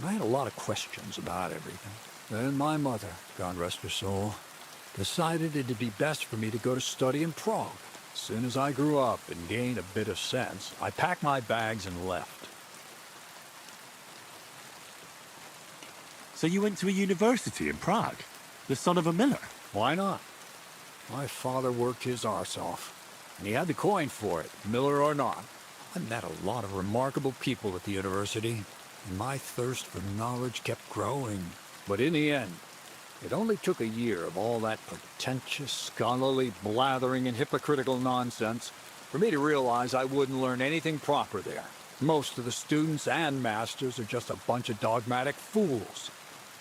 I had a lot of questions about everything. Then my mother, God rest her soul, decided it'd be best for me to go to study in Prague. As soon as I grew up and gained a bit of sense, I packed my bags and left. So you went to a university in Prague? The son of a miller? Why not? My father worked his arse off, and he had the coin for it, miller or not. I met a lot of remarkable people at the university, and my thirst for knowledge kept growing. But in the end, it only took a year of all that pretentious, scholarly blathering and hypocritical nonsense for me to realize I wouldn't learn anything proper there. Most of the students and masters are just a bunch of dogmatic fools.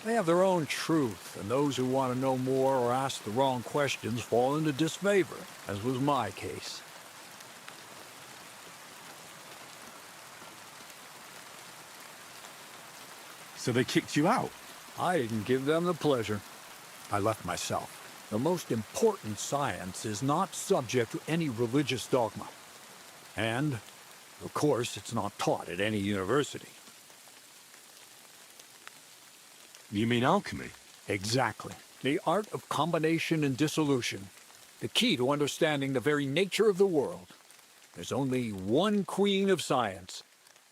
They have their own truth, and those who want to know more or ask the wrong questions fall into disfavor, as was my case. So they kicked you out? I didn't give them the pleasure. I left myself. The most important science is not subject to any religious dogma. And, of course, it's not taught at any university. You mean alchemy? Exactly. The art of combination and dissolution. The key to understanding the very nature of the world. There's only one queen of science.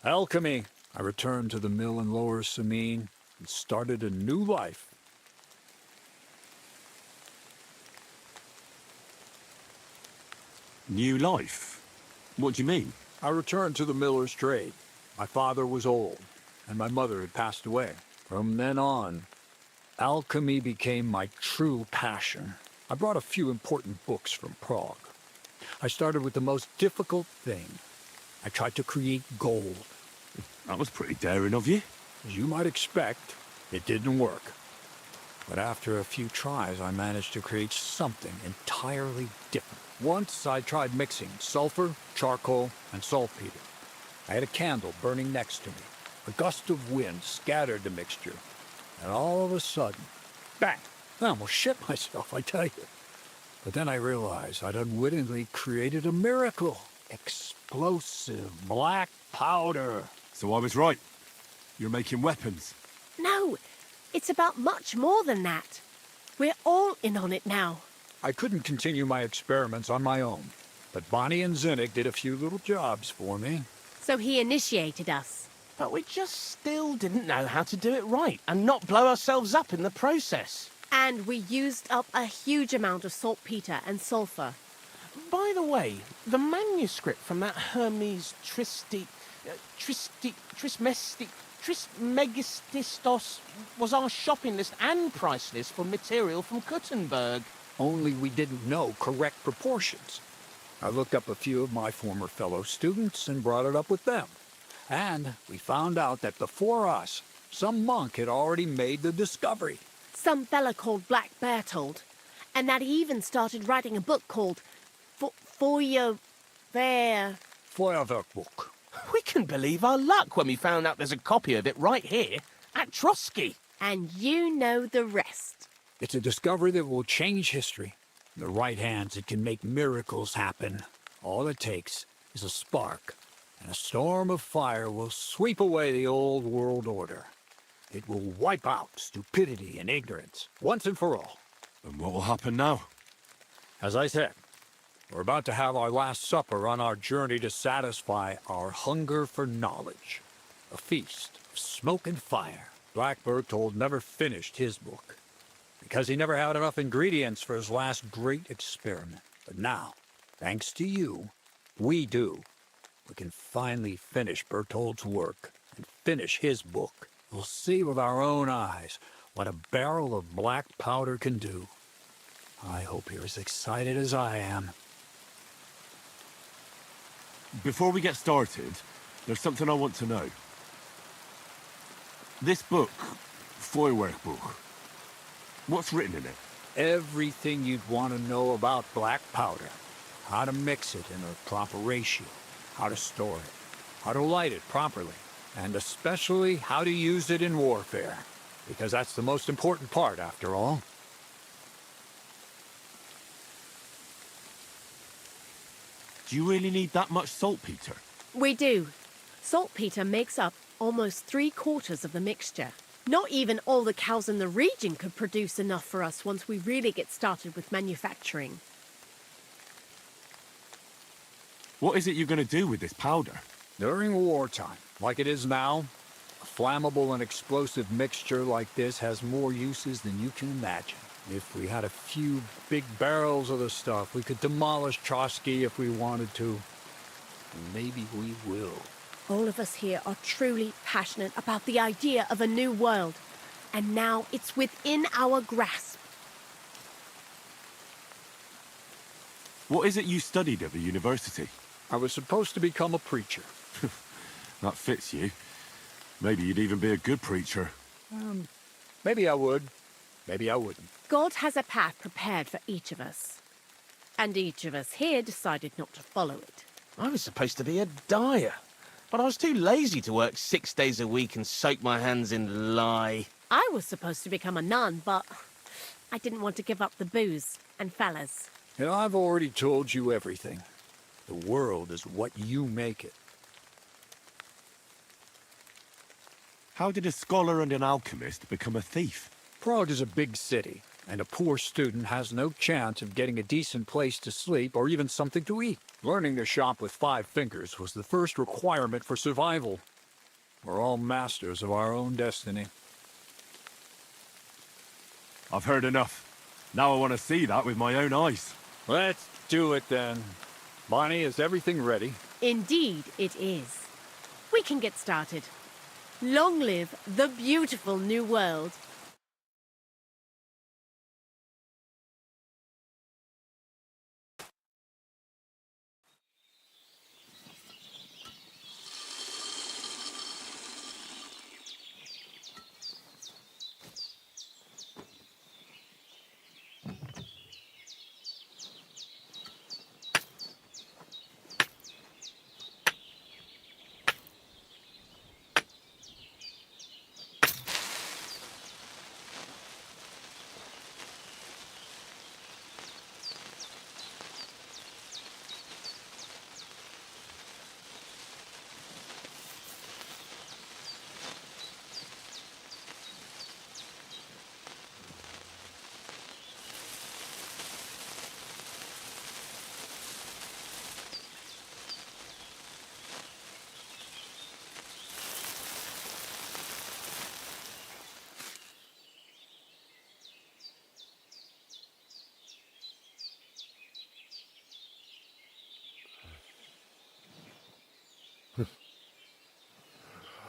Alchemy. I returned to the mill in Lower Samine and started a new life. New life? What do you mean? I returned to the miller's trade. My father was old, and my mother had passed away. From then on, alchemy became my true passion. I brought a few important books from Prague. I started with the most difficult thing. I tried to create gold. That was pretty daring of you. As you might expect, it didn't work. But after a few tries, I managed to create something entirely different. Once I tried mixing sulfur, charcoal, and saltpeter. I had a candle burning next to me. A gust of wind scattered the mixture. And all of a sudden, bang! I almost shit myself, I tell you. But then I realized I'd unwittingly created a miracle. Explosive black powder. So I was right. You're making weapons. No, it's about much more than that. We're all in on it now. I couldn't continue my experiments on my own, but Bonnie and Zinnik did a few little jobs for me. So he initiated us. But we just still didn't know how to do it right and not blow ourselves up in the process. And we used up a huge amount of saltpeter and sulfur. By the way, the manuscript from that Hermes Trismegistos was our shopping list and price list for material from Gutenberg. Only we didn't know correct proportions. I looked up a few of my former fellow students and brought it up with them. And we found out that before us, some monk had already made the discovery. Some fella called Black Bertold. And that he even started writing a book called Feuerwerkbuch. We couldn't believe our luck when we found out there's a copy of it right here at Trotsky. And you know the rest. It's a discovery that will change history. In the right hands, it can make miracles happen. All it takes is a spark, and a storm of fire will sweep away the old world order. It will wipe out stupidity and ignorance, once and for all. And what will happen now? As I said, we're about to have our last supper on our journey to satisfy our hunger for knowledge. A feast of smoke and fire. Black Bertold never finished his book, because he never had enough ingredients for his last great experiment. But now, thanks to you, we do. We can finally finish Bertold's work and finish his book. We'll see with our own eyes what a barrel of black powder can do. I hope you're as excited as I am. Before we get started, there's something I want to know. This book, Feuerwerkbuch, what's written in it? Everything you'd want to know about black powder. How to mix it in a proper ratio. How to store it. How to light it properly. And especially how to use it in warfare. Because that's the most important part, after all. Do you really need that much saltpeter? We do. Saltpeter makes up almost 3/4 of the mixture. Not even all the cows in the region could produce enough for us once we really get started with manufacturing. What is it you're going to do with this powder? During wartime, like it is now, a flammable and explosive mixture like this has more uses than you can imagine. If we had a few big barrels of the stuff, we could demolish Trotsky if we wanted to. And maybe we will. All of us here are truly passionate about the idea of a new world. And now it's within our grasp. What is it you studied at the university? I was supposed to become a preacher. That fits you. Maybe you'd even be a good preacher. Maybe I would. Maybe I wouldn't. God has a path prepared for each of us. And each of us here decided not to follow it. I was supposed to be a dyer, but I was too lazy to work 6 days a week and soak my hands in lye. I was supposed to become a nun, but I didn't want to give up the booze and fellas. And I've already told you everything. The world is what you make it. How did a scholar and an alchemist become a thief? Prague is a big city, and a poor student has no chance of getting a decent place to sleep or even something to eat. Learning to shop with 5 fingers was the first requirement for survival. We're all masters of our own destiny. I've heard enough. Now I want to see that with my own eyes. Let's do it then. Bonnie, is everything ready? Indeed it is. We can get started. Long live the beautiful new world.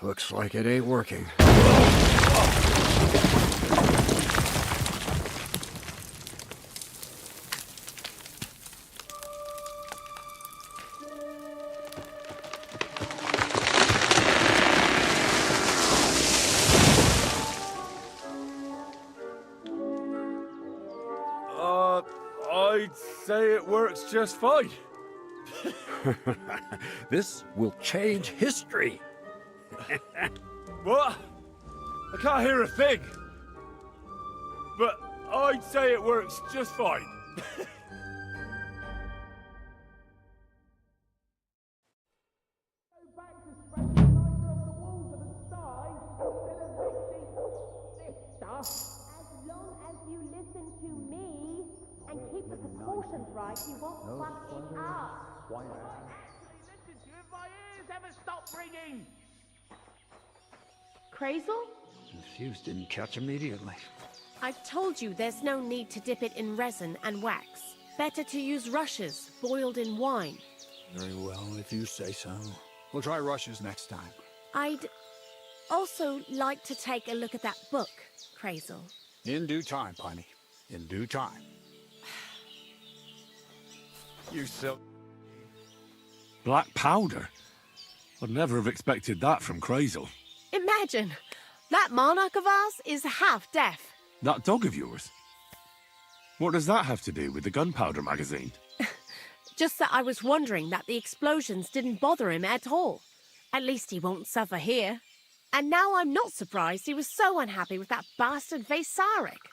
Looks like it ain't working. I'd say it works just fine. This will change history. What? I can't hear a thing. But I'd say it works just fine. As long as you listen to me and keep the proportions right, you won't fuck it up. Actually listen to you if my ears ever stop ringing. Crazel? The fuse didn't catch immediately. I've told you there's no need to dip it in resin and wax. Better to use rushes, boiled in wine. Very well, if you say so. We'll try rushes next time. I'd also like to take a look at that book, Crazel. In due time, Piney. In due time. You Black powder? I'd never have expected that from Crazel. Imagine, that monarch of ours is half deaf. That dog of yours? What does that have to do with the gunpowder magazine? Just that I was wondering that the explosions didn't bother him at all. At least he won't suffer here. And now I'm not surprised he was so unhappy with that bastard Vasarik.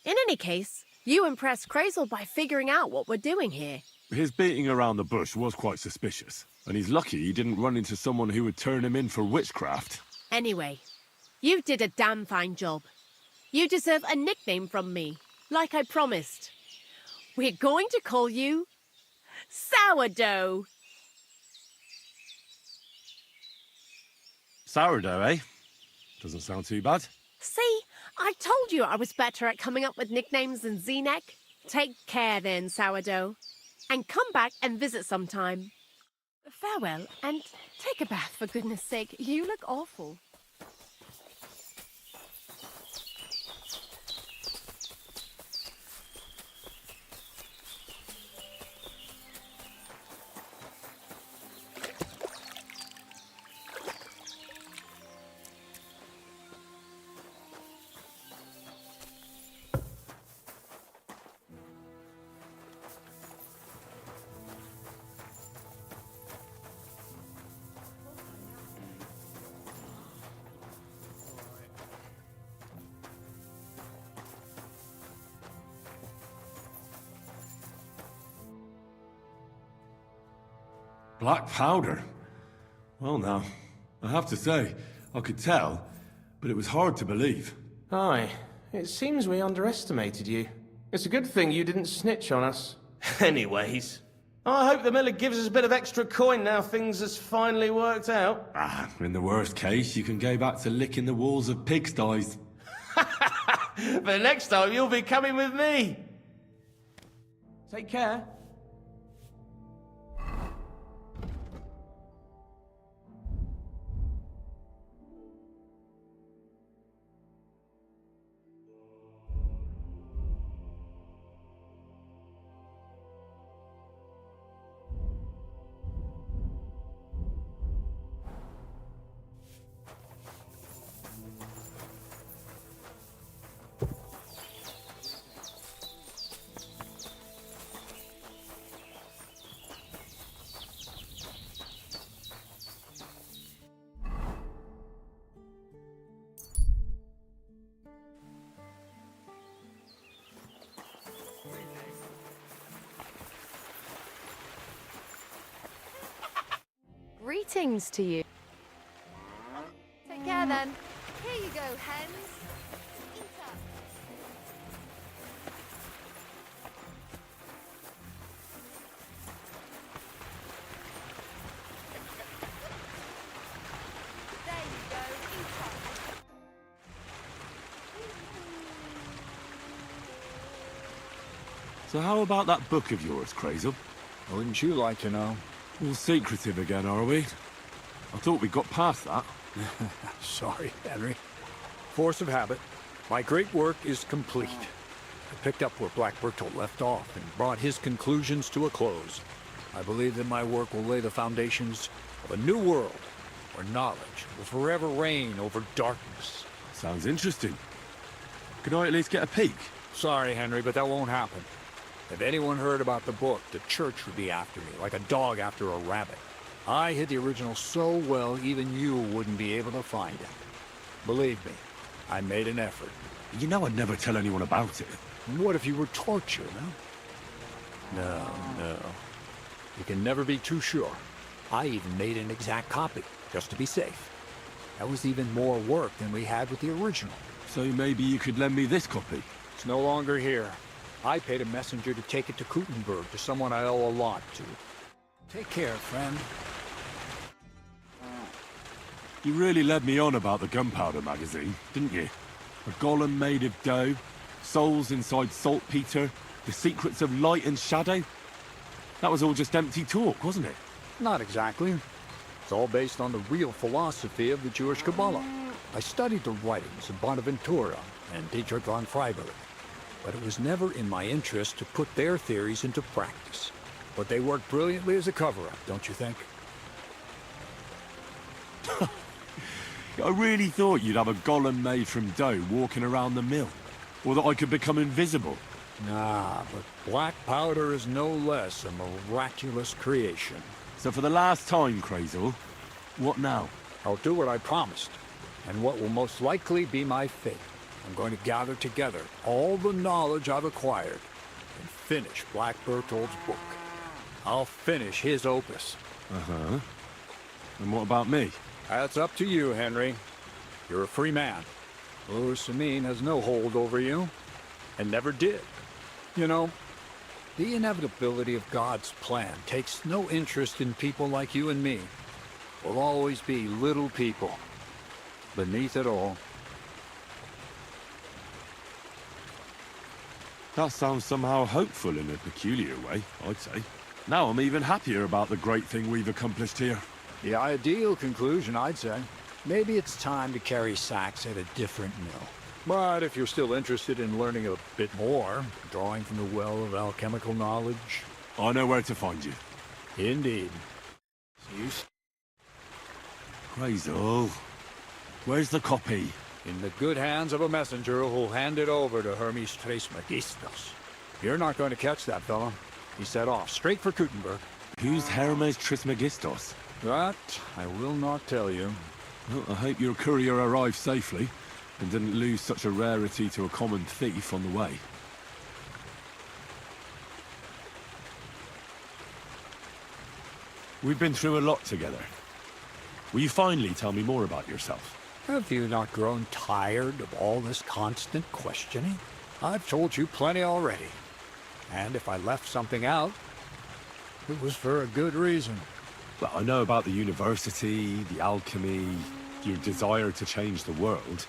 In any case, you impressed Crazel by figuring out what we're doing here. His beating around the bush was quite suspicious, and he's lucky he didn't run into someone who would turn him in for witchcraft. Anyway, you did a damn fine job. You deserve a nickname from me, like I promised. We're going to call you Sourdough. Sourdough, eh? Doesn't sound too bad. See, I told you I was better at coming up with nicknames than Z-Neck. Take care then, Sourdough. And come back and visit sometime. Farewell, and take a bath for goodness sake. You look awful. Black powder? Well now, I have to say, I could tell, but it was hard to believe. Aye, it seems we underestimated you. It's a good thing you didn't snitch on us. Anyways, I hope the miller gives us a bit of extra coin now things has finally worked out. Ah, in the worst case, you can go back to licking the walls of pigsties. But next time you'll be coming with me. Take care. Greetings to you. Take care then. Here you go, hens. Eat up. There you go, eat up. So how about that book of yours, Crazel? Wouldn't you like to know? All secretive again, are we? I thought we got past that. Sorry, Henry. Force of habit. My great work is complete. I picked up where Black Bertolt left off and brought his conclusions to a close. I believe that my work will lay the foundations of a new world where knowledge will forever reign over darkness. Sounds interesting. Could I at least get a peek? Sorry, Henry, but that won't happen. If anyone heard about the book, the church would be after me, like a dog after a rabbit. I hid the original so well, even you wouldn't be able to find it. Believe me, I made an effort. You know I'd never tell anyone about it. What if you were tortured, huh? No. You can never be too sure. I even made an exact copy, just to be safe. That was even more work than we had with the original. So maybe you could lend me this copy? It's no longer here. I paid a messenger to take it to Kuttenberg, to someone I owe a lot to. Take care, friend. You really led me on about the gunpowder magazine, didn't you? A golem made of dough, souls inside saltpeter, the secrets of light and shadow. That was all just empty talk, wasn't it? Not exactly. It's all based on the real philosophy of the Jewish Kabbalah. I studied the writings of Bonaventura and Dietrich von Freiberg, but it was never in my interest to put their theories into practice. But they worked brilliantly as a cover-up, don't you think? I really thought you'd have a golem made from dough walking around the mill, or that I could become invisible. Nah, but black powder is no less a miraculous creation. So for the last time, Crazel, what now? I'll do what I promised, and what will most likely be my fate. I'm going to gather together all the knowledge I've acquired and finish Black Bertolt's book. I'll finish his opus. Uh-huh. And what about me? That's up to you, Henry. You're a free man. Ursamine has no hold over you, and never did. You know, the inevitability of God's plan takes no interest in people like you and me. We'll always be little people, beneath it all. That sounds somehow hopeful in a peculiar way, I'd say. Now I'm even happier about the great thing we've accomplished here. The ideal conclusion, I'd say. Maybe it's time to carry sacks at a different mill. But if you're still interested in learning a bit more, drawing from the well of alchemical knowledge... I know where to find you. Indeed. Crazel, where's the copy? In the good hands of a messenger who'll hand it over to Hermes Trismegistus. You're not going to catch that fella. He set off straight for Kuttenberg. Who's Hermes Trismegistus? That I will not tell you. Well, I hope your courier arrived safely and didn't lose such a rarity to a common thief on the way. We've been through a lot together. Will you finally tell me more about yourself? Have you not grown tired of all this constant questioning? I've told you plenty already. And if I left something out, it was for a good reason. Well, I know about the university, the alchemy, your desire to change the world,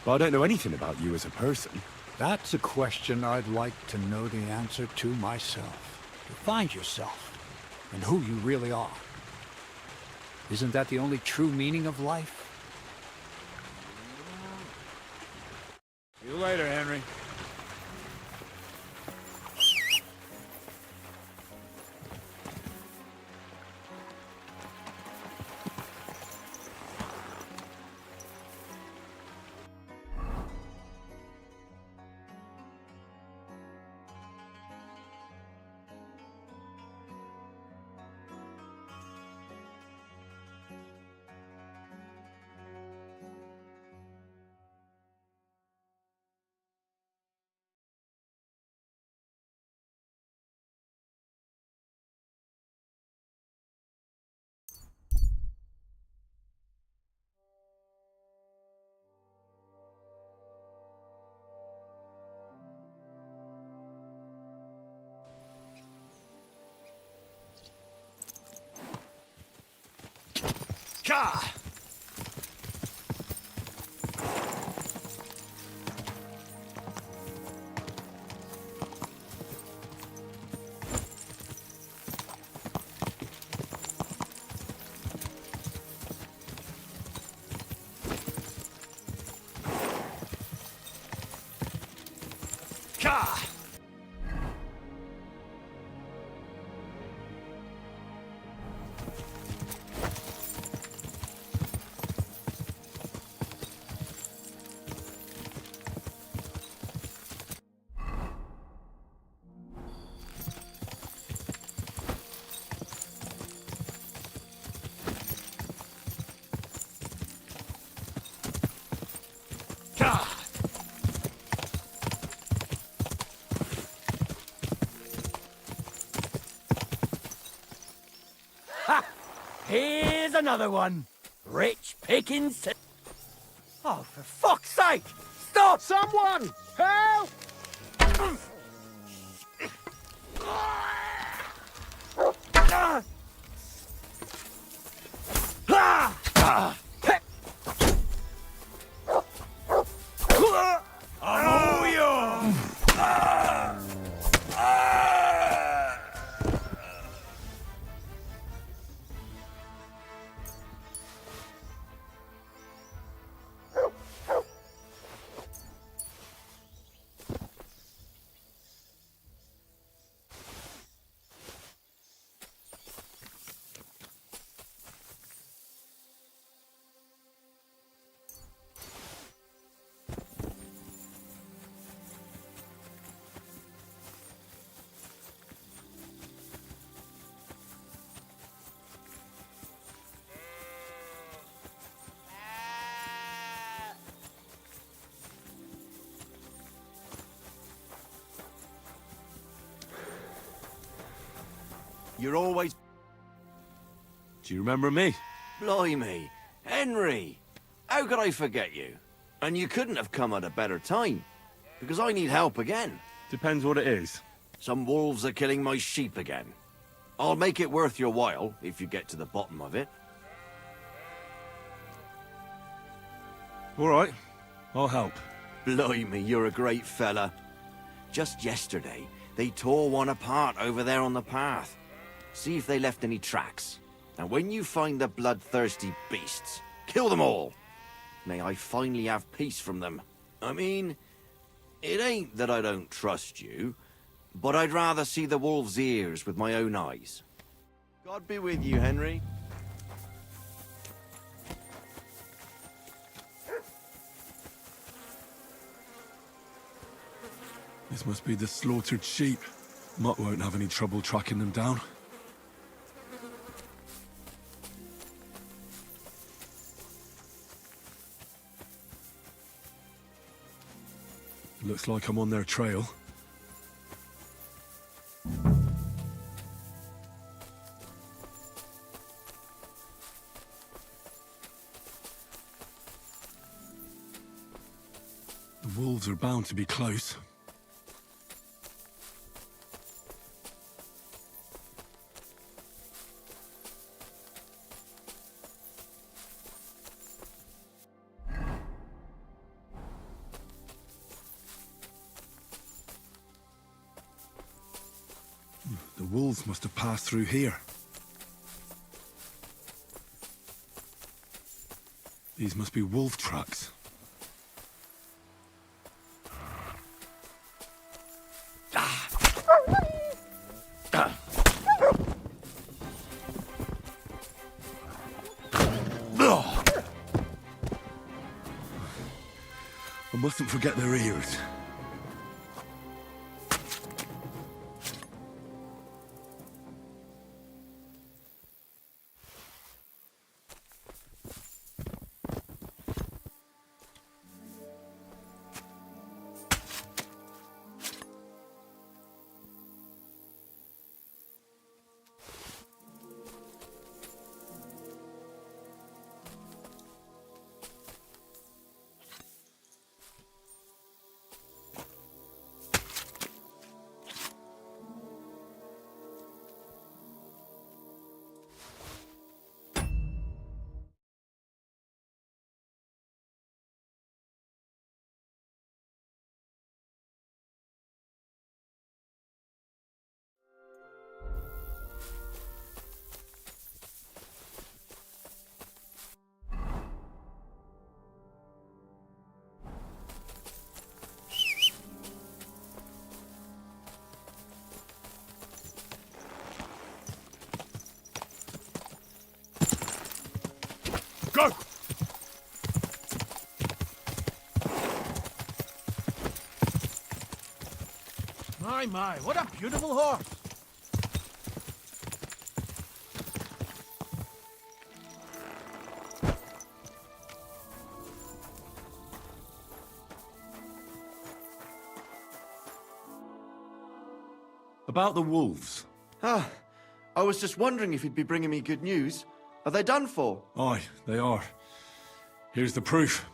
but I don't know anything about you as a person. That's a question I'd like to know the answer to myself. To find yourself, and who you really are. Isn't that the only true meaning of life? See you later, Henry. Ka! Here's another one. Rich pickings. Oh, for fuck's sake! Stop! Someone! Help! You're always... Do you remember me? Blimey. Henry! How could I forget you? And you couldn't have come at a better time. Because I need help again. Depends what it is. Some wolves are killing my sheep again. I'll make it worth your while, if you get to the bottom of it. All right. I'll help. Blimey, you're a great fella. Just yesterday, they tore one apart over there on the path. See if they left any tracks. And when you find the bloodthirsty beasts, kill them all. May I finally have peace from them. I mean, it ain't that I don't trust you, but I'd rather see the wolf's ears with my own eyes. God be with you, Henry. This must be the slaughtered sheep. Mutt won't have any trouble tracking them down. Looks like I'm on their trail. The wolves are bound to be close. The wolves must have passed through here. These must be wolf tracks. I mustn't forget their ears. Go! My, what a beautiful horse! About the wolves. Ah, I was just wondering if you'd be bringing me good news. Are they done for? Aye, they are. Here's the proof.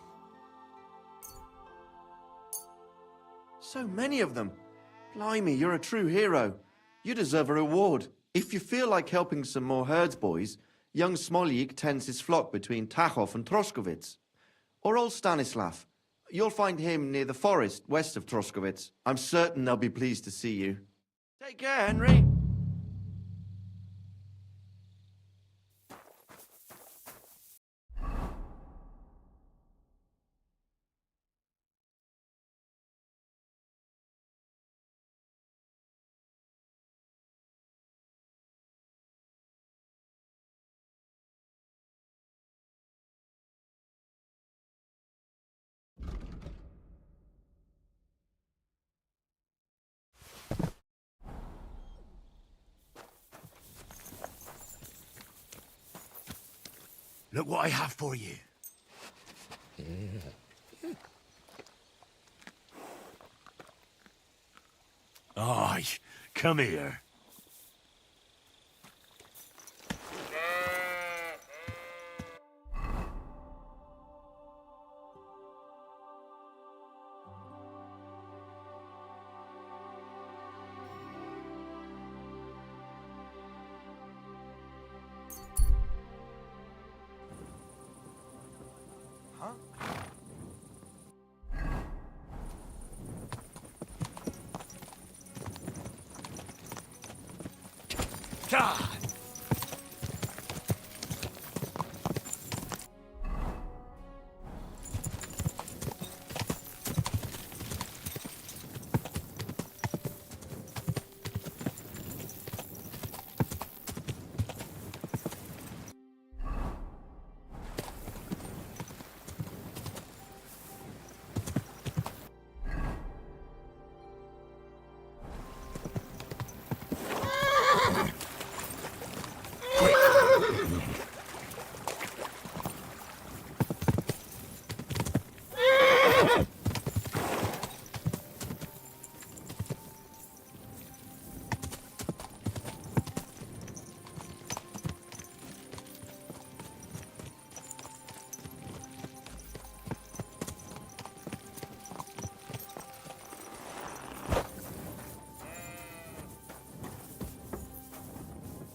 So many of them. Blimey, you're a true hero. You deserve a reward. If you feel like helping some more herds boys, young Smoljik tends his flock between Tachov and Troskowitz. Or old Stanislav. You'll find him near the forest west of Troskowitz. I'm certain they'll be pleased to see you. Take care, Henry. Look what I have for you. Aye, come here. God!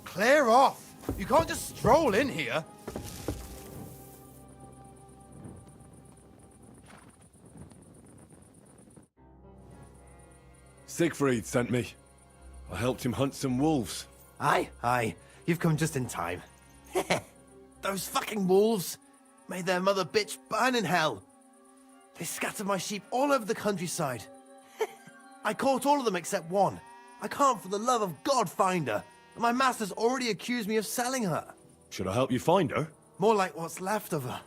Clear off! You can't just stroll in here. Siegfried sent me. I helped him hunt some wolves. Aye. You've come just in time. Those fucking wolves made their mother bitch burn in hell. They scattered my sheep all over the countryside. I caught all of them except one. I can't for the love of God find her. And my master's already accused me of selling her. Should I help you find her? More like what's left of her.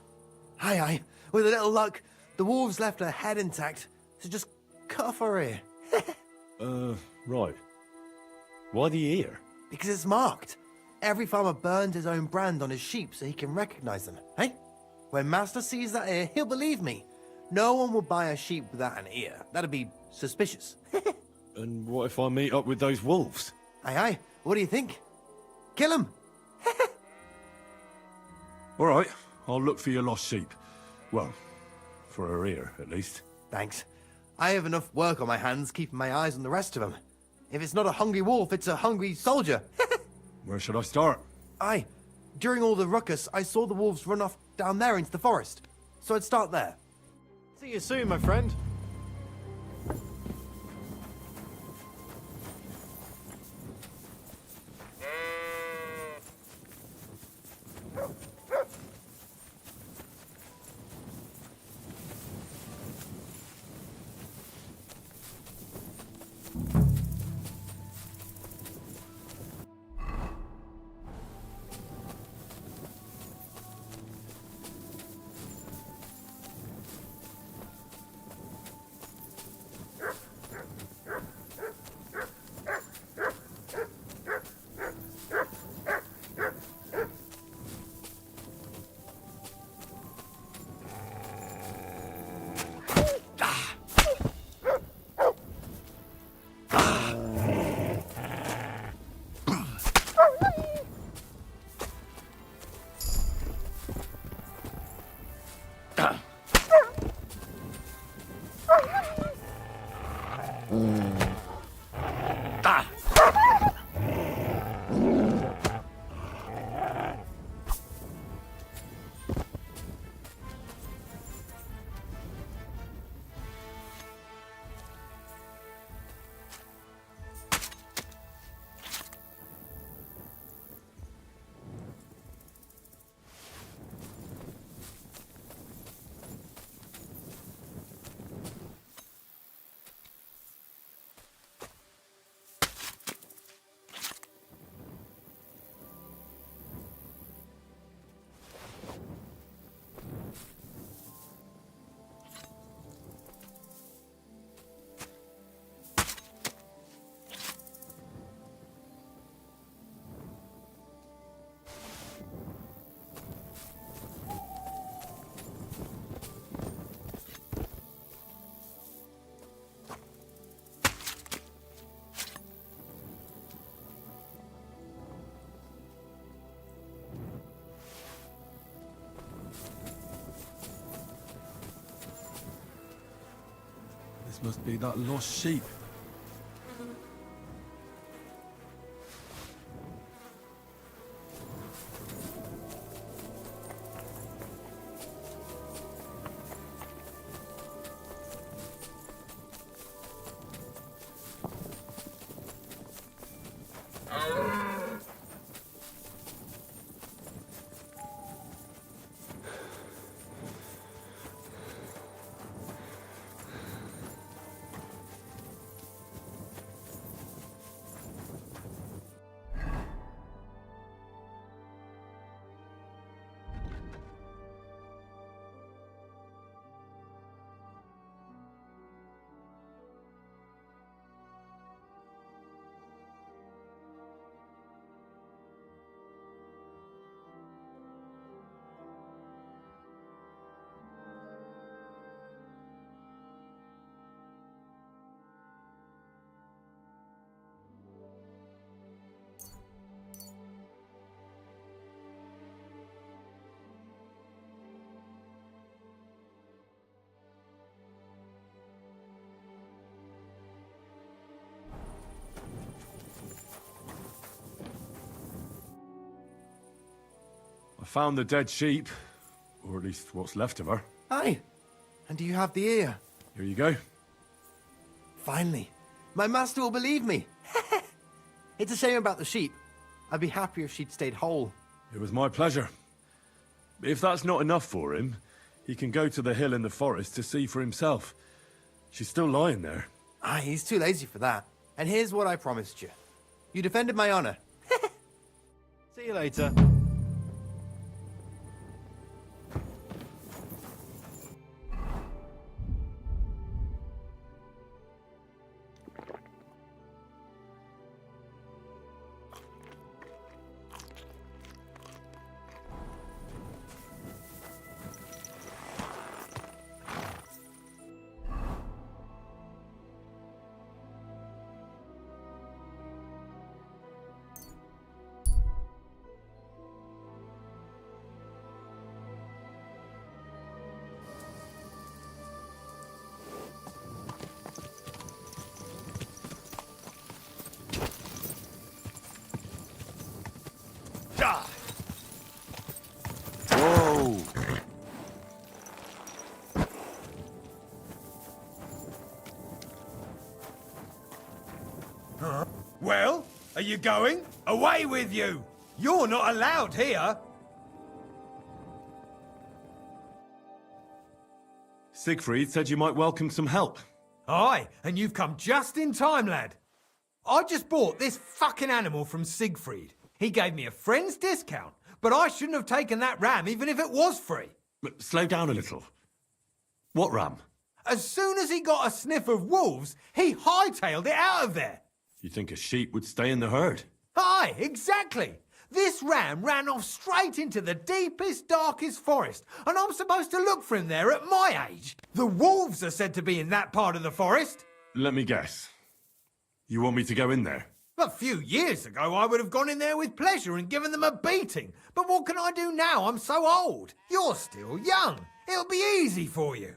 Aye. With a little luck, the wolves left her head intact, so just cut off her ear. Right. Why the ear? Because it's marked. Every farmer burns his own brand on his sheep so he can recognize them, hey? When Master sees that ear, he'll believe me. No one will buy a sheep without an ear. That'd be suspicious. And what if I meet up with those wolves? Aye. What do you think? Kill him! All right, I'll look for your lost sheep. Well, for her ear, at least. Thanks. I have enough work on my hands keeping my eyes on the rest of them. If it's not a hungry wolf, it's a hungry soldier. Where should I start? Aye. During all the ruckus, I saw the wolves run off down there into the forest. So I'd start there. See you soon, my friend. Idiota! This must be that lost sheep. I found the dead sheep, or at least what's left of her. Aye. And do you have the ear? Here you go. Finally. My master will believe me. It's a shame about the sheep. I'd be happier if she'd stayed whole. It was my pleasure. If that's not enough for him, he can go to the hill in the forest to see for himself. She's still lying there. Aye, he's too lazy for that. And here's what I promised you. You defended my honor. See you later. Whoa! Huh? Well, are you going? Away with you! You're not allowed here! Siegfried said you might welcome some help. Aye, and you've come just in time, lad. I just bought this fucking animal from Siegfried. He gave me a friend's discount, but I shouldn't have taken that ram even if it was free. But slow down a little. What ram? As soon as he got a sniff of wolves, he hightailed it out of there. You think a sheep would stay in the herd? Aye, exactly. This ram ran off straight into the deepest, darkest forest, and I'm supposed to look for him there at my age. The wolves are said to be in that part of the forest. Let me guess. You want me to go in there? A few years ago, I would have gone in there with pleasure and given them a beating. But what can I do now? I'm so old. You're still young. It'll be easy for you.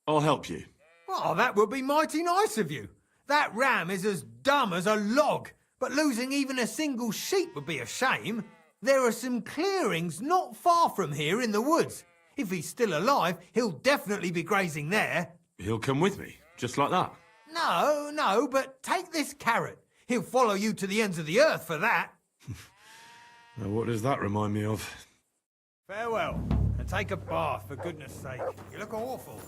I'll help you. Oh, that would be mighty nice of you. That ram is as dumb as a log, but losing even a single sheep would be a shame. There are some clearings not far from here in the woods. If he's still alive, he'll definitely be grazing there. He'll come with me, just like that. No, but take this carrot. He'll follow you to the ends of the earth for that. Now, what does that remind me of? Farewell, and take a bath, for goodness sake. You look awful.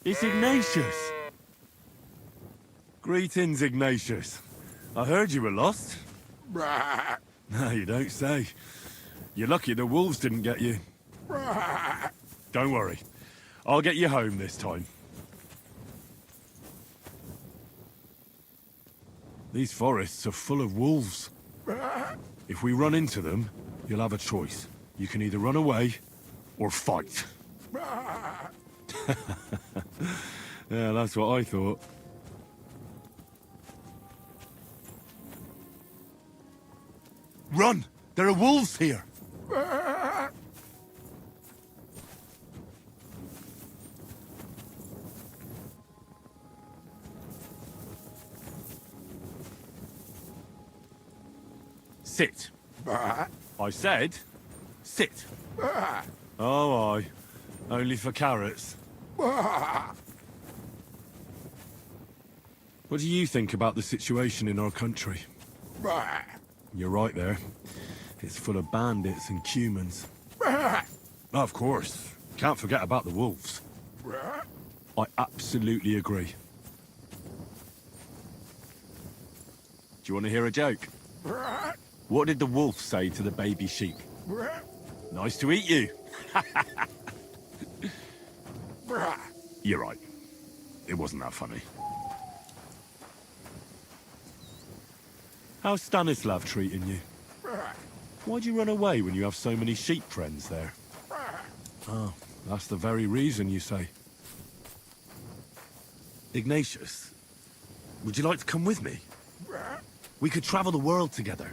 It's Ignatius. Greetings, Ignatius. I heard you were lost. No, you don't say. You're lucky the wolves didn't get you. Don't worry. I'll get you home this time. These forests are full of wolves. If we run into them, you'll have a choice. You can either run away or fight. Yeah, that's what I thought. Run! There are wolves here! Sit. I said, sit. Oh, aye. Only for carrots. What do you think about the situation in our country? You're right there. It's full of bandits and humans. Of course. Can't forget about the wolves. I absolutely agree. Do you want to hear a joke? What did the wolf say to the baby sheep? Nice to eat you. You're right. It wasn't that funny. How's Stanislav treating you? Why'd you run away when you have so many sheep friends there? Oh, that's the very reason, you say. Ignatius, would you like to come with me? We could travel the world together.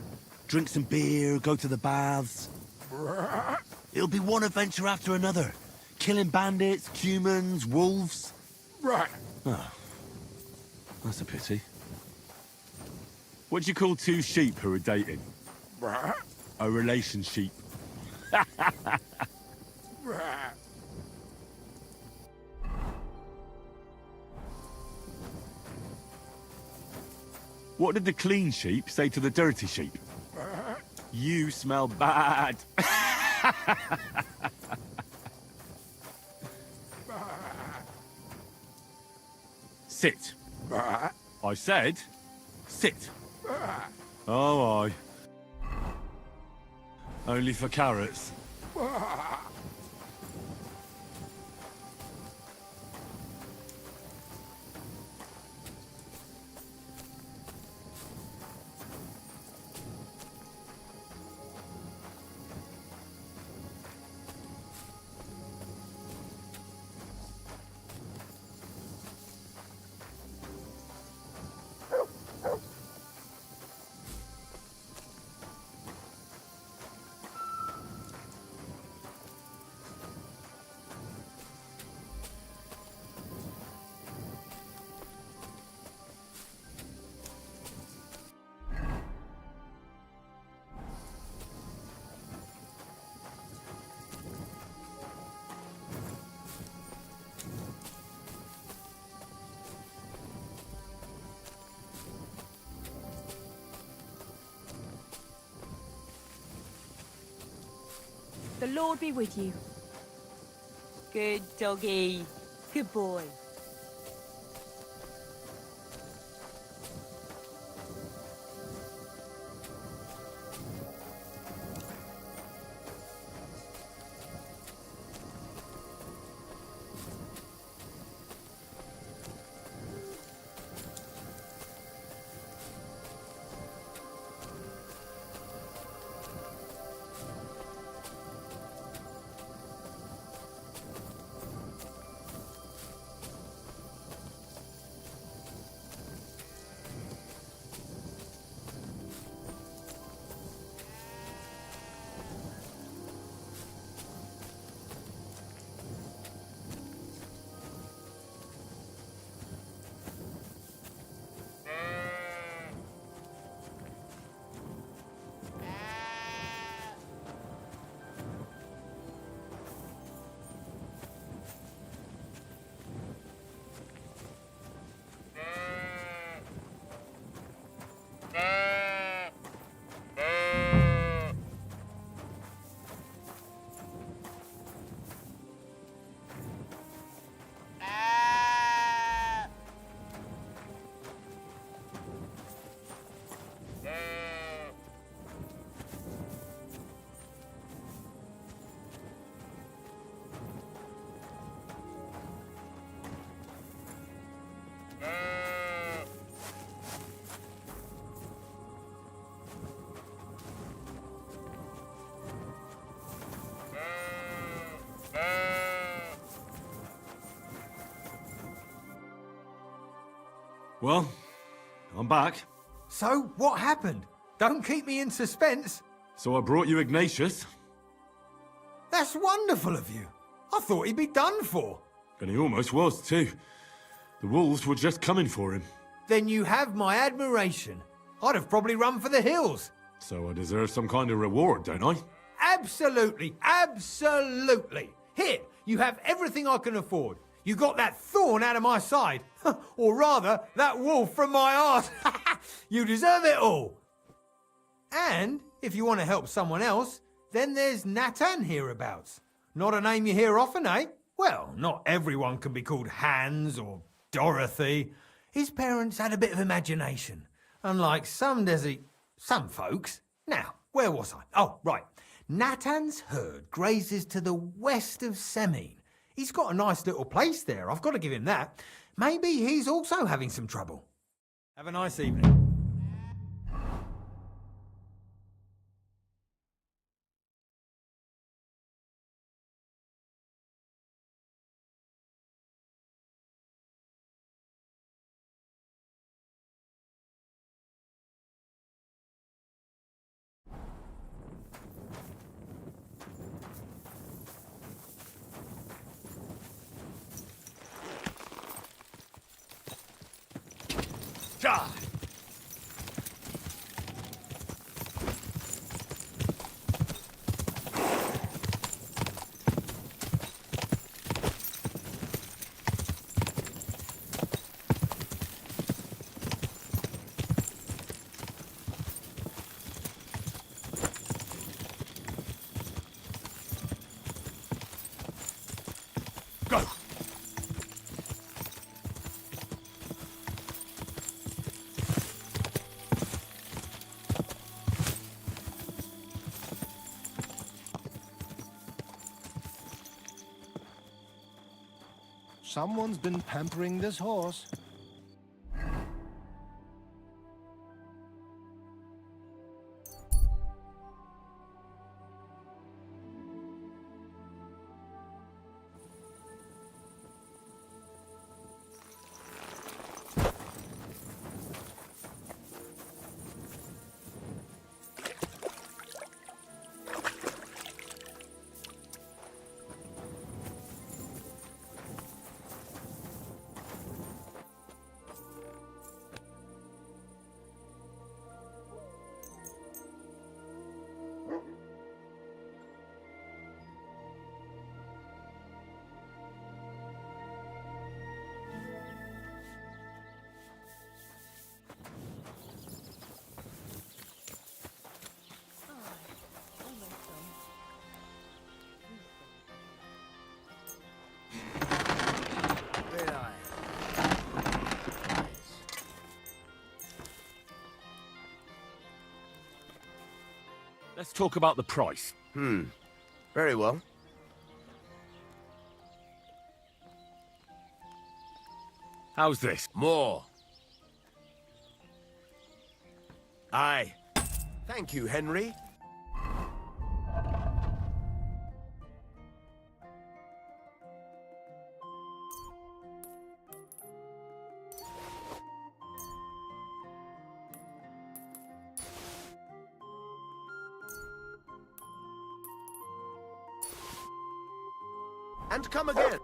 Drink some beer, go to the baths. It'll be one adventure after another. killing bandits, humans, wolves? Right. Oh, that's a pity. What do you call two sheep who are dating? Right. A relationship. Right. What did the clean sheep say to the dirty sheep? You smell bad. Sit. I said, sit. Oh, aye. Only for carrots. The Lord be with you. Good doggy. Good boy. Well, I'm back. So, what happened? Don't keep me in suspense. So I brought you Ignatius. That's wonderful of you. I thought he'd be done for. And he almost was too. The wolves were just coming for him. Then you have my admiration. I'd have probably run for the hills. So I deserve some kind of reward, don't I? Absolutely, absolutely. Here, you have everything I can afford. You got that thorn out of my side. Or rather, that wolf from my arse. You deserve it all. And if you want to help someone else, then there's Natan hereabouts. Not a name you hear often, eh? Well, not everyone can be called Hans or Dorothy. His parents had a bit of imagination, unlike some folks. Now, where was I? Oh, right. Natan's herd grazes to the west of Semine. He's got a nice little place there, I've got to give him that. Maybe he's also having some trouble. Have a nice evening. Die! Go! Someone's been pampering this horse. Let's talk about the price. Very well. How's this? More. Aye. Thank you, Henry. And come again.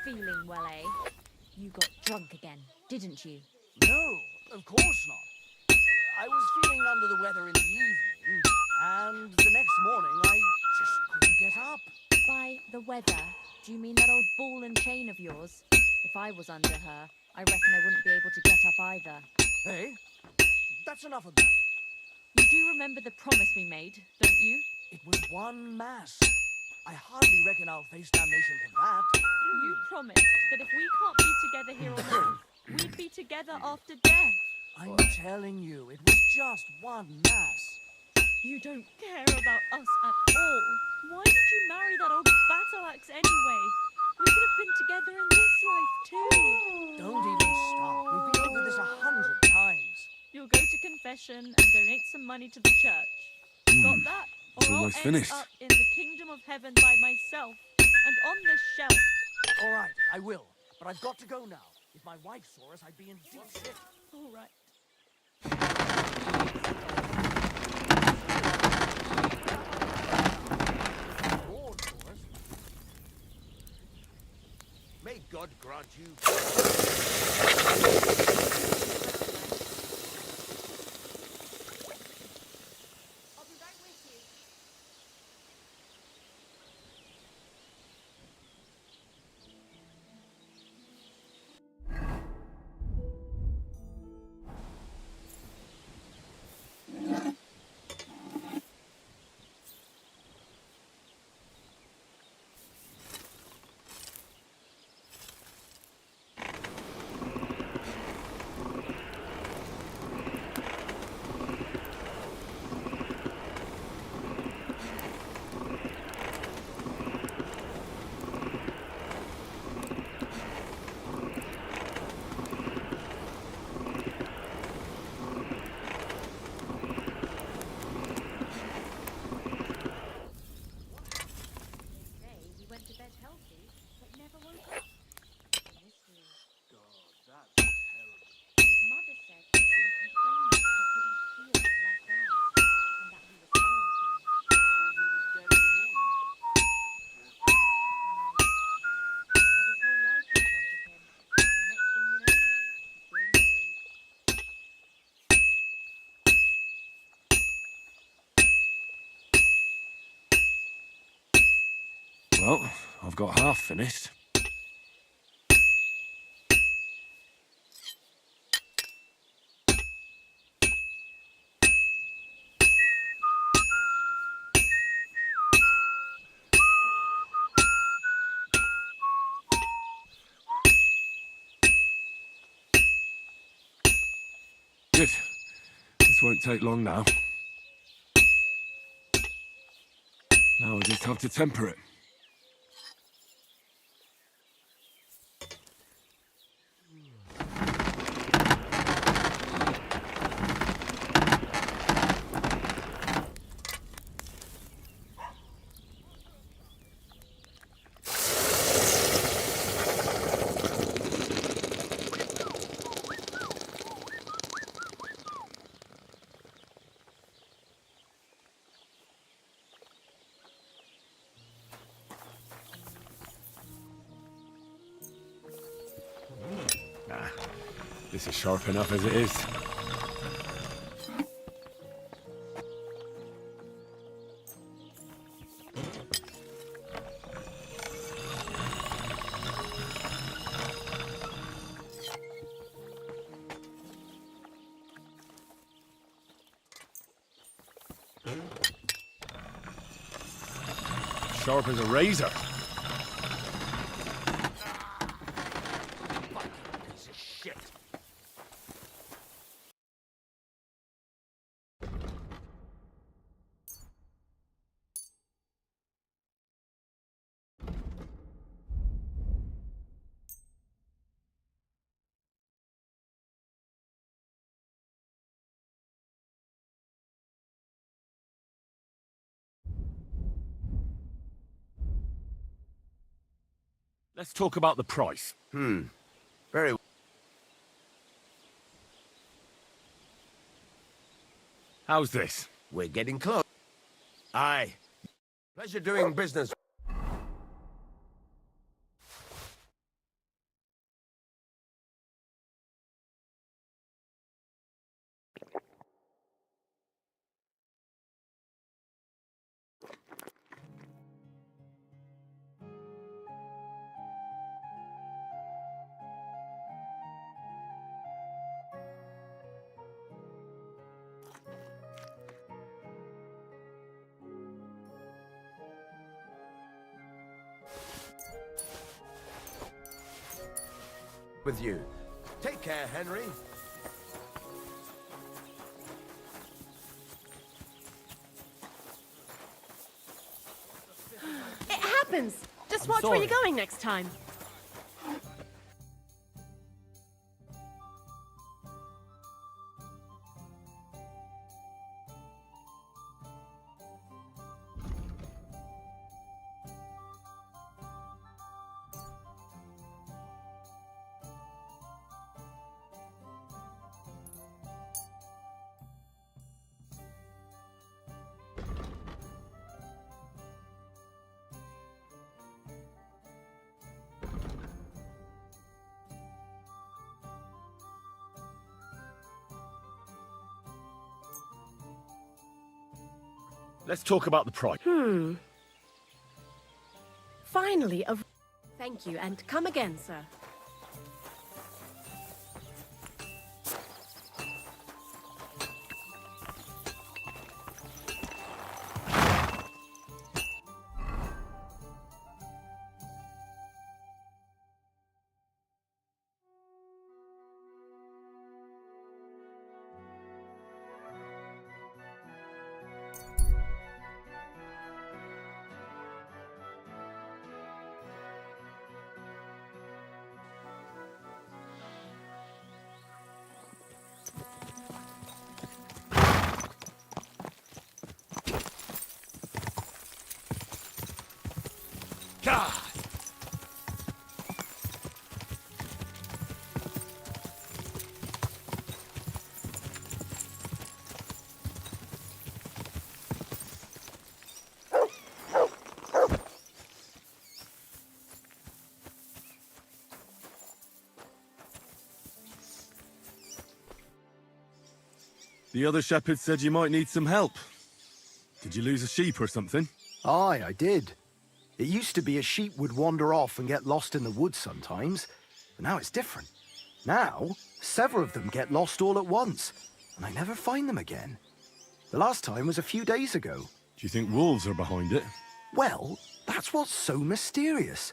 Feeling well, eh? You got drunk again, didn't you? No, of course not. I was feeling under the weather in the evening, and the next morning I just couldn't get up. By the weather, do you mean that old ball and chain of yours? If I was under her, I reckon I wouldn't be able to get up either. Hey, that's enough of that. You do remember the promise we made, don't you? It was one mass. I hardly reckon I'll face damnation for that. You promised that if we can't be together here on earth, we'd be together after death. I'm telling you, it was just one mass. You don't care about us at all. Why did you marry that old battle axe anyway? We could have been together in this life too. Don't even start. We've been over this 100 times. You'll go to confession and donate some money to the church. Got that? It's Or I'll almost end finished. up in the kingdom of heaven by myself and on this shelf. All right, I will. But I've got to go now. If my wife saw us, I'd be in deep shit. All right. Lord saw us. May God grant you... Well, I've got half finished. Good. This won't take long now. Now I just have to temper it. This is sharp enough as it is. Sharp as a razor. Let's talk about the price. Very well. How's this? We're getting close. Aye. Pleasure doing business. With you. Take care, Henry. It happens! Just watch where you're going next time. Let's talk about the price. Finally, a... Thank you, and come again, sir. God! The other shepherd said you might need some help. Did you lose a sheep or something? Aye, I did. It used to be a sheep would wander off and get lost in the woods sometimes, but now it's different. Now, several of them get lost all at once, and I never find them again. The last time was a few days ago. Do you think wolves are behind it? Well, that's what's so mysterious.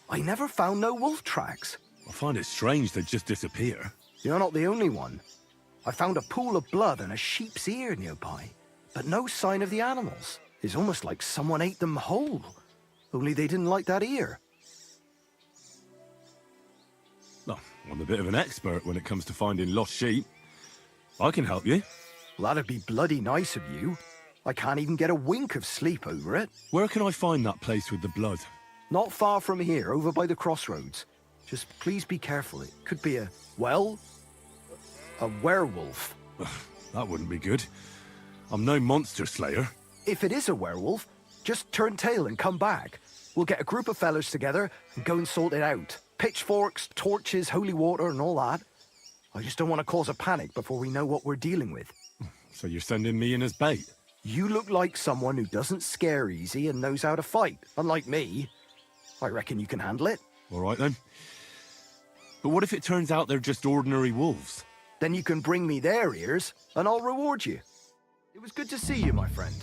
I never found no wolf tracks. I find it strange they'd just disappear. You're not the only one. I found a pool of blood and a sheep's ear nearby, but no sign of the animals. It's almost like someone ate them whole, only they didn't like that ear. Oh, I'm a bit of an expert when it comes to finding lost sheep. I can help you. Well, that'd be bloody nice of you. I can't even get a wink of sleep over it. Where can I find that place with the blood? Not far from here, over by the crossroads. Just please be careful. It could be a werewolf. That wouldn't be good. I'm no monster slayer. If it is a werewolf, just turn tail and come back. We'll get a group of fellas together and go and sort it out. Pitchforks, torches, holy water and all that. I just don't want to cause a panic before we know what we're dealing with. So you're sending me in as bait? You look like someone who doesn't scare easy and knows how to fight, unlike me. I reckon you can handle it. All right then. But what if it turns out they're just ordinary wolves? Then you can bring me their ears, and I'll reward you. It was good to see you, my friend.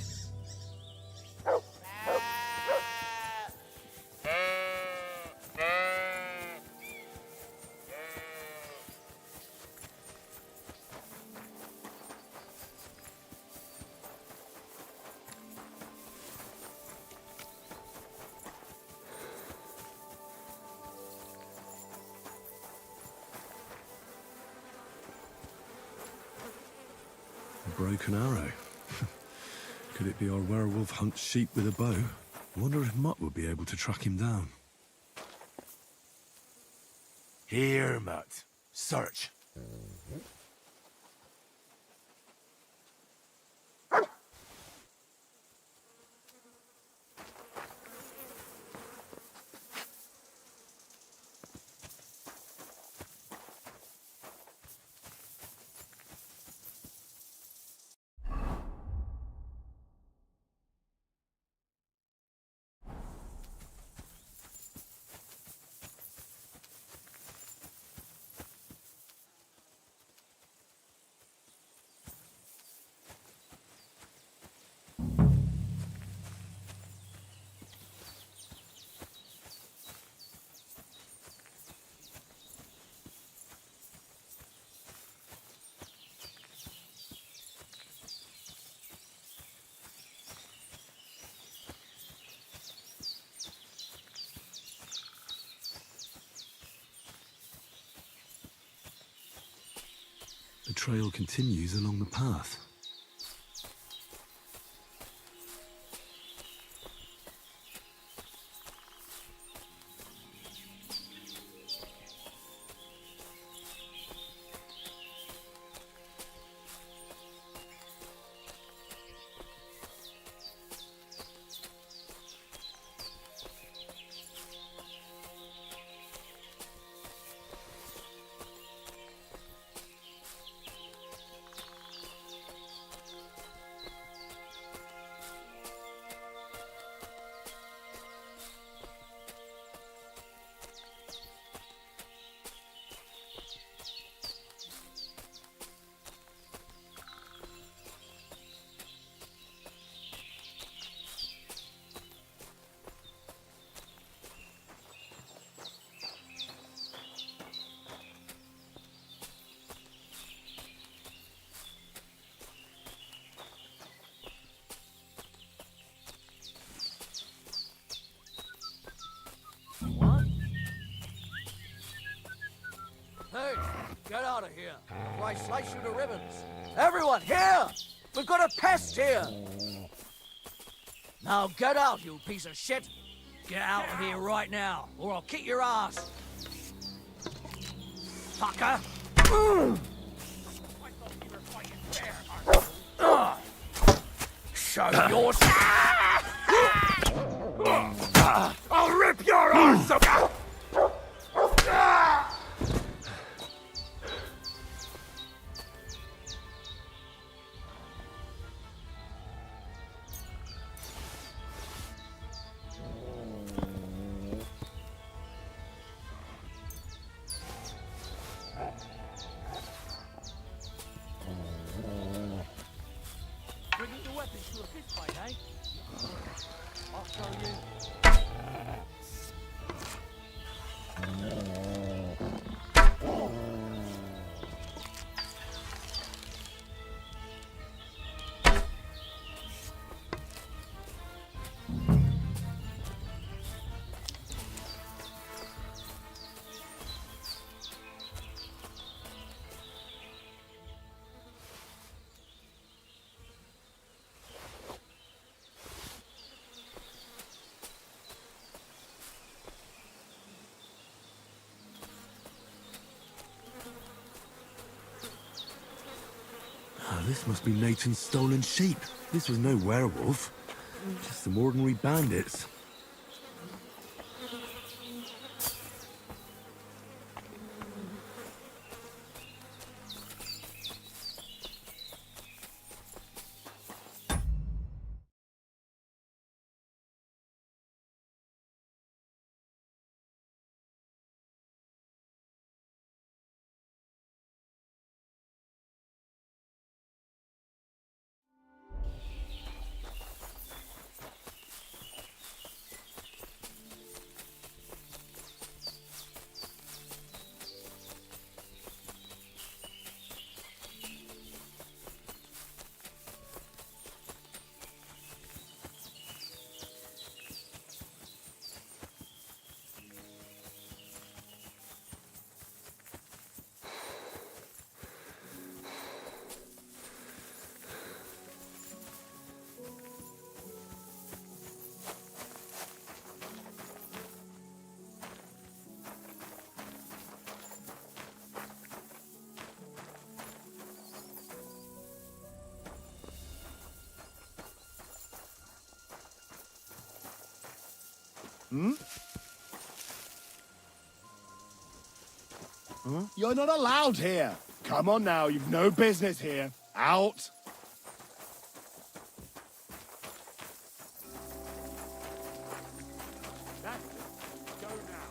Broken arrow. Could it be our werewolf hunts sheep with a bow? I wonder if Mutt would be able to track him down. Here, Mutt. Search. The trail continues along the path. Hey, get out of here, or I slice you to ribbons. Everyone, here! We've got a pest here! Now get out, you piece of shit! Get out of here right now, or I'll kick your ass! Fucker! Show yours! I'll rip your arse out! this must be Nathan's stolen sheep. This was no werewolf. Just some ordinary bandits. Hmm? Huh? You're not allowed here. Come on now, you've no business here. Out. That's it. Go now.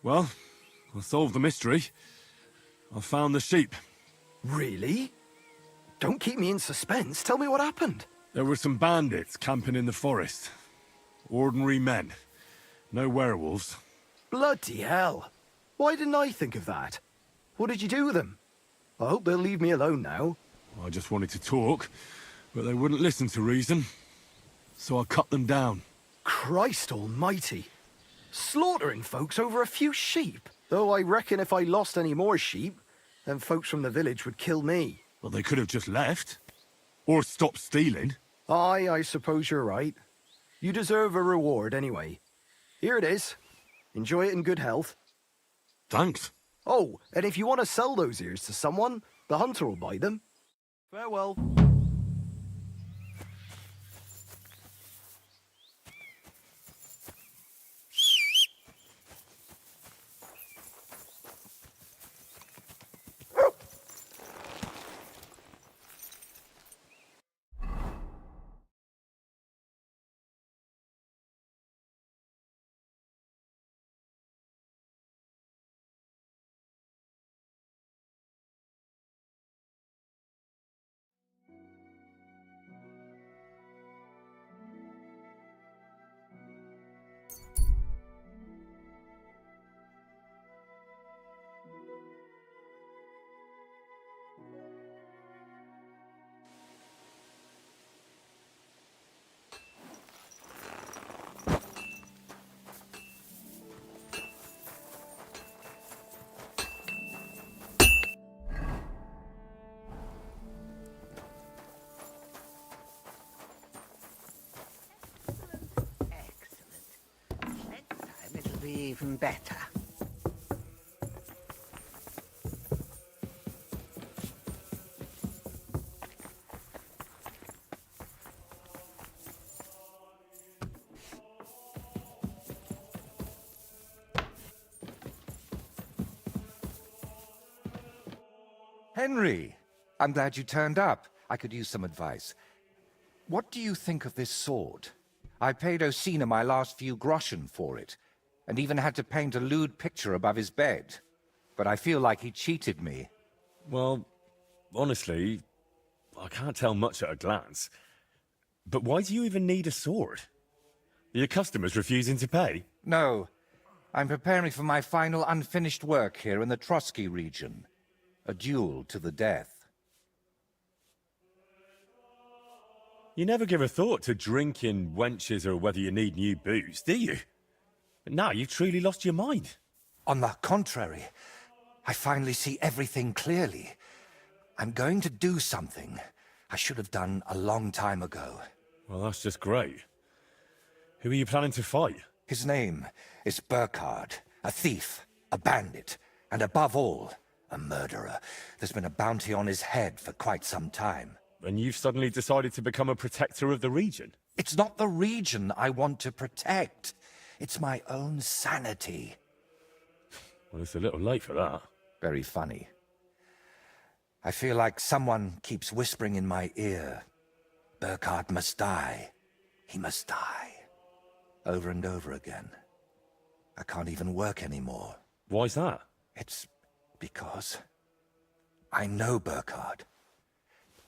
Well, I solved the mystery. I found the sheep. Really? Don't keep me in suspense. Tell me what happened. There were some bandits camping in the forest. Ordinary men. No werewolves. Bloody hell. Why didn't I think of that? What did you do with them? I hope they'll leave me alone now. I just wanted to talk, but they wouldn't listen to reason. So I cut them down. Christ almighty. Slaughtering folks over a few sheep. Though I reckon if I lost any more sheep, then folks from the village would kill me. Well, they could have just left. Or stopped stealing. Aye, I suppose you're right. You deserve a reward anyway. Here it is. Enjoy it in good health. Thanks. Oh, and if you want to sell those ears to someone, the hunter will buy them. Farewell. It'll be even better. Henry, I'm glad you turned up. I could use some advice. What do you think of this sword? I paid Osina my last few groschen for it, and even had to paint a lewd picture above his bed. But I feel like he cheated me. Well, honestly, I can't tell much at a glance. But why do you even need a sword? Are your customers refusing to pay? No. I'm preparing for my final unfinished work here in the Trotsky region. A duel to the death. You never give a thought to drinking wenches or whether you need new booze, do you? But now you've truly lost your mind. On the contrary, I finally see everything clearly. I'm going to do something I should have done a long time ago. Well, that's just great. Who are you planning to fight? His name is Burkhard, a thief, a bandit, and above all, a murderer. There's been a bounty on his head for quite some time. And you've suddenly decided to become a protector of the region? It's not the region I want to protect. It's my own sanity. Well, it's a little late for that. Very funny. I feel like someone keeps whispering in my ear, Burkhard must die. He must die. Over and over again. I can't even work anymore. Why's that? It's because I know Burkhard.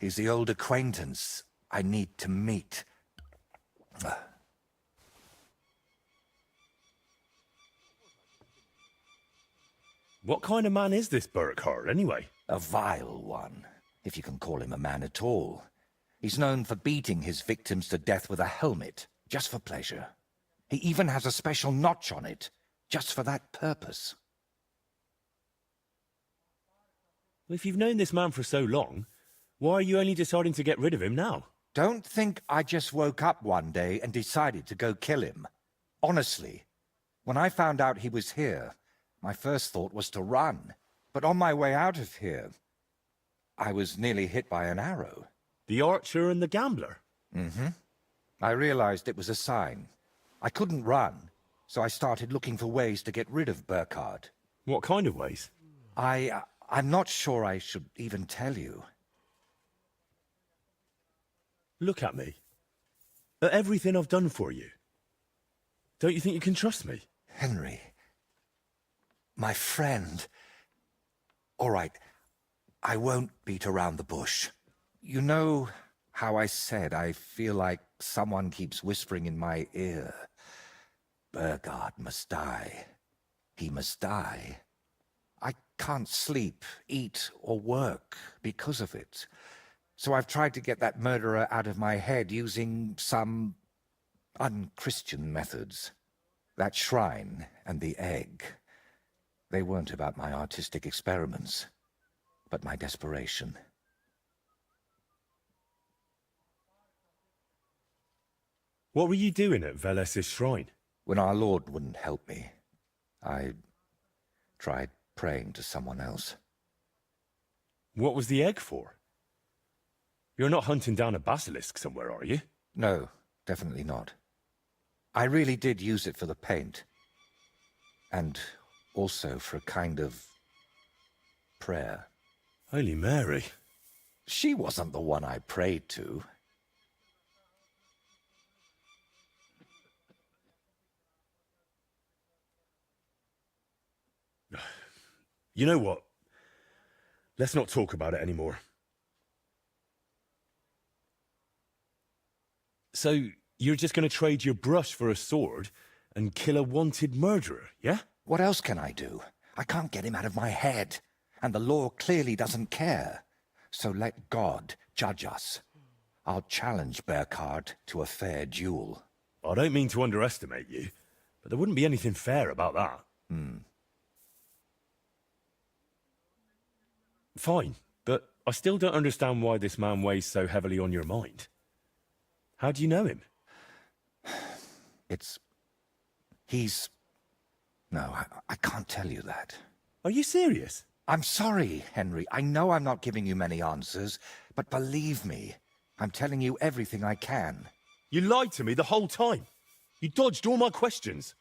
He's the old acquaintance I need to meet. What kind of man is this Burkhard, anyway? A vile one, if you can call him a man at all. He's known for beating his victims to death with a helmet, just for pleasure. He even has a special notch on it, just for that purpose. Well, if you've known this man for so long, why are you only deciding to get rid of him now? Don't think I just woke up one day and decided to go kill him. Honestly, when I found out he was here, my first thought was to run. But on my way out of here, I was nearly hit by an arrow. The archer and the gambler? Mm-hmm. I realized it was a sign. I couldn't run, so I started looking for ways to get rid of Burkhard. What kind of ways? I'm not sure I should even tell you. Look at me. At everything I've done for you. Don't you think you can trust me? Henry. My friend. All right, I won't beat around the bush. You know how I said I feel like someone keeps whispering in my ear, Burkhard must die. He must die. I can't sleep, eat, or work because of it. So I've tried to get that murderer out of my head using some unchristian methods. That shrine and the egg, they weren't about my artistic experiments, but my desperation. What were you doing at Veles's shrine? When our Lord wouldn't help me, I tried praying to someone else. What was the egg for? You're not hunting down a basilisk somewhere, are you? No, definitely not. I really did use it for the paint. And also for a kind of prayer. Holy Mary. She wasn't the one I prayed to. You know what? Let's not talk about it anymore. So, you're just going to trade your brush for a sword and kill a wanted murderer, yeah? What else can I do? I can't get him out of my head. And the law clearly doesn't care. So let God judge us. I'll challenge Burkhard to a fair duel. I don't mean to underestimate you, but there wouldn't be anything fair about that. Fine, but I still don't understand why this man weighs so heavily on your mind. How do you know him? No, I can't tell you that. Are you serious? I'm sorry, Henry. I know I'm not giving you many answers, but believe me, I'm telling you everything I can. You lied to me the whole time. You dodged all my questions.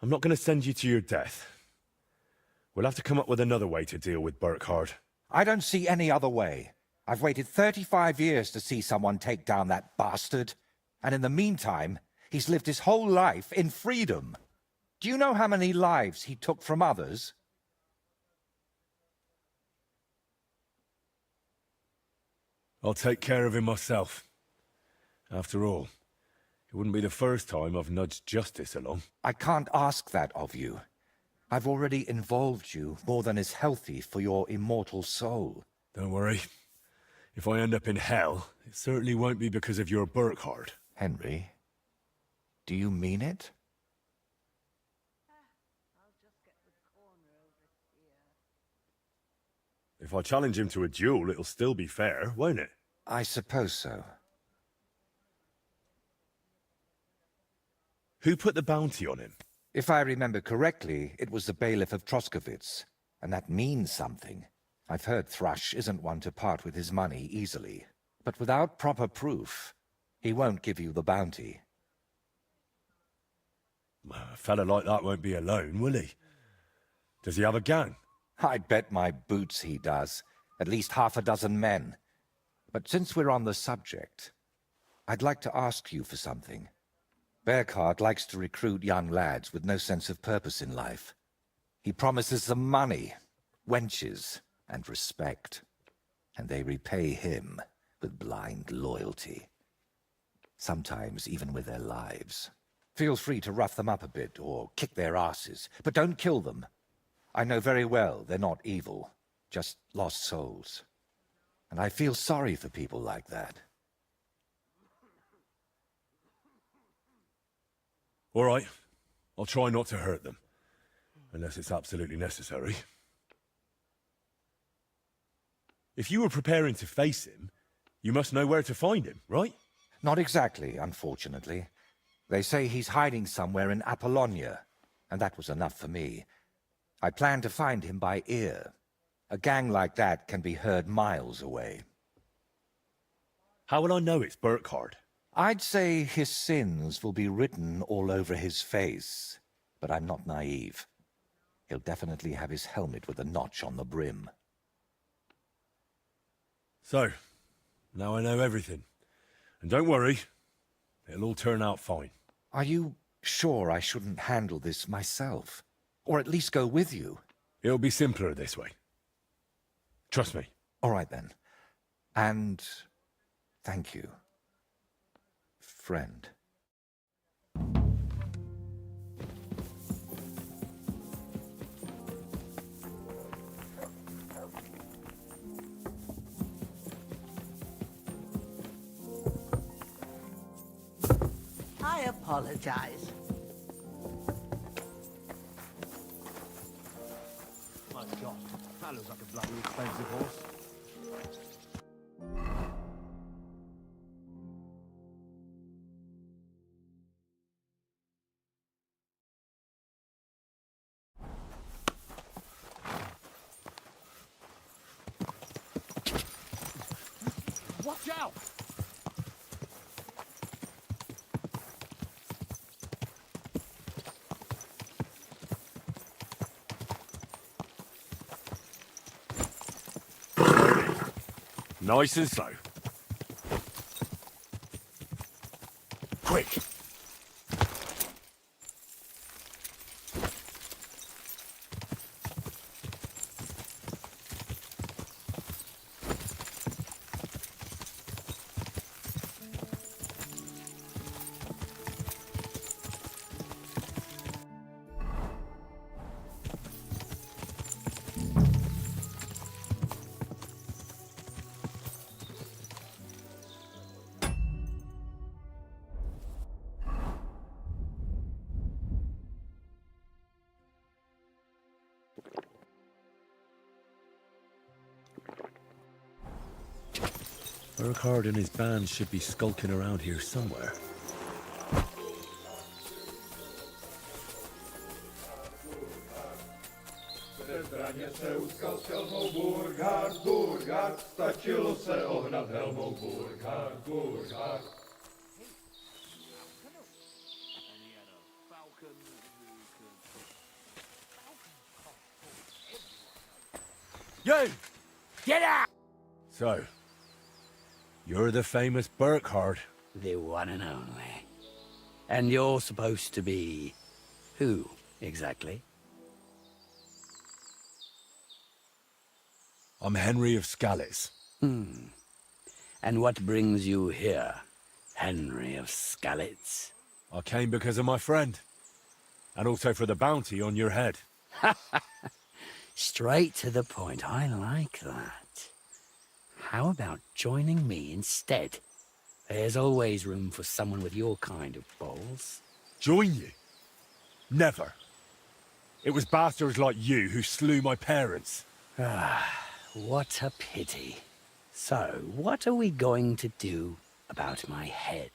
I'm not going to send you to your death. We'll have to come up with another way to deal with Burkhard. I don't see any other way. I've waited 35 years to see someone take down that bastard. And in the meantime, he's lived his whole life in freedom. Do you know how many lives he took from others? I'll take care of him myself. After all, it wouldn't be the first time I've nudged justice along. I can't ask that of you. I've already involved you more than is healthy for your immortal soul. Don't worry. If I end up in hell, it certainly won't be because of your Burkhard. Henry, do you mean it? If I challenge him to a duel, it'll still be fair, won't it? I suppose so. Who put the bounty on him? If I remember correctly, it was the bailiff of Troskowitz, and that means something. I've heard Thrush isn't one to part with his money easily, but without proper proof, he won't give you the bounty. A fella like that won't be alone, will he? Does he have a gang? I bet my boots he does. At least half a dozen men. But since we're on the subject, I'd like to ask you for something. Burkhardt likes to recruit young lads with no sense of purpose in life. He promises them money, wenches, and respect. And they repay him with blind loyalty. Sometimes even with their lives. Feel free to rough them up a bit or kick their asses, but don't kill them. I know very well they're not evil, just lost souls. And I feel sorry for people like that. All right. I'll try not to hurt them. Unless it's absolutely necessary. If you were preparing to face him, you must know where to find him, right? Not exactly, unfortunately. They say he's hiding somewhere in Apollonia, and that was enough for me. I plan to find him by ear. A gang like that can be heard miles away. How will I know it's Burkhardt? I'd say his sins will be written all over his face, but I'm not naive. He'll definitely have his helmet with a notch on the brim. So, now I know everything. And don't worry, it'll all turn out fine. Are you sure I shouldn't handle this myself? Or at least go with you? It'll be simpler this way. Trust me. All right then. And thank you, friend. I apologize. My God, that looks like a bloody expensive horse. Watch out! Nice and slow. Quick! Burkhardt and his band should be skulking around here somewhere. You! Get out! So, you're the famous Burkhardt. The one and only. And you're supposed to be... who, exactly? I'm Henry of Skalitz. And what brings you here, Henry of Skalitz? I came because of my friend. And also for the bounty on your head. Straight to the point. I like that. How about joining me instead? There's always room for someone with your kind of balls. Join you? Never. It was bastards like you who slew my parents. what a pity. So, what are we going to do about my head?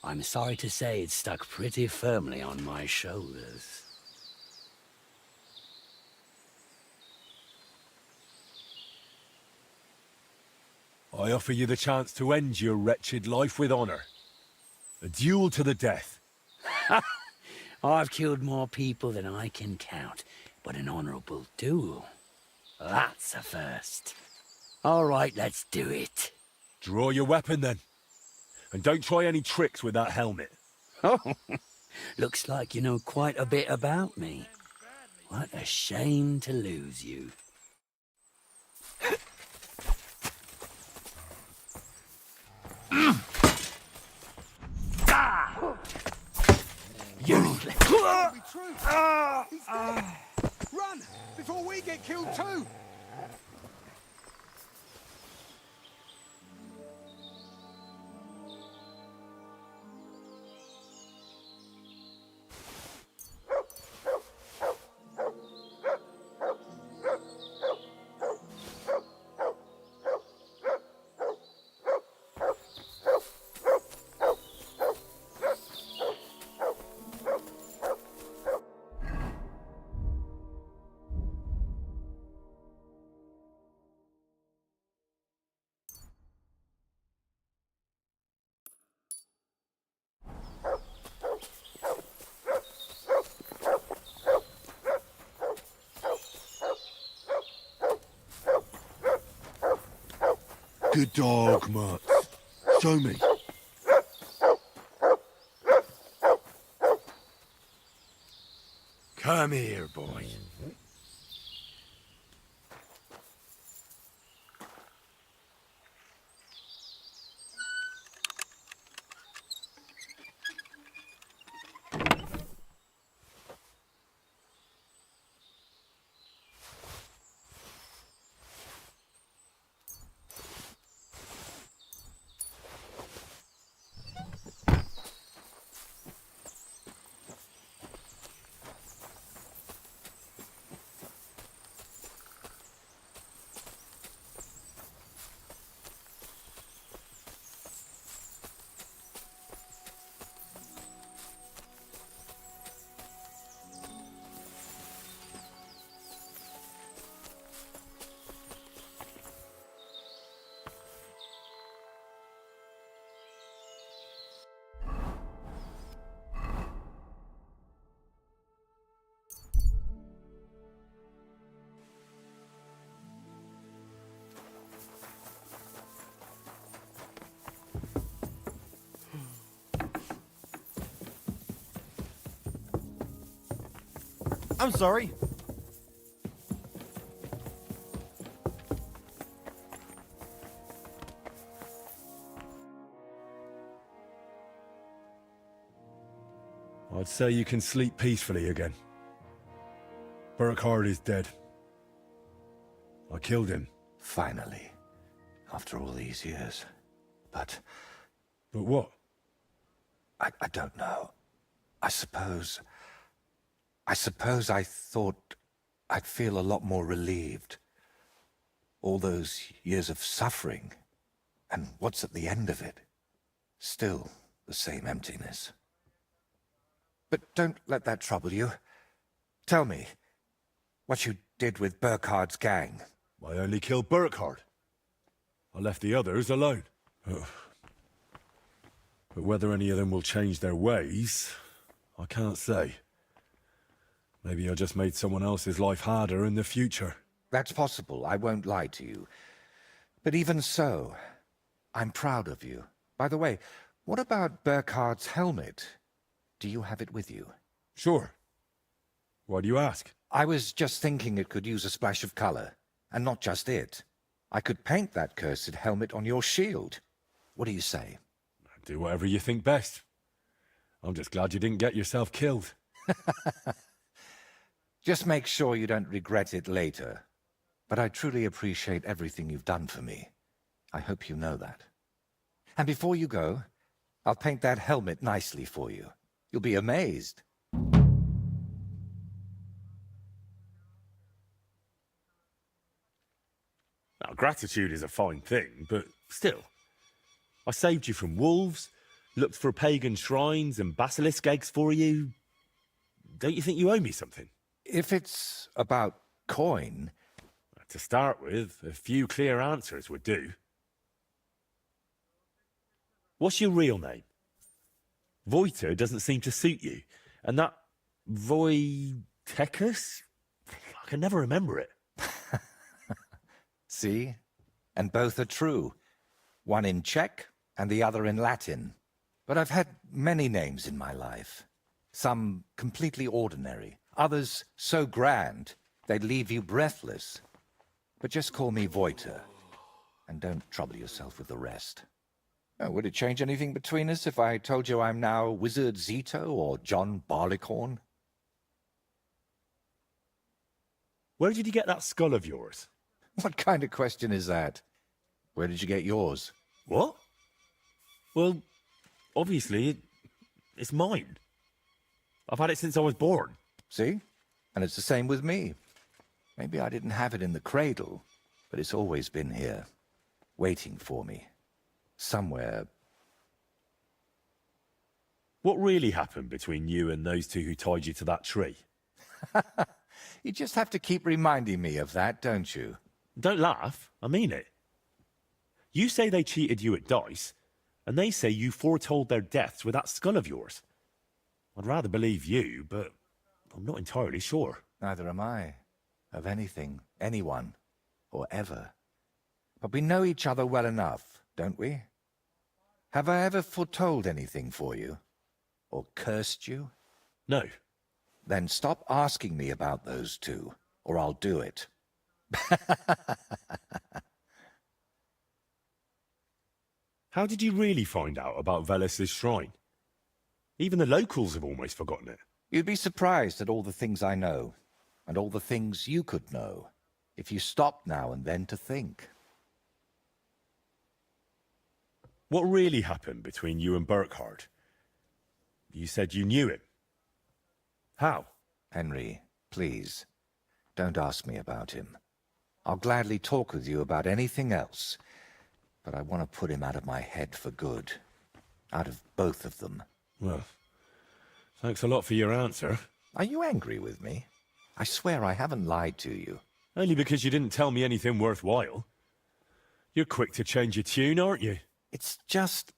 I'm sorry to say it's stuck pretty firmly on my shoulders. I offer you the chance to end your wretched life with honor. A duel to the death. I've killed more people than I can count, but an honorable duel, that's a first. All right, let's do it. Draw your weapon then. And don't try any tricks with that helmet. Oh, looks like you know quite a bit about me. What a shame to lose you. Useless. Run before we get killed too. Good dog, Mutt. Show me. Come here, boy. I'm sorry. I'd say you can sleep peacefully again. Burkhard is dead. I killed him. Finally. After all these years. But what? I don't know. I suppose I thought I'd feel a lot more relieved. All those years of suffering, and what's at the end of it? Still the same emptiness. But don't let that trouble you. Tell me, what you did with Burkhard's gang. I only killed Burkhard. I left the others alone. But whether any of them will change their ways, I can't say. Maybe I just made someone else's life harder in the future. That's possible, I won't lie to you. But even so, I'm proud of you. By the way, what about Burkhard's helmet? Do you have it with you? Sure. Why do you ask? I was just thinking it could use a splash of color. And not just it. I could paint that cursed helmet on your shield. What do you say? Do whatever you think best. I'm just glad you didn't get yourself killed. Just make sure you don't regret it later. But I truly appreciate everything you've done for me. I hope you know that. And before you go, I'll paint that helmet nicely for you. You'll be amazed. Now, gratitude is a fine thing, but still. I saved you from wolves, looked for pagan shrines and basilisk eggs for you. Don't you think you owe me something? If it's about coin... To start with, a few clear answers would do. What's your real name? Voiter doesn't seem to suit you. And that Voitechus? I can never remember it. See? And both are true. One in Czech and the other in Latin. But I've had many names in my life. Some completely ordinary. Others so grand they'd leave you breathless. But just call me Voiter. And don't trouble yourself with the rest. Oh, would it change anything between us if I told you I'm now Wizard Zito or John Barleycorn? Where did you get that skull of yours? What kind of question is that? Where did you get yours? What? Well, obviously, it's mine. I've had it since I was born. See? And it's the same with me. Maybe I didn't have it in the cradle, but it's always been here, waiting for me. Somewhere. What really happened between you and those two who tied you to that tree? You just have to keep reminding me of that, don't you? Don't laugh. I mean it. You say they cheated you at dice, and they say you foretold their deaths with that skull of yours. I'd rather believe you, but I'm not entirely sure. Neither am I. Of anything, anyone, or ever. But we know each other well enough, don't we? Have I ever foretold anything for you? Or cursed you? No. Then stop asking me about those two, or I'll do it. How did you really find out about Velus's shrine? Even the locals have almost forgotten it. You'd be surprised at all the things I know, and all the things you could know, if you stopped now and then to think. What really happened between you and Burkhard? You said you knew him. How? Henry, please, don't ask me about him. I'll gladly talk with you about anything else, but I want to put him out of my head for good. Out of both of them. Well, thanks a lot for your answer. Are you angry with me? I swear I haven't lied to you. Only because you didn't tell me anything worthwhile. You're quick to change your tune, aren't you? It's just...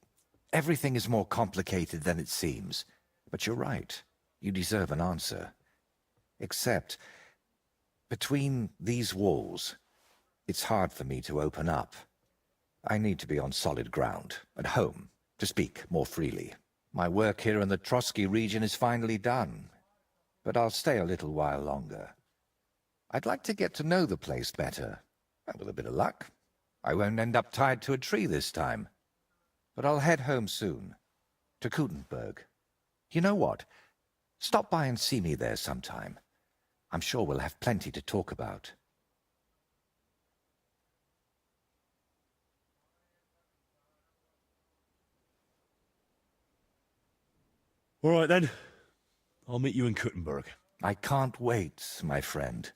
everything is more complicated than it seems. But you're right. You deserve an answer. Except, between these walls, it's hard for me to open up. I need to be on solid ground, at home, to speak more freely. My work here in the Trotsky region is finally done, but I'll stay a little while longer. I'd like to get to know the place better, and with a bit of luck, I won't end up tied to a tree this time. But I'll head home soon, to Kutenberg. You know what? Stop by and see me there sometime. I'm sure we'll have plenty to talk about. All right, then. I'll meet you in Kutenberg. I can't wait, my friend.